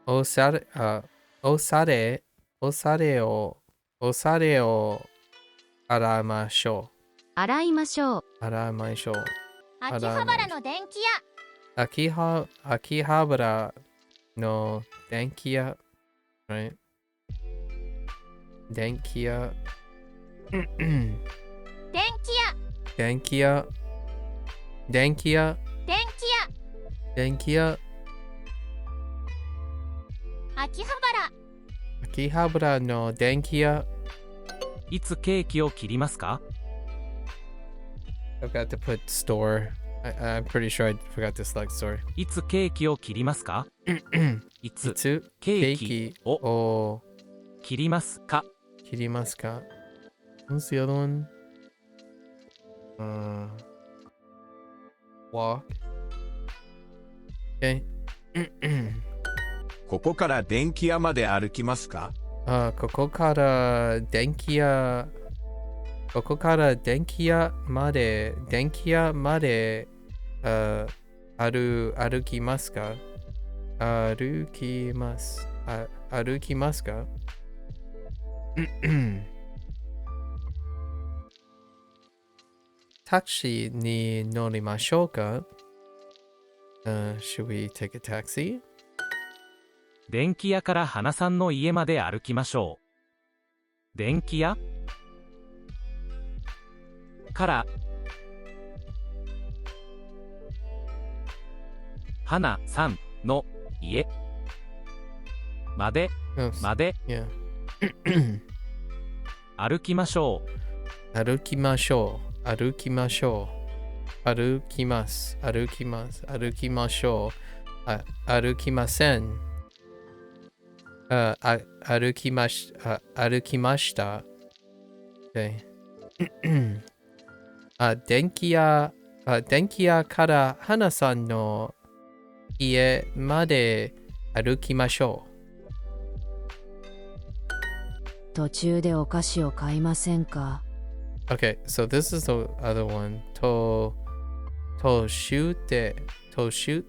お皿を洗いましょう。秋葉原の電気屋。秋葉原の電気屋。Right? 電気屋。電気屋。電電気屋。気屋。秋葉原。秋葉原の電気屋。いつケーキを切りますか？ I forgot to put store. I'm pretty sure I forgot to select store. いつケーキを切りますか？いいつつケーキケーキをを切りますか？切りますか？ What's the other one? Walk. Okay. ここから電気屋まで歩きますか？ここから電気屋。ここから電気屋まで、歩きますか？歩きます。歩きますか？タクシーに乗りましょうか？ Should we take a taxi? 電気屋から花さんの家まで歩きましょう。電気屋から花さんの家まで Yes. まで Yeah. 歩きましょう。歩きましょう。歩きましょう。歩きます。歩きます。歩きましょう。歩きません。歩きました。Okay. 電気屋から花さんの家まで歩きましょう。途中でお菓子を買いませんか？ Okay, so this is the other one. 途中で、途中、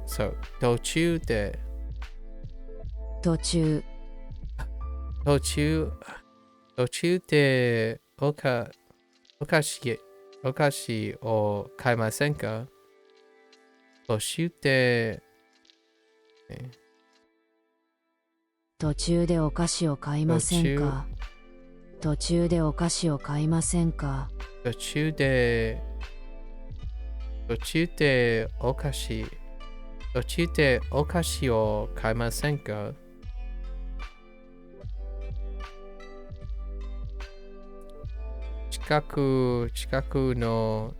So, 途中で、途中でお菓子を買いませんか？途中で、途中でお菓子を買いませんか？途中でお菓子を買いませんか？途中でお菓子を買いませんか？近くの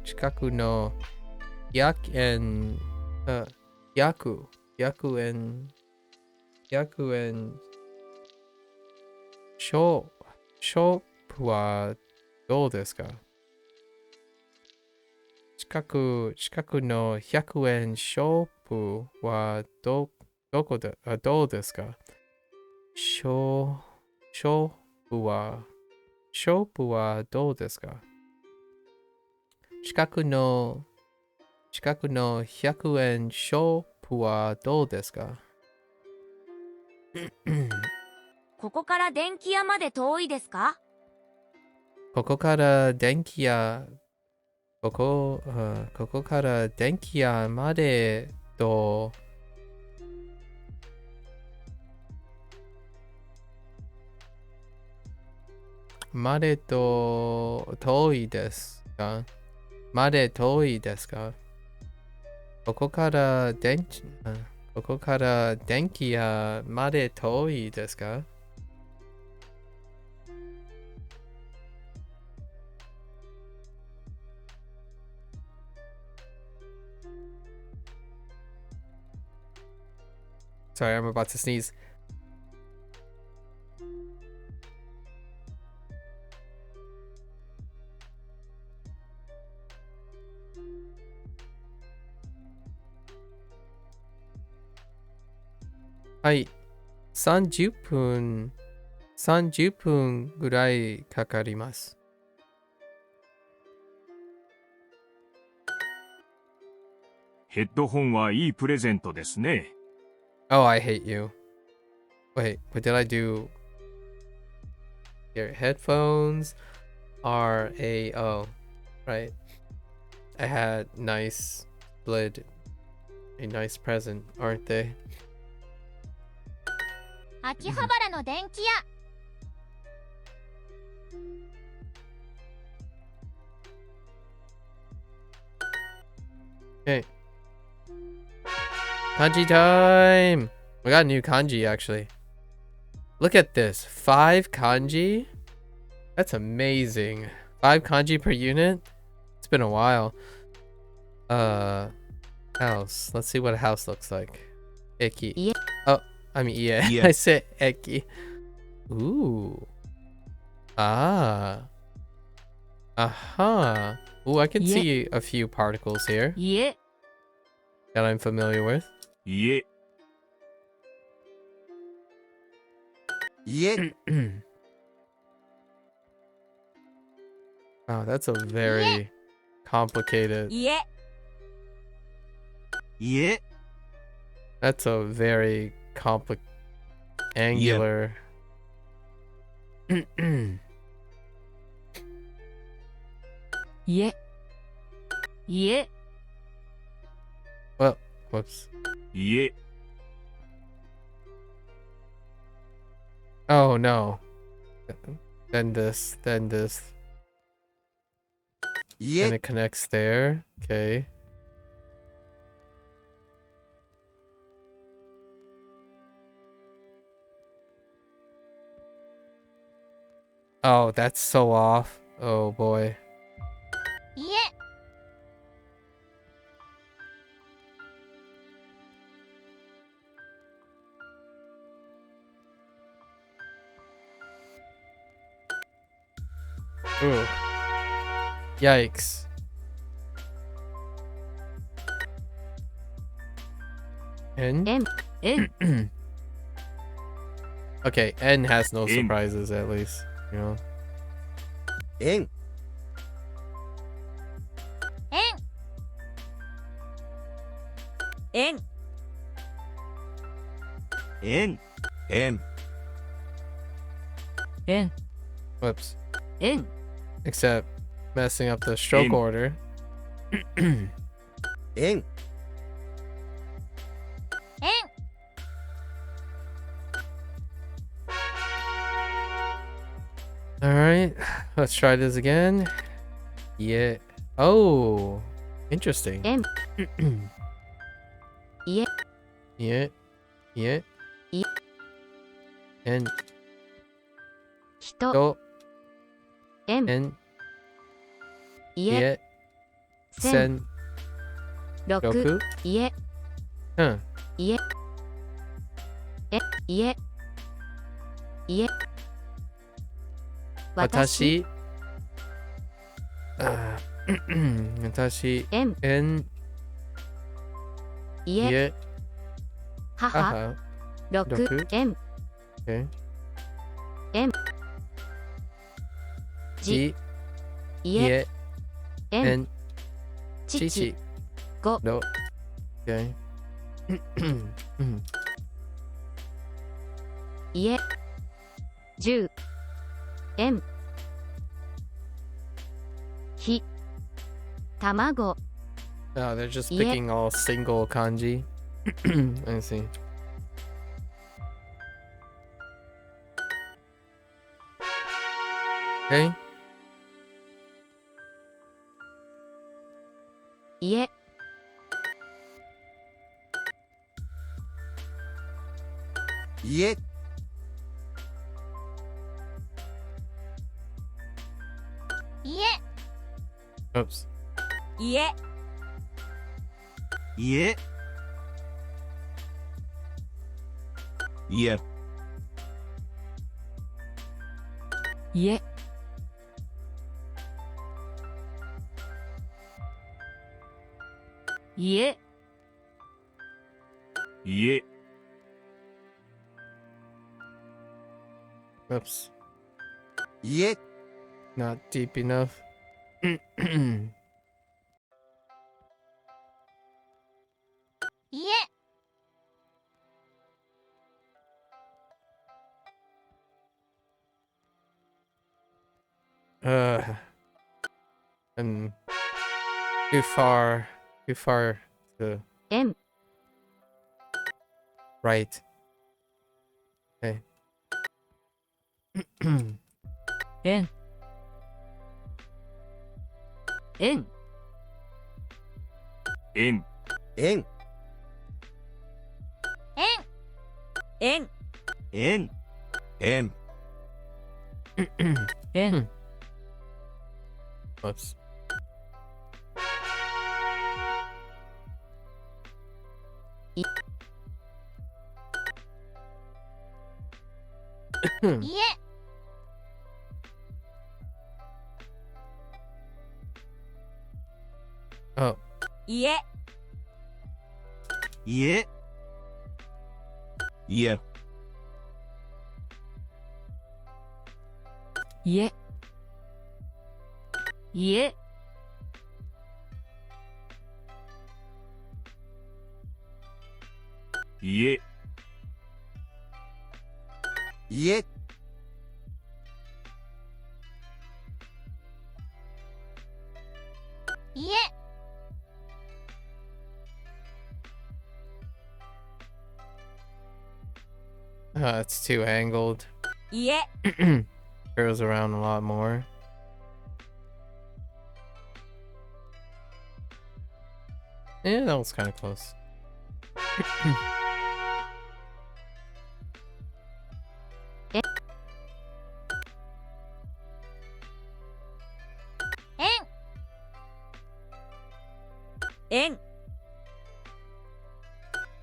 100円ショップはどうですか？近くの100円ショップはどうですか？ショップはどうですか？近くの100円ショップはどうですか？ここから電気屋まで遠いですか？ここから電気屋までと遠いですか？ここから電気屋まで遠いですか？Sorry, I'm about to sneeze. Hi. 30分ぐらいかかります。ヘッドホンはいいプレゼントですね。Oh, I hate you. Wait, what did I do? Your headphones are right. I had a nice present, aren't they? 秋葉原の電気屋。Okay. Kanji time! We got a new kanji, actually. Look at this. 5 kanji? That's amazing. 5 kanji per unit? It's been a while. House. Let's see what a house looks like. Eki. Yeah. Oh, I mean, yeah. Yeah. I said eki. Ooh. Ah. Aha. Ooh, I can Yeah. see a few particles here 家 that I'm familiar with. 家、 家、 Wow, that's a very complicated. 家、 家、 That's a very angular. 家 家 Well, whoops. 家、 Oh no. Then this, then this. And 家、 it connects there. Okay. Oh, that's so off. Oh boy. 家、 Ooh. Yikes. N? M. N. Okay, N has no N. surprises at least, you know. 円、 円、 円、 N. 円 Whoops. 円 Except messing up the stroke N. order. 円、 Alright, let's try this again. Yeah. Oh, interesting. M. Yeah. Yeah. Yeah. Yeah. And 人 go M. and 家 yeah. 線 Sen 6 Goku. 家 Huh. 家家家私 Watashi. Watashi. M. En. 家 Ye. 母 Haha. 6 M. Okay. M. じ Ji. 家 Ye. M. En. 父 Chichi. 5 No. Okay. 家10 M. ひ卵 Oh, they're just Yeah. picking all single kanji. I see. Okay. 家 家、 家、 Oops. 家、 家、 Yeah. 家 家、家、 Oops. 家、 Not deep enough. 家、 And too far to M. right. Okay. 円円円、円、円、円、円、円、 Whoops. 家、 Oh, 家、家、家、家、家、 家、家、 家、 it's too angled. 家、 Curls around a lot more. Yeah, that was kind of close. 円、円、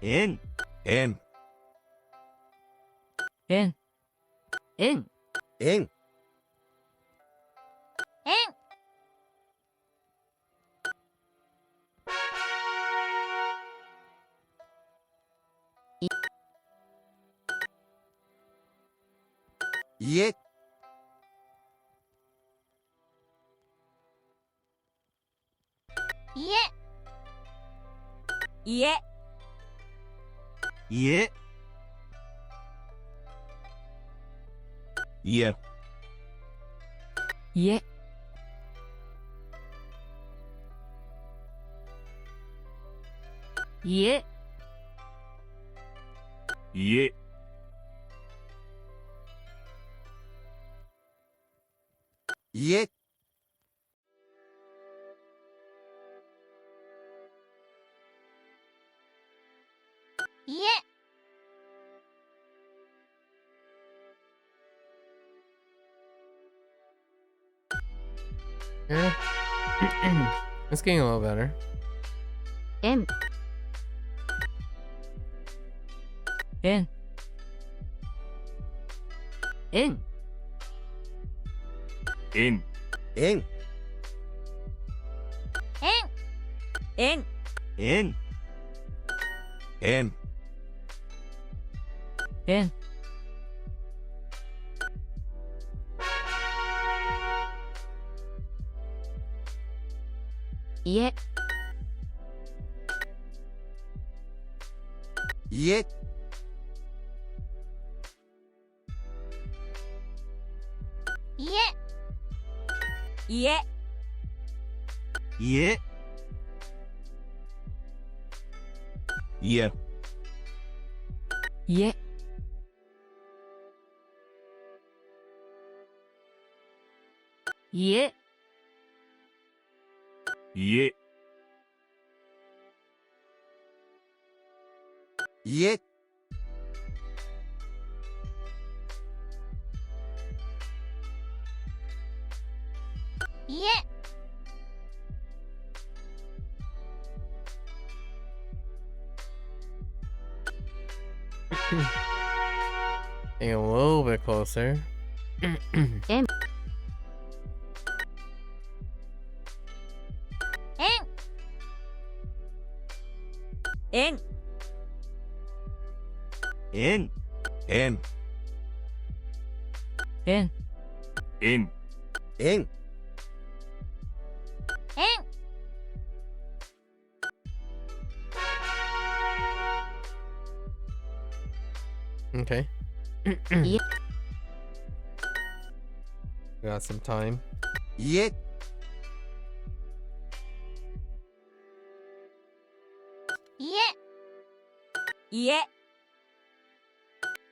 円、円、円、円、円、家、家、家、家、家、家、家、家、家、 家、 Yeah. It's getting a little better. 円、円、円、円、円、円、円、円、円、家、家、家、家、家、家、家、家、家、家、 家、 Getting a little bit closer. 円、円、円、円、円、円、円、円、 Okay. Yep. We got some time. 家、家、家、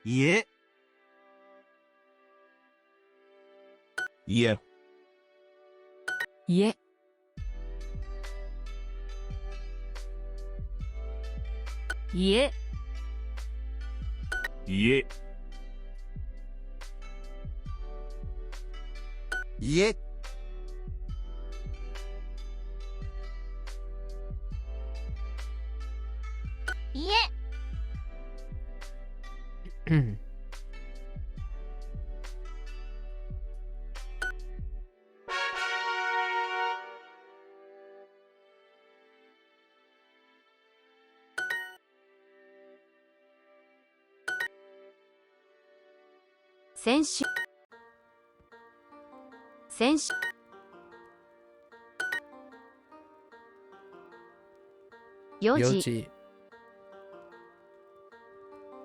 家、家、家、家、家、家、家、先週先週4 4時時、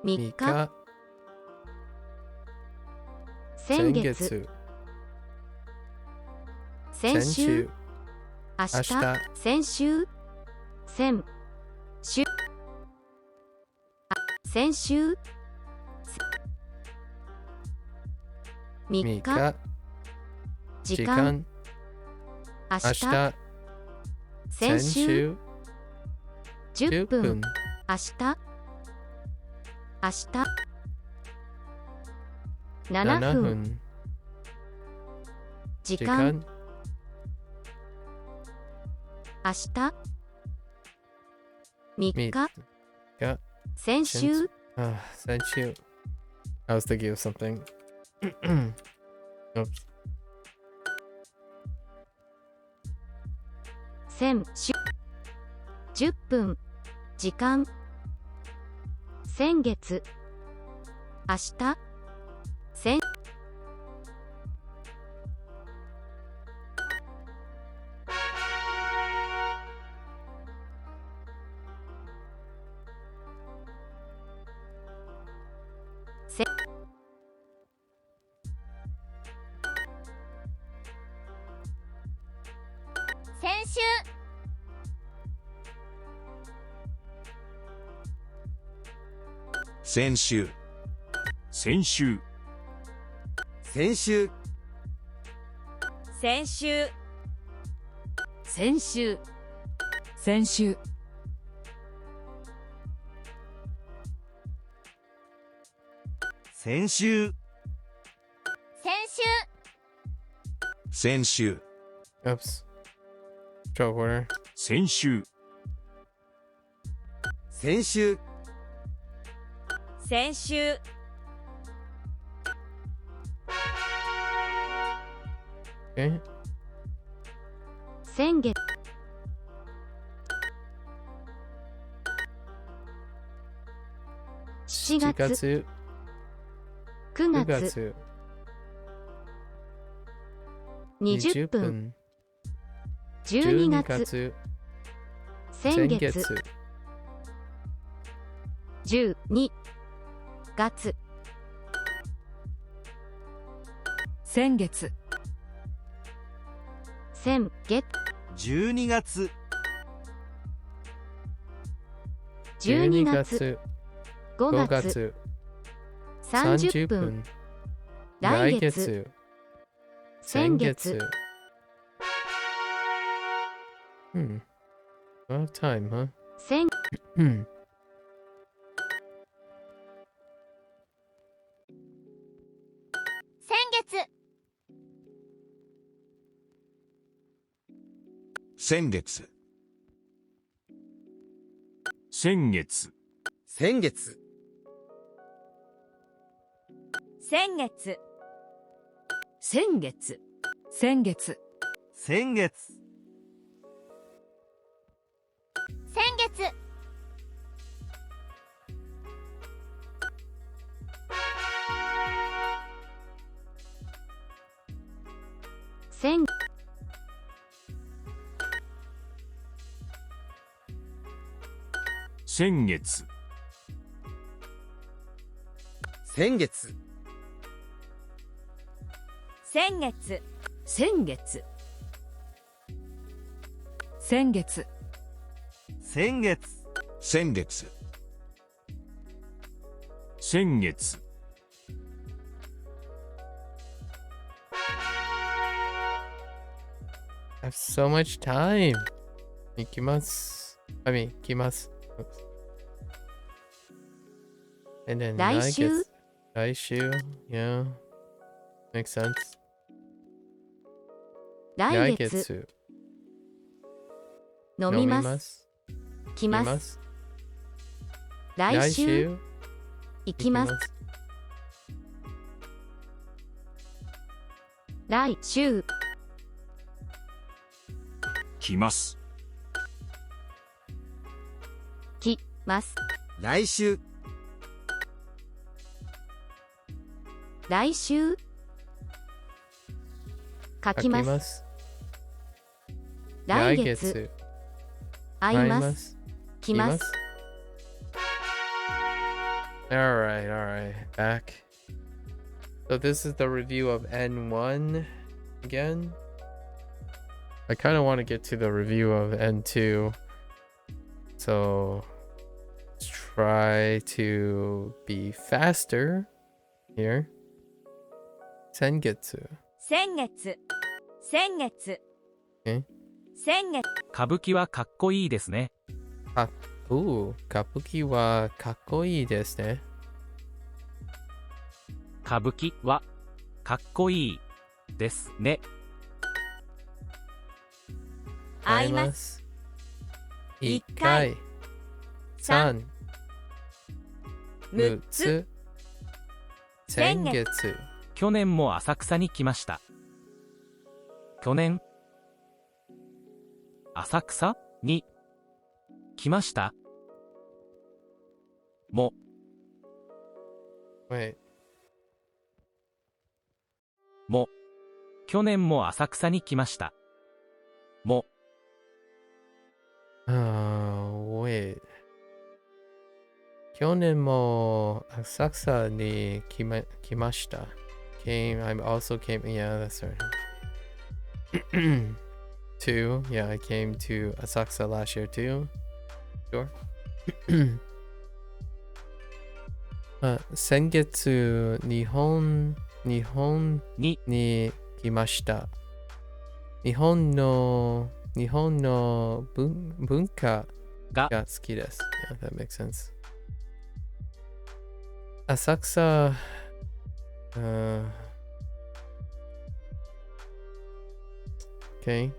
3 3日日、先月先週明日明日先週先週先週3 3日日、時間時間、明日明日、先先週週、 10 10分分、明日明日7 7分分、時時間間、明日3 3日日、先週先週。I was thinking of something. Oops. 先週10分時間先月明日先せ先週、先週、先週、先週、先週、先週、先週、先週、先週、先週、 Oops. Draw order. 先週、先週、先週、Okay. 先月7 7月月、 9 9月月、 20 20分分、 12 12月月、先先月月、 12月先月、先月12月、 12 12月月、 5 5月月、 30 30分分、来来月月、先先月月。A lot of time, huh? 先 先月、先月、先月、先月、先月、先月、先月、先月、先月、先先月、先月、先月、先月、先月、先月、先月、先月、 I have so much time. 行きます。I mean, 来ます。And then 来週 Raishu. Yeah. Makes sense. 来月飲みます。来ます。来週行きます。来週来ます。来ます。来週来週書きます。来月会います。来ます。Alright, back. So this is the review of N1 again. I kind of want to get to the review of N2. So let's try to be faster here. Sengetsu. 先月先月え先月歌舞伎はかっこいいですね。Kabuki wa kakkoi desu ne. 歌舞伎はかっこいいですね。会います。一回、三、六つ、先月。去年も浅草に来ました。去年浅草に来ましたも Wait. も去年も浅草に来ましたも Wait. 去年も浅草に来ました。I also came. Yeah, that's right. 2. Yeah, I came to Asakusa last year too. Sure. 先月日本に来ました。日本の文化が好きです。Yeah, that makes sense. 浅草Okay.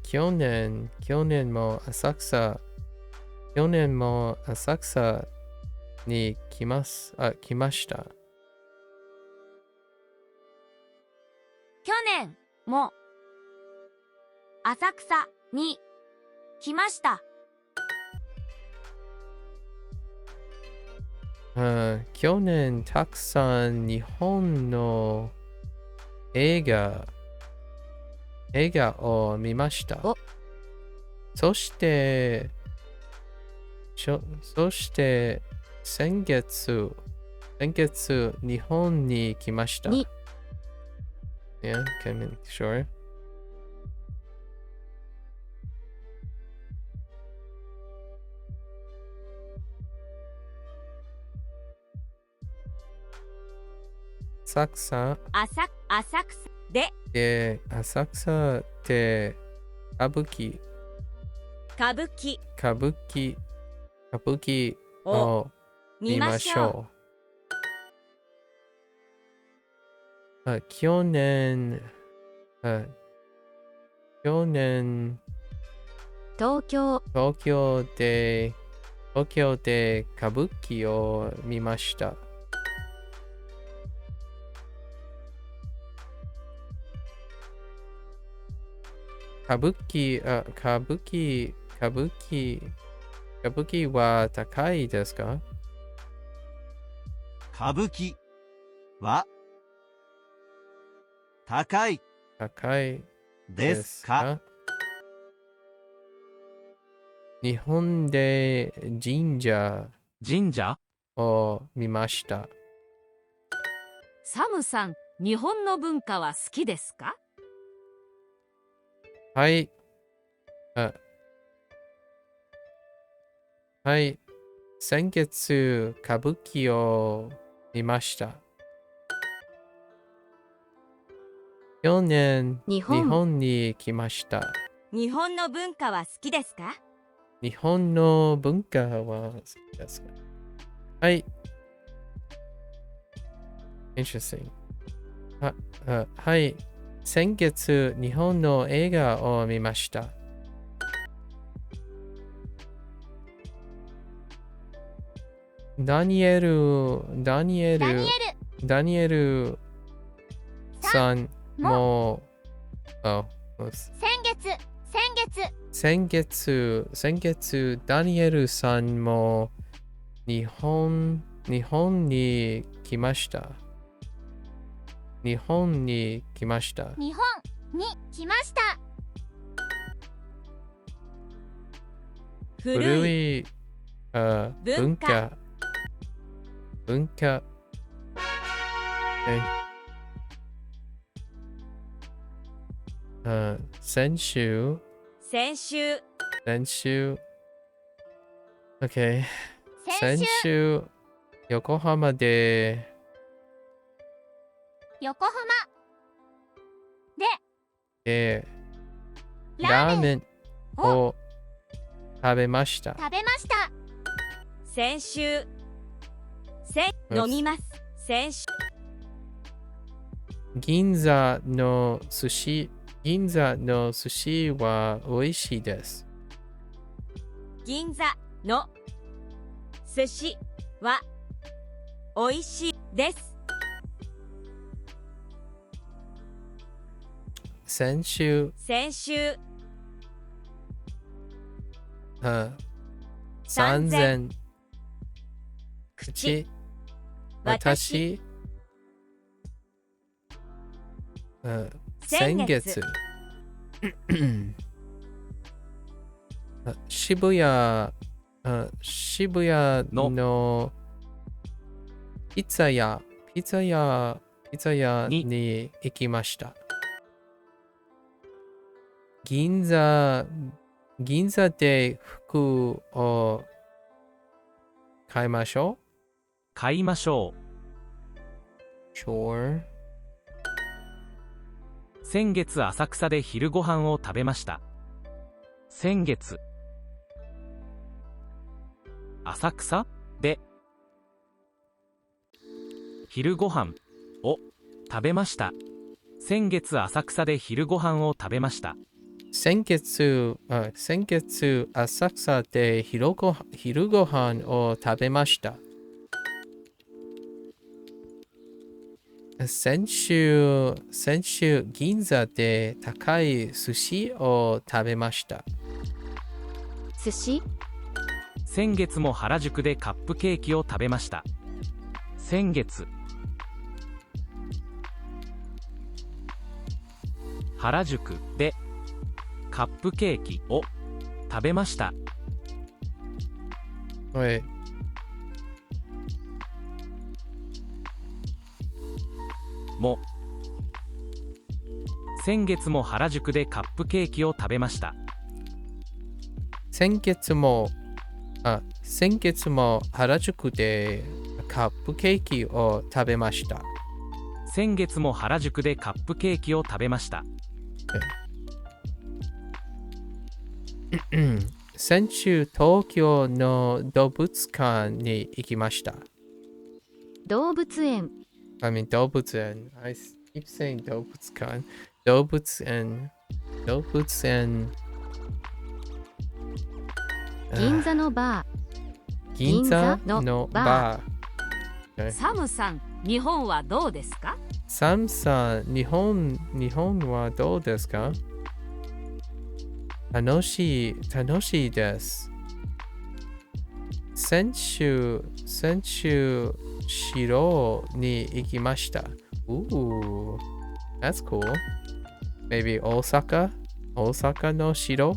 去年も浅草に来ました。去年も浅草に来ました。去年たくさん日本の映画を見ました。そして先月日本に来ました。Yeah, can sure. 浅草で浅草って歌舞伎を見ましょう。去年東京で歌舞伎を見ました。歌舞伎は高いですか？歌舞伎は高いですか？日本で神社を見ました。サムさん、日本の文化は好きですか？はい。はい。先月、歌舞伎を見ました。去年、日本に来ました。日本の文化は好きですか？日本の文化は好きですか？はい。Interesting. はい。先月、日本の映画を見ました。ダニエルさんも、先月、ダニエルさんも日本に来ました。日本に来ました。古い文化。先週。OK。先週、横浜でラーメンを食べました。先週飲みます。先週銀座の寿司は美味しいです。銀座の寿司は美味しいです。先週3000口私先月渋谷のピザ屋に行きました。銀座で服を買いましょう。Sure。先月浅草で昼ご飯を食べました。先月浅草で昼ご飯を食べました。先月浅草で昼ご飯を食べました。先月浅草で昼ご飯を食べました。先週銀座で高い寿司を食べました。寿司？先月も原宿でカップケーキを食べました。先月原宿でカップケーキを食べました。先月も原宿でカップケーキを食べました。先月も原宿でカップケーキを食べました。先月も原宿でカップケーキを食べました。先週東京の動物館に行きました。動物園。動物園。I keep saying 動物館。動物園。銀座のバー。銀座のバー。サムさん、日本はどうですか？サムさん、日本はどうですか？楽しいです。先週城に行きました。Ooh, that's cool. Maybe 大阪の城？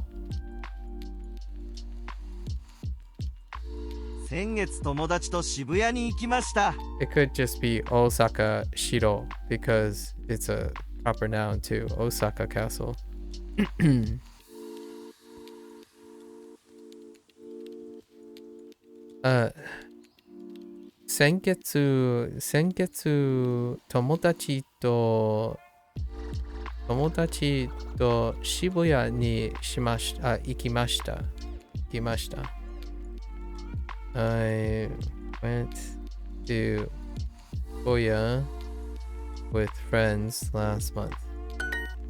先月友達と渋谷に行きました。It could just be Osaka Shiro because it's a proper noun too. Osaka Castle. 先月友達と渋谷に行きました。Went to Korea with friends last month.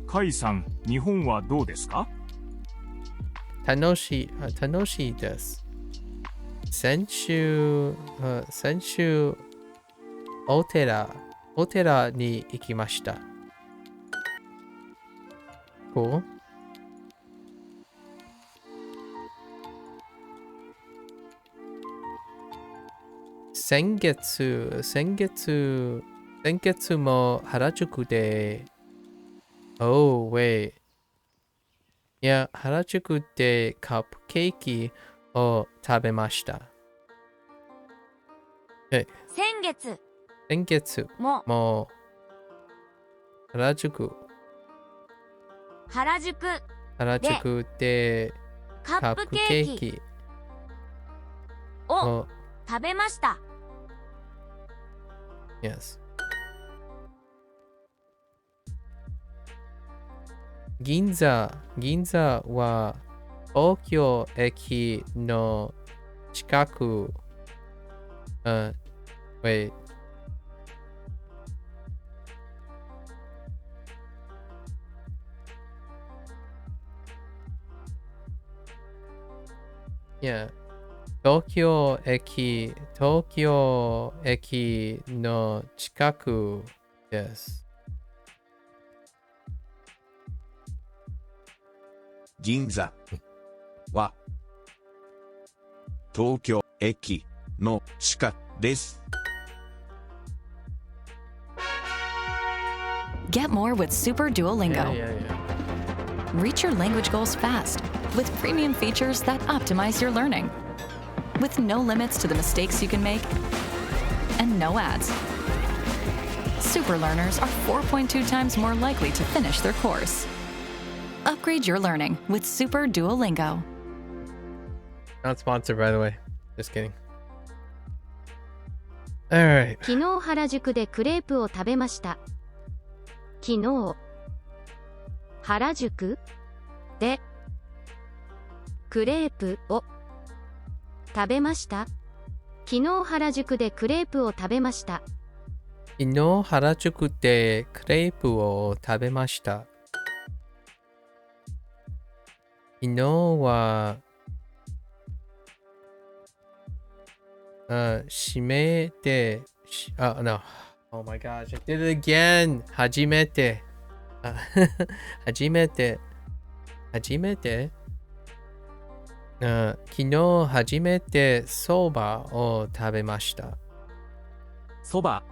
カイさん、日本はどうですか？楽しいです。先週お寺に行きました。Cool. 先月も原宿で Oh, wait. いや、原宿でカップケーキを食べました。先月も原宿でカップケーキを食べました。Yes. 銀座は東京駅の近く。Wait. Yeah. 東京駅の近くです。銀座は東京駅の近くです。Get more with Super Duolingo. Reach your language goals fast with premium features that optimize your learning. With no limits to the mistakes you can make and no ads. Super learners are 4.2 times more likely to finish their course. Upgrade your learning with Super Duolingo. Not sponsored, by the way. Just kidding. Alright. 昨日原宿でクレープを食べました。昨日原宿でクレープを食べました。昨日原宿でクレープを食べました。昨日原宿でクレープを食べました。昨日は閉めてno. Oh my gosh, I did it again. 初めて昨日初めてそばを食べました。そば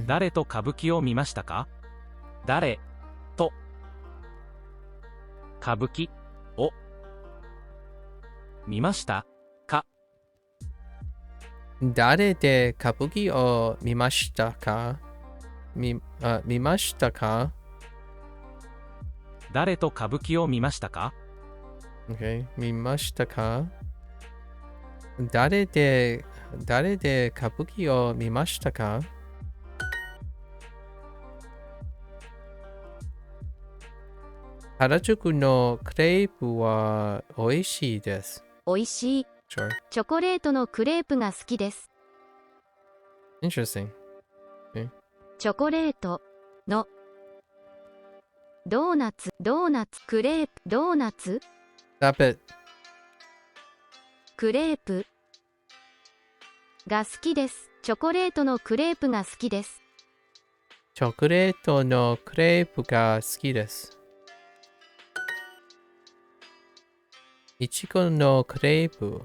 誰と歌舞伎を見ましたか？誰と歌舞伎を見ましたか？誰で歌舞伎を見ましたか？見ましたか？誰と歌舞伎を見ましたか？ Okay. 見ましたか？誰で歌舞伎を見ましたか？原宿のクレープは美味しいです。美味しい。Sure. チョコレートのクレープが好きです。Interesting. Okay. チョコレートのドーナツクレープドーナツ Stop it. クレープが好きです。チョコレートのクレープが好きです。チョコレートのクレープが好きです。いちごのクレープ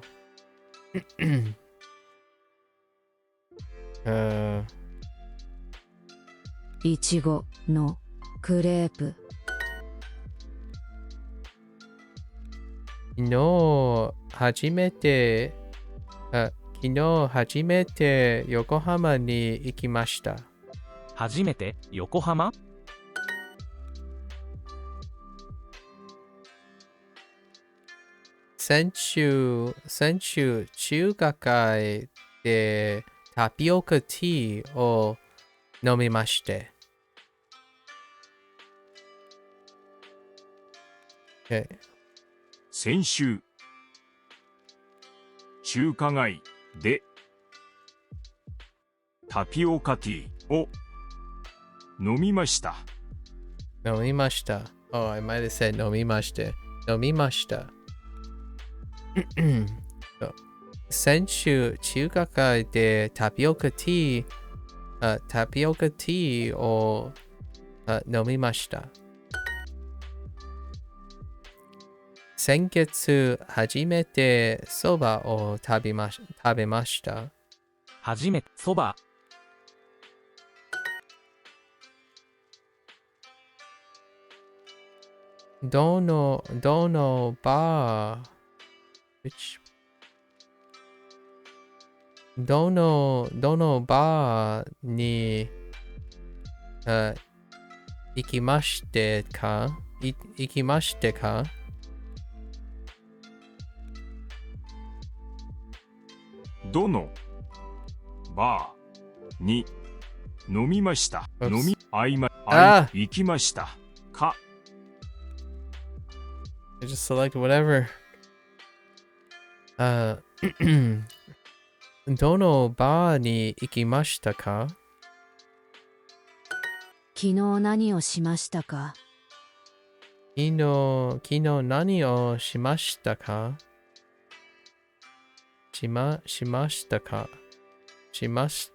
いちごのクレープ。昨日初めて横浜に行きました。初めて横浜？先週中華街でタピオカティーを飲みまして。先週中華街でタピオカティーを飲みました。飲みました。Oh, I might have said 飲みまして。飲みました。先週、中華街でタピオカティーを飲みました。先月、初めてそばを食べました。初めてそば。どのバー、どのバーに行きましてか？どのバーに飲みました。行きましたか。I just select whatever. どのバーに行きましたか？昨日何をしましたか？昨日何をしましたか？しましたか？しまし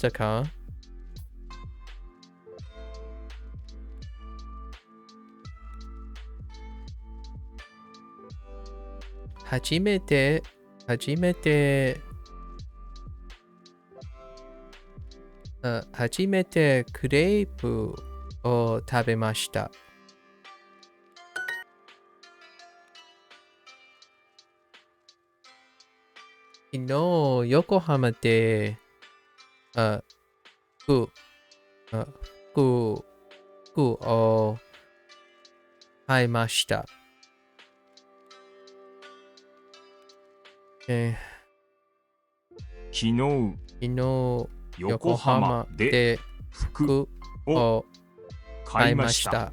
たか？初めてクレープを食べました。昨日横浜で服を買いました。昨日横浜で服を買いました。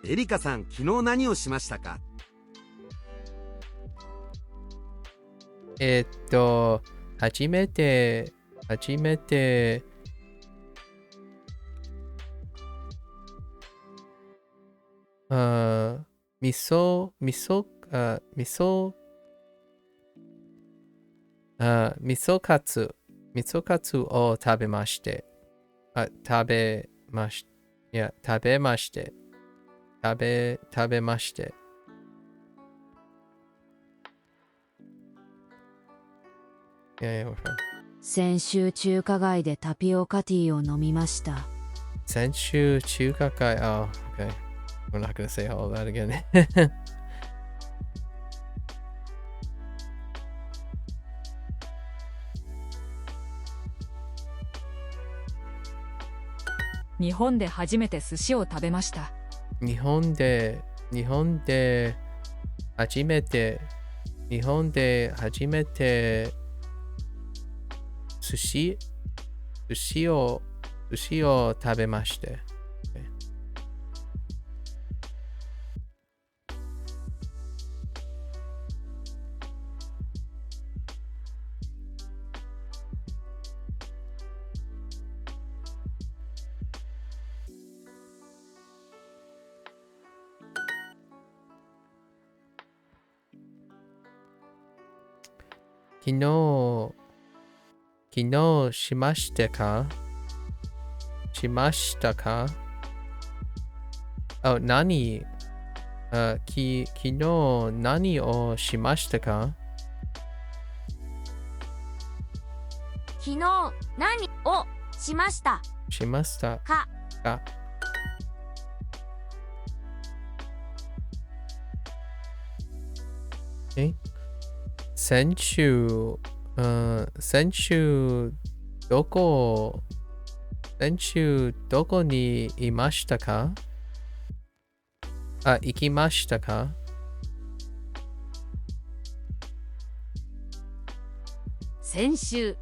エリカさん、昨日何をしましたか？初めて味噌カツを食べまして。食べまして。先週中華街でタピオカティーを飲みました。先週中華街、oh, okay. We're not gonna say all that again. 日本で初めて寿司を食べました。日本で初めて寿司を食べまして。昨日しましたか？昨日何をしましたか？昨日何をしましたか？先週どこにいましたか？行きましたか？先週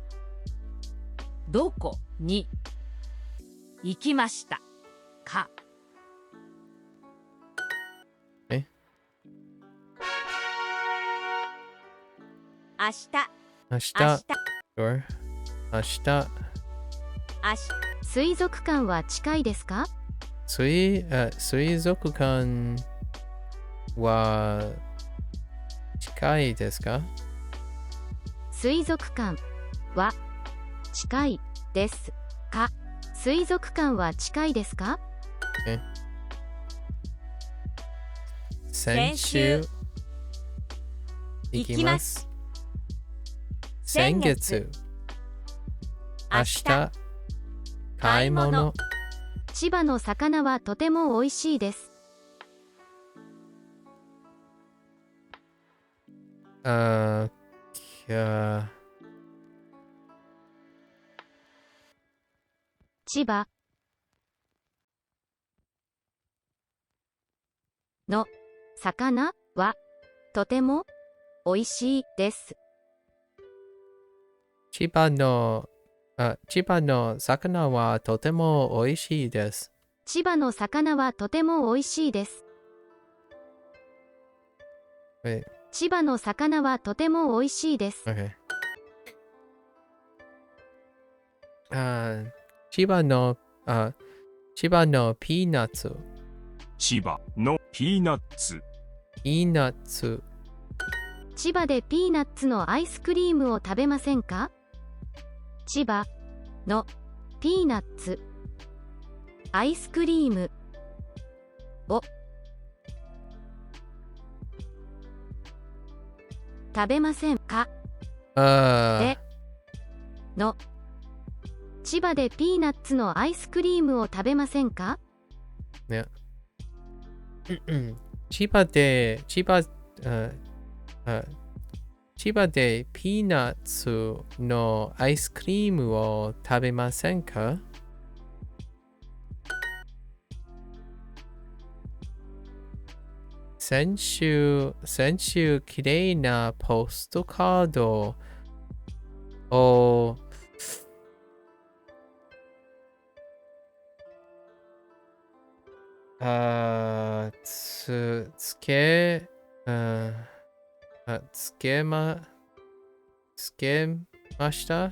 どこに行きましたか？明日明日。明日 Sure. 明日。明日水族館は近いですか？水族館は近いですか？水族館は近いですか？水族館は近いですか？先週行きます。先月明日買い物。千葉の魚はとても美味しいです。千葉の魚はとても美味しいです。千葉の魚はとても美味しいです。千葉の魚はとても美味しいです。千葉の魚はとても美味しいです。Okay. 千葉のピーナッツ。千葉のピーナッツ。ピーナッツ。千葉でピーナッツのアイスクリームを食べませんか？千葉のピーナッツアイスクリームを食べませんか？での千葉でピーナッツのアイスクリームを食べませんか？ね。千葉でピーナッツのアイスクリームを食べませんか？先週きれいなポストカードをつけました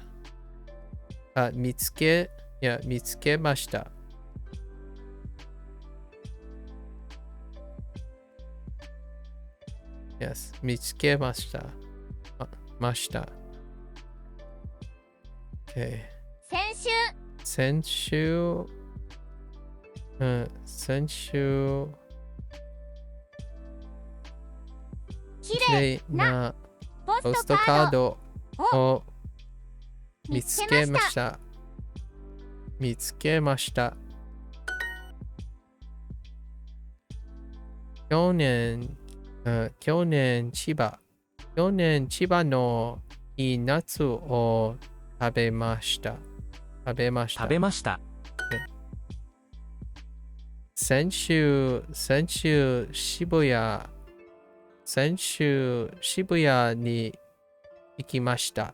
見つけました。Yes, 見つけました。Okay. 先週きれいなポストカードを見つけました。去年千葉のいい夏を食べました。先週渋谷に行きました。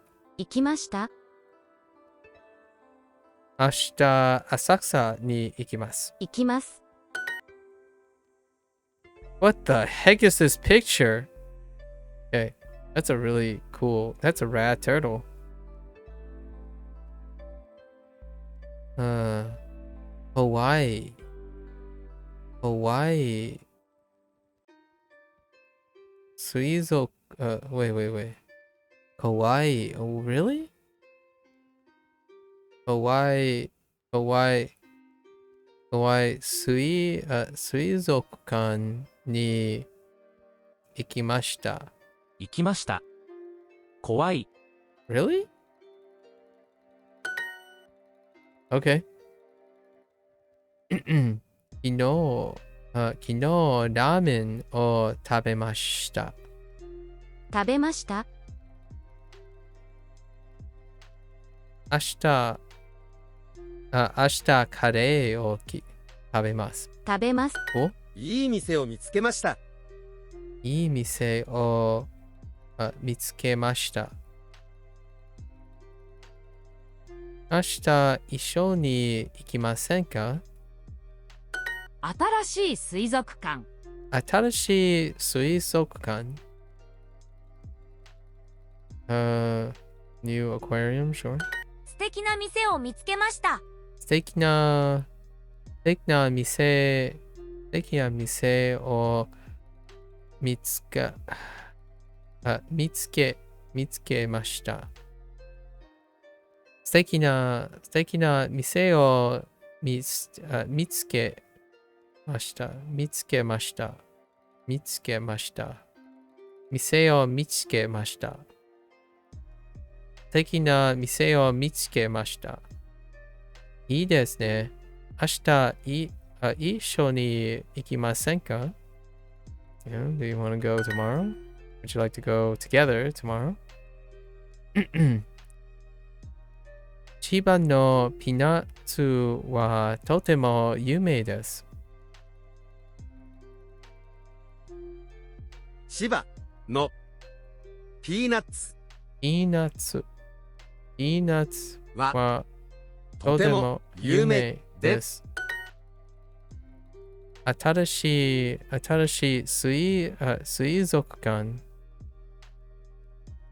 明日浅草に行きます。What the heck is this picture? Okay, that's a really cool. That's a rad turtle. Hawaii. Wait. Hawaii. Oh, really? Hawaii. 水族館に行きました。怖い。Really? Okay. 昨日ラーメンを食べました。明日カレーを食べます。お？いい店を見つけました。いい店を見つけました。明日一緒に行きませんか？新しい水族館。New aquarium, sure. 素敵な店を見つけました。素敵な店を見つけました。素敵な店を見つけました。店を見つけました。素敵な店を見つけました。いいですね。明日一緒に行きませんか？ Do you want to go tomorrow? Would you like to go together tomorrow? 千葉のピーナッツはとても有名です。千葉のピーナッツはとても有名です。新しい水族館。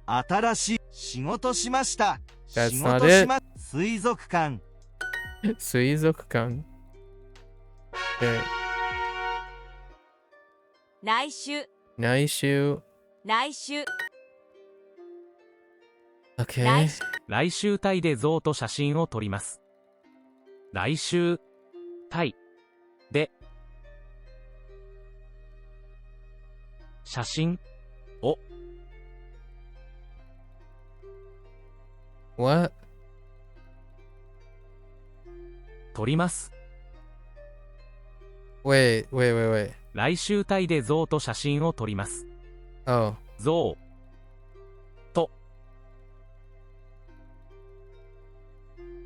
新しい仕事しました。 That's not it. 水族館。水族館。Okay. 来週。Okay. 来週タイで象と写真を撮ります。来週タイで写真を What? 撮ります。Wait. 来週タイで象と写真を撮ります。Oh. 象と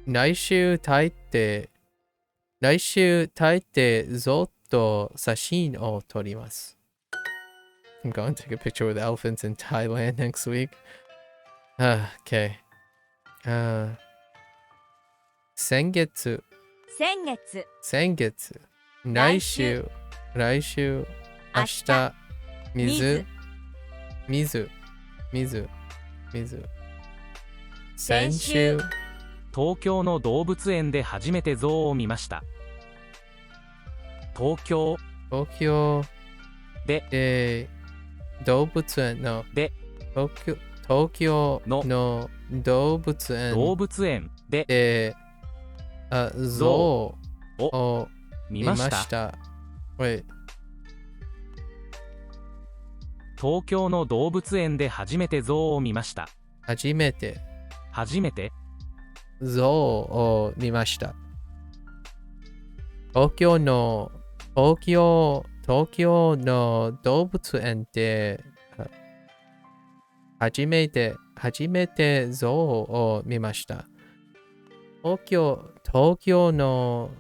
来週タイって象と写真を撮ります。I'm going to take a picture with elephants in Thailand next week. Okay. 先月。来週。明日。水。先週。東京の動物園で初めて象を見ました。東京で動物園ので東京の動物園で象を見ました。東京の動物園で初めて象を見ました。初めて象を見ました。東京の動物園で初めて象を見ました。東京の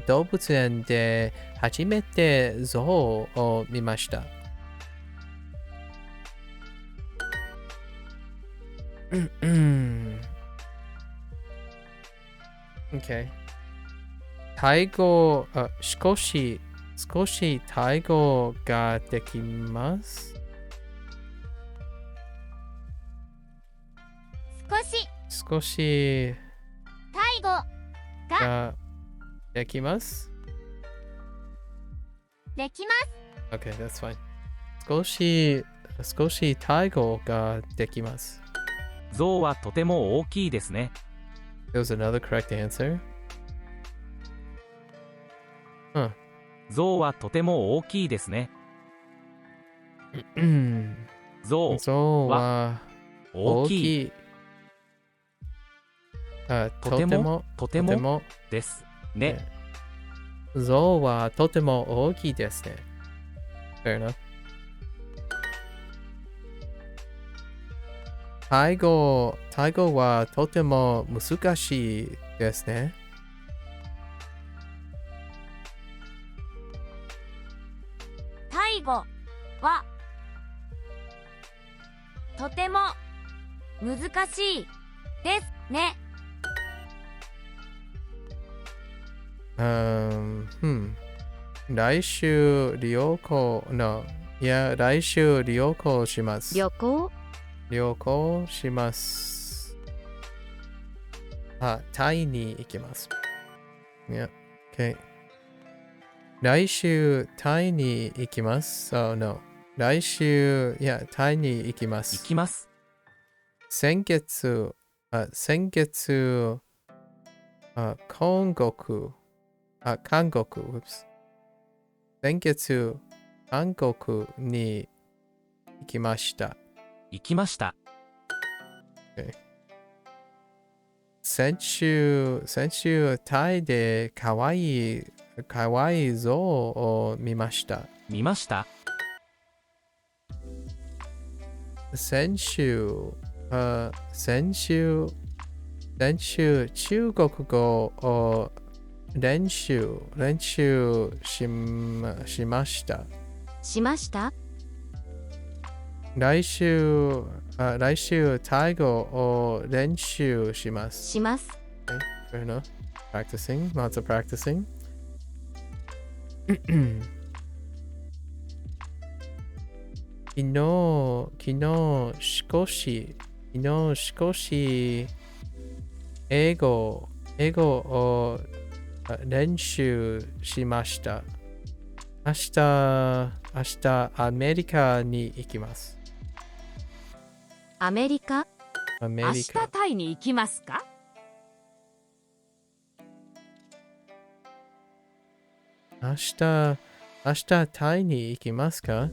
動物園で初めて象を見ました。Okay. タイ語、少しタイ語ができます。少しタイ語ができます。Okay, that's fine. 少しタイ語ができます。象はとても大きいですね。There was another correct answer. 象はとても大きいですね。象は大きい。とてもですね。象はとても大きいですね。Fair enough. タイ語はとても難しいですね。タイ語はとても難しいですね。来週旅行します。旅行旅行します。タイに行きます。Yeah, okay. 来週、タイに行きます。Oh, no. 来週、タイに行きます。行きます。先月、韓国、Oops. 先月、韓国に行きました。行きました。Okay. 先週、タイでかわいい像を見ました。見ました。先週、中国語を練習しました。しました。来週、タイ語を練習します。します。Okay, fair enough. Practicing, lots of practicing. 昨日少し英語を練習しました。明日アメリカに行きます。アメリカ？明日タイに行きますか？明日タイに行きますか？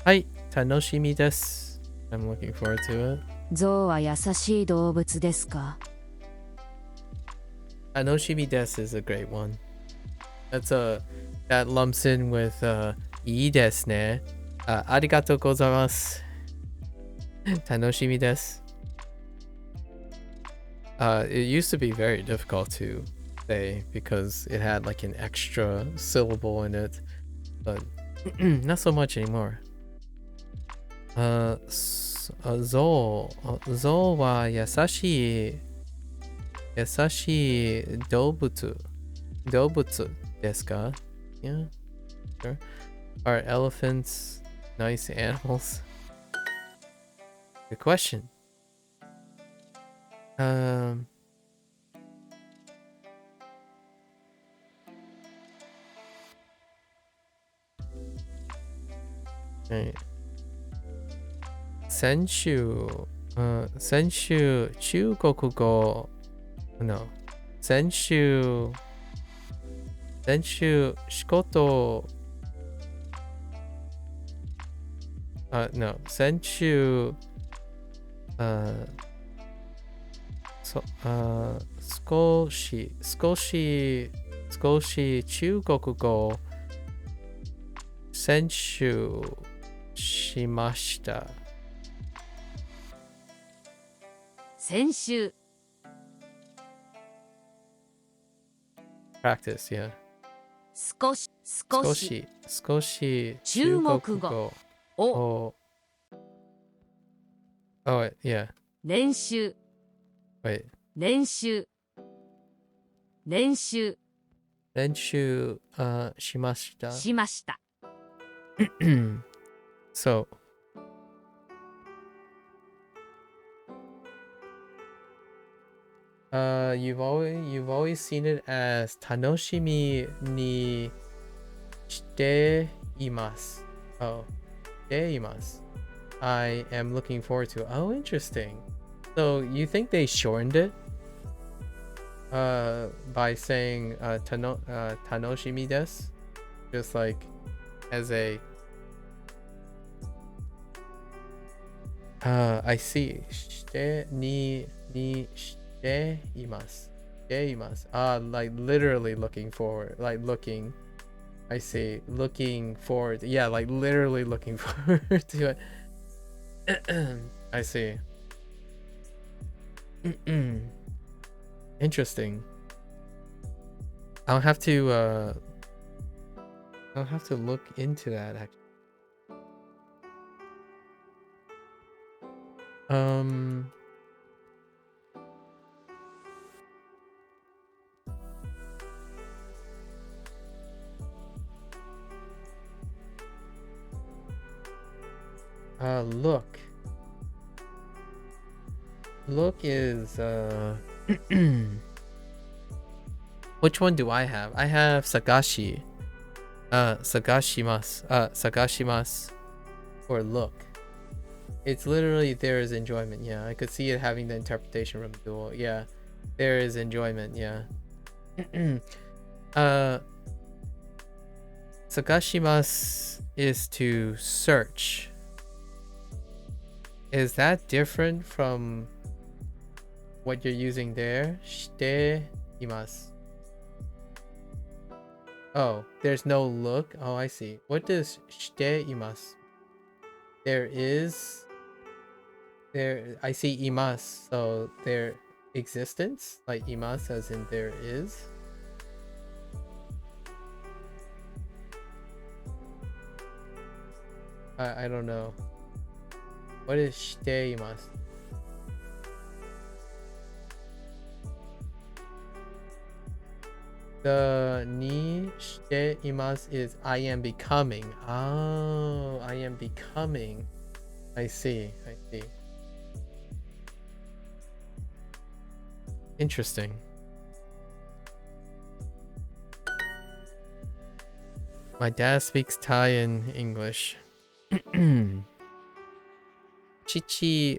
はい、楽しみです。I'm looking forward to it. 象は優しい動物ですか？楽しみです is a great one. That lumps in with いいですね。ありがとうございます。楽しみです。It used to be very difficult to say because it had like an extra syllable in it, but not so much anymore. 象は優しい動物ですか？ Yeah, sure. Are elephants nice animals? Good question. Right. 先週中国語 No 先週仕事No 先週少し中国語先週しました。先週 Practice, yeah. 少し中国語をOh, yeah. 練習 Wait. 練習しました。So, you've always seen it as 楽しみにしています。Oh, しています。I am looking forward to. Oh, interesting. So you think they shortened it by saying 楽しみです? Just like as a I see. しています。Like literally looking forward. Like looking. I see. Looking forward. Yeah, like literally looking forward to it. I see. Interesting. I'll have to look into that actually. Look. Look is which one do I have? I have Sagashi. Sagashimasu. Or look. It's literally there is enjoyment. Yeah, I could see it having the interpretation from Duo. Yeah, there is enjoyment. Yeah. Sagashimasu is to search. Is that different from what you're using there? Shite imasu. Oh, there's no look. Oh, I see. What does shite imasu? There is. There, I see imasu. So their existence, like imasu, as in there is. I don't know. What is shite imasu? The ni shite imasu is I am becoming. Oh, I am becoming. I see. I see. Interesting. My dad speaks Thai and English. Chichi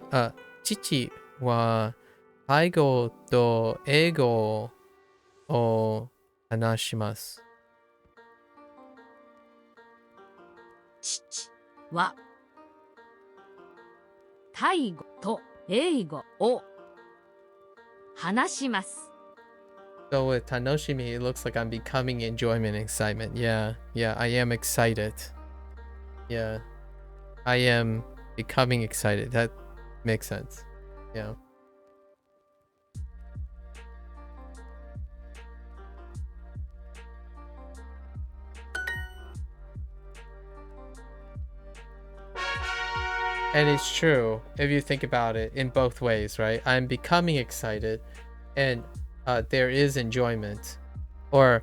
wa Taigo to Eigo o hanashimasu. 父はタイ語と英語を話します。 So with Tanoshimi, it looks like I'm becoming enjoyment, excitement. Yeah, I am excited. Yeah, I am becoming excited. That makes sense. Yeah. And it's true if you think about it in both ways, right? I'm becoming excited and there is enjoyment, or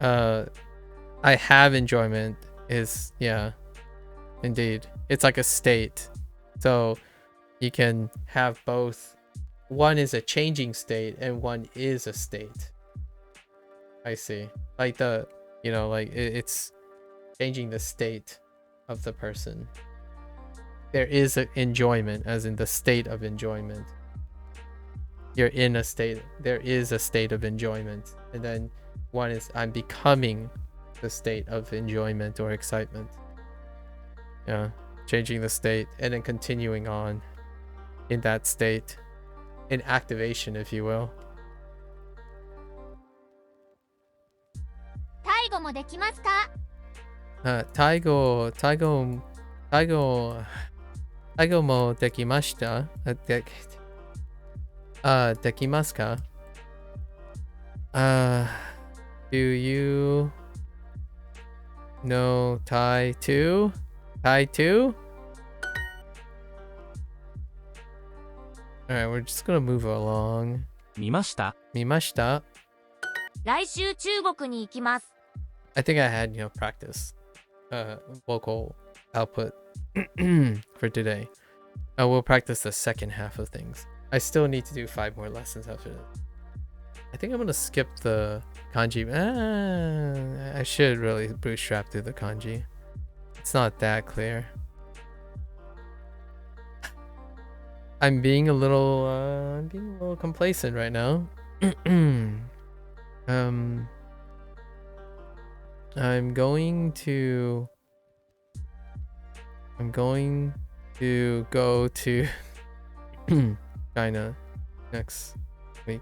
I have enjoyment is, yeah, indeed. It's like a state. So you can have both. One is a changing state and one is a state. I see. Like the, you know, like it's changing the state of the person. There is an enjoyment, as in the state of enjoyment. You're in a state, there is a state of enjoyment. And then one is I'm becoming the state of enjoyment or excitement. Yeah, changing the state and then continuing on in that state, in activation, if you will. タイ語もできますか？タイ語もできました。できますか？ Do you know Thai too? Thai too? Alright, we're just gonna move along. 見ました。見ました。来週中国に行きます。 I think I had, practice vocal output for today. We'll practice the second half of things. I still need to do 5 more lessons after that. I think I'm gonna skip the kanji. I should really bootstrap through the kanji. It's not that clear. I'm being a little complacent right now. I'm going to go to China next week.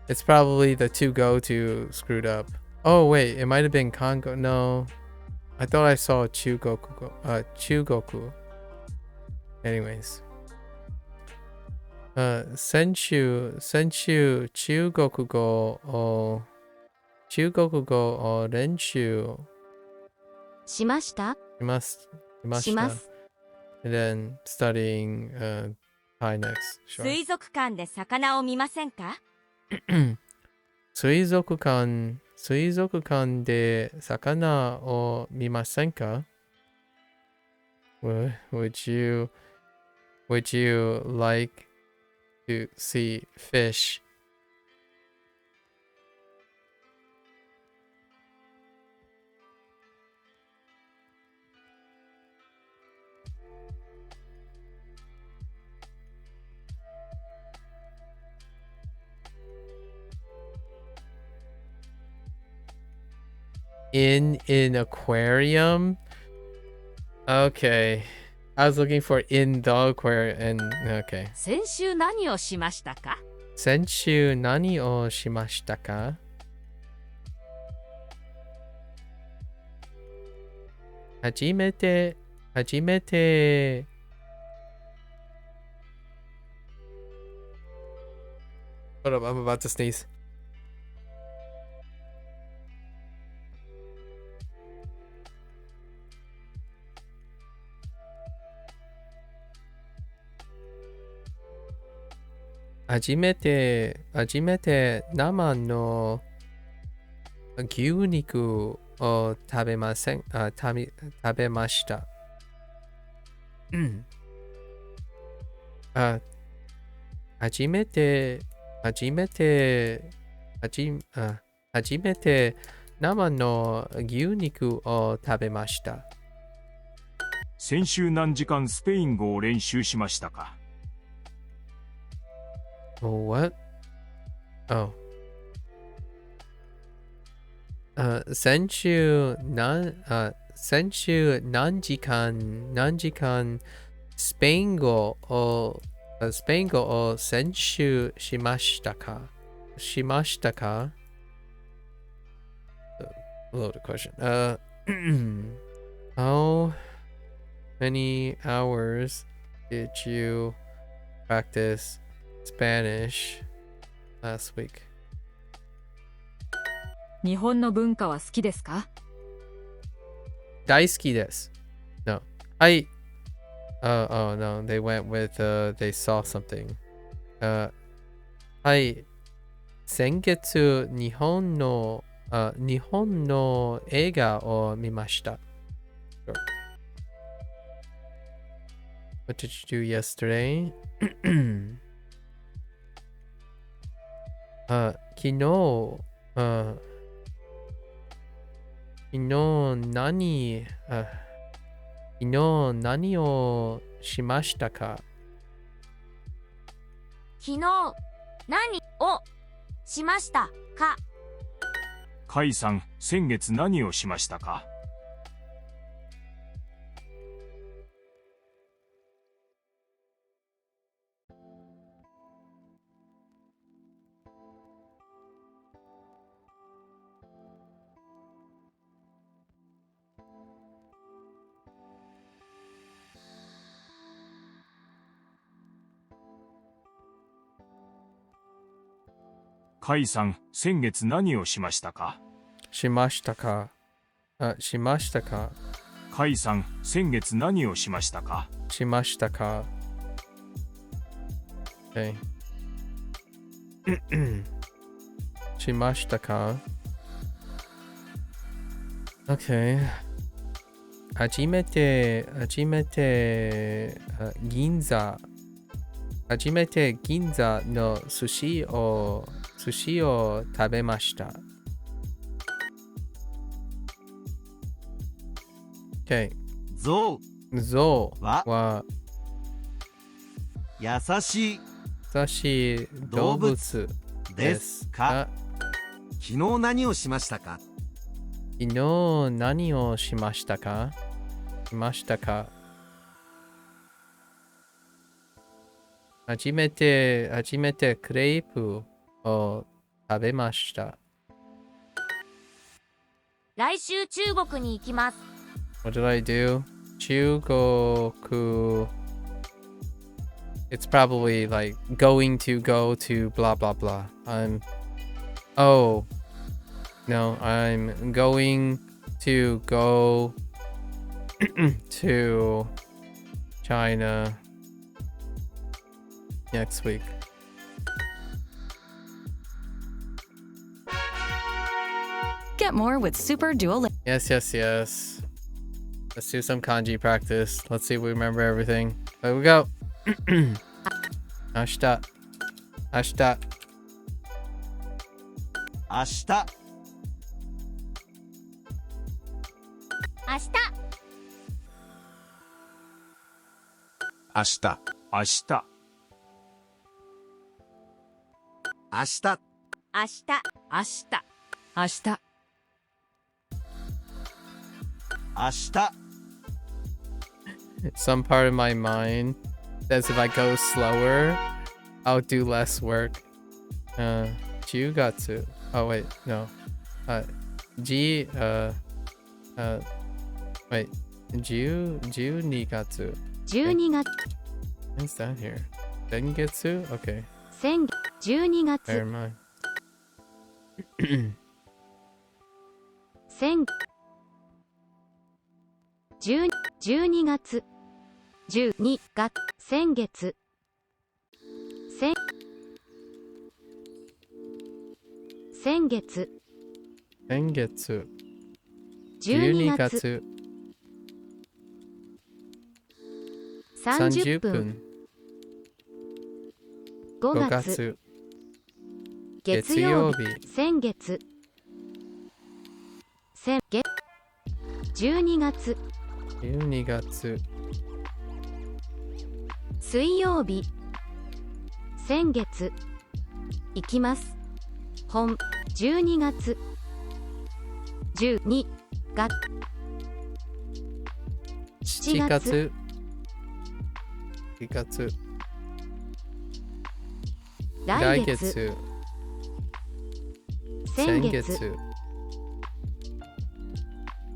It's probably the to go to screwed up. Oh wait, it might have been Congo. No, I thought I saw Chugoku. Anyways, Senshu Chugoku go Renshu しました？ shimashita. And then studying Thai next. Sure. 水族館で魚を見ませんか？水族館で魚を見ませんか？ Would you like to see fish? In an aquarium? Okay. I was looking for in the aquarium and okay. 先週何をしましたか？先週何をしましたか？初めて Hold up, I'm about to sneeze. Hajimete nama no gyuniku o tabemashita. Hajimete nama no gyuniku o tabemashita. 先週何時間スペイン語を練習しましたか？ What? Oh. 先週何時間スペイン語を練習しましたか？ Loaded question. How many hours did you practice Spanish last week? 日本の文化は好きですか？大好きです。No. I oh no, they went with they saw something. はい。先月日本の映画を見ました。Sure. What did you do yesterday? 昨日何をしましたか？昨日何をしましたか？カイさん、先月何をしましたか？カイさん、先月何をしましたか？しましたか？しましたか？カイさん、先月何をしましたか？しましたか？ Okay. しましたか？ Okay. 初めて銀座の寿司を食べました。Okay. ゾウは優しい動物ですか？昨日何をしましたか？昨日何をしましたか？初めてクレープを食べました。来週中国に行きます。What did I do? 中国 It's probably like going to go to blah blah blah. I'm going to go to China next week. Get more with Super Duolingo. Yes. Let's do some kanji practice. Let's see if we remember everything. There we go. Ashita. Ashita. Ashita. 明日明日。明日。明日。明日明日。明日。明日。 Some part of my mind says if I go slower, I'll do less work. Jiugatsu. Oh wait, no. Ji wait. Nigatsu. 12月 What's that here? Dengetsu? Okay. 12 Never 月 mind. 12月12月先月先月Dengetsu. 12月30 30分分5 5月月月曜日月先月先月12月12月水曜日先月行きます本12月12月7月7月来月先月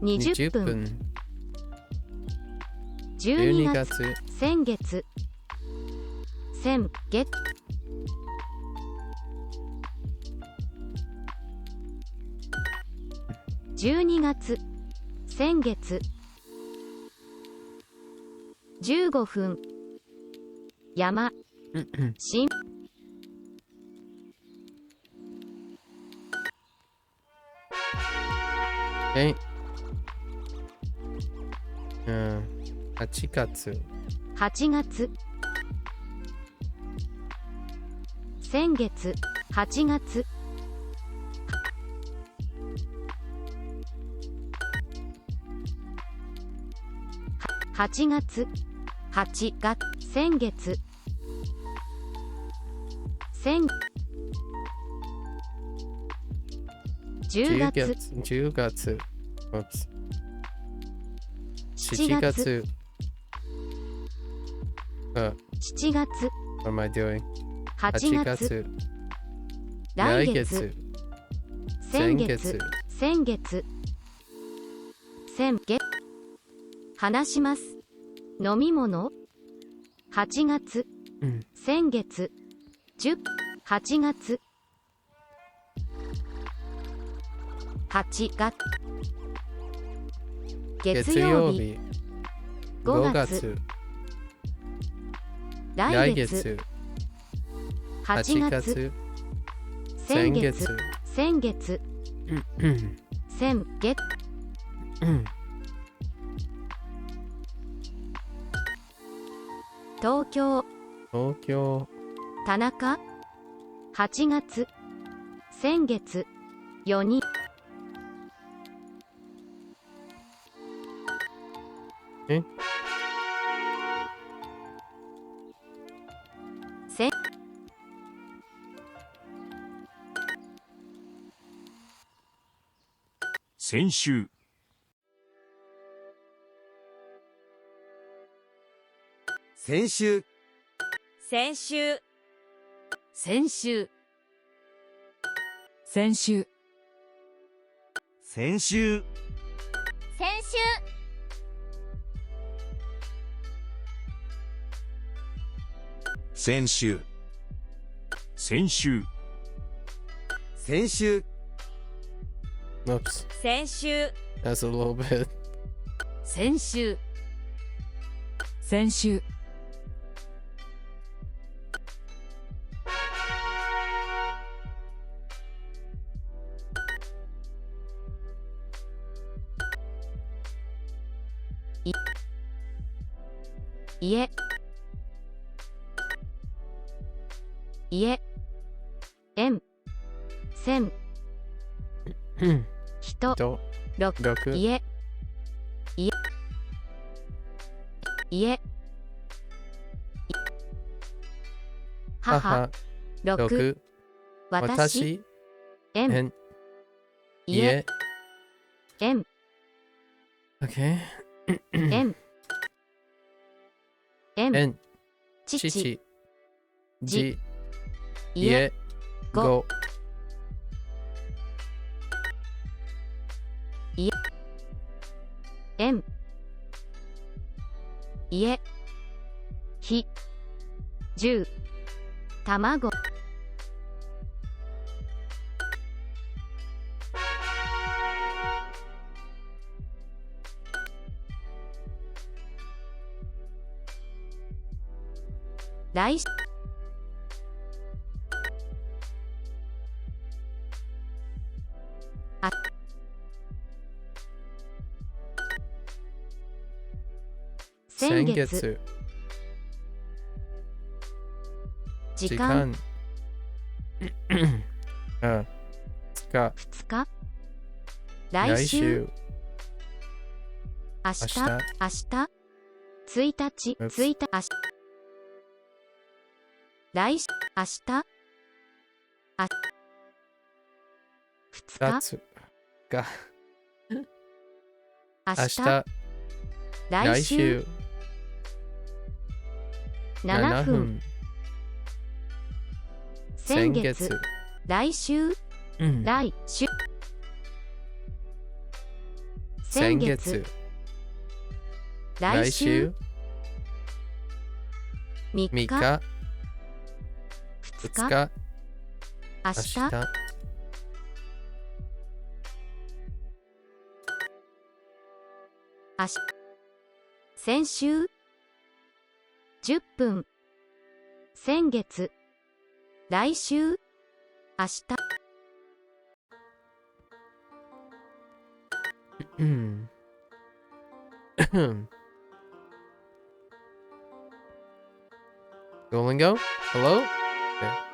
20 20分分12 12月月先月先月12月先月15分山新 Okay. 8月8月先月8月8月8月先月先10 10月月10月 Oops 7 7月月7月 What am I doing? 8 8月月来月来月先月月先月先月話します飲み物8月うん先月10 8月8月月曜日5月来月8月先月先月先月東京東京田中8月先月4人えせ先週先週先週先週先週先週先週先週先週先週 Oops 先週 That's a little bit 先週先週家家円線人六家家家母六私円家円 Okay. 円円 En. 父 Chichi. じ Ji. 家 Ye. Go. 家円家ひ10卵来あ先月時間2日来週明日日1日1日明日来週明日あ2日が明明日日来来週週7 7分分先月来週うん来週先月来週3 3日日2 2日日明明日日明日先週10分先月来週明日うん Duolingo? Hello? Okay.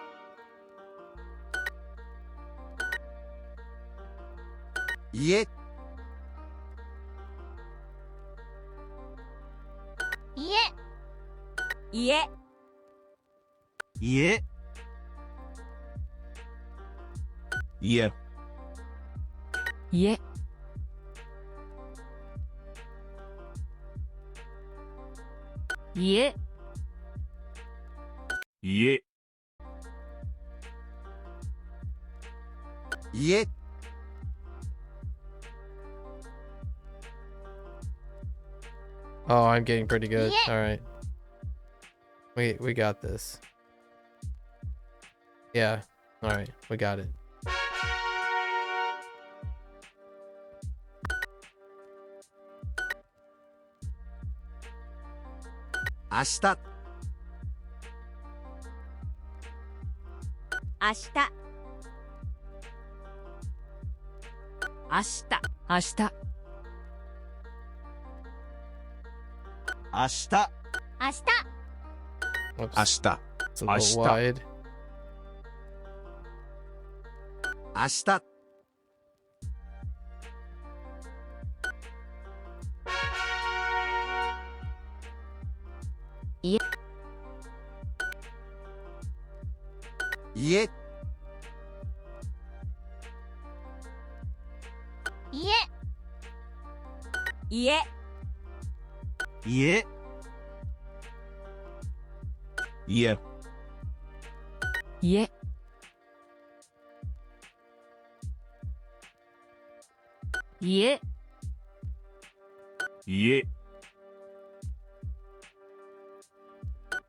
家家家家家家家家 Oh, I'm getting pretty good. All right. We got this. Yeah. All right. We got it. 明日明日明日明日明日明日 Whoops. 明日 It's a little wide. 明日家家家家家家家家家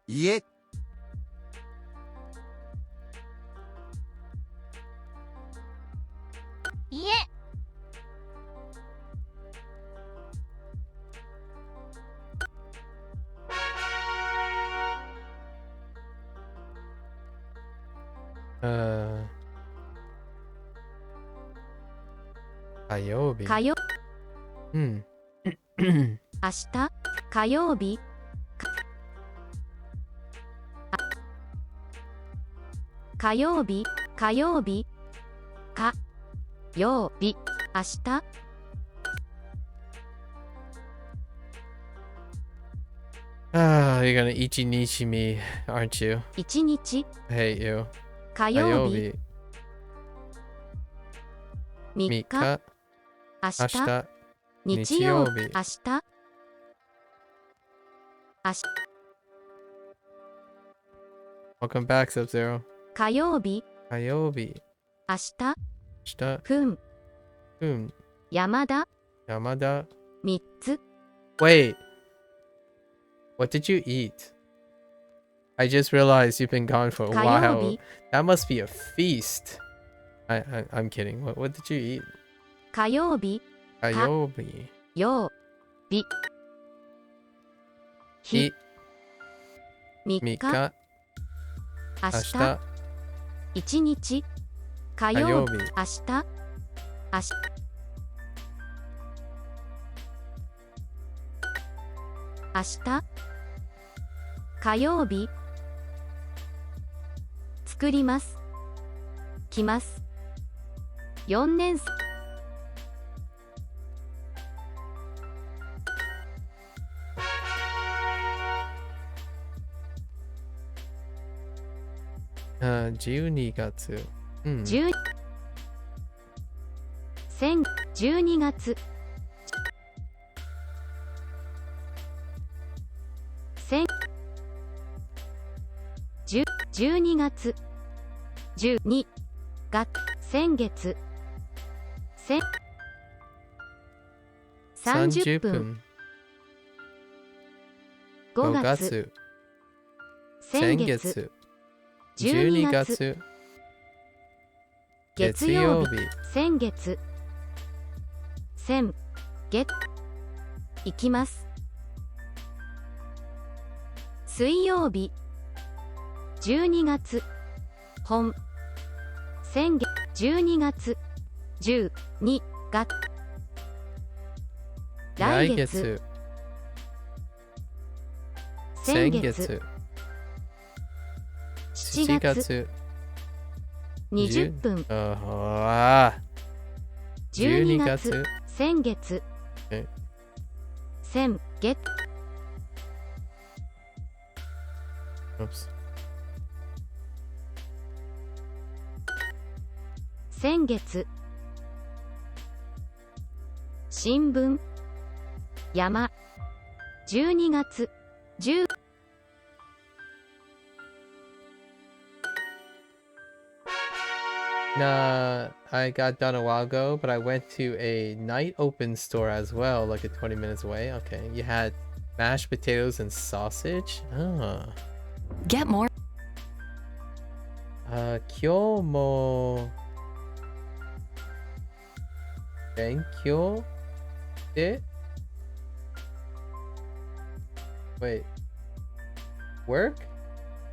家 家 火曜日。火曜うん。明日火曜日火曜日、火曜日、火曜日、明日。Ah, you're gonna ichi nichi me, aren't you? 一日、 I hate you. 火曜日、 Ayobi. 3日、 Mika. 明日、 Ashita. 日曜日、日曜日、明日、明日、 Welcome back, Sub-Zero. 火曜日、 Ayobi. 明日、 Ashita. ふん、 Kun. 山田、 Yamada. 3つ、 Wait. What did you eat? I just realized you've been gone for a 火曜 while. 日、 That must be a feast. I'm kidding. What did you eat? 火曜日、 Ayobi. 曜日、日、 3日、 Mika. 明日、 Ashita. 1日、火曜日、火曜日、明日、明日、明日、火曜日、作ります、来ます、4年生、12月。うん。 10 12月、12月、12月、先月、30分、5月、先月、12月、月曜日、先月、月、行きます。水曜日、12月、本、先月、12月、12月、来月、先月、7月、20分、12月、先月、先月、Oops. 先月、新聞、山、12月、10、Nah, I got done a while ago, but I went to a night open store as well, like 20 minutes away. Okay, you had mashed potatoes and sausage. Ah. Get more. 今日も勉強で Wait. Work?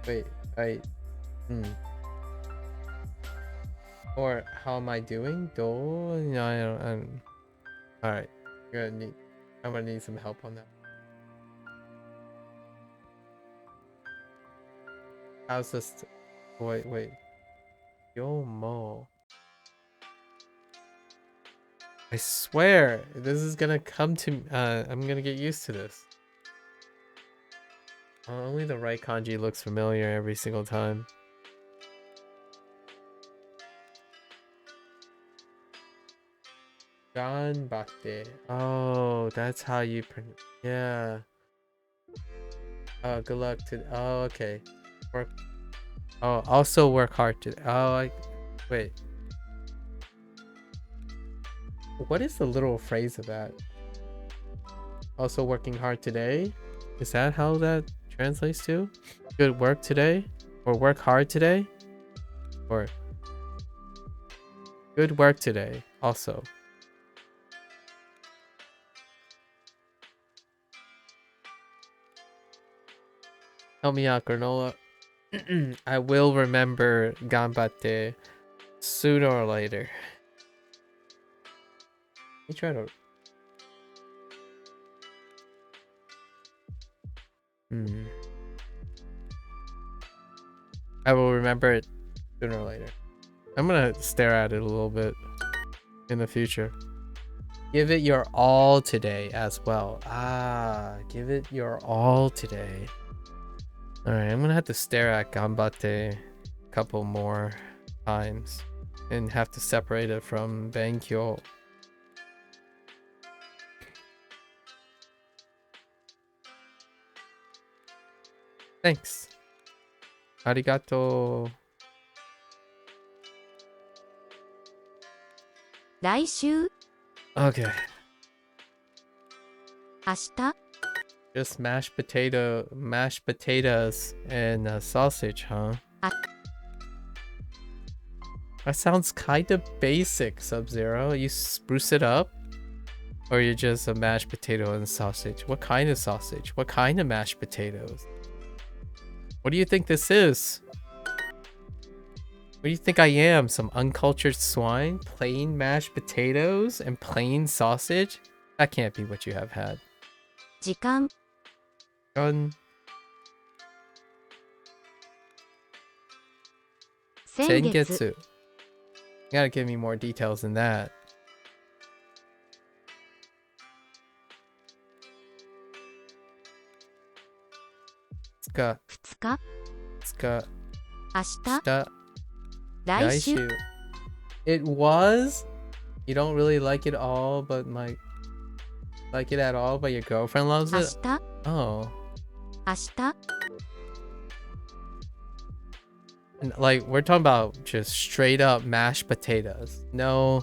Wait, Or how am I doing? No, I don't. Alright. I'm gonna need some help on that. How's this? Wait. Yomo. I swear, this is gonna come to I'm gonna get used to this. Only the right kanji looks familiar every single time. Ganbatte. Oh, that's how you pronounce. Yeah. Oh, good luck to. Oh, okay. Work. Oh, also work hard to. Oh, wait. What is the literal phrase of that? Also working hard today? Is that how that translates to? Good work today? Or work hard today? Or good work today also. Help me out, Granola. I will remember Ganbatte sooner or later. Let me try to... I will remember it Sooner or later. I'm gonna stare at it a little bit in the future. Give it your all today as well. Ah, give it your all today. Alright, I'm gonna have to stare at Ganbatte a couple more times and have to separate it from Benkyo. Thanks. Arigato. 来週 Okay. 明日 Just mashed potatoes and sausage, huh? That sounds kind of basic, Sub-Zero. You spruce it up? Or you're just a mashed potato and sausage? What kind of sausage? What kind of mashed potatoes? What do you think this is? What do you think I am? Some uncultured swine? Plain mashed potatoes and plain sausage? That can't be what you have had. 時間 Gun. 先月 Sengetsu. You gotta give me more details than that. Tsuka. 2日 Tsuka. 明日 Shita. 来週 Yaishu. It was? You don't really like it all, but like it at all, but your girlfriend loves 明 it? 日 Oh. 明日 And, like, we're talking about just straight up mashed potatoes. No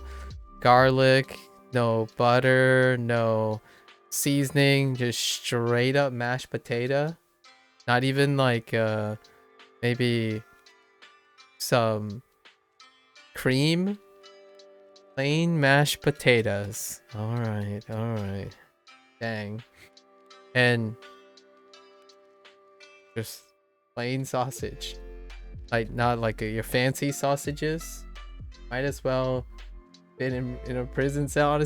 garlic, no butter, no seasoning, just straight up mashed potato. Not even like maybe some cream. Plain mashed potatoes. Alright, alright. Dang. And just plain sausage. Like, not like your fancy sausages. Might as well been in a prison cell.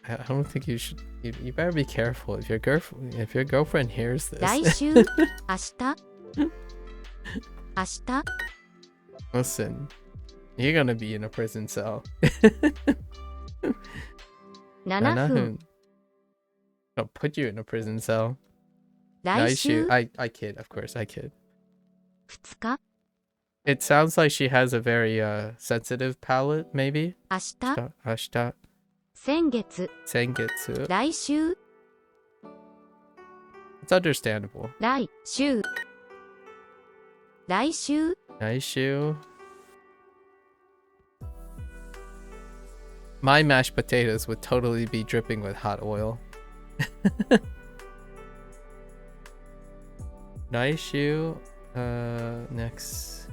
I don't think you should. You better be careful if your girlfriend hears this. 来週明日明日 Listen, you're gonna be in a prison cell. 7分 I'll put you in a prison cell. 来週 I kid, of course, I kid. 2日 It sounds like she has a very sensitive palate, maybe. 明日 Ashita, 先月 sengetsu. 来週 It's understandable. 来週来週 Naishu. My mashed potatoes would totally be dripping with hot oil. Naishu. Next.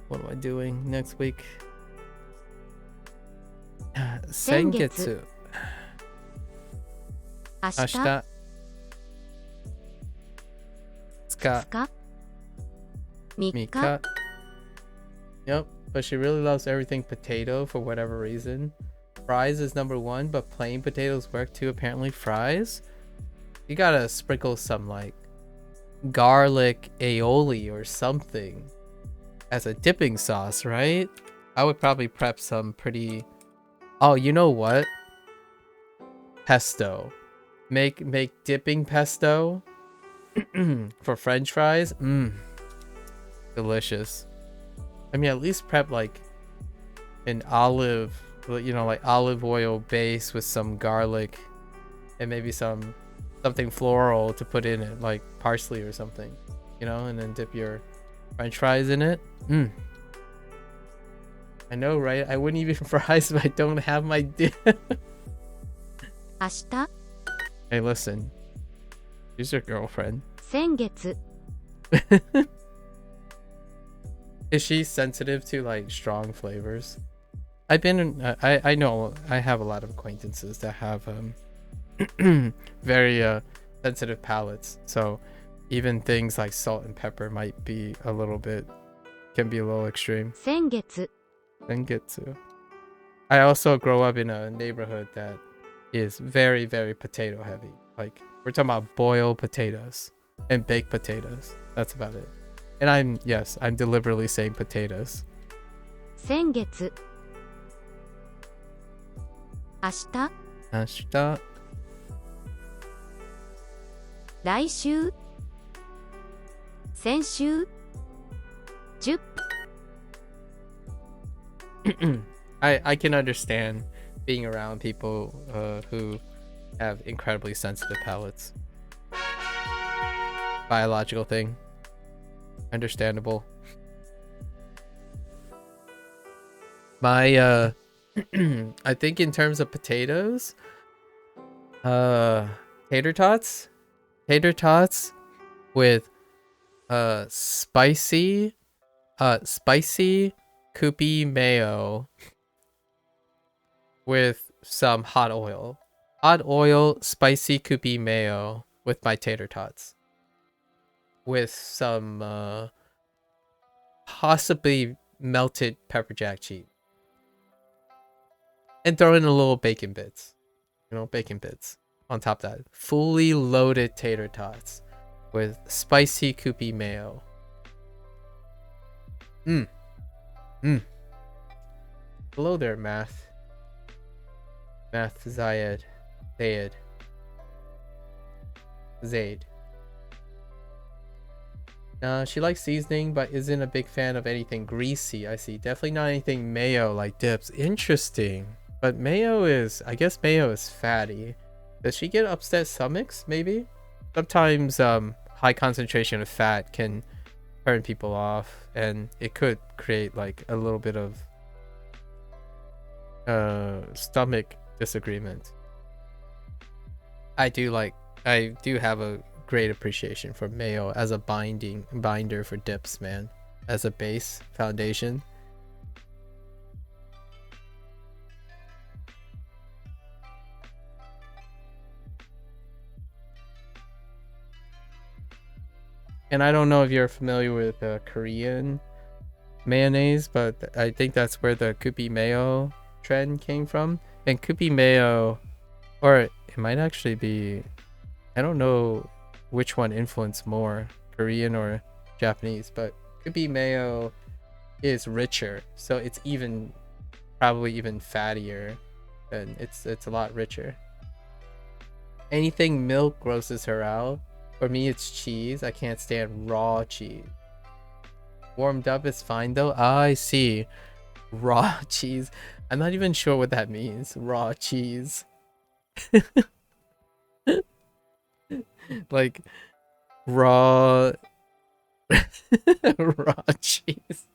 What am I doing next week? Sengetsu. 明日 Ashita. Tsuka. 2日3日 Mika. Yep, but she really loves everything potato for whatever reason. Fries is number one, but plain potatoes work too, apparently. Fries? You gotta sprinkle some, like, garlic aioli or something as a dipping sauce, right? I would probably prep some pretty... Oh, you know what? Pesto. Make dipping pesto for french fries. Delicious. I mean, at least prep like an olive, like olive oil base with some garlic and maybe something floral to put in it, like parsley or something, and then dip your french fries in it. I know, right? I wouldn't eat fries if I don't have my dip. 明日 Hey, listen. She's your girlfriend. 先月 Is she sensitive to like strong flavors? I know I have a lot of acquaintances that have very sensitive palates. So even things like salt and pepper might be can be a little extreme. 先月 Sengetsu. I also grow up in a neighborhood that is very, very potato heavy. Like, we're talking about boiled potatoes. and baked potatoes. That's about it. And I'm deliberately saying potatoes. 先月明日明日来週先週10 I can understand being around people who have incredibly sensitive palates. Biological thing. Understandable. My I think in terms of potatoes, tater tots with spicy Kewpie mayo with some hot oil, spicy Kewpie mayo with my tater tots with some possibly melted pepper jack cheese, and throw in a little bacon bits, bacon bits on top of that. Fully loaded tater tots with spicy Kewpie mayo. Hello there, Math Zayed. She likes seasoning, but isn't a big fan of anything greasy. I see. Definitely not anything mayo like dips. Interesting. But I guess mayo is fatty. Does she get upset stomachs, maybe? Sometimes high concentration of fat can turn people off, and it could create like a little bit of stomach disagreement. I do have a great appreciation for mayo as a binder for dips, man. As a base foundation. And I don't know if you're familiar with Korean mayonnaise, but I think that's where the Kewpie mayo trend came from. And Kewpie mayo, or it might actually be, I don't know which one influenced more, Korean or Japanese, but Kewpie mayo is richer, so it's probably even fattier, and it's a lot richer. Anything milk grosses her out. For me, it's cheese. I can't stand raw cheese. Warmed up is fine though. I see. Raw cheese. I'm not even sure what that means. Raw cheese. Like raw raw cheese.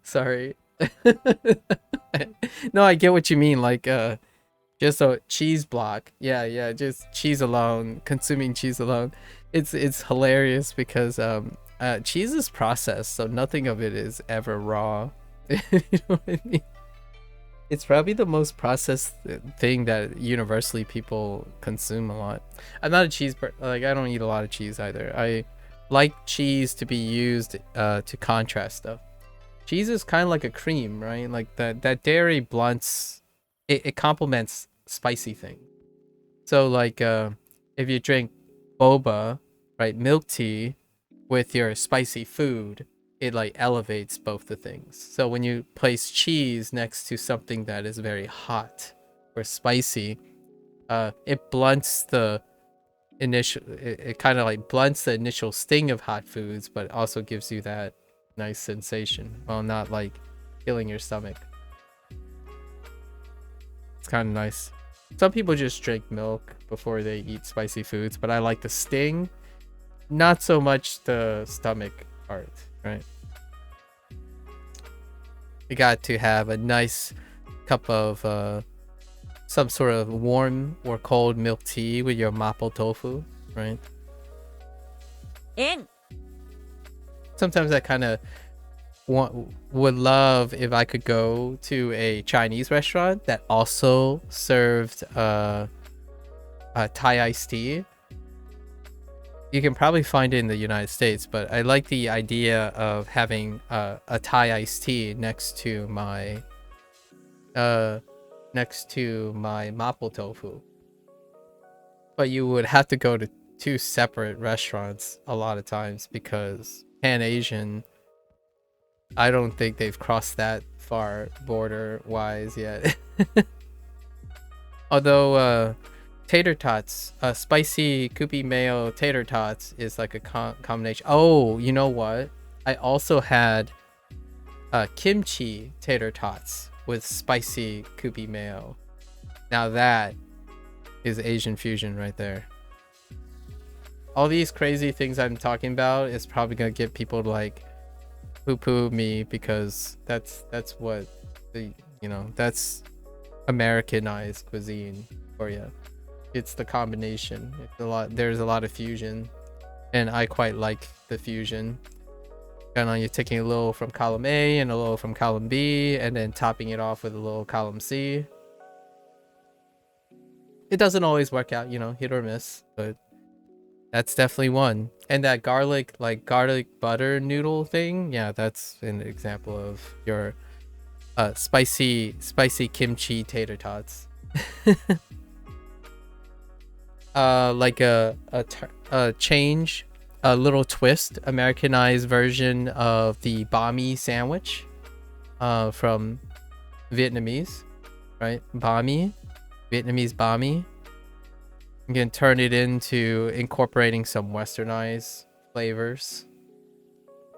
Sorry. No, I get what you mean. Like just a cheese block. Yeah, just cheese alone, consuming cheese alone. It's hilarious because cheese is processed, so nothing of it is ever raw. You know what I mean? It's probably the most processed thing that universally people consume a lot. I'm not a cheese like I don't eat a lot of cheese either. I like cheese to be used to contrast stuff. Cheese is kind of like a cream, right? Like that dairy blunts, it complements spicy things. So like if you drink boba, right, milk tea with your spicy food, it like elevates both the things. So when you place cheese next to something that is very hot or spicy, it blunts the initial, it kind of like blunts the initial sting of hot foods, but also gives you that nice sensation while not like killing your stomach. It's kind of nice. Some people just drink milk before they eat spicy foods, but I like the sting, not so much the stomach part, right? You got to have a nice cup of some sort of warm or cold milk tea with your mapo tofu, right? Sometimes I kind of would love if I could go to a Chinese restaurant that also served Thai iced tea. You can probably find it in the United States, but I like the idea of having a Thai iced tea next to my next to my mapo tofu. But you would have to go to 2 separate restaurants a lot of times because Pan-Asian, I don't think they've crossed that far border-wise yet. Although tater tots, spicy kupi mayo tater tots is like a combination. Oh, you know what? I also had kimchi tater tots with spicy kupi mayo. Now that is Asian fusion right there. All these crazy things I'm talking about is probably gonna get people to like poo-poo me because that's what the, you know, that's Americanized cuisine for you. It's the combination. There's a lot of fusion, and I quite like the fusion. Kind of, you're taking a little from column A and a little from column B, and then topping it off with a little column C. It doesn't always work out, you know, hit or miss, but that's definitely one. And that garlic butter noodle thing, yeah, that's an example of your spicy kimchi tater tots. Like a change, a little twist, Americanized version of the banh sandwich from Vietnamese, right? Banh, Vietnamese banh. You can turn it into incorporating some westernized flavors,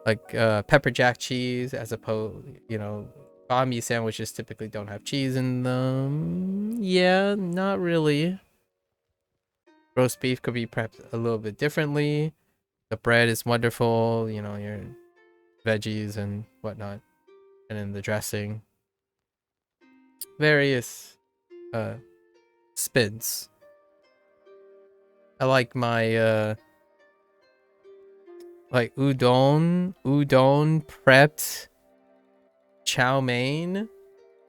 like pepper jack cheese, as opposed, you know, banh sandwiches typically don't have cheese in them. Yeah, not really. Roast beef could be prepped a little bit differently. The bread is wonderful, you know, your veggies and whatnot, and then the dressing. Various spins. I like my like udon prepped chow mein.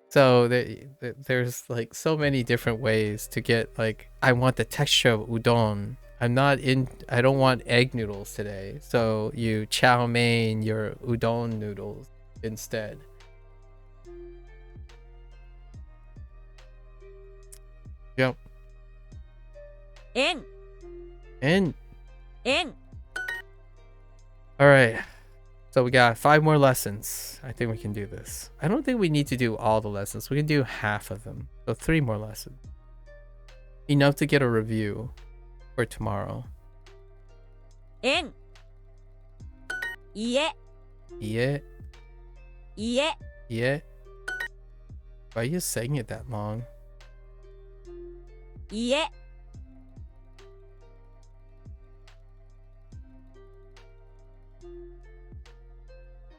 So there's like so many different ways to get, like, I want the texture of udon. I don't want egg noodles today. So you chow mein your udon noodles instead. Yep. In. All right. So we got 5 more lessons. I think we can do this. I don't think we need to do all the lessons. We can do half of them. So 3 more lessons. Enough to get a review for tomorrow. Yeah. Yeah. Why are you saying it that long? Yeah.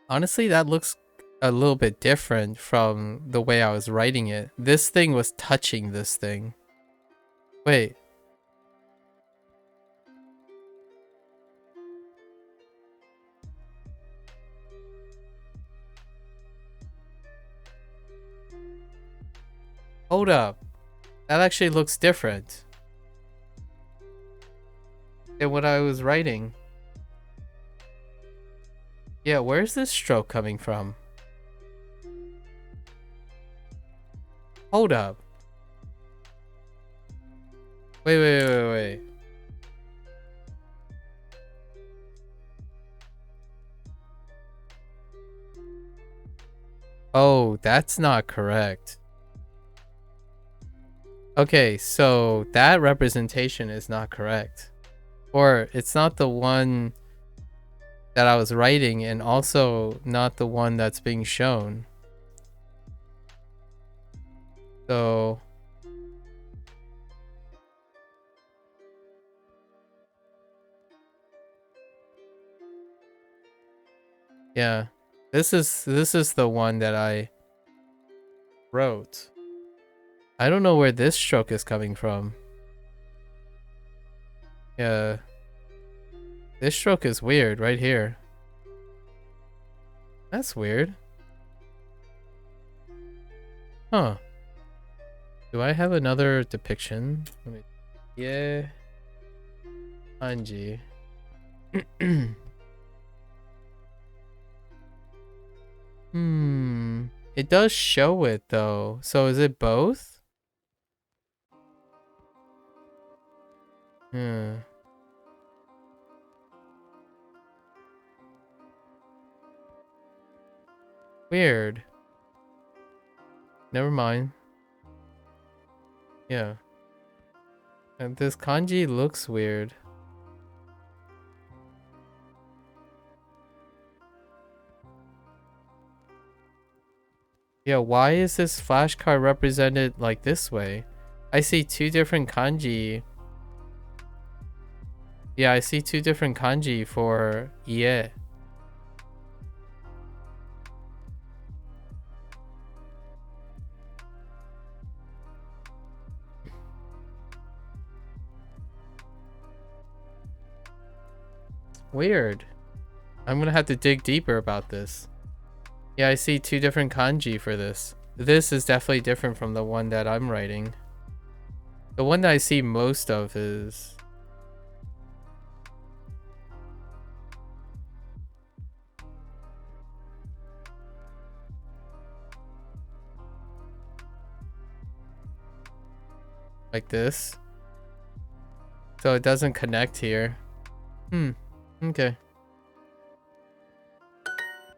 Honestly, that looks a little bit different from the way I was writing it. This thing was touching this thing. Wait. Hold up. That actually looks different than what I was writing. Yeah, where's this stroke coming from? Hold up. Wait. Oh, that's not correct. Okay, so that representation is not correct. Or it's not the one that I was writing, and also not the one that's being shown. So yeah, this is the one that I wrote. I don't know where this stroke is coming from. Yeah. This stroke is weird right here. That's weird. Huh. Do I have another depiction? Let me... Yeah. Anji. It does show it though. So is it both? Weird. Never mind. Yeah. And this kanji looks weird. Yeah, why is this flashcard represented like this way? I see two different kanji. Yeah, I see two different kanji for ie. Weird. I'm gonna have to dig deeper about this. Yeah, I see two different kanji for this. This is definitely different from the one that I'm writing. The one that I see most of is... like this. So it doesn't connect here. Okay.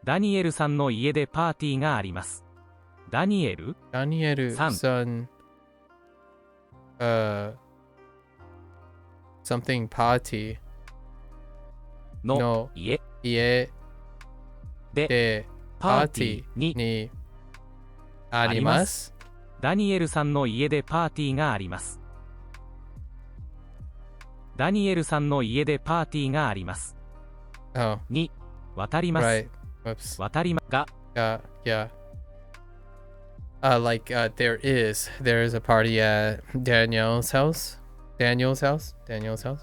ダニエルさんの家でパーティーがあります。ダニエル Daniel-san. Something party. の家 家でパーティーにあります。ダニエルさんの家でパーティーがあります。ダニエルさんの家でパーティーがあります。Oh. に渡ります。Right. Whoops. 渡りまが Yeah. There is a party at Daniel's house. Daniel's house. Daniel-san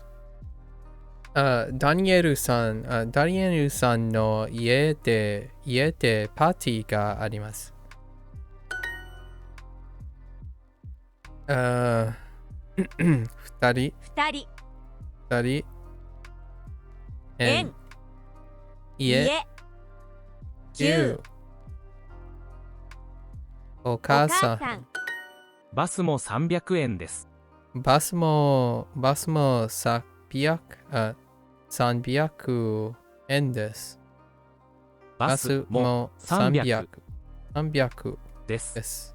の家でパーティーがあります。二人 円家9お母さんバスも300円です。バスも300円です。バスも300でです。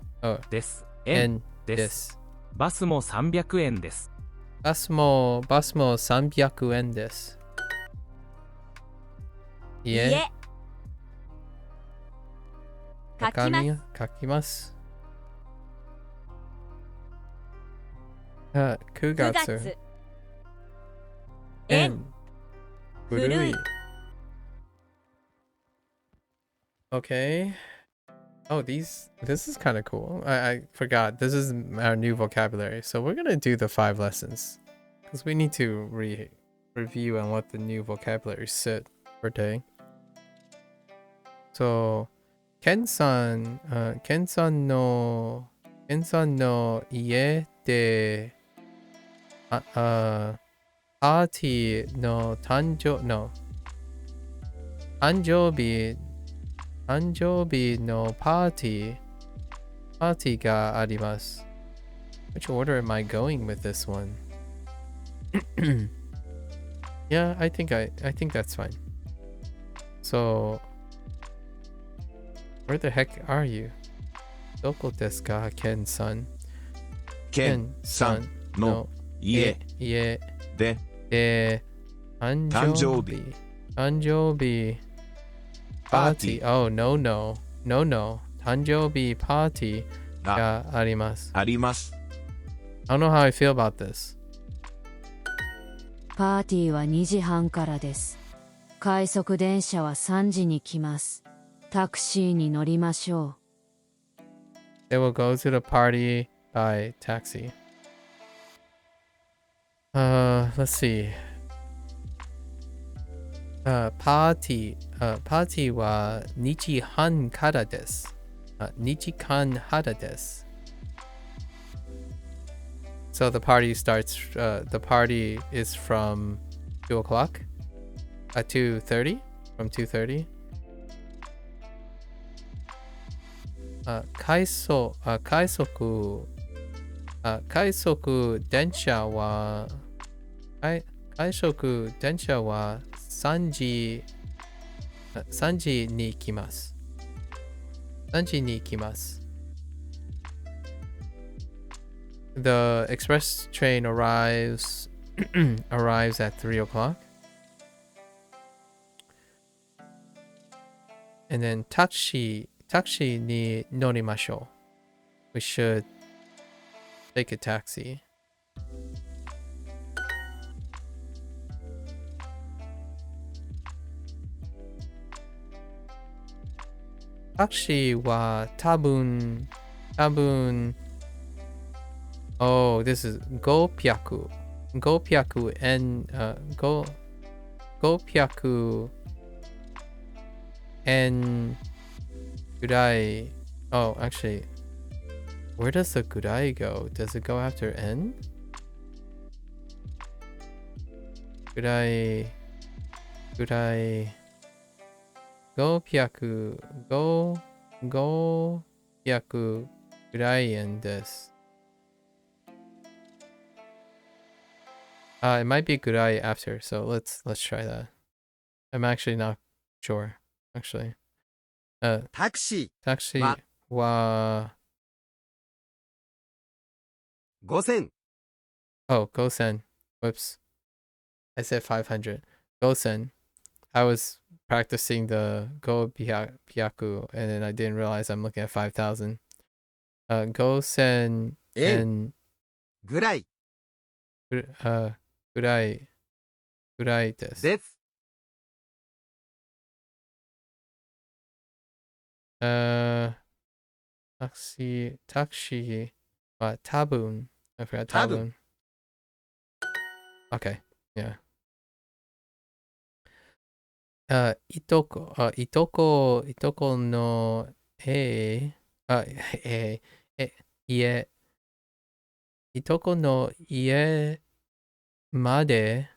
円です。バスも300円です。バスも300円です。家書きます。9月円古い。Okay. Oh, this is kind of cool. I forgot. This is our new vocabulary. So we're gonna do the 5 lessons because we need to review on what the new vocabulary said per day. So, Ken-san no ie de party no誕生日のパーティーがあります。Which order am I going with this one? Yeah, I think that's fine. So, where the heck are you? どこですか、Ken-san? Ken-san の家で誕生日パーティー。Oh, no. 誕生日パーティーがあります。あります。I don't know how I feel about this. パーティーは2時半からです。快速電車は3時に来ます。タクシーに乗りましょう。They will go to the party by taxi. Let's see. パーティーは2時半からです。2時間からです。So the party is from 2 o'clock? 2:30? From 2:30? 快速電車は快速電車は3時に来ます。3時に来ます。The express train arrives at 3 o'clock. And then タクシーに乗りましょう。We should take a taxi. Taxi wa tabun. Oh, this is gopyaku and gopyaku and gurai. Oh, actually, where does the gurai go? Does it go after n? Gurai. Gopyaku gurai and this. It might be gurai after, so let's try that. I'm actually not sure. Actually. Taxi wa 5000. Oh, gosen. Whoops. I said 500. Gosen. I was practicing the go byaku and then I didn't realize I'm looking at 5,000. Gosen and gurai. Gurai desu. Taxi. Tabun. I forgot tabun. Okay, yeah. Itoko no ie. Itoko no ie made.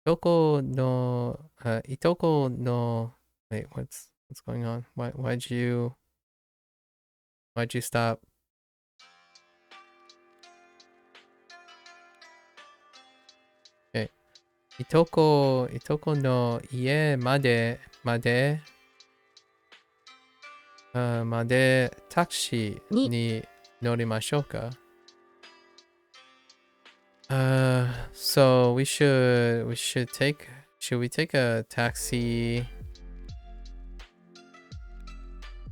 Itoko no wait, what's going on? Why'd you stop? Okay. Itoko no ie made taxi ni norimashou ka? So we should take a taxi?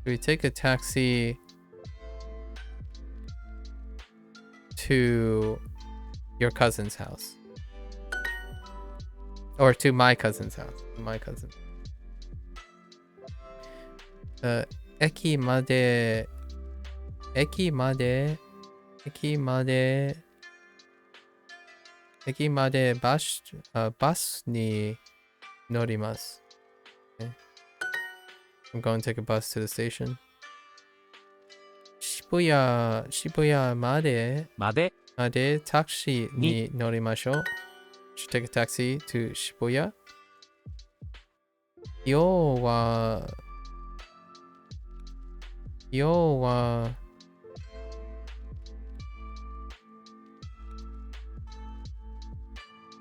Should we take a taxi to your cousin's house? Or to my cousin's house? My cousin. Eki made bus ni norimasu. Okay. I'm going to take a bus to the station. Shibuya made taxi ni norimashou. Should take a taxi to Shibuya. Yo wa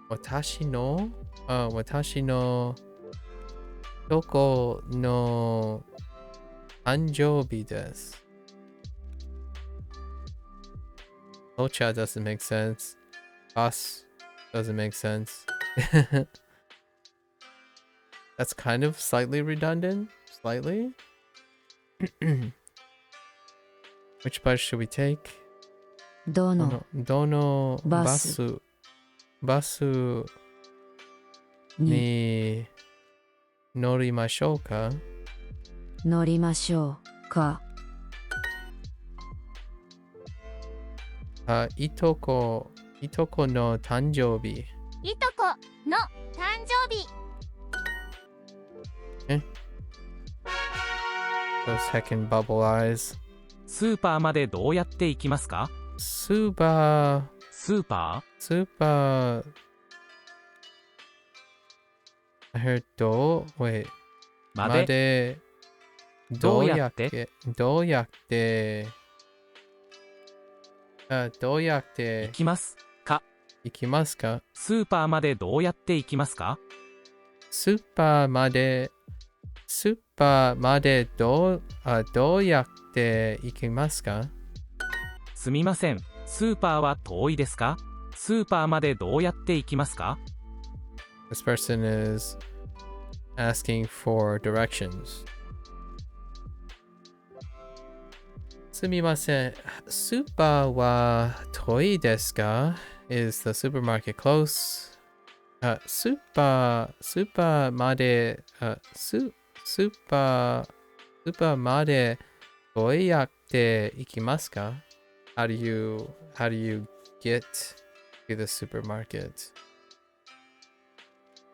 watashi no doko no tanjoubi desu. Ocha doesn't make sense. Bus doesn't make sense. That's kind of slightly redundant. Slightly. Which bus should we take? Dono basu ni norimashou ka? Itoko no tanjoubi. Itoko no tanjoubi. Okay. Those heckin' bubble eyes. スーパーまでどうやって行きますか？スーパー I heard wait までどうやってどうやって行きますか行きますか？スーパーまでどうやって行きますか？スーパーまでどうやって行きますか？すみません、スーパーは遠いですか？スーパーまでどうやって行きますか？ This person is asking for directions. すみません、スーパーは遠いですか？ Is the supermarket close? スーパーまで、スーパーまでどうやって行きますか？ How do you get to the supermarket?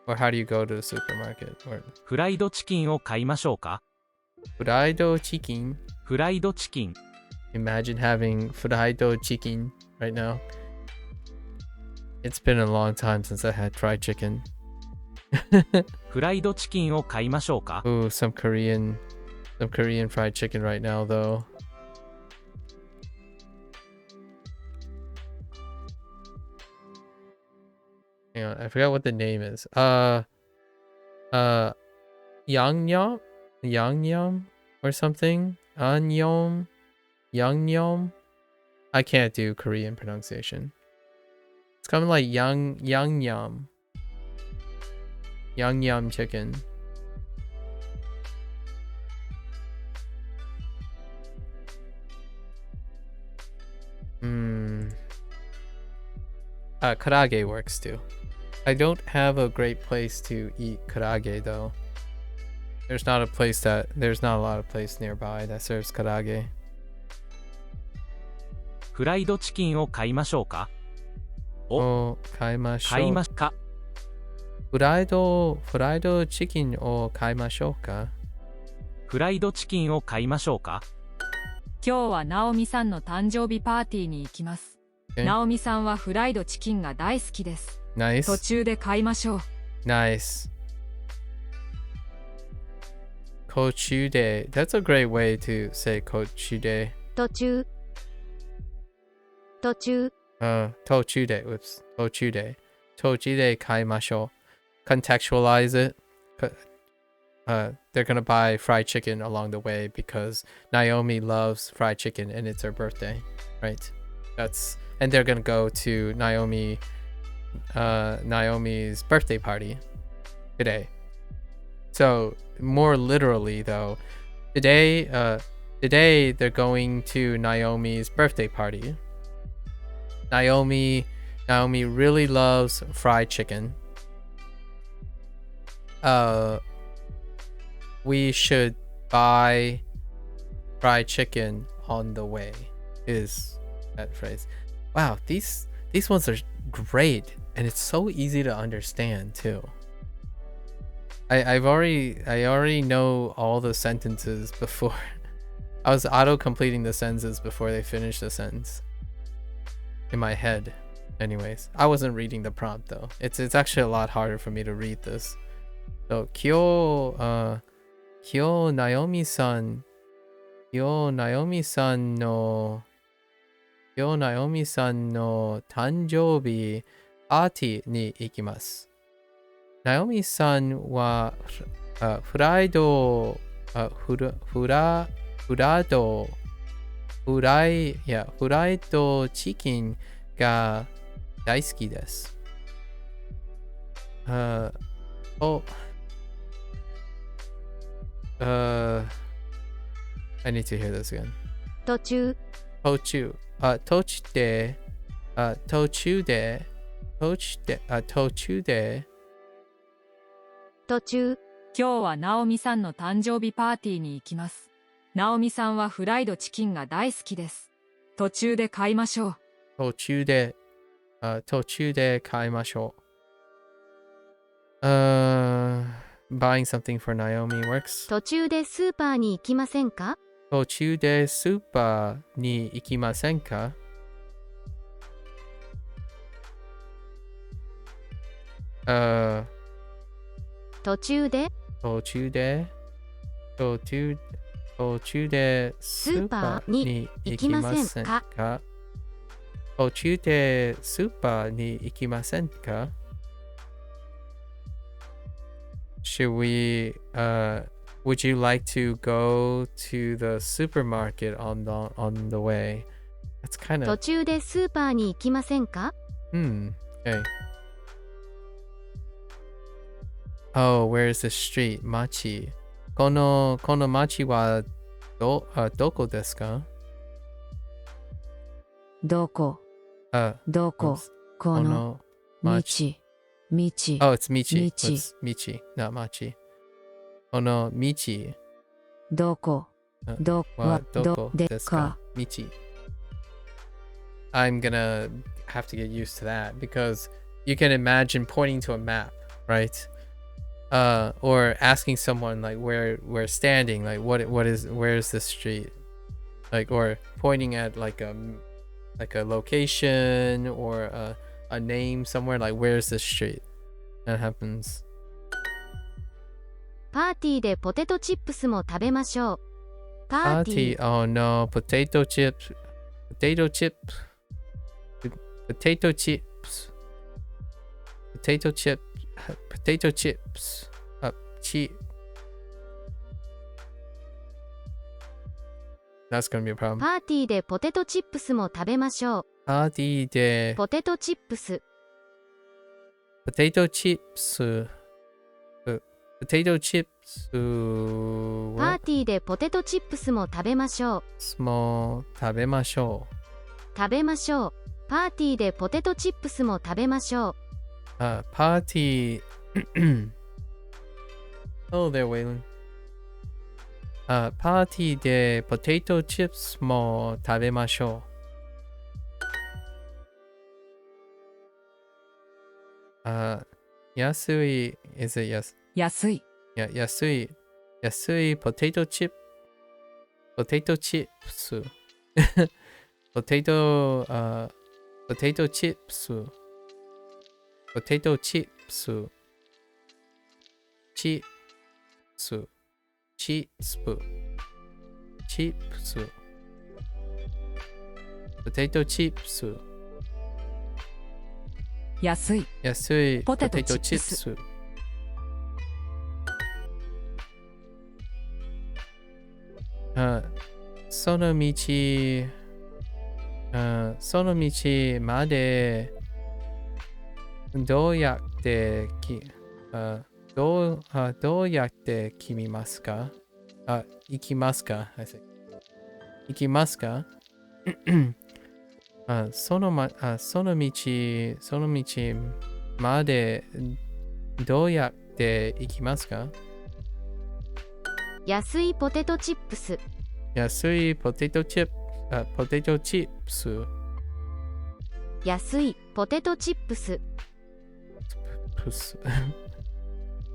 Or how do you go to the supermarket? Or フライドチキンを買いましょうか？フライドチキン フライドチキン Imagine having fried chicken right now. It's been a long time since I had fried chicken. フライドチキンを買いましょうか？ Ooh, some Korean fried chicken right now though. Hang on, I forgot what the name is. Yangnyeom or something? Yangnyeom? I can't do Korean pronunciation. It's kind of like Yangnyeom chicken. Karage works too. I don't have a great place to eat karage though. There's not a lot of place nearby that serves karage. フライドチキンを買いましょうか？買いましょう。買いますか？フライドチキンを買いましょうか？フライドチキンを買いましょうか？今日はナオミさんの誕生日パーティーに行きます。ナオミさんはフライドチキンが大好きです。Nice. 途中で買いましょう。Nice. 途中で That's a great way to say 途中で。途中途中で Oops. 途中で買いましょう。Contextualize it. They're gonna buy fried chicken along the way because Naomi loves fried chicken and it's her birthday, right? And they're gonna go to Naomi's birthday party today. So more literally though, today they're going to Naomi's birthday party. Naomi really loves fried chicken. We should buy fried chicken on the way is that phrase. Wow, these ones are great and it's so easy to understand too. I already know all the sentences before. I was auto-completing the sentences before they finished the sentence. In my head. Anyways, I wasn't reading the prompt though. It's actually a lot harder for me to read this. So, Kyo Naomi san no tanjoubi party ni ikimasu. Naomi san wa fried chicken が大好きです。I need to hear this again. 途中今日はナオミさんの誕生日パーティーに行きます。ナオミさんはフライドチキンが大好きです。途中で買いましょう。途中で買いましょう。Buying something for Naomi works. 途中でスーパーに行きませんか？途中でスーパーに行きませんか？途中でスーパーに行きませんか？途中でスーパーに行きませんか? Should we, would you like to go to the supermarket on the way? That's kind 途 of... 中でスーパーに行きませんか? Okay. Oh, where is the street? Machi. この町はどこですか? どこどこ oops. この道 Oh, it's Michi. 道 It's Michi, not Machi. この道どこどはどどこでですか? Michi. I'm gonna have to get used to that because you can imagine pointing to a map, right? Or asking someone like where we're standing, like where's the street, like, or pointing at like a location or a name somewhere, like where's the street. That happens. パーティーでポテトチップスも食べましょう。パーティー Oh no, potato chips. Potato chips. Potato chips. Potato chip. Potato chips. That's gonna be a problem. パーティーでポテトチップスも食べましょう。パーティーでポテトチップス。Potato chips. Potato chips. パーティーでポテトチップスも食べましょう。も食べましょう。食べましょう。パーティーでポテトチップスも食べましょう。パーティー。Hello there, Waylon. パーティーでポテトチップスも食べましょう。安い、is it yes? 安い。安いポテトチップス。ポテトチップス。ポテトチップス。チップス。チップス。ポテトチップス。安い。ポテトチップス。その道までどうやって行きますか? 行きますか? I say. 行きますか? その道までどうやって行きますか? 安いポテトチップス。安いポテトチップス。安いポテトチップス。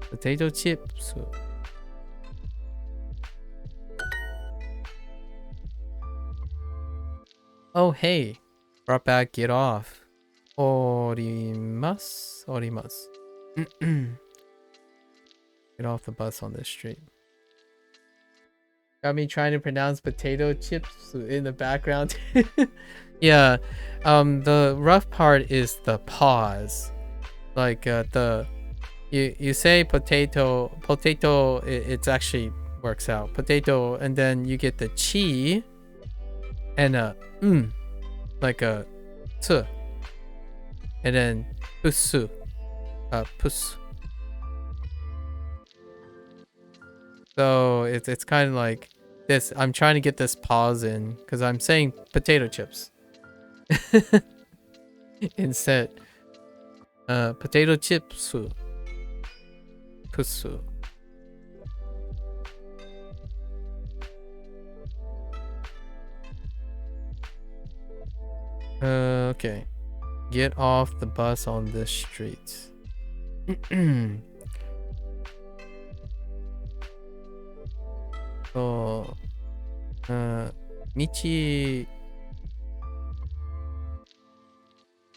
ポテトチップス。Oh, hey. Brought back Get Off. おります。Get off the bus on this street. Got me trying to pronounce potato chips in the background. Yeah. The rough part is the pause. Like you say potato, it's actually works out. Potato, and then you get the chi and a like a t, and then pusu, pus. So it's kind of like this. I'm trying to get this pause in because I'm saying potato chips instead. Potato chips. Pusu. Okay. Get off the bus on this street. So, 道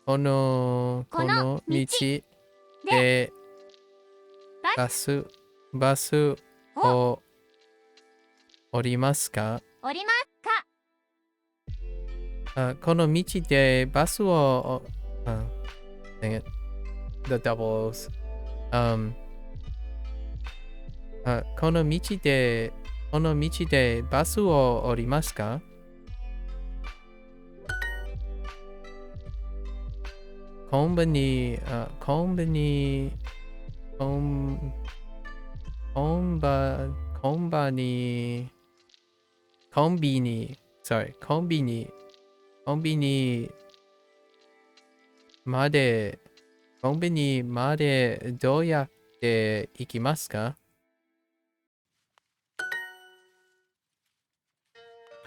この道でバスを降りますか？降りますか？この道でバスを、dang it. The double O's. この道でバスを降りますか？コンビニ、sorry、コンビニまでどうやって行きますか？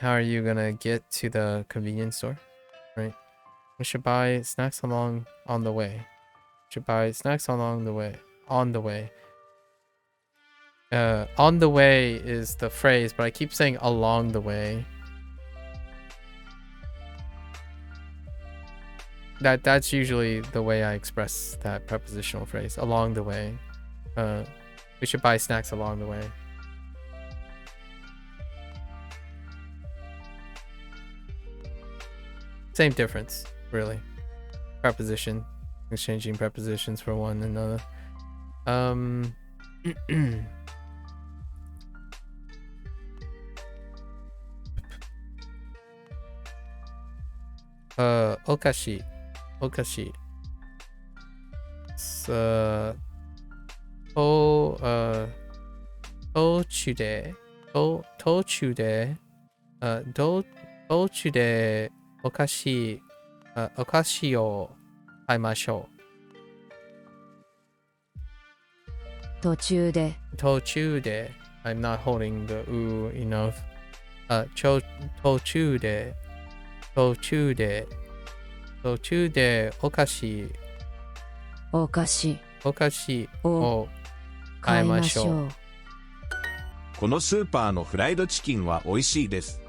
How are you gonna get to the convenience store? Right? We should buy snacks on the way. On the way. On the way is the phrase, but I keep saying along the way. That's usually the way I express that prepositional phrase. Along the way. We should buy snacks along the way. Same difference, really. Preposition. Exchanging prepositions for one another. Okashi. Tochude お菓子を買いましょう。途中で I'm not holding the u enough. 途中でお菓子を買いましょう。このスーパーのフライドチキンは美味しいです。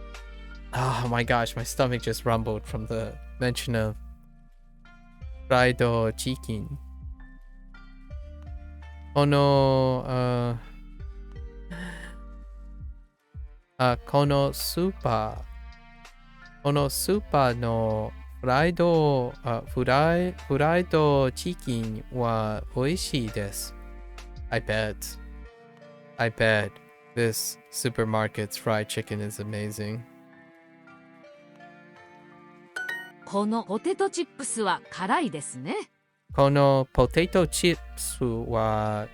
Oh my gosh, my stomach just rumbled from the mention of fried chicken. このスーパーのフライドチキンは美味しいです。I bet this supermarket's fried chicken is amazing. このポテトチップスは辛いですね。このポテトチップスは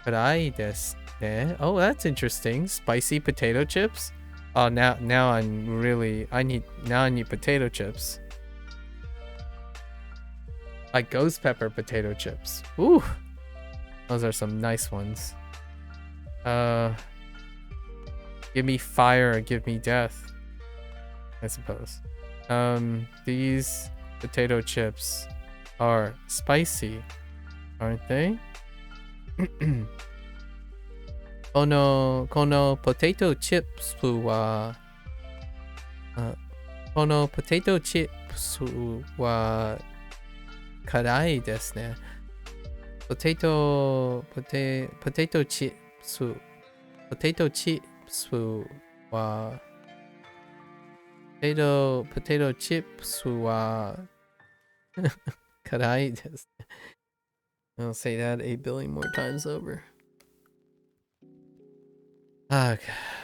辛いですね。Oh, that's interesting. Spicy potato chips? Oh, now I'm really I need potato chips. Like ghost pepper potato chips. Ooh. Those are some nice ones. Give me fire or give me death, I suppose. These potato chips are spicy, aren't they? このポテトチップスは辛いですね。ポテトチップスはpotato chips は辛いです。I'll say that 8 billion more times over.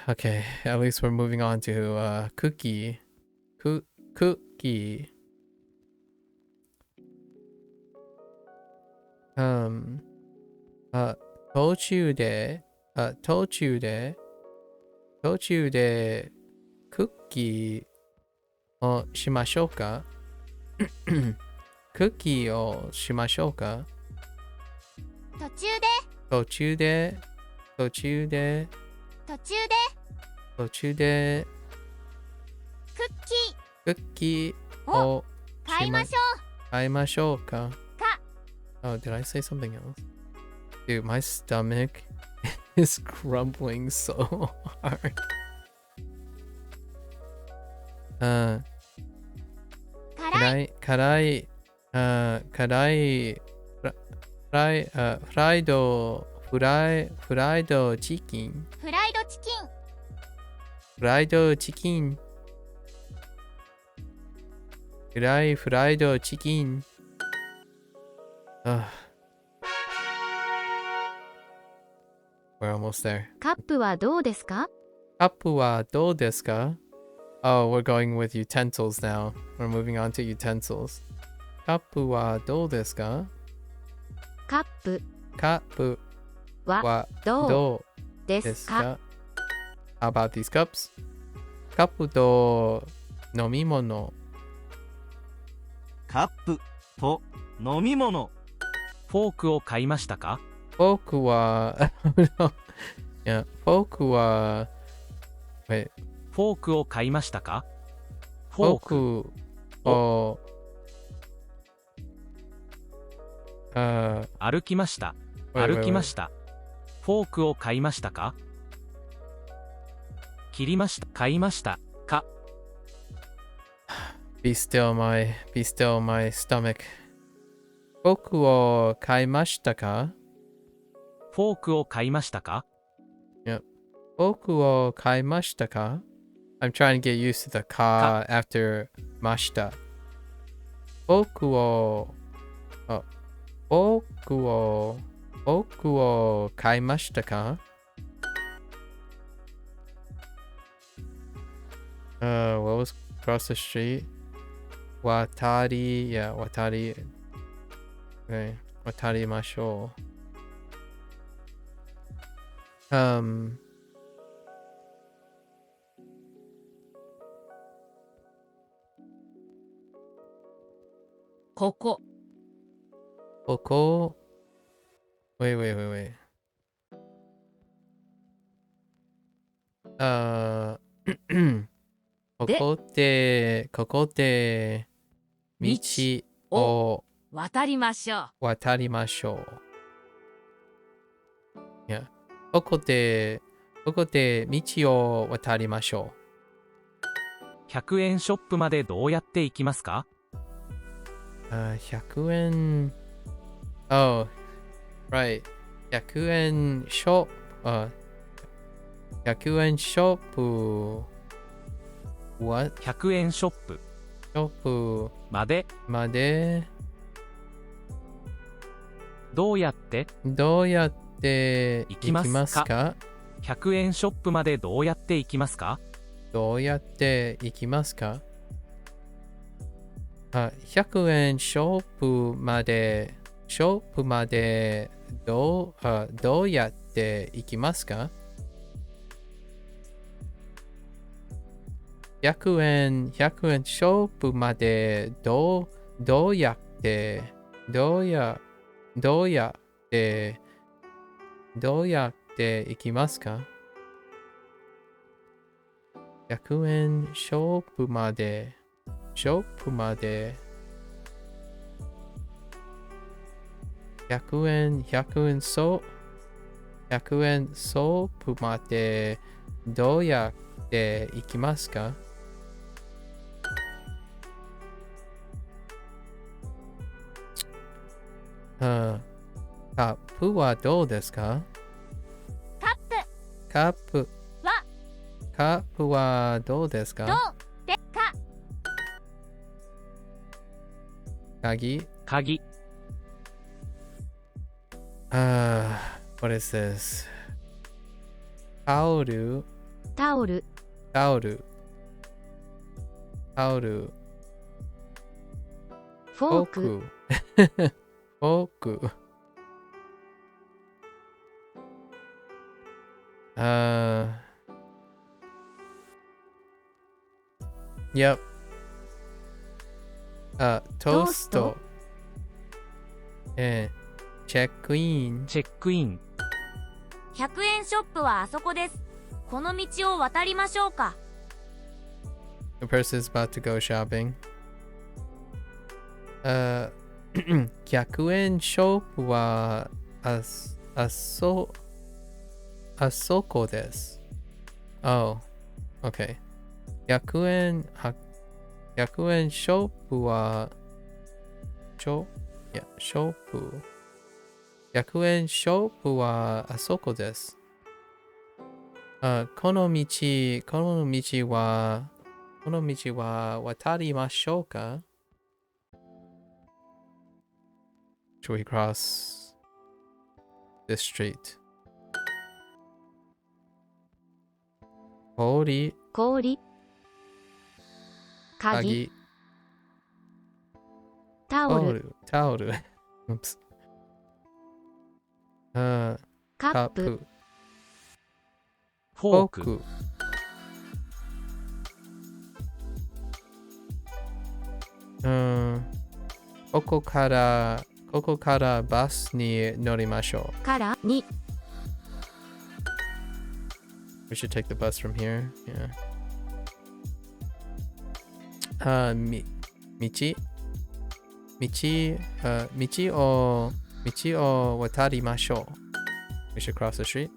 Okay, at least we're moving on to cookie. Cookie. 途中でクッキーをしましょうか？クッキーをしましょうか？途中でクッキーを買いましょうか？ Oh, did I say something else? Dude, my stomach is grumbling so hard. 辛いフライドチキンフライドチキン。We're almost there. カップはどうですか？カップはどうですか? Oh, we're going with utensils now. We're moving on to utensils. カップはどうですか? カップはどうですか? How about these cups? カップと飲み物。カップと飲み物。フォークを買いましたか？フォークはいや、フォークはフォークを買いましたか？フォークを歩きました。歩きました。フォークを買いましたか？切りました。買いましたか？ Be still my stomach. フォークを買いましたか？フォークを買いましたか？ Yep. フォークを買いましたか？ I'm trying to get used to the ka after ました。フォークを買いましたか？ What was across the street? 渡りましょう。ここ。Wait. ここで道を渡りましょう。いや、ここで道を渡りましょう。100円ショップまでどうやって行きますか？100円。Oh, right. 100円ショップ。100円ショップ。What? 100円ショップまでどうやって行きますか？ 100円ショップまでどうやって行きますか？ 100円ショップまでどうやって行きますか？100円ショップまでどうやって行きますか？ 100円ショップまで100円ソープまでどうやって行きますか？カップはどうですか？カップはどうですか？鍵。What is this? タオル。フォーク。Yep. トースト。チェックイン。100円ショップはあそこです。この道を渡りましょうか。 The person is about to go shopping. 100円ショップはあそこです。Oh, okay. 100円ショップはショップ。100円ショップはあそこです。この道は渡りましょうか？ Should we cross this street? 氷氷鍵タオルタオルOops. カップフォークここからバスに乗りましょう。からに We should take the bus from here. Yeah. 道を渡りましょう。We should cross the street.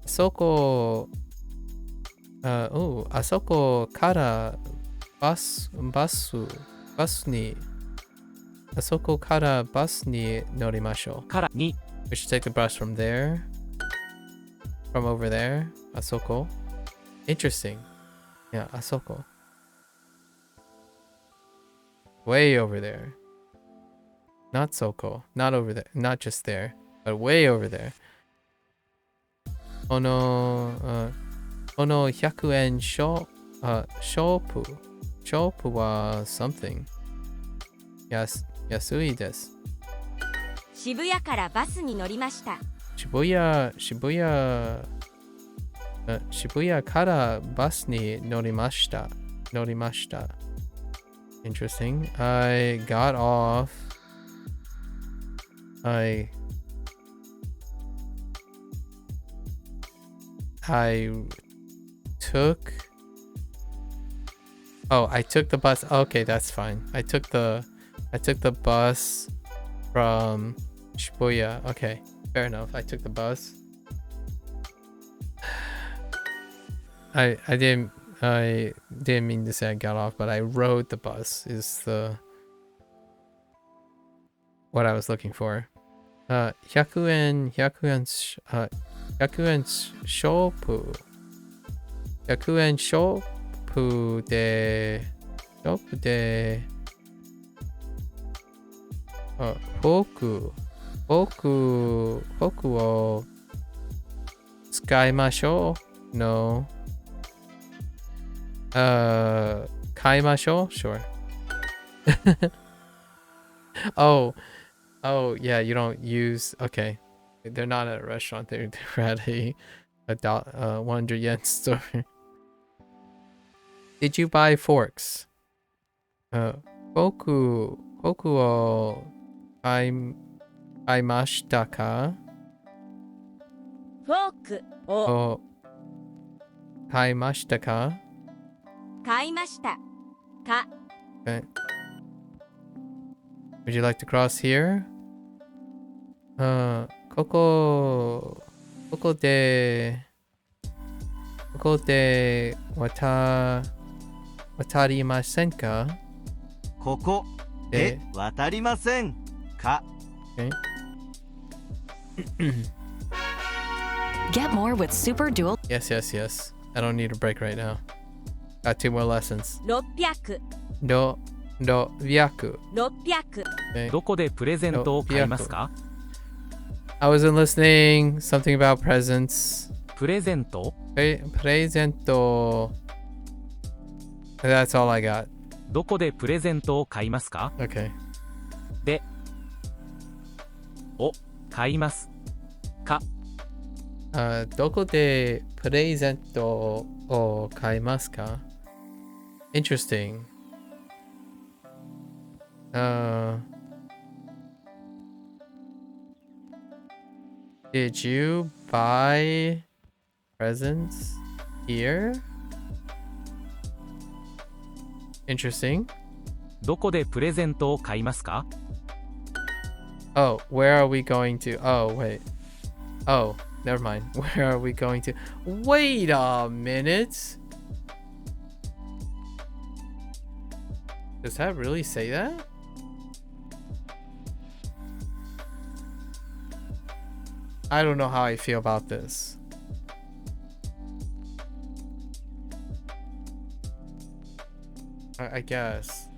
あそこからバスに乗りましょう。からに We should take the bus from there. From over there. あそこ Interesting. Yeah, あそこ Way over there. Not so cool. Not over there. Not just there. But way over there. この100円ショップは something. 安いです。渋谷からバスに乗りました。渋谷からバスに乗りました。Interesting. I got off. I took the bus. Okay, that's fine. I took the bus from Shibuya. Okay, fair enough. I took the bus. I didn't mean to say I got off, but I rode the bus is what I was looking for. 100円ショップでフォークを使いましょう No. 買いましょう Sure. Oh, yeah, you don't use... Okay. They're not at a restaurant. They're at a 100 yen store. Did you buy forks? フォークを買いましたか？フォークを買いましたか？買いましたか。Okay. Would you like to cross here? ここで渡りませんか？ここで渡りませんか。Okay. Get more with Super Dual. Yes. I don't need a break right now. Got 2 more lessons. 600 Okay. どこでプレゼントを買いますか？ I wasn't listening. Something about presents. プレゼント Presento. That's all I got. どこでプレゼントを買いますか？ Okay. でを買いますか。どこでプレゼントを買いますか？ Interesting. Did you buy presents here? Interesting. どこでプレゼントを買いますか？ Oh, where are we going to? Oh, wait. Oh, never mind. Where are we going to? Wait a minute. Does that really say that? I don't know how I feel about this. I guess.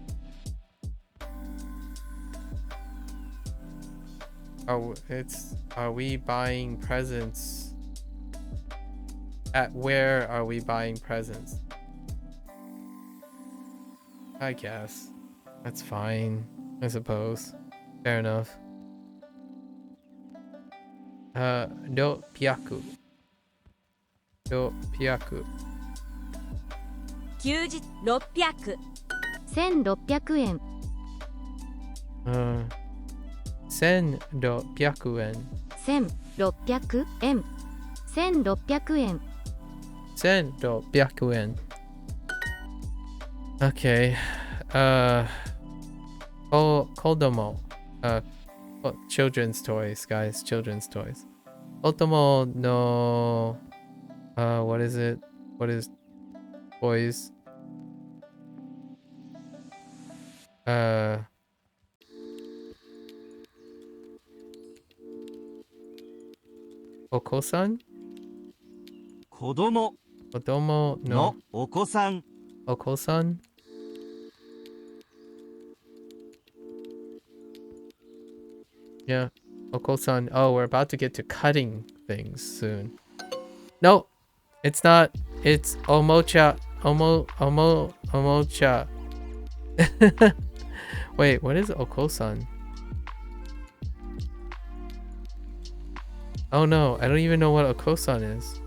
Are we buying presents? At where are we buying presents? I guess. That's fine, I suppose. Fair enough. 600。600。休日600。1600円。1600円。1600円。1600円。1600円。Okay. 子供。Children's toys, guys. Children's toys. 子供の what is it? What is toys? お子さん？子供のお子さん。お子さん？ Yeah. お子さん。Oh, we're about to get to cutting things soon. No, it's not. It's omocha. Omocha. Wait, what is okosan? Oh no, I don't even know what okosan is.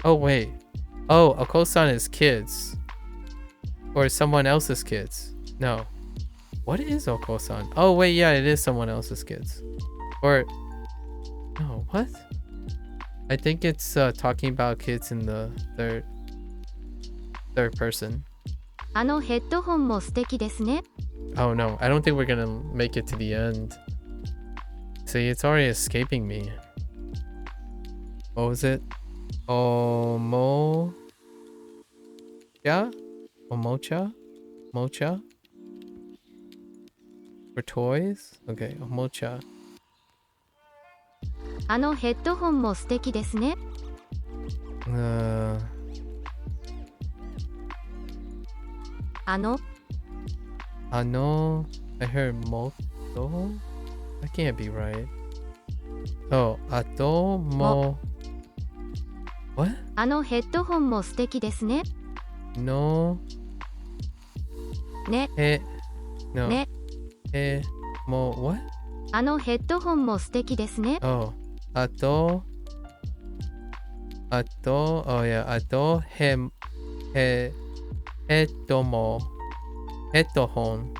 Oh wait. Oh, okosan is kids. Or someone else's kids. No. What is okosan? Oh wait, yeah, it is someone else's kids. Or no, what? I think it's talking about kids in the third person. あのヘッドホンも素敵ですね。 Oh no, I don't think we're gonna make it to the end. See, it's already escaping me. What was it? Omocha? Omocha? Mocha? For toys? Okay, omocha. あのヘッドホンも素敵ですね。あの I heard moto? That can't be right. Oh, ato mo. What? あのヘッドホンも素敵ですね。 No. ね。No. ね。Mo what? あのヘッドホンも素敵ですね。 Oh. Ato. Oh yeah. Ato headphone. Headphone.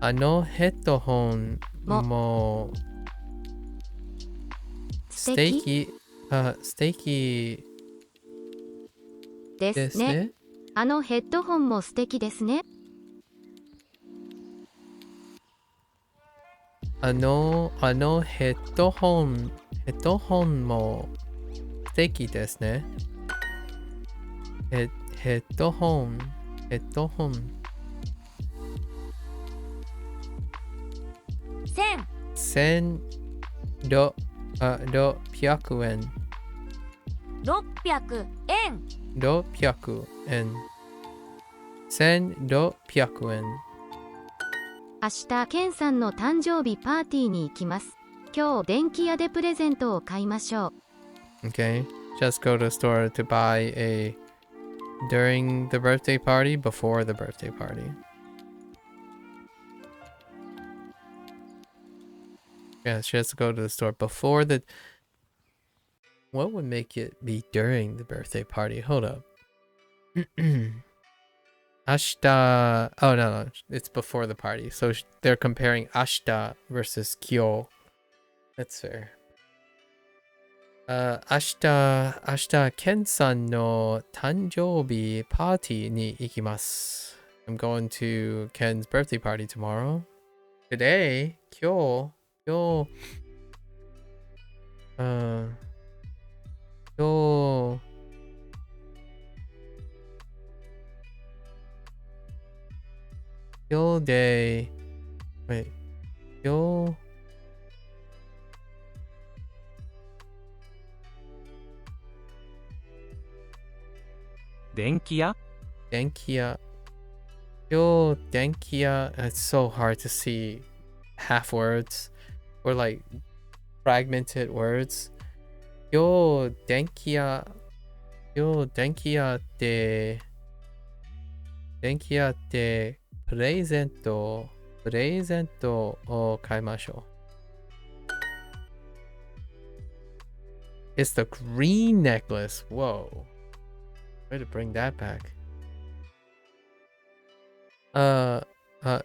あのヘッドホンも素敵ですね。あのヘッドホンも素敵ですね。あのヘッドホンも素敵ですね。ヘッドホン。1600円。600円。600円。1600円。明日ケンさんの誕生日パーティーに行きます。今日電気屋でプレゼントを買いましょう。 Okay, just go to the store to buy a during the birthday party, before the birthday party. Yeah, she has to go to the store before the... What would make it be during the birthday party? Hold up. Ashita... Oh, no. It's before the party. So they're comparing Ashita versus Kyo. That's fair. 明日、ケンさんの誕生日パーティーに行きます。I'm going to Ken's birthday party tomorrow. Today, 今日、で、wait, 電気屋 Yo denkia. It's so hard to see half words or like fragmented words. Yo denkia. Yo denkia de. Denkia de presento. Presento o kaimashou. It's the green necklace. Whoa. Way to bring that back.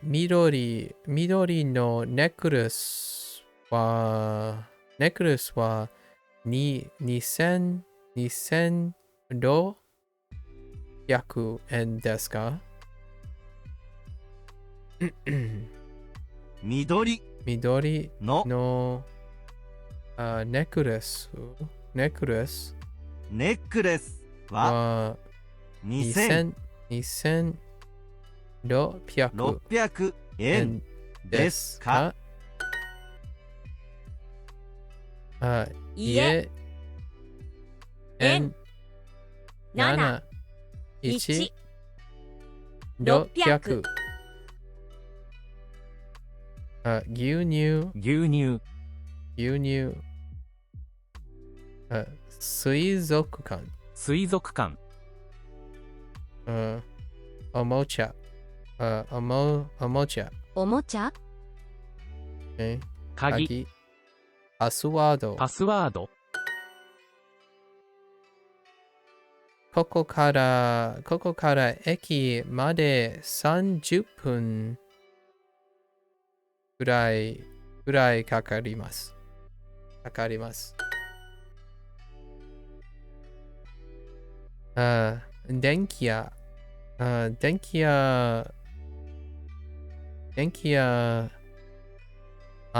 Midori no necklace wa 2600円ですか？緑のネックレスは2600円ですか？いえ、600。牛乳水族館おもちゃ鍵パスワードここから駅まで30分ぐらいかかります。電気屋あ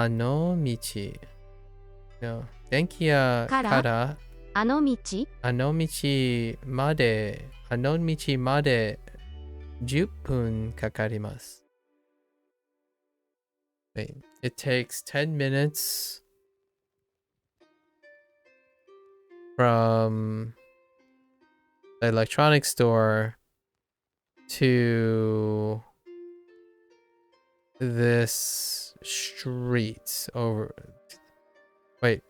の道電気屋からあの道まで10分かかります。Wait, it takes 10 minutes from the electronics store to this street over. Wait.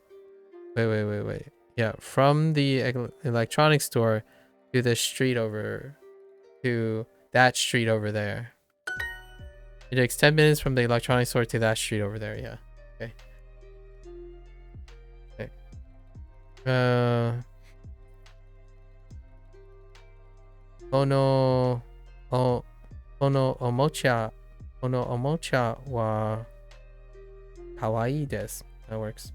Yeah, from the electronics store to the street over to that street over there. It takes 10 minutes from the electronics store to that street over there. Yeah. Okay. このおもちゃはかわいいです。That works.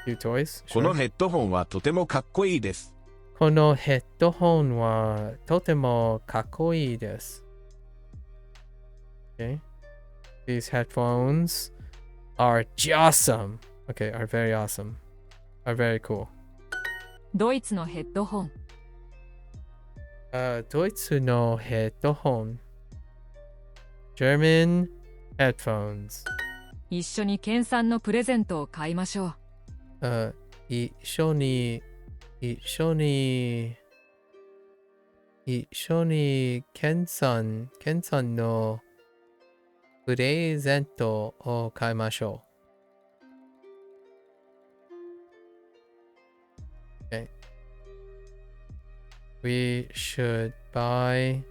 Cute toys. このヘッドホンはとてもかっこいいです。このヘッドホンはとてもかっこいいです。Okay. These headphones are awesome. Okay, are very awesome. Are very cool. ドイツのヘッドホン。ドイツのヘッドホン。German headphones. 一緒に県産のプレゼントを買いましょう。一緒に県産のプレゼントを買いましょう。Okay. We should buy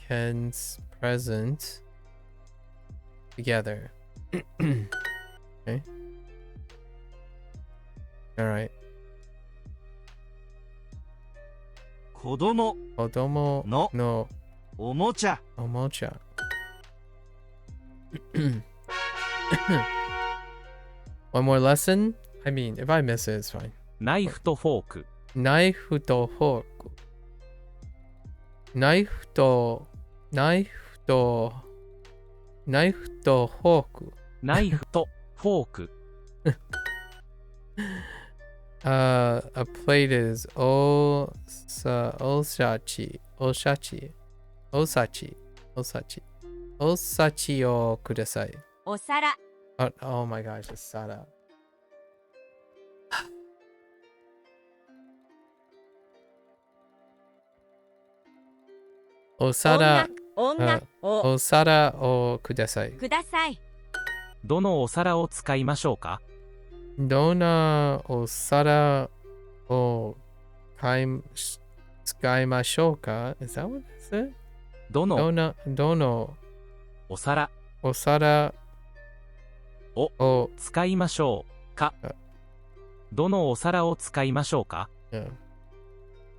Ken's present together. Okay. Alright. 子供のおもちゃOne more lesson? I mean, if I miss it, it's fine. ナイフとフォーク。ナイフとフォーク。ナイフとフォーク。A plate is osachi をください。お皿。Oh my gosh, it's Sada. お皿女をお皿をください。ください。どのお皿を使いましょうか？どのお皿を使いましょうか？ Is that what it said? どのおお皿を使いましょうか？どのお皿を使いましょうか？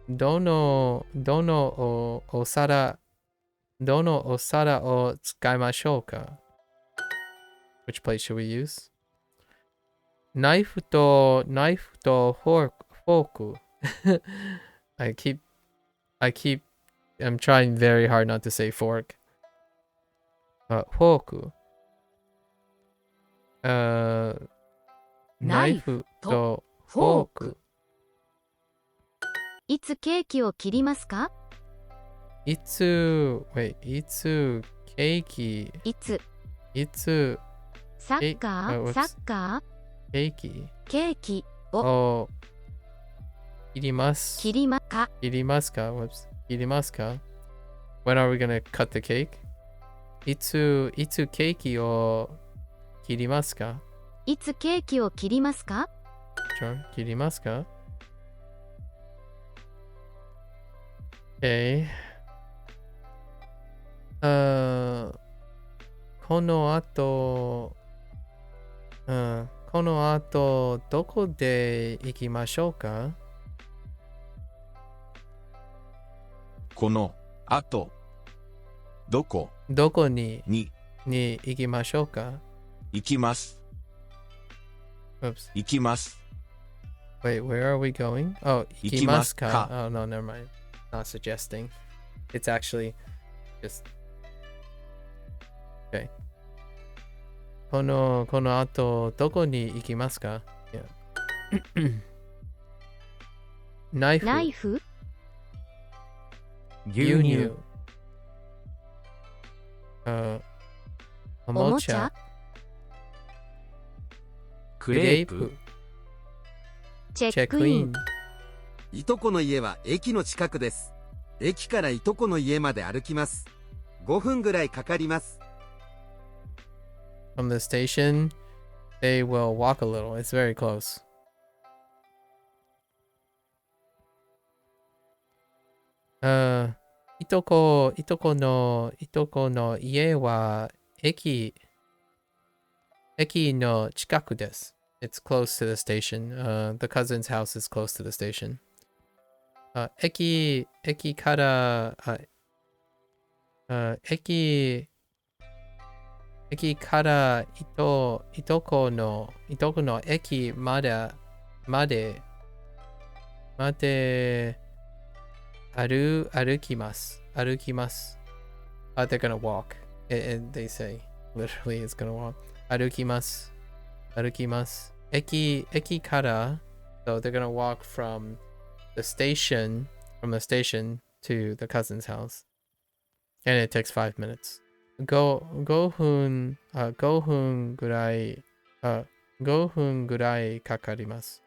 どのお皿を使いましょうか？ Which plate should we use? ナイフとフォーク。I'm trying very hard not to say fork. フォーク。ナイフとフォーク。いつケーキを切りますか？いつケーキいつサッカーケーキケーキを切りますか？ When are we gonna cut the cake? いつケーキを切りますか？いつケーキを切りますか？ Sure. 切りますか？ Okay. この後どこで行きましょうか？この後どこに行きましょうか？行きます。Oops. 行きます。Wait, where are we going? Oh, 行きますか。 Oh, no, never mind. Not suggesting. It's actually just... Okay. この後、どこに行きますか？ Yeah. ナイフ牛乳おもちゃクレープチェックイン。いとこの家は駅の近くです。駅からいとこの家まで歩きます。5分ぐらいかかります。From the station, they will walk a little. It's very close. いとこの家は駅の近くです。It's close to the station. The cousin's house is close to the station. 駅からいとこの駅まで歩きます。They're gonna walk. They say literally it's gonna walk. 歩きます。駅から so they're gonna walk from the station to the cousin's house. And it takes 5 minutes. 5分ぐらいかかります。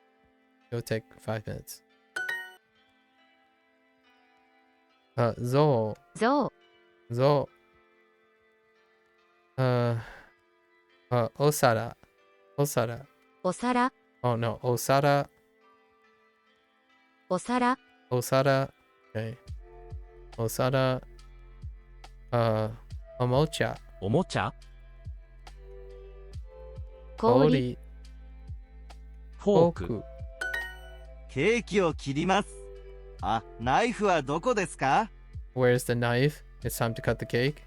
It'll take 5 minutes. ゾウ。お皿。Oh no, お皿。Okay. お皿。おもちゃ。氷。フォーク。ケーキを切ります。あ、ナイフはどこですか？ Where's the knife? It's time to cut the cake.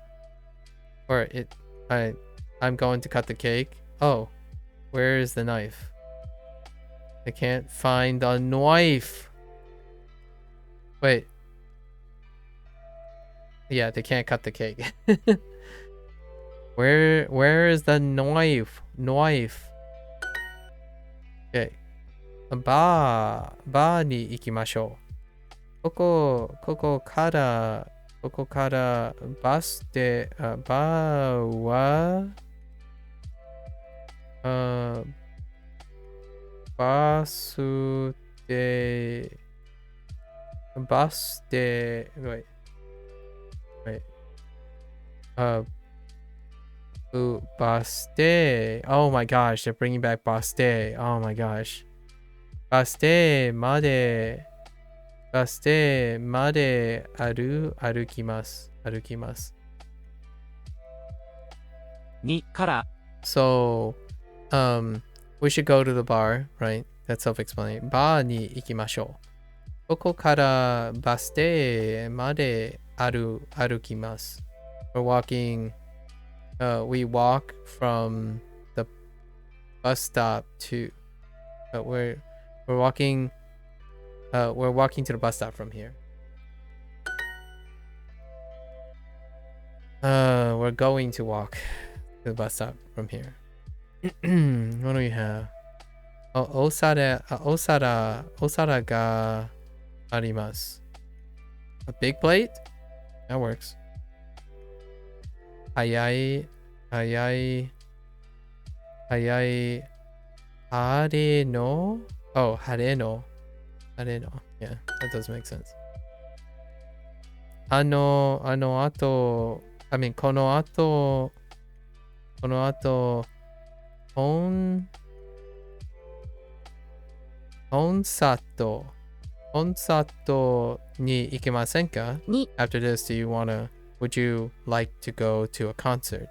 I'm going to cut the cake. Oh, where is the knife? I can't find the knife. Wait. Yeah, they can't cut the cake. Where is the knife? Okay. バーに行きましょう。ここからバス停、バーはバス停 wait Uh, Baste. Oh my gosh, they're bringing back Baste. Oh my gosh. Baste made. Baste made arukimasu. Arukimasu. にから So, we should go to the bar, right? That's self-explanatory. Bar に行きましょう。ここからバス停まで歩きます。We're walking, we walk from the bus stop to, we're walking to the bus stop from here. We're going to walk to the bus stop from here. What do we have? Oh, お皿があります。A big plate? That works. 早い。晴れの Oh, 晴れの。Yeah, that does make sense. この後、コンサートに行きませんか？ After this, would you like to go to a concert?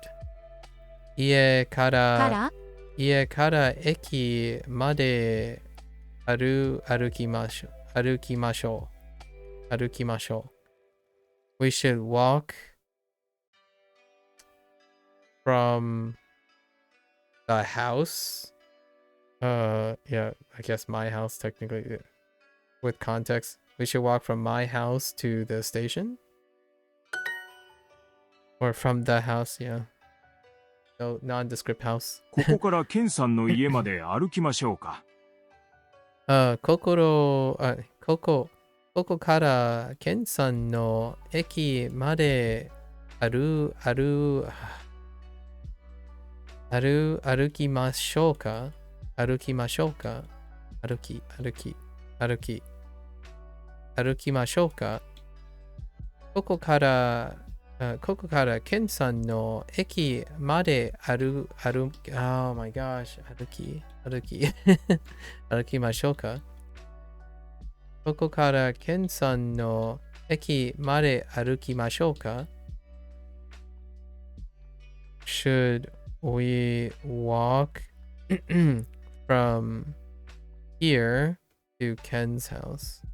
家から駅まで歩きましょう。We should walk from the house. Yeah, I guess my house technically. With context, we should walk from my house to the station? Or from the house, yeah. No, nondescript house. ここからケンさんの家まで歩きましょうか。ここからケンさんの駅まで歩きましょうか。歩きましょうか。ここからケンさんの駅までOh my gosh 歩きましょうか。ここからケンさんの駅まで歩きましょうか。Should we walk from here to Ken's house?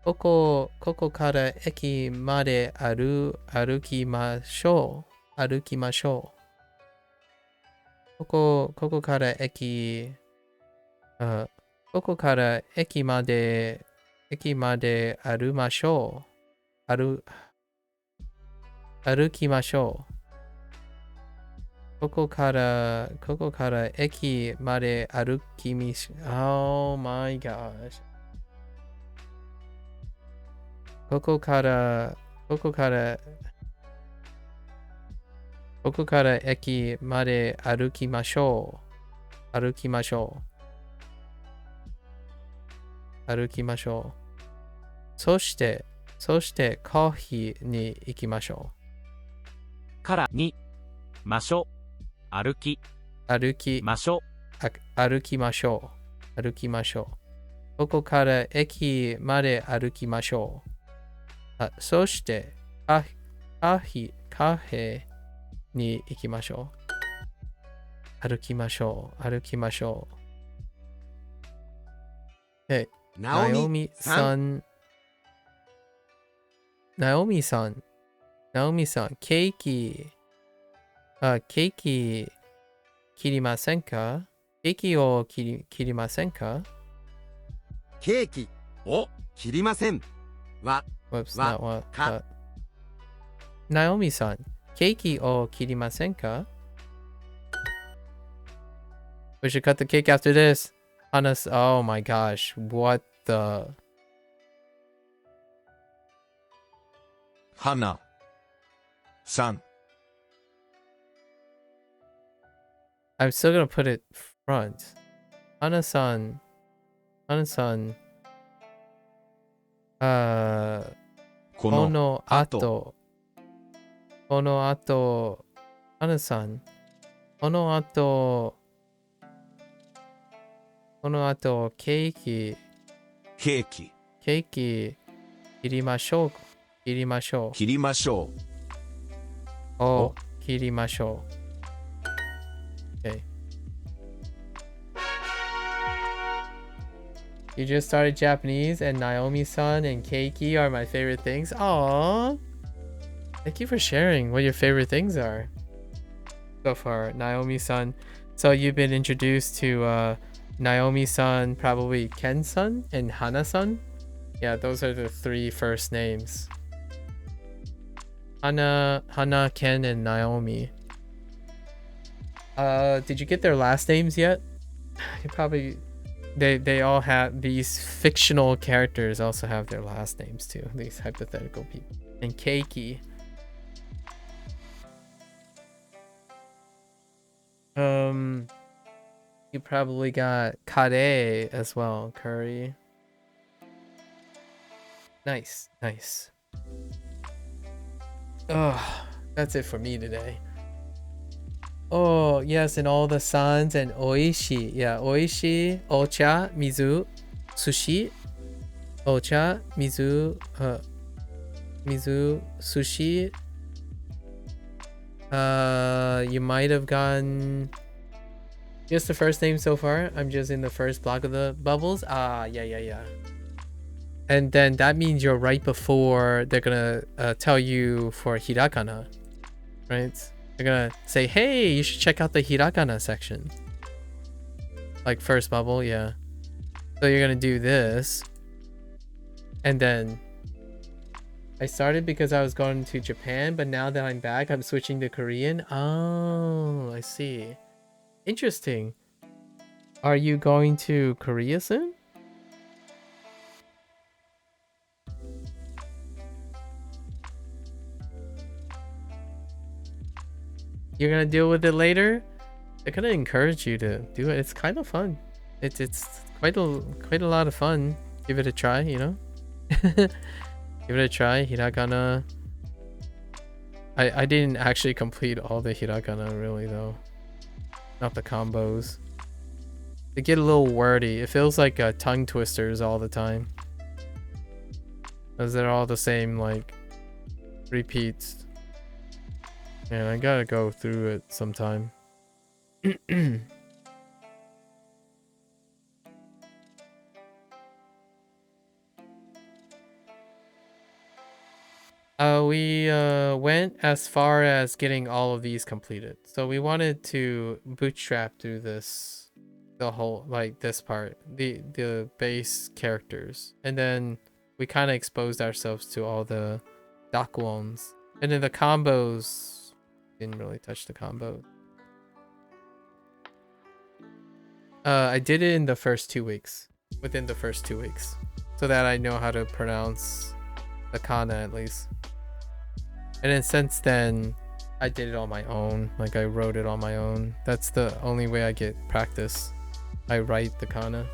ここから駅まで歩きましょう。ここから駅まで歩きましょう。ここから駅まで歩きみし Oh my gosh. ここから駅まで歩きましょう。そしてコーヒーに行きましょう。からにましょ歩きましょう。ここから駅まで歩きましょう。そしてカフェに行きましょう。歩きましょう。ナオミさん、ケーキ切りませんか？ケーキを切りませんか？ケーキを切りません。ナオミさん、ケーキを切りませんか？ We should cut the cake after this. Oh my gosh, what the... Hana San. I'm still gonna put it front. Hana-san. この後。この後、アナさん。この後、ケーキ。ケーキ。ケーキ、切りましょう。切りましょう。切りましょう。を切りましょう。Okay. You just started Japanese, and Naomi-san and Keiki are my favorite things. Aww. Thank you for sharing what your favorite things are so far, Naomi-san. So you've been introduced to Naomi-san, probably Ken-san, and Hana-san. Yeah, those are the 3 first names. Hana, Ken, and Naomi. Did you get their last names yet? You probably... They all have... These fictional characters also have their last names too. These hypothetical people. And Keiki. You probably got kare as well. Curry. Nice. Nice. Oh, that's it for me today. Oh, yes, and all the sans and oishi. Yeah, oishi, ocha, mizu, sushi. Ocha, mizu, sushi. You might have gotten just the first name so far. I'm just in the first block of the bubbles. Yeah. And then that means you're right before they're gonna tell you for hiragana, right? They're gonna say, hey, you should check out the hiragana section. Like first bubble, yeah. So you're gonna do this. And then I started because I was going to Japan, but now that I'm back, I'm switching to Korean. Oh, I see. Interesting. Are you going to Korea soon? You're gonna deal with it later? They're gonna encourage you to do it. It's kind of fun. It's quite a lot of fun. Give it a try, you know? Give it a try. Hiragana. I didn't actually complete all the hiragana really though. Not the combos. They get a little wordy. It feels like tongue twisters all the time. Because they're all the same like repeats. Man, I gotta go through it sometime. We went as far as getting all of these completed. So we wanted to bootstrap through this, the whole, like this part, the base characters. And then we kind of exposed ourselves to all the dakwons. And then the combos, didn't really touch the combo. I did it in the first 2 weeks. Within the first 2 weeks. So that I know how to pronounce the kana at least. And then since then, I did it on my own. Like I wrote it on my own. That's the only way I get practice. I write the kana.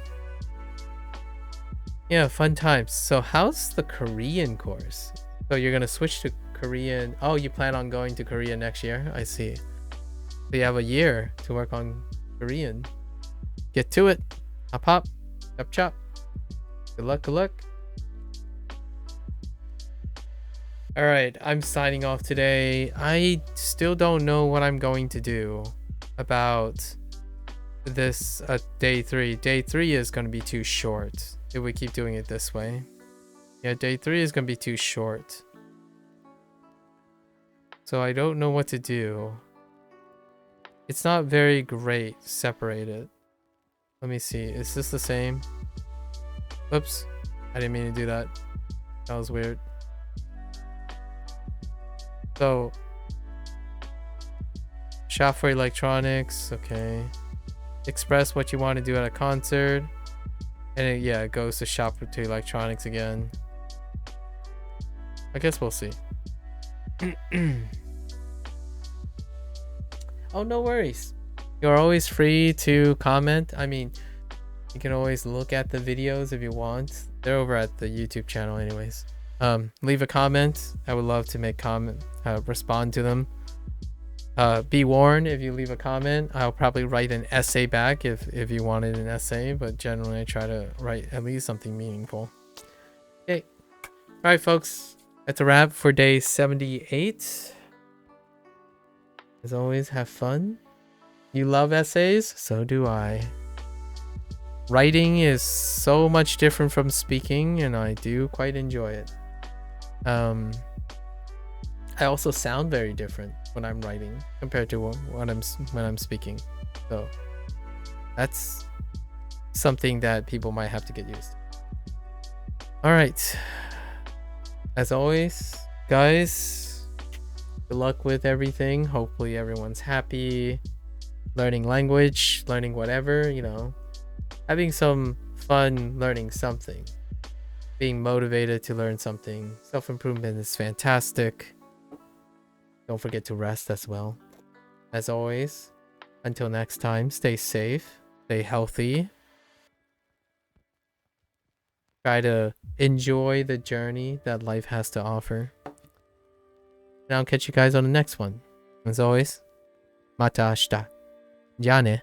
Yeah, fun times. So how's the Korean course? So you're gonna switch to Korean. Oh, you plan on going to Korea next year? I see. So you have a year to work on Korean. Get to it. Hop hop. Chop chop. Good luck, good luck. Alright, I'm signing off today. I still don't know what I'm going to do about this day 3. Day 3 is going to be too short if we keep doing it this way. Yeah, day 3 is going to be too short. So I don't know what to do. It's not very great separated. Let me see. Is this the same? Oops. I didn't mean to do that. That was weird. So, shop for electronics. Okay. Express what you want to do at a concert. And yeah, it goes to shop to electronics again. I guess we'll see. Oh, no worries. You're always free to comment. I mean, You can always look at the videos if you want. They're over at the YouTube channel anyways. Leave a comment. I would love to make respond to them. Be warned, if you leave a comment, I'll probably write an essay back if you wanted an essay, but generally I try to write at least something meaningful. Okay. Alright folks, that's a wrap for day 78. As always, have fun. You love essays? So do I. Writing is so much different from speaking, and I do quite enjoy it. I also sound very different when I'm writing compared to when I'm speaking. So that's something that people might have to get used to. All right. As always, guys, good luck with everything. Hopefully everyone's happy, learning language, learning whatever, you know, having some fun learning something, being motivated to learn something. Self-improvement is fantastic. Don't forget to rest as well. As always, until next time, stay safe, stay healthy. Try to enjoy the journey that life has to offer. And I'll catch you guys on the next one. As always, mata ashita. Ja ne.